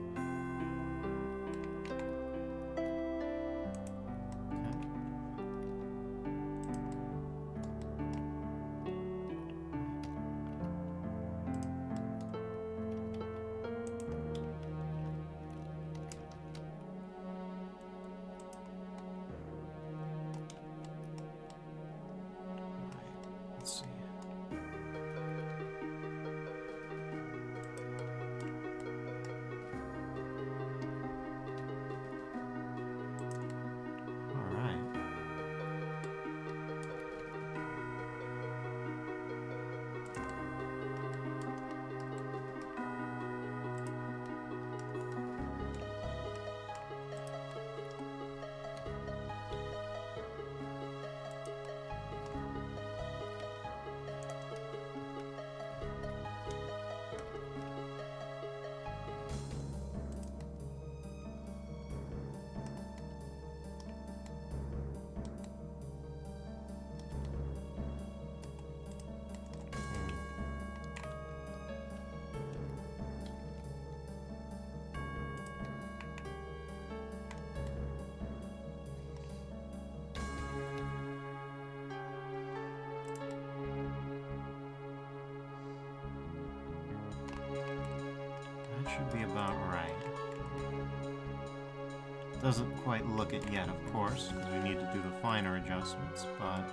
Let's see. All right. should be about right. Doesn't quite look it yet, of course, because we need to do the finer adjustments, but...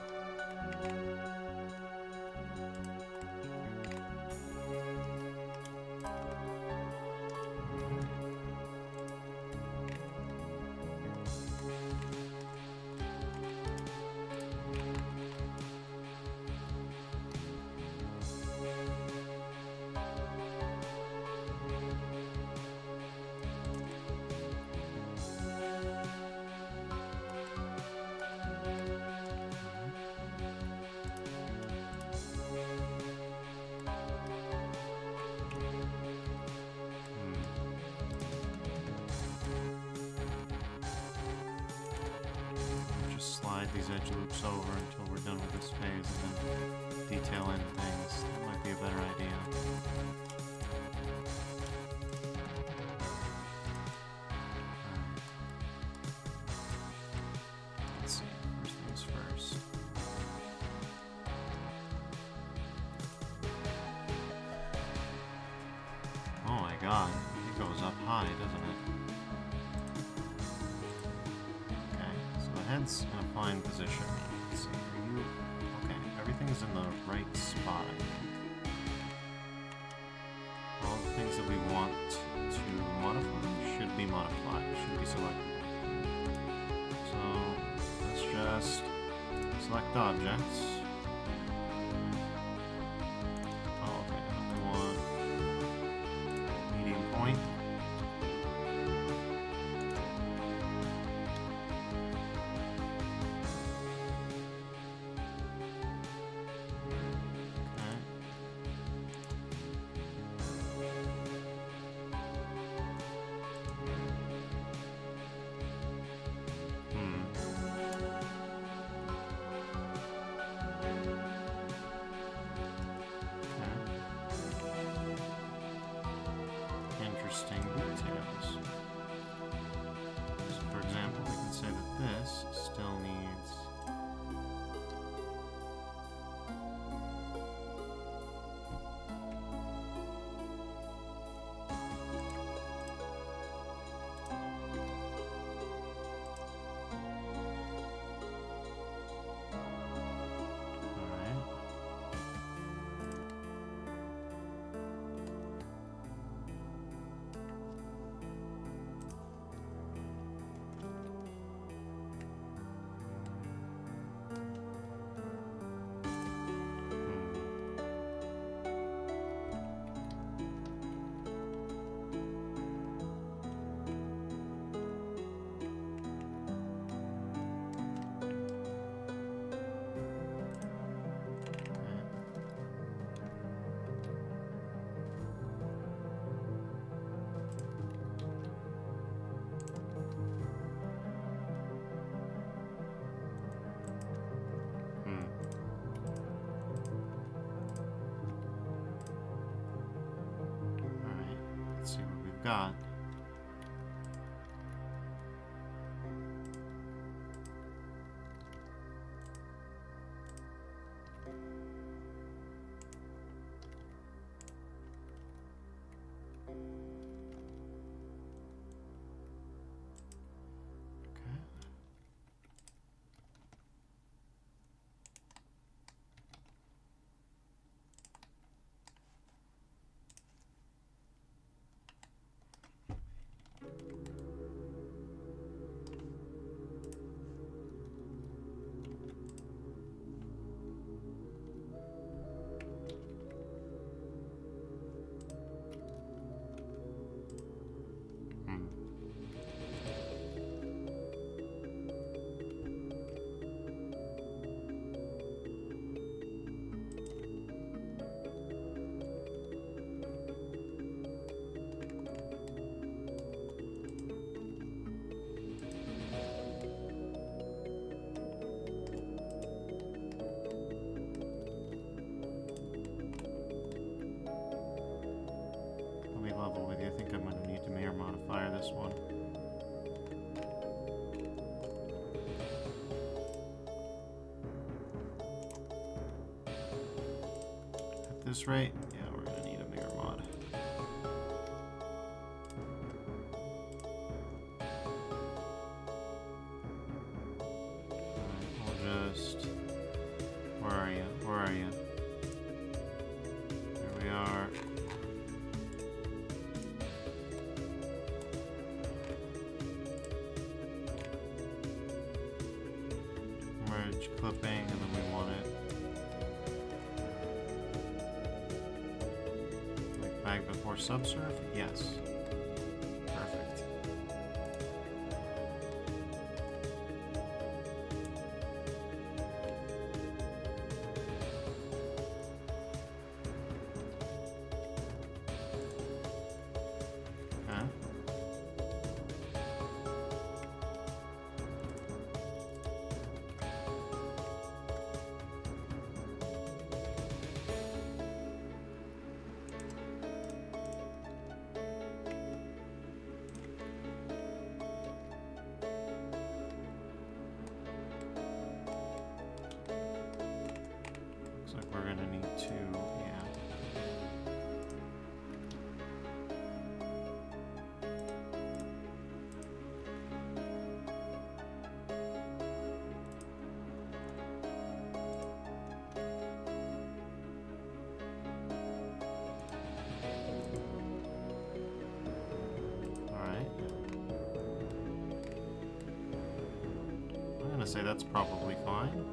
Slide these edge loops over until we're done with this phase and then detail in things. That might be a better idea. Let's see, first things first. Oh my god, it goes up high, doesn't it? Head's in a fine position. Let's see, are you... Okay, everything's in the right spot, I think. All the things that we want to modify should be modified, should be selected. So, let's just select objects. Oh, okay, we want medium point. Interesting details. So for example, we can say that this still needs got. With you. I think I'm going to need to mirror modifier this one. At this rate, yeah, we're going to need a mirror mod. list. Where are you? Where are you? There we are. Merge clipping, and then we want it like back before subsurf? Yes. Perfect. Okay. Looks like we're gonna need to, yeah. Alright. I'm gonna say that's probably fine.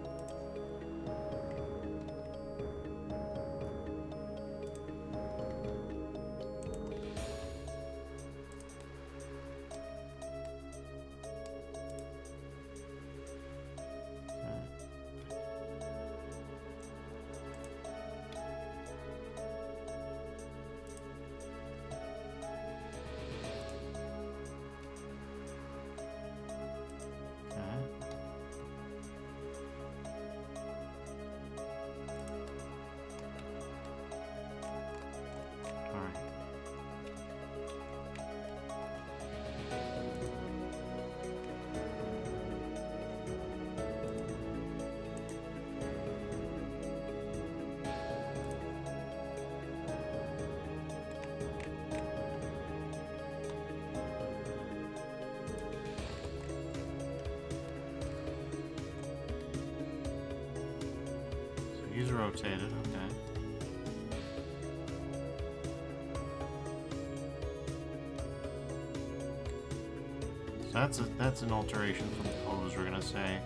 He's rotated, okay. So that's an alteration from pose, we're gonna say.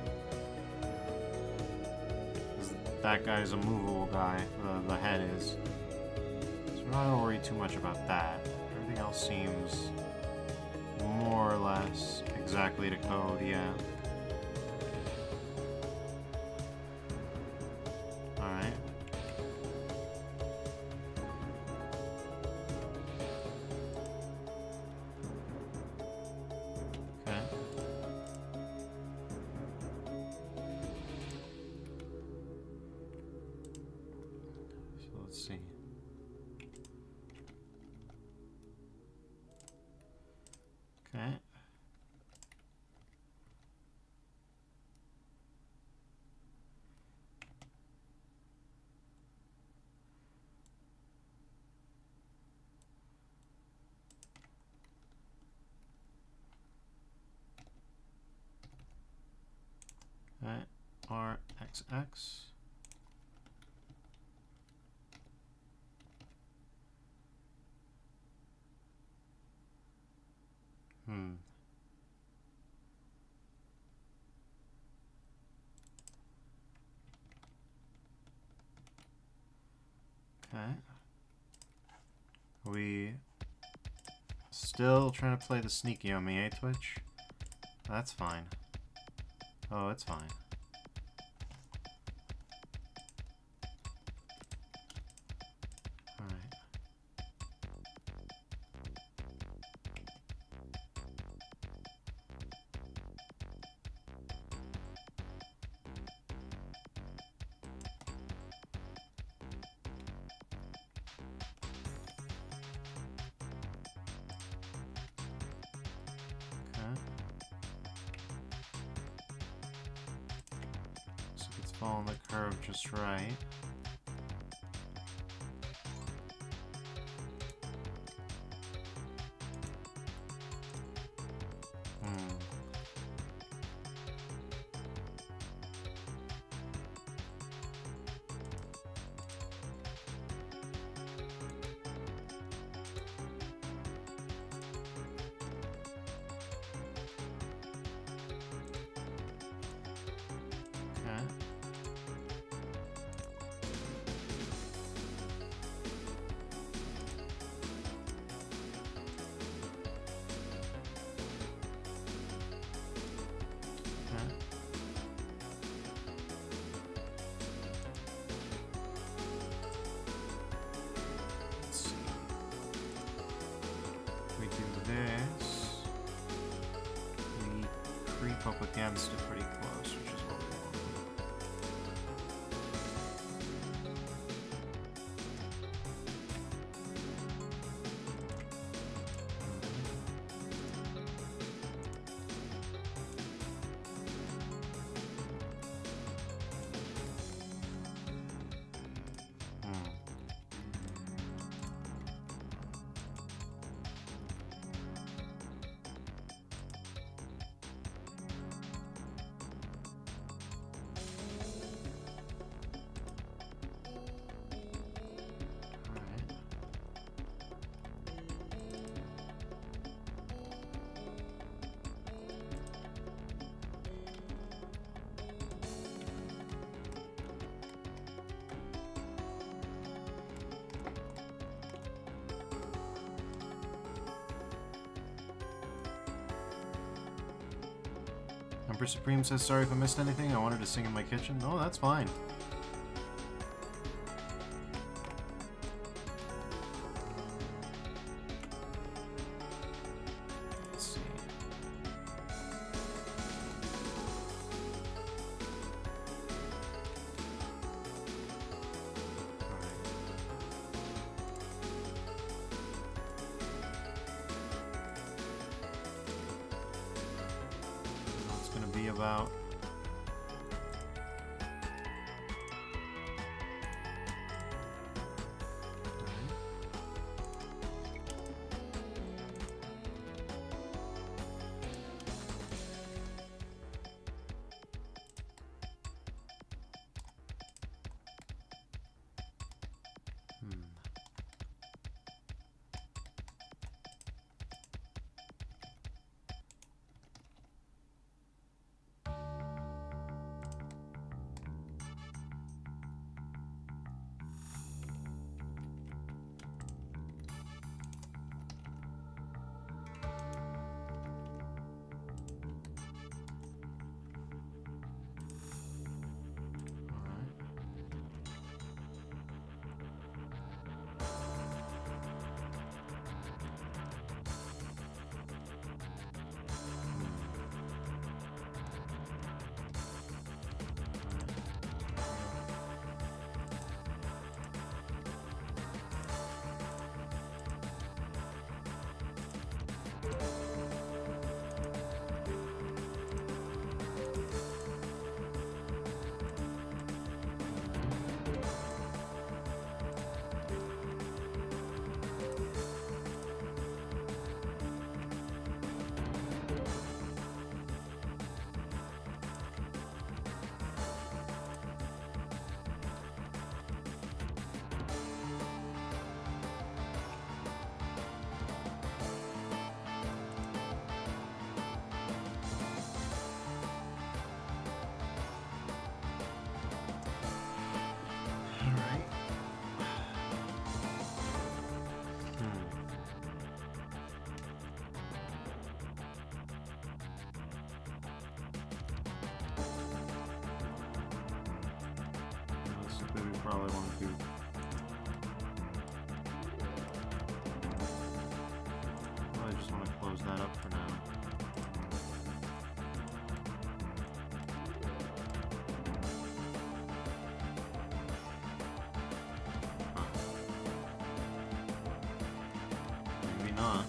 'Cause that guy's a movable guy, the head is. So we're not gonna worry too much about that. Everything else seems more or less exactly to code, yeah. Alright. Okay. So let's see. Okay. Okay. RXX. Okay. We still trying to play the sneaky on me, eh, Twitch? That's fine. Oh, it's fine. Alright. Okay. So it's following the curve just right. up against it pretty close, which is what we want. Emperor Supreme says, sorry if I missed anything. I wanted to sing in my kitchen. Oh, that's fine. Let's see. About probably want to do. Well, I just want to close that up for now. Huh. Maybe not.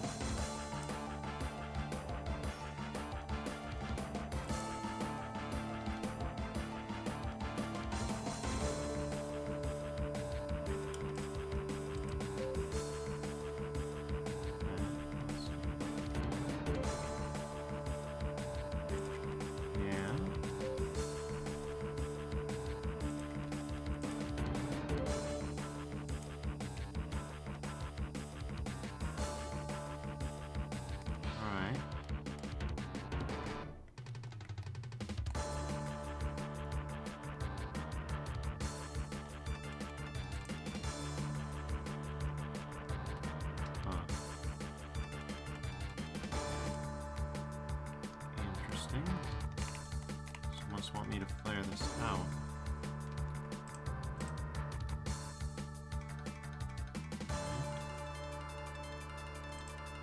Must want me to clear this out.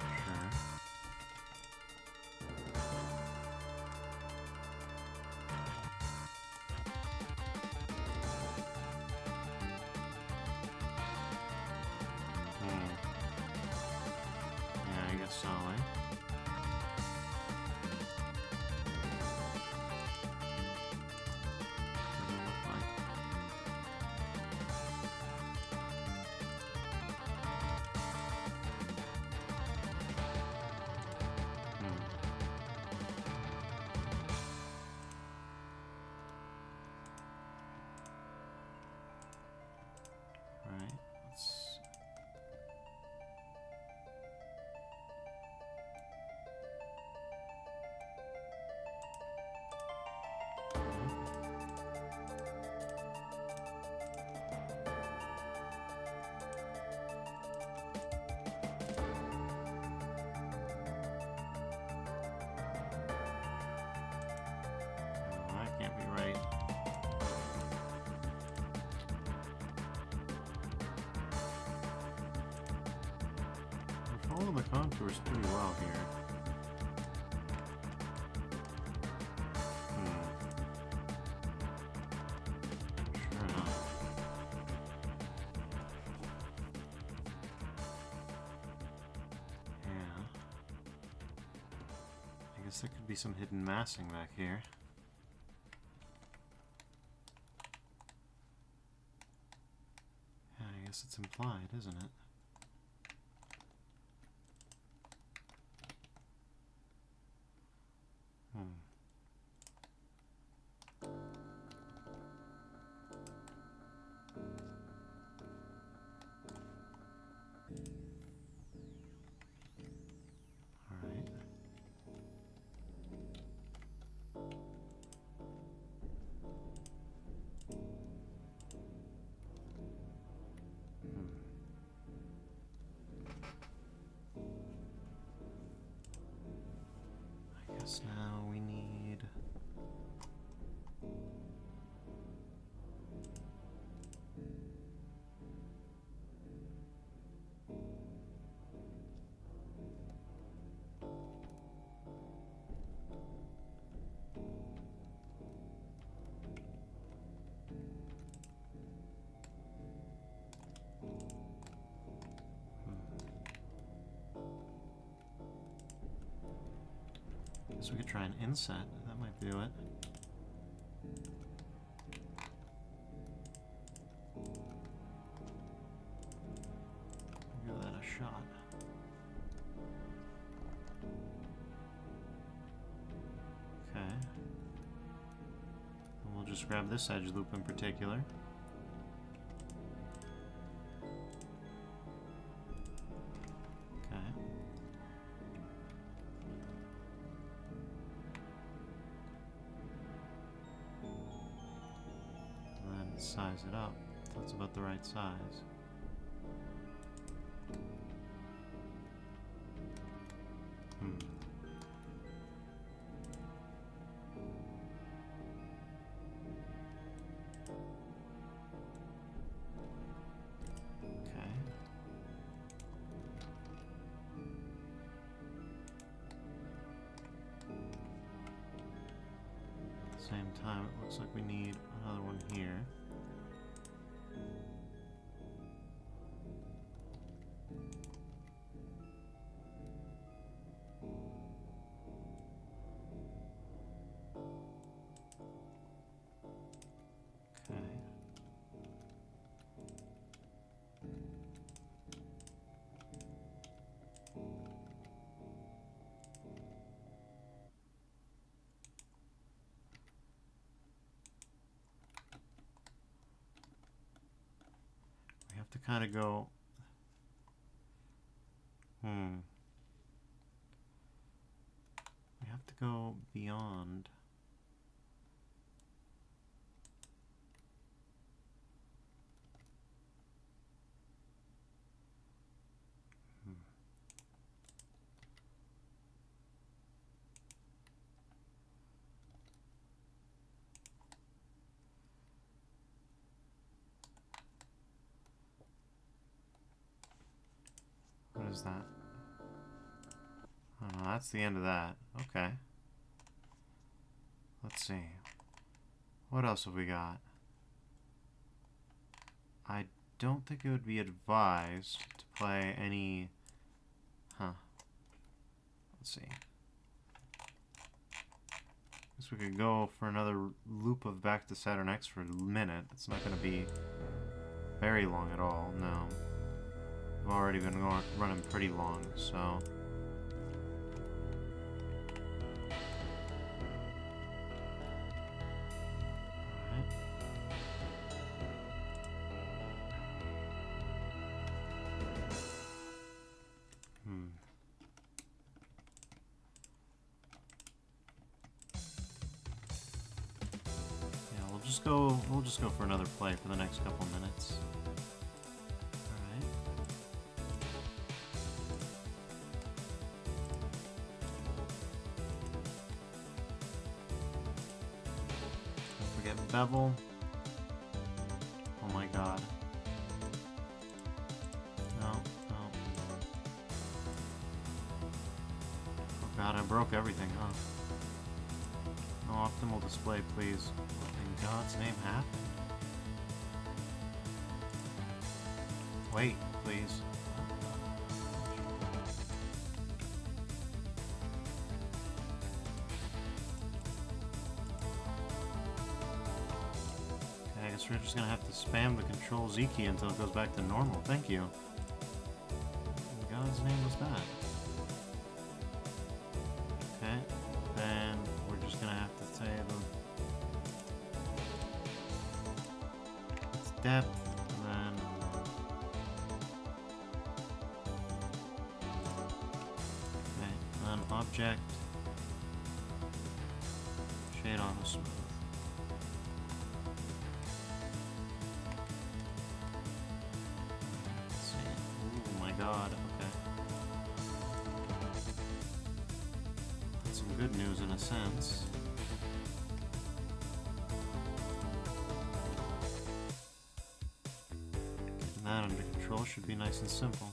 Sure. solid. Doesn't look like. Right. Let's. Oh, that can't be right. We're following the contours pretty well here. Sure enough. Yeah. I guess there could be some hidden massing back here. Yeah, I guess it's implied, isn't it? Alright. I guess now we need... Guess we could try an inset. That might do it. Give that a shot. Okay. And we'll just grab this edge loop in particular. Okay. And then size it up. So it's about the right size. Same time, it looks like we need another one here. Okay. We have to kind of go... We have to go beyond... What is that? Oh, that's the end of that. Okay. Let's see. What else have we got? I don't think it would be advised to play any... Let's see. Guess we could go for another loop of Back to Saturn X for a minute. It's not going to be very long at all, no. We've already been running pretty long, so... We'll just go for another play for the next couple minutes. Alright. Don't forget bevel. Oh my god. No, no. Oh god, I broke everything, huh? No optimal display, please. What in God's name happened? Wait, please. Okay, I guess we're just gonna have to spam the Control Z key until it goes back to normal. Thank you. What in God's name was that? Okay, then we're just gonna have to say it's depth, and then okay, and then object shade auto smooth. Let's see. Oh my god, okay. That's some good news in a sense. Getting that under control should be nice and simple.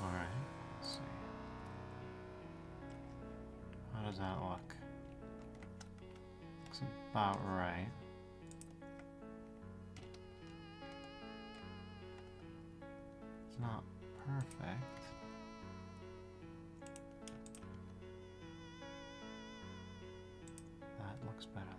Alright, let's see. How does that look? Looks about right. It's not perfect. That looks better though.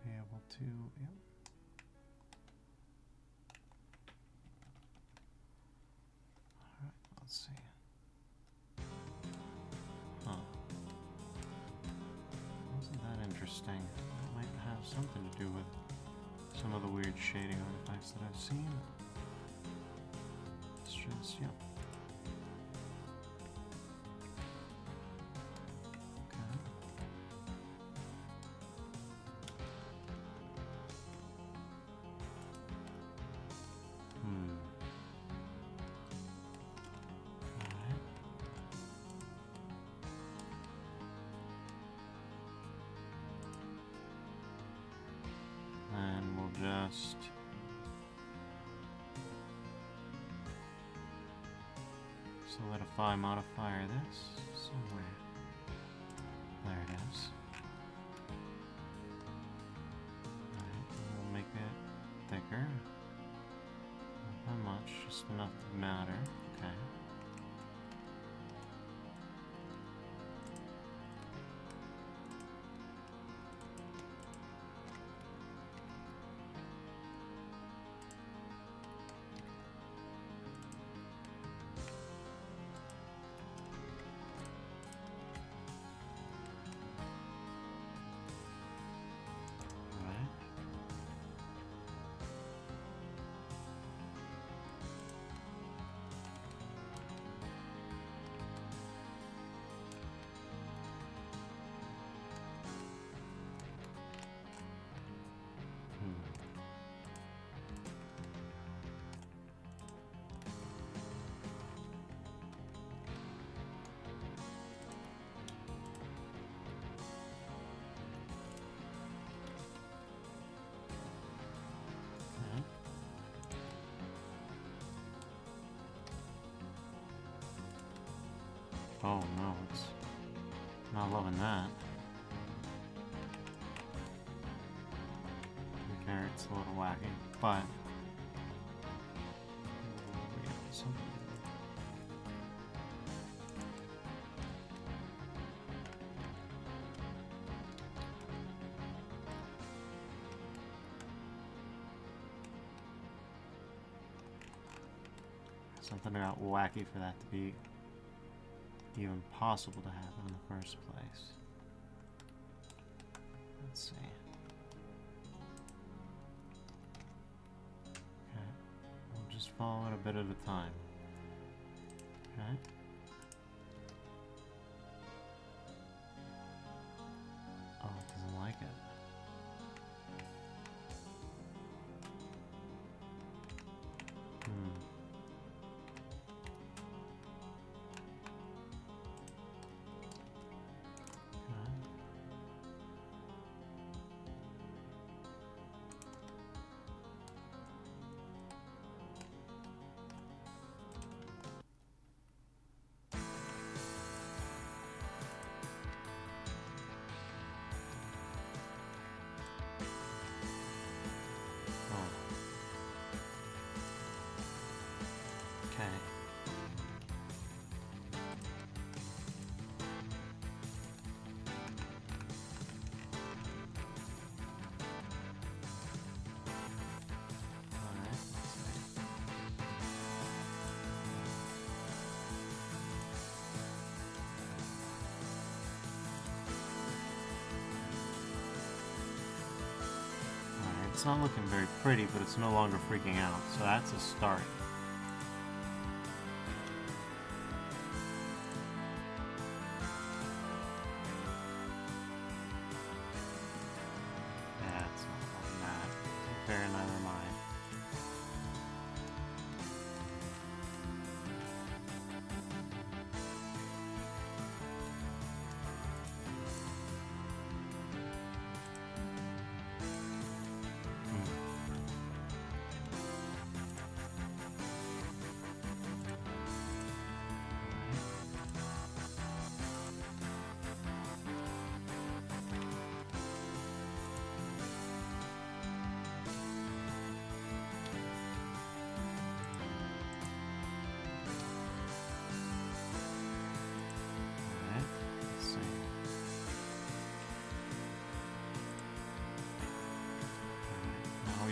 Be able to, yep. Alright, let's see. has something to do with some of the weird shading artifacts that I've seen. It's just, yeah. Okay. Alright. And we'll just solidify modifier this somewhere. There it is. Alright, we'll make it thicker. Not by much, just enough to matter. Okay. Oh no, it's not loving that. Okay, it's a little wacky, but we got something. Something about wacky for that to be even possible to happen in the first place. Let's see. Okay, we'll just follow it a bit at a time. Okay. Oh, it doesn't like it. It's not looking very pretty, but it's no longer freaking out, so that's a start. Yeah, it's not like that. Fair, neither mind.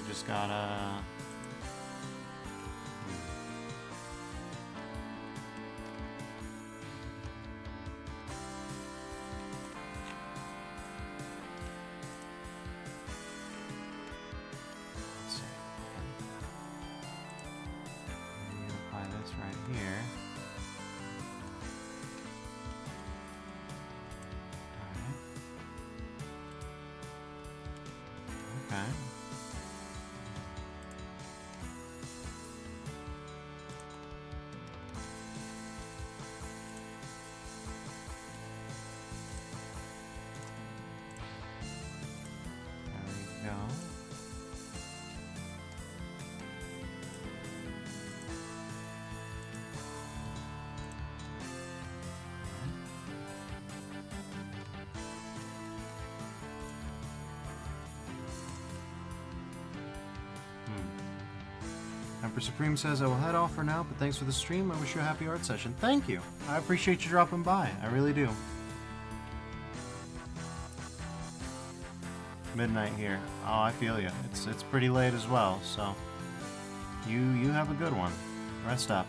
Just gotta... here. Alright. Okay. There we go. Emperor Supreme says, I will head off for now, but thanks for the stream. I wish you a happy art session. Thank you. I appreciate you dropping by. I really do. Midnight here. Oh, I feel you. It's pretty late as well, so you have a good one. Rest up.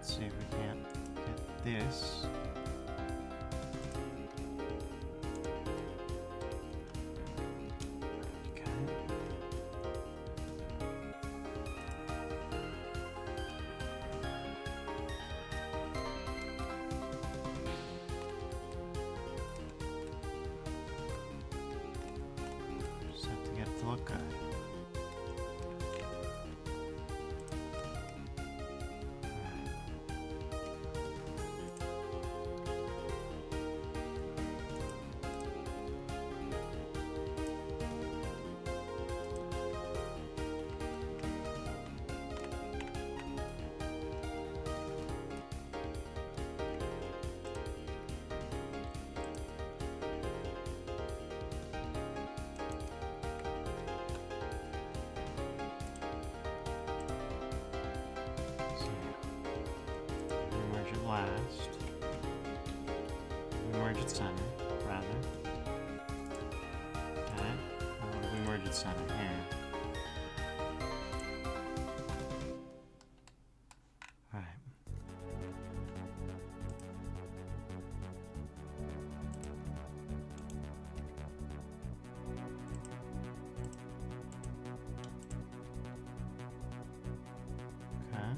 See if we can't get this. Okay. Just have to get it to look good. Last. We merge at center, rather. Okay. We merge at center here. Alright. Okay.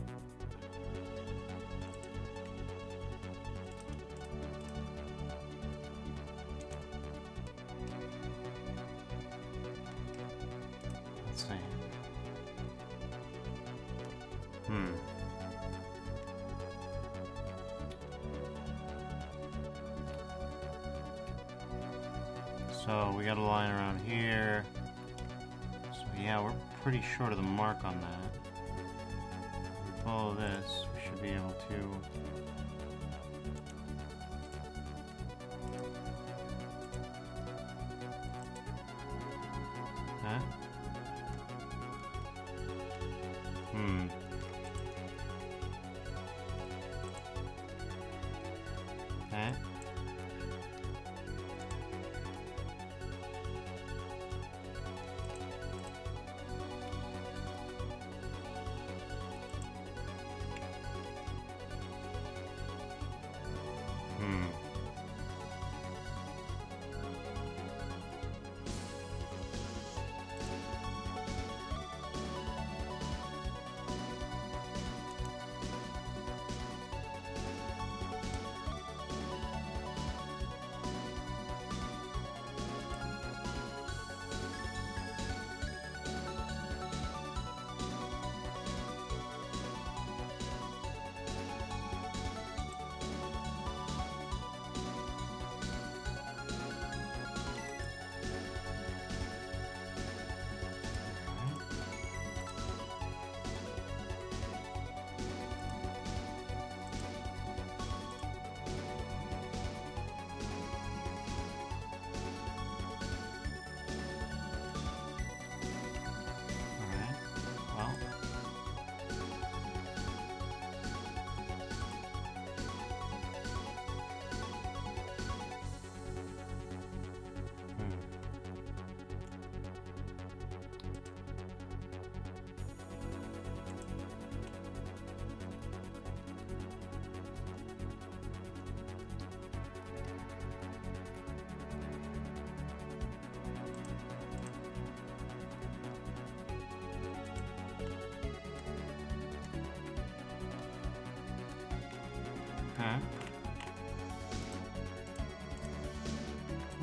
Let's see. So we got a line around here. So yeah, we're pretty short of the mark on that. If we follow this, we should be able to. Huh? Okay.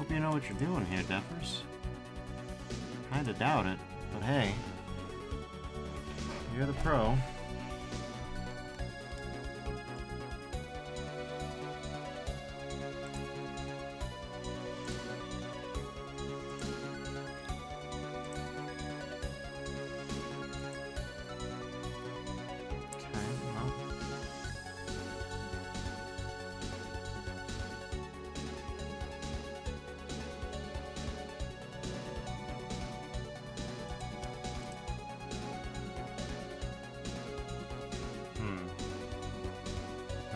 Hope you know what you're doing here, Defers. Kinda doubt it, but hey. You're the pro.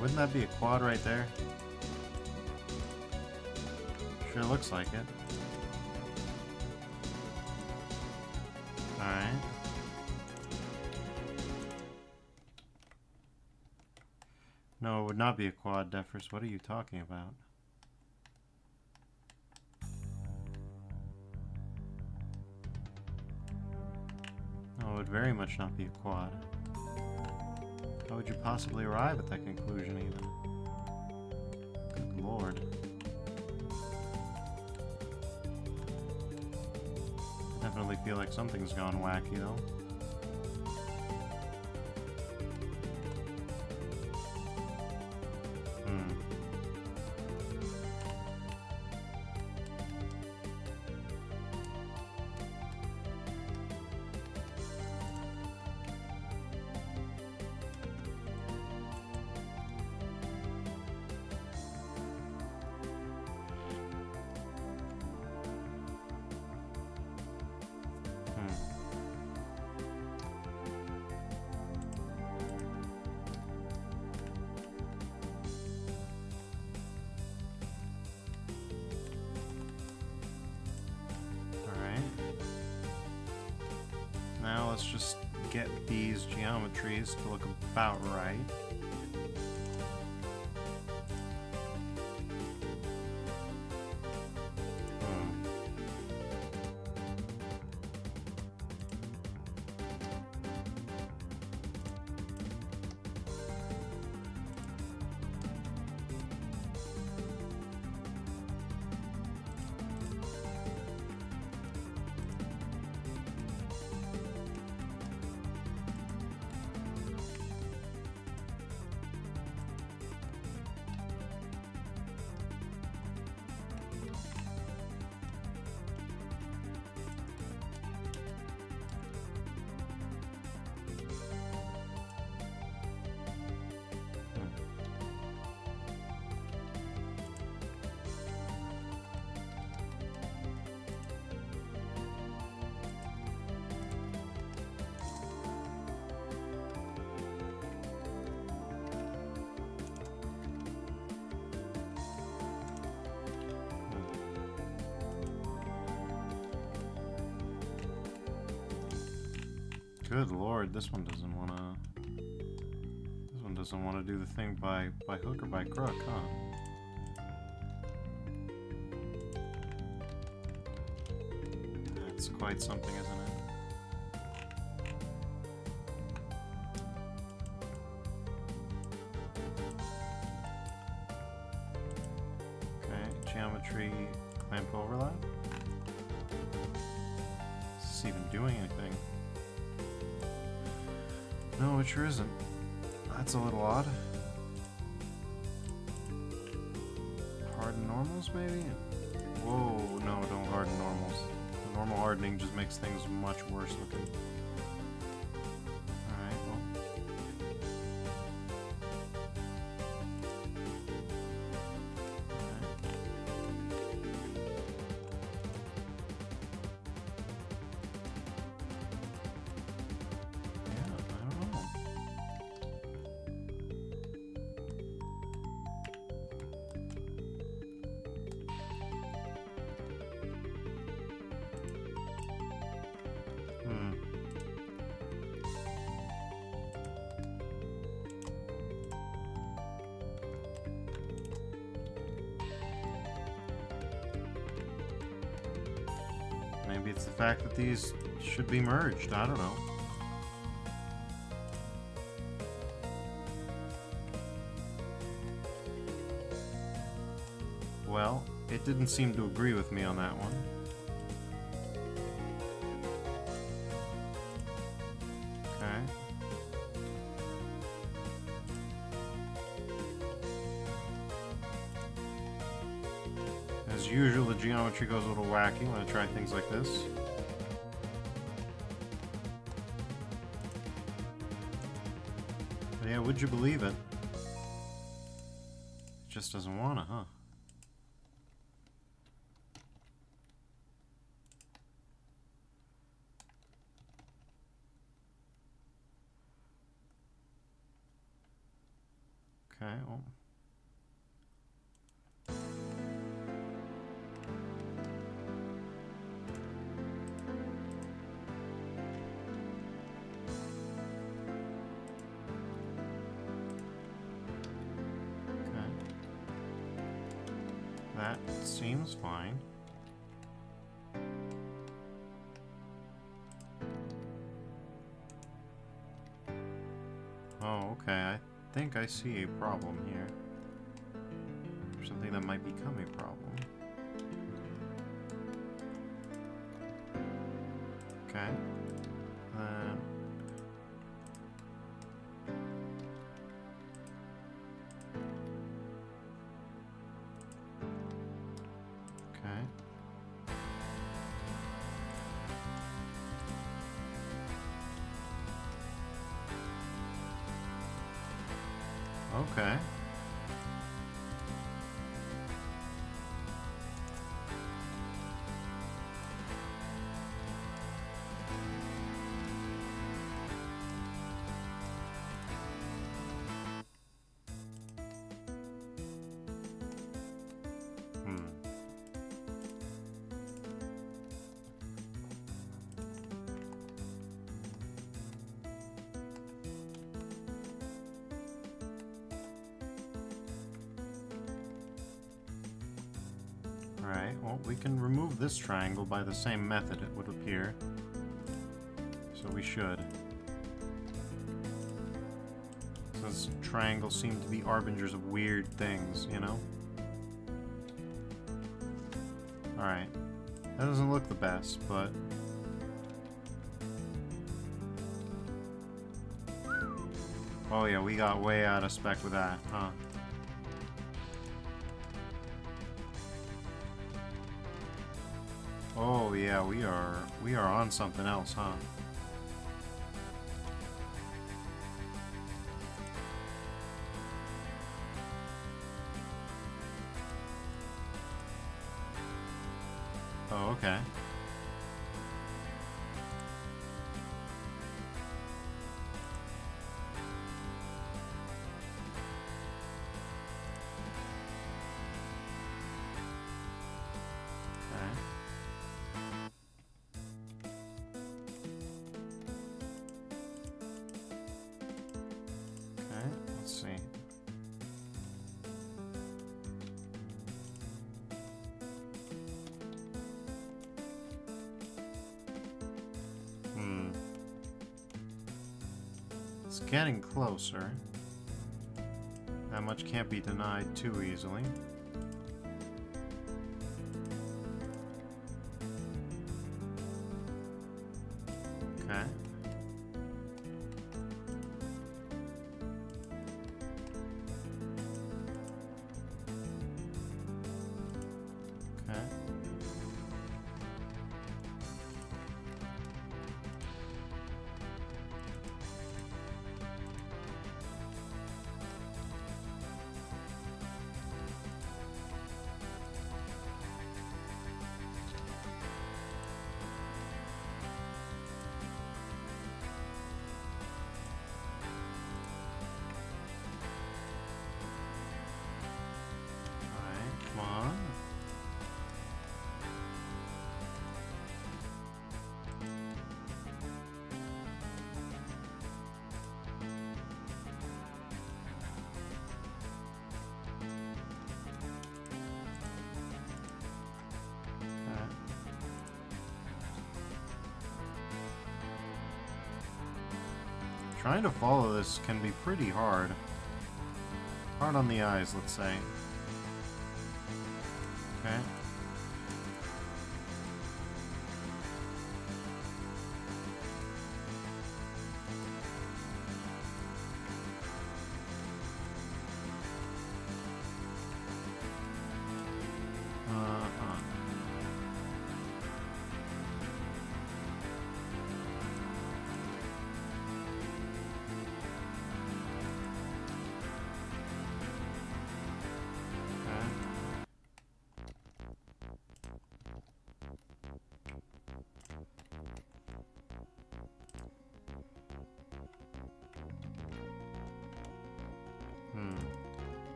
Wouldn't that be a quad right there? Sure looks like it. Alright. No, it would not be a quad, Defers. What are you talking about? No, it would very much not be a quad. How would you possibly arrive at that conclusion, even? Good lord. I definitely feel like something's gone wacky, though. Now let's just get these geometries to look about right. Good lord, this one doesn't wanna... This one doesn't want to do the thing by hook or by crook, huh? That's quite something, isn't it? Okay, geometry clamp overlap. Is this even doing anything? No, it sure isn't. That's a little odd. Harden normals, maybe? Whoa, no, don't harden normals. The normal hardening just makes things much worse looking. Alright, well. Maybe it's the fact that these should be merged. I don't know. Well, it didn't seem to agree with me on that one. Okay. As usual, the geometry goes a little wacky when I try things like this. But yeah, would you believe it? It just doesn't wanna, huh? Okay, well. That seems fine. Oh, okay. I think I see a problem here. Or something that might become a problem. Okay. Okay. Alright, well, we can remove this triangle by the same method, it would appear. So we should. Since triangles seem to be arbingers of weird things, you know? Alright. That doesn't look the best, but... Oh yeah, we got way out of spec with that, huh? Oh yeah, we are on something else, huh? Oh, okay. It's getting closer. That much can't be denied too easily. Okay. Okay. Come on. Trying to follow this can be pretty hard. Hard on the eyes, let's say. Okay.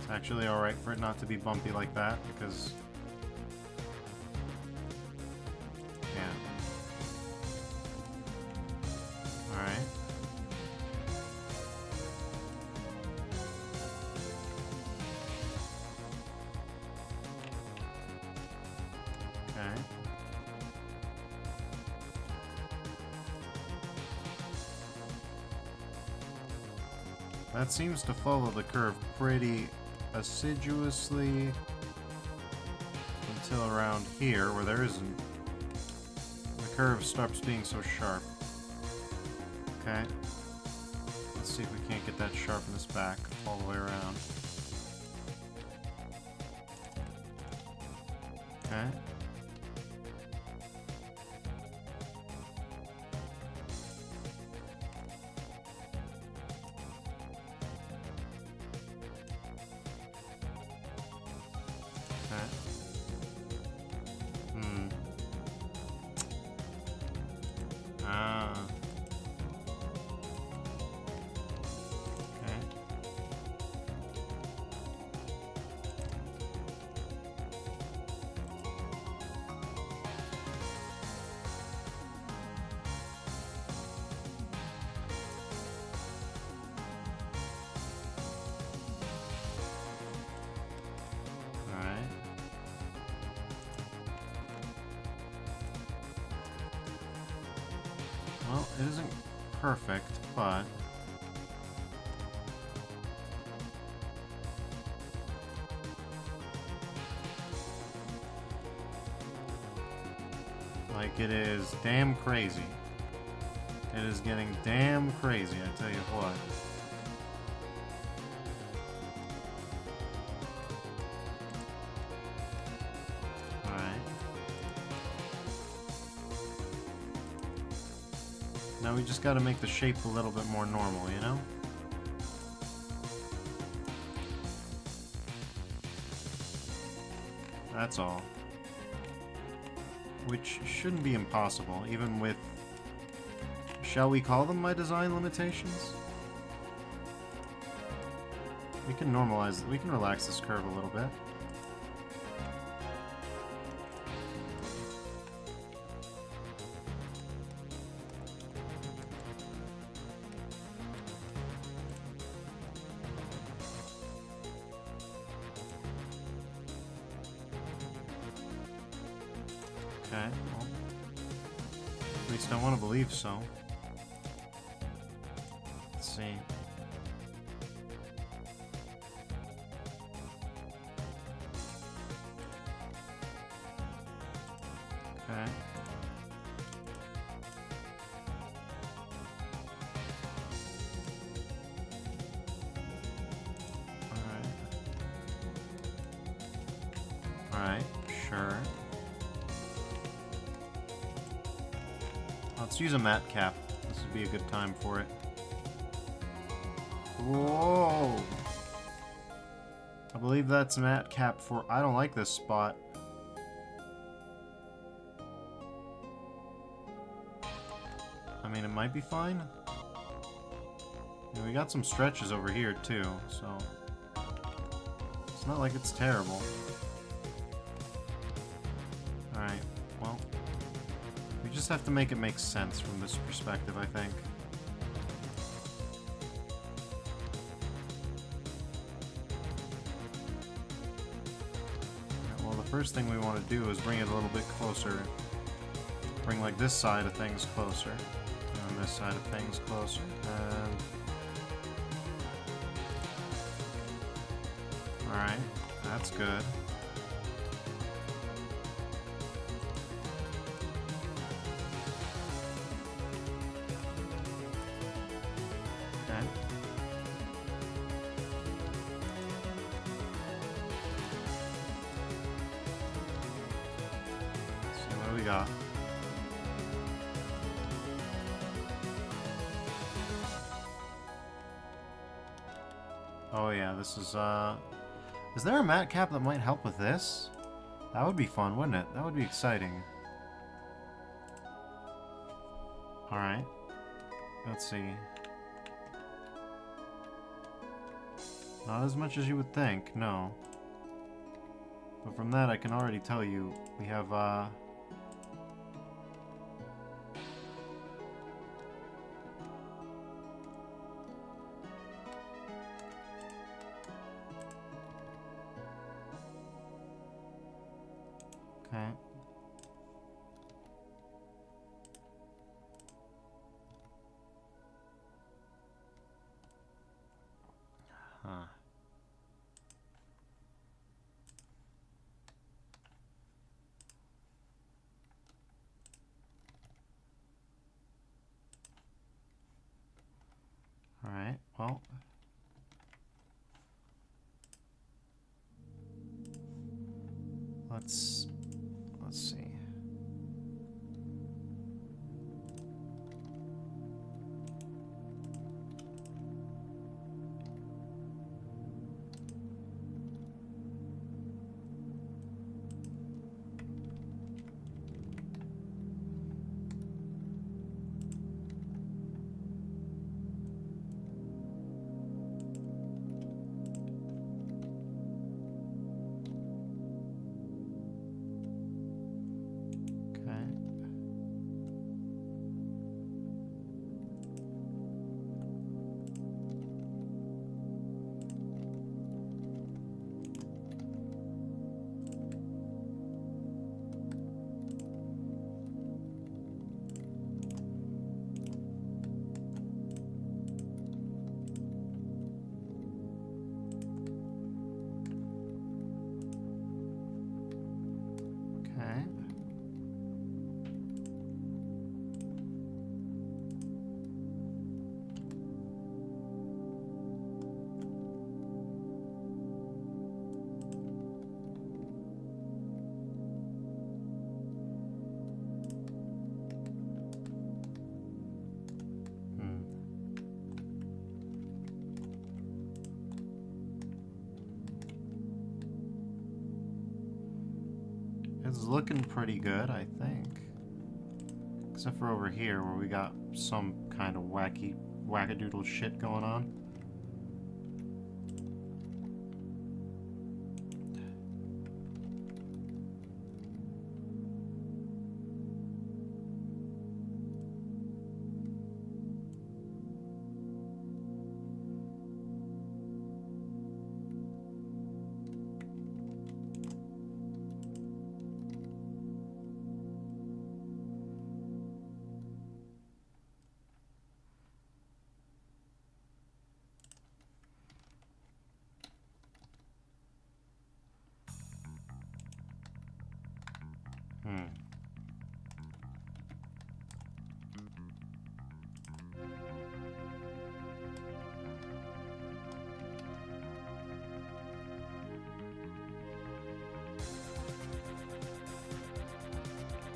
It's actually alright for it not to be bumpy like that, because... yeah. Alright. Okay. That seems to follow the curve pretty assiduously until around here, where there isn't. The curve stops being so sharp. Okay. Let's see if we can't get that sharpness back all the way around. Okay. Well, it isn't perfect, but... like, it is damn crazy. It is getting damn crazy, I tell you what. Now we just gotta make the shape a little bit more normal, you know? That's all. Which shouldn't be impossible, even with... shall we call them my design limitations? We can normalize... we can relax this curve a little bit. Okay, well, at least I want to believe so. Let's see. Okay. Alright, sure. Let's use a matte cap. This would be a good time for it. Whoa! I believe that's matte cap for... I don't like this spot. I mean, it might be fine. Yeah, we got some stretches over here too, so... it's not like it's terrible. Alright, well... we just have to make it make sense from this perspective, I think. Well, the first thing we want to do is bring it a little bit closer. Bring, like, this side of things closer. And this side of things closer. And... alright, that's good. Got. Oh yeah, this is is there a matte cap that might help with this? That would be fun, wouldn't it? That would be exciting. Alright. Let's see. Not as much as you would think, no. But from that, I can already tell you, we have, okay. Huh. Alright, well. Let's see. It's looking pretty good, I think. Except for over here, where we got some kind of wackadoodle shit going on.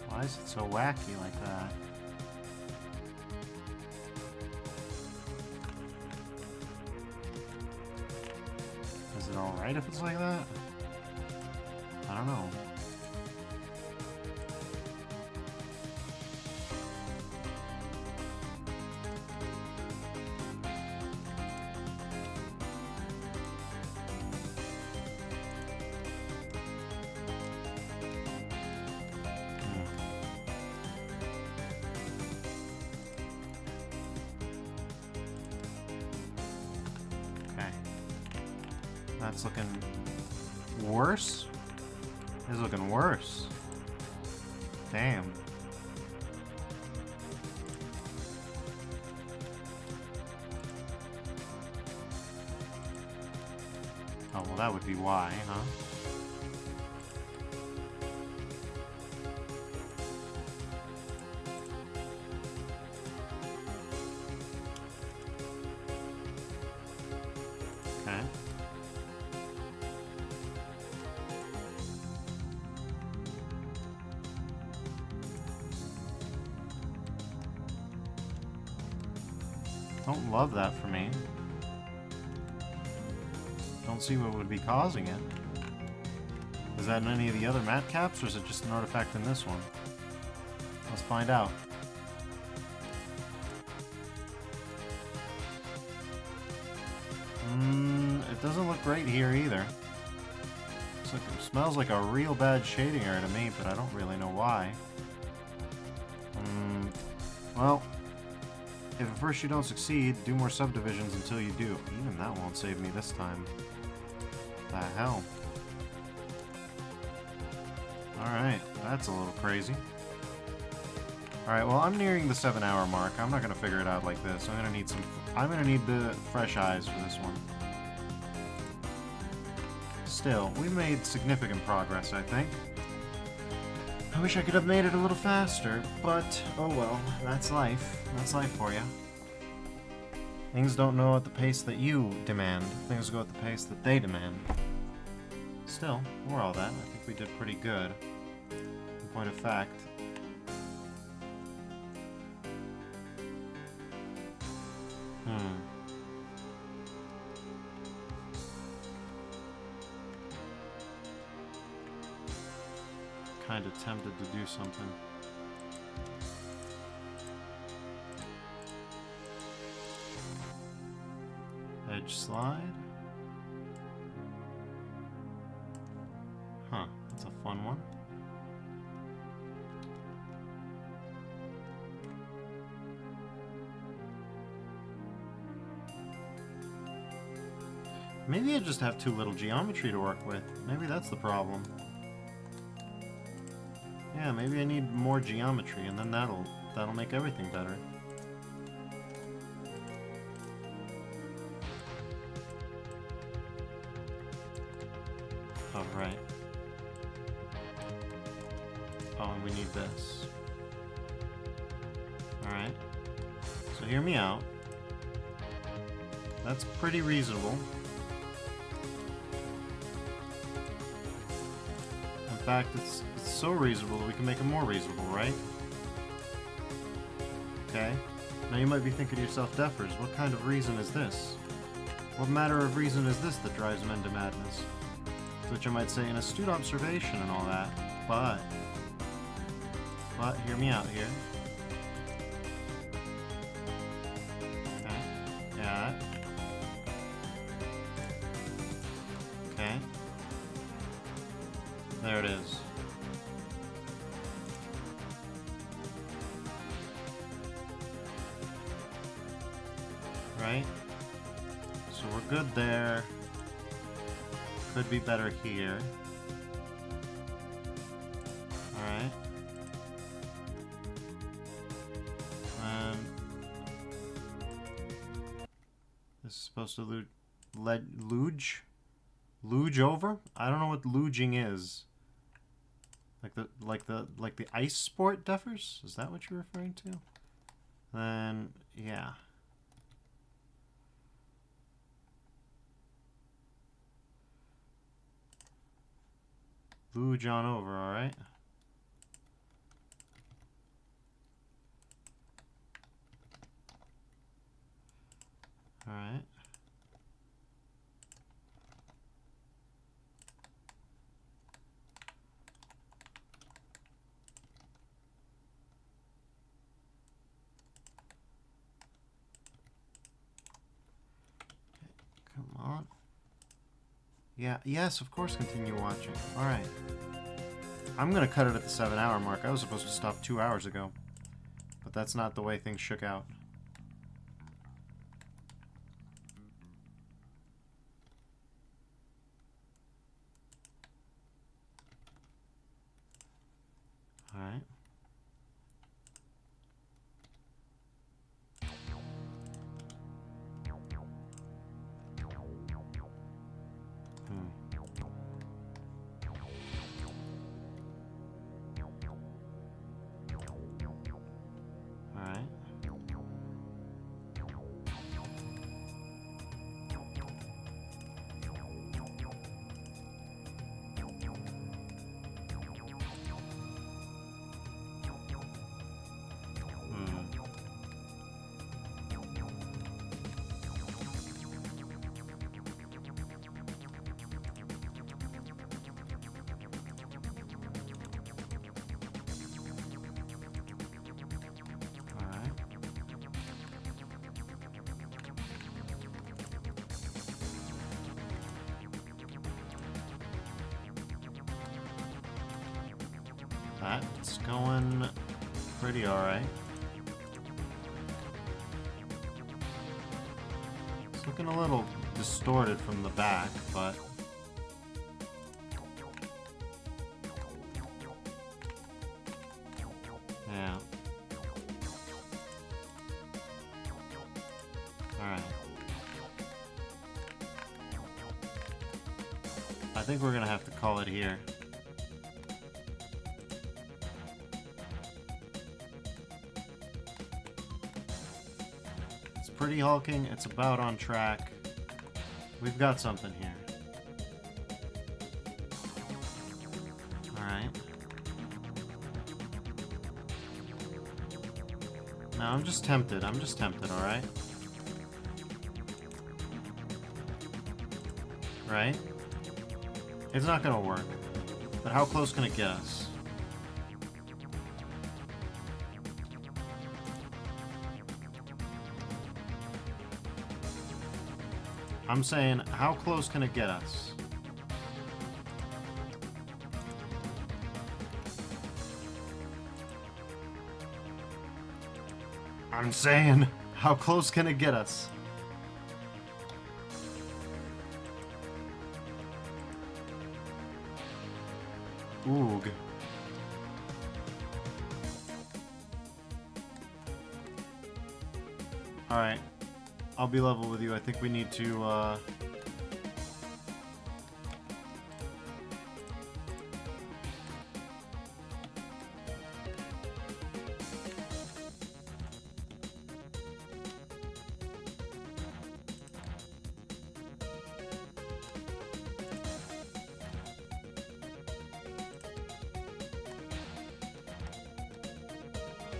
Why is it so wacky like that? Is it alright if it's like that? I don't know. That's looking worse? It's looking worse. Damn. Oh, well, that would be why, huh? Okay. Don't love that for me. Don't see what would be causing it. Is that in any of the other matte caps, or is it just an artifact in this one? Let's find out. it doesn't look great here either. It smells like a real bad shading area to me, but I don't really know why. Well, if at first you don't succeed, do more subdivisions until you do. Even that won't save me this time. The hell? Alright, that's a little crazy. Alright, well, I'm nearing the 7-hour mark. I'm not gonna figure it out like this. I'm gonna need the fresh eyes for this one. Still, we made significant progress, I think. I wish I could have made it a little faster, but oh well, that's life. That's life for you. Things don't go at the pace that you demand. Things go at the pace that they demand. Still, for all that, I think we did pretty good. In point of fact. Kind of tempted to do something. Edge slide. Huh, that's a fun one. Maybe I just have too little geometry to work with. Maybe that's the problem. Yeah, maybe I need more geometry, and then that'll make everything better. Oh, right. Oh, and we need this. Alright. So hear me out. That's pretty reasonable. In fact, it's so reasonable that we can make it more reasonable, right? Okay. Now you might be thinking to yourself, Defers, what kind of reason is this? What matter of reason is this that drives men to madness? To which I might say an astute observation and all that, but hear me out here. Okay. Yeah. Okay. There it is. Right? So we're good there. Could be better here. Alright. This is supposed to luge over? I don't know what luging is. Like the ice sport, Duffers? Is that what you're referring to? Then yeah. Luge on over, alright? Alright. Come on. Yeah, yes, of course, continue watching. Alright. I'm gonna cut it at the 7-hour mark. I was supposed to stop 2 hours ago. But that's not the way things shook out. Alright. Alright. That's going pretty alright. It's looking a little distorted from the back, but... yeah. Alright. I think we're gonna have to call it here. It's pretty hulking, it's about on track. We've got something here. Alright. No, I'm just tempted, alright? Right? It's not gonna work. But how close can it get us? I'm saying, how close can it get us? I'm saying, how close can it get us? Oog. Alright. I'll be level with you. I think we need to,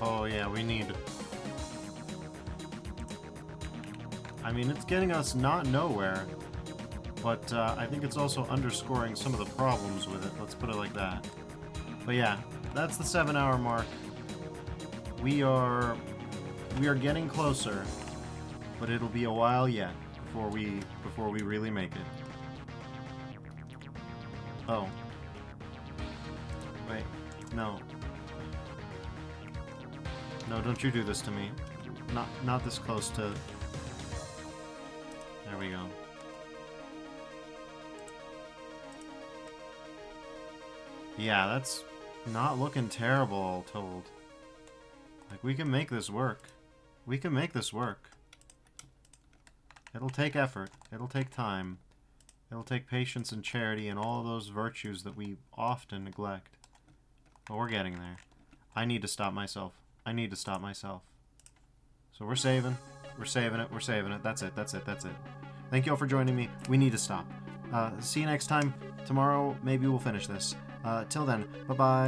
oh yeah, we need... I mean, it's getting us not nowhere, but I think it's also underscoring some of the problems with it. Let's put it like that. But yeah, that's the 7-hour mark. We are getting closer, but it'll be a while yet before we really make it. Oh. Wait. No. No, don't you do this to me. Not this close to... There we go. Yeah, that's not looking terrible, all told. Like, we can make this work. We can make this work. It'll take effort. It'll take time. It'll take patience and charity and all those virtues that we often neglect. But we're getting there. I need to stop myself. I need to stop myself. So we're saving. We're saving it. We're saving it. That's it. That's it. That's it. Thank you all for joining me. We need to stop. See you next time. Tomorrow, maybe we'll finish this. Till then, bye-bye.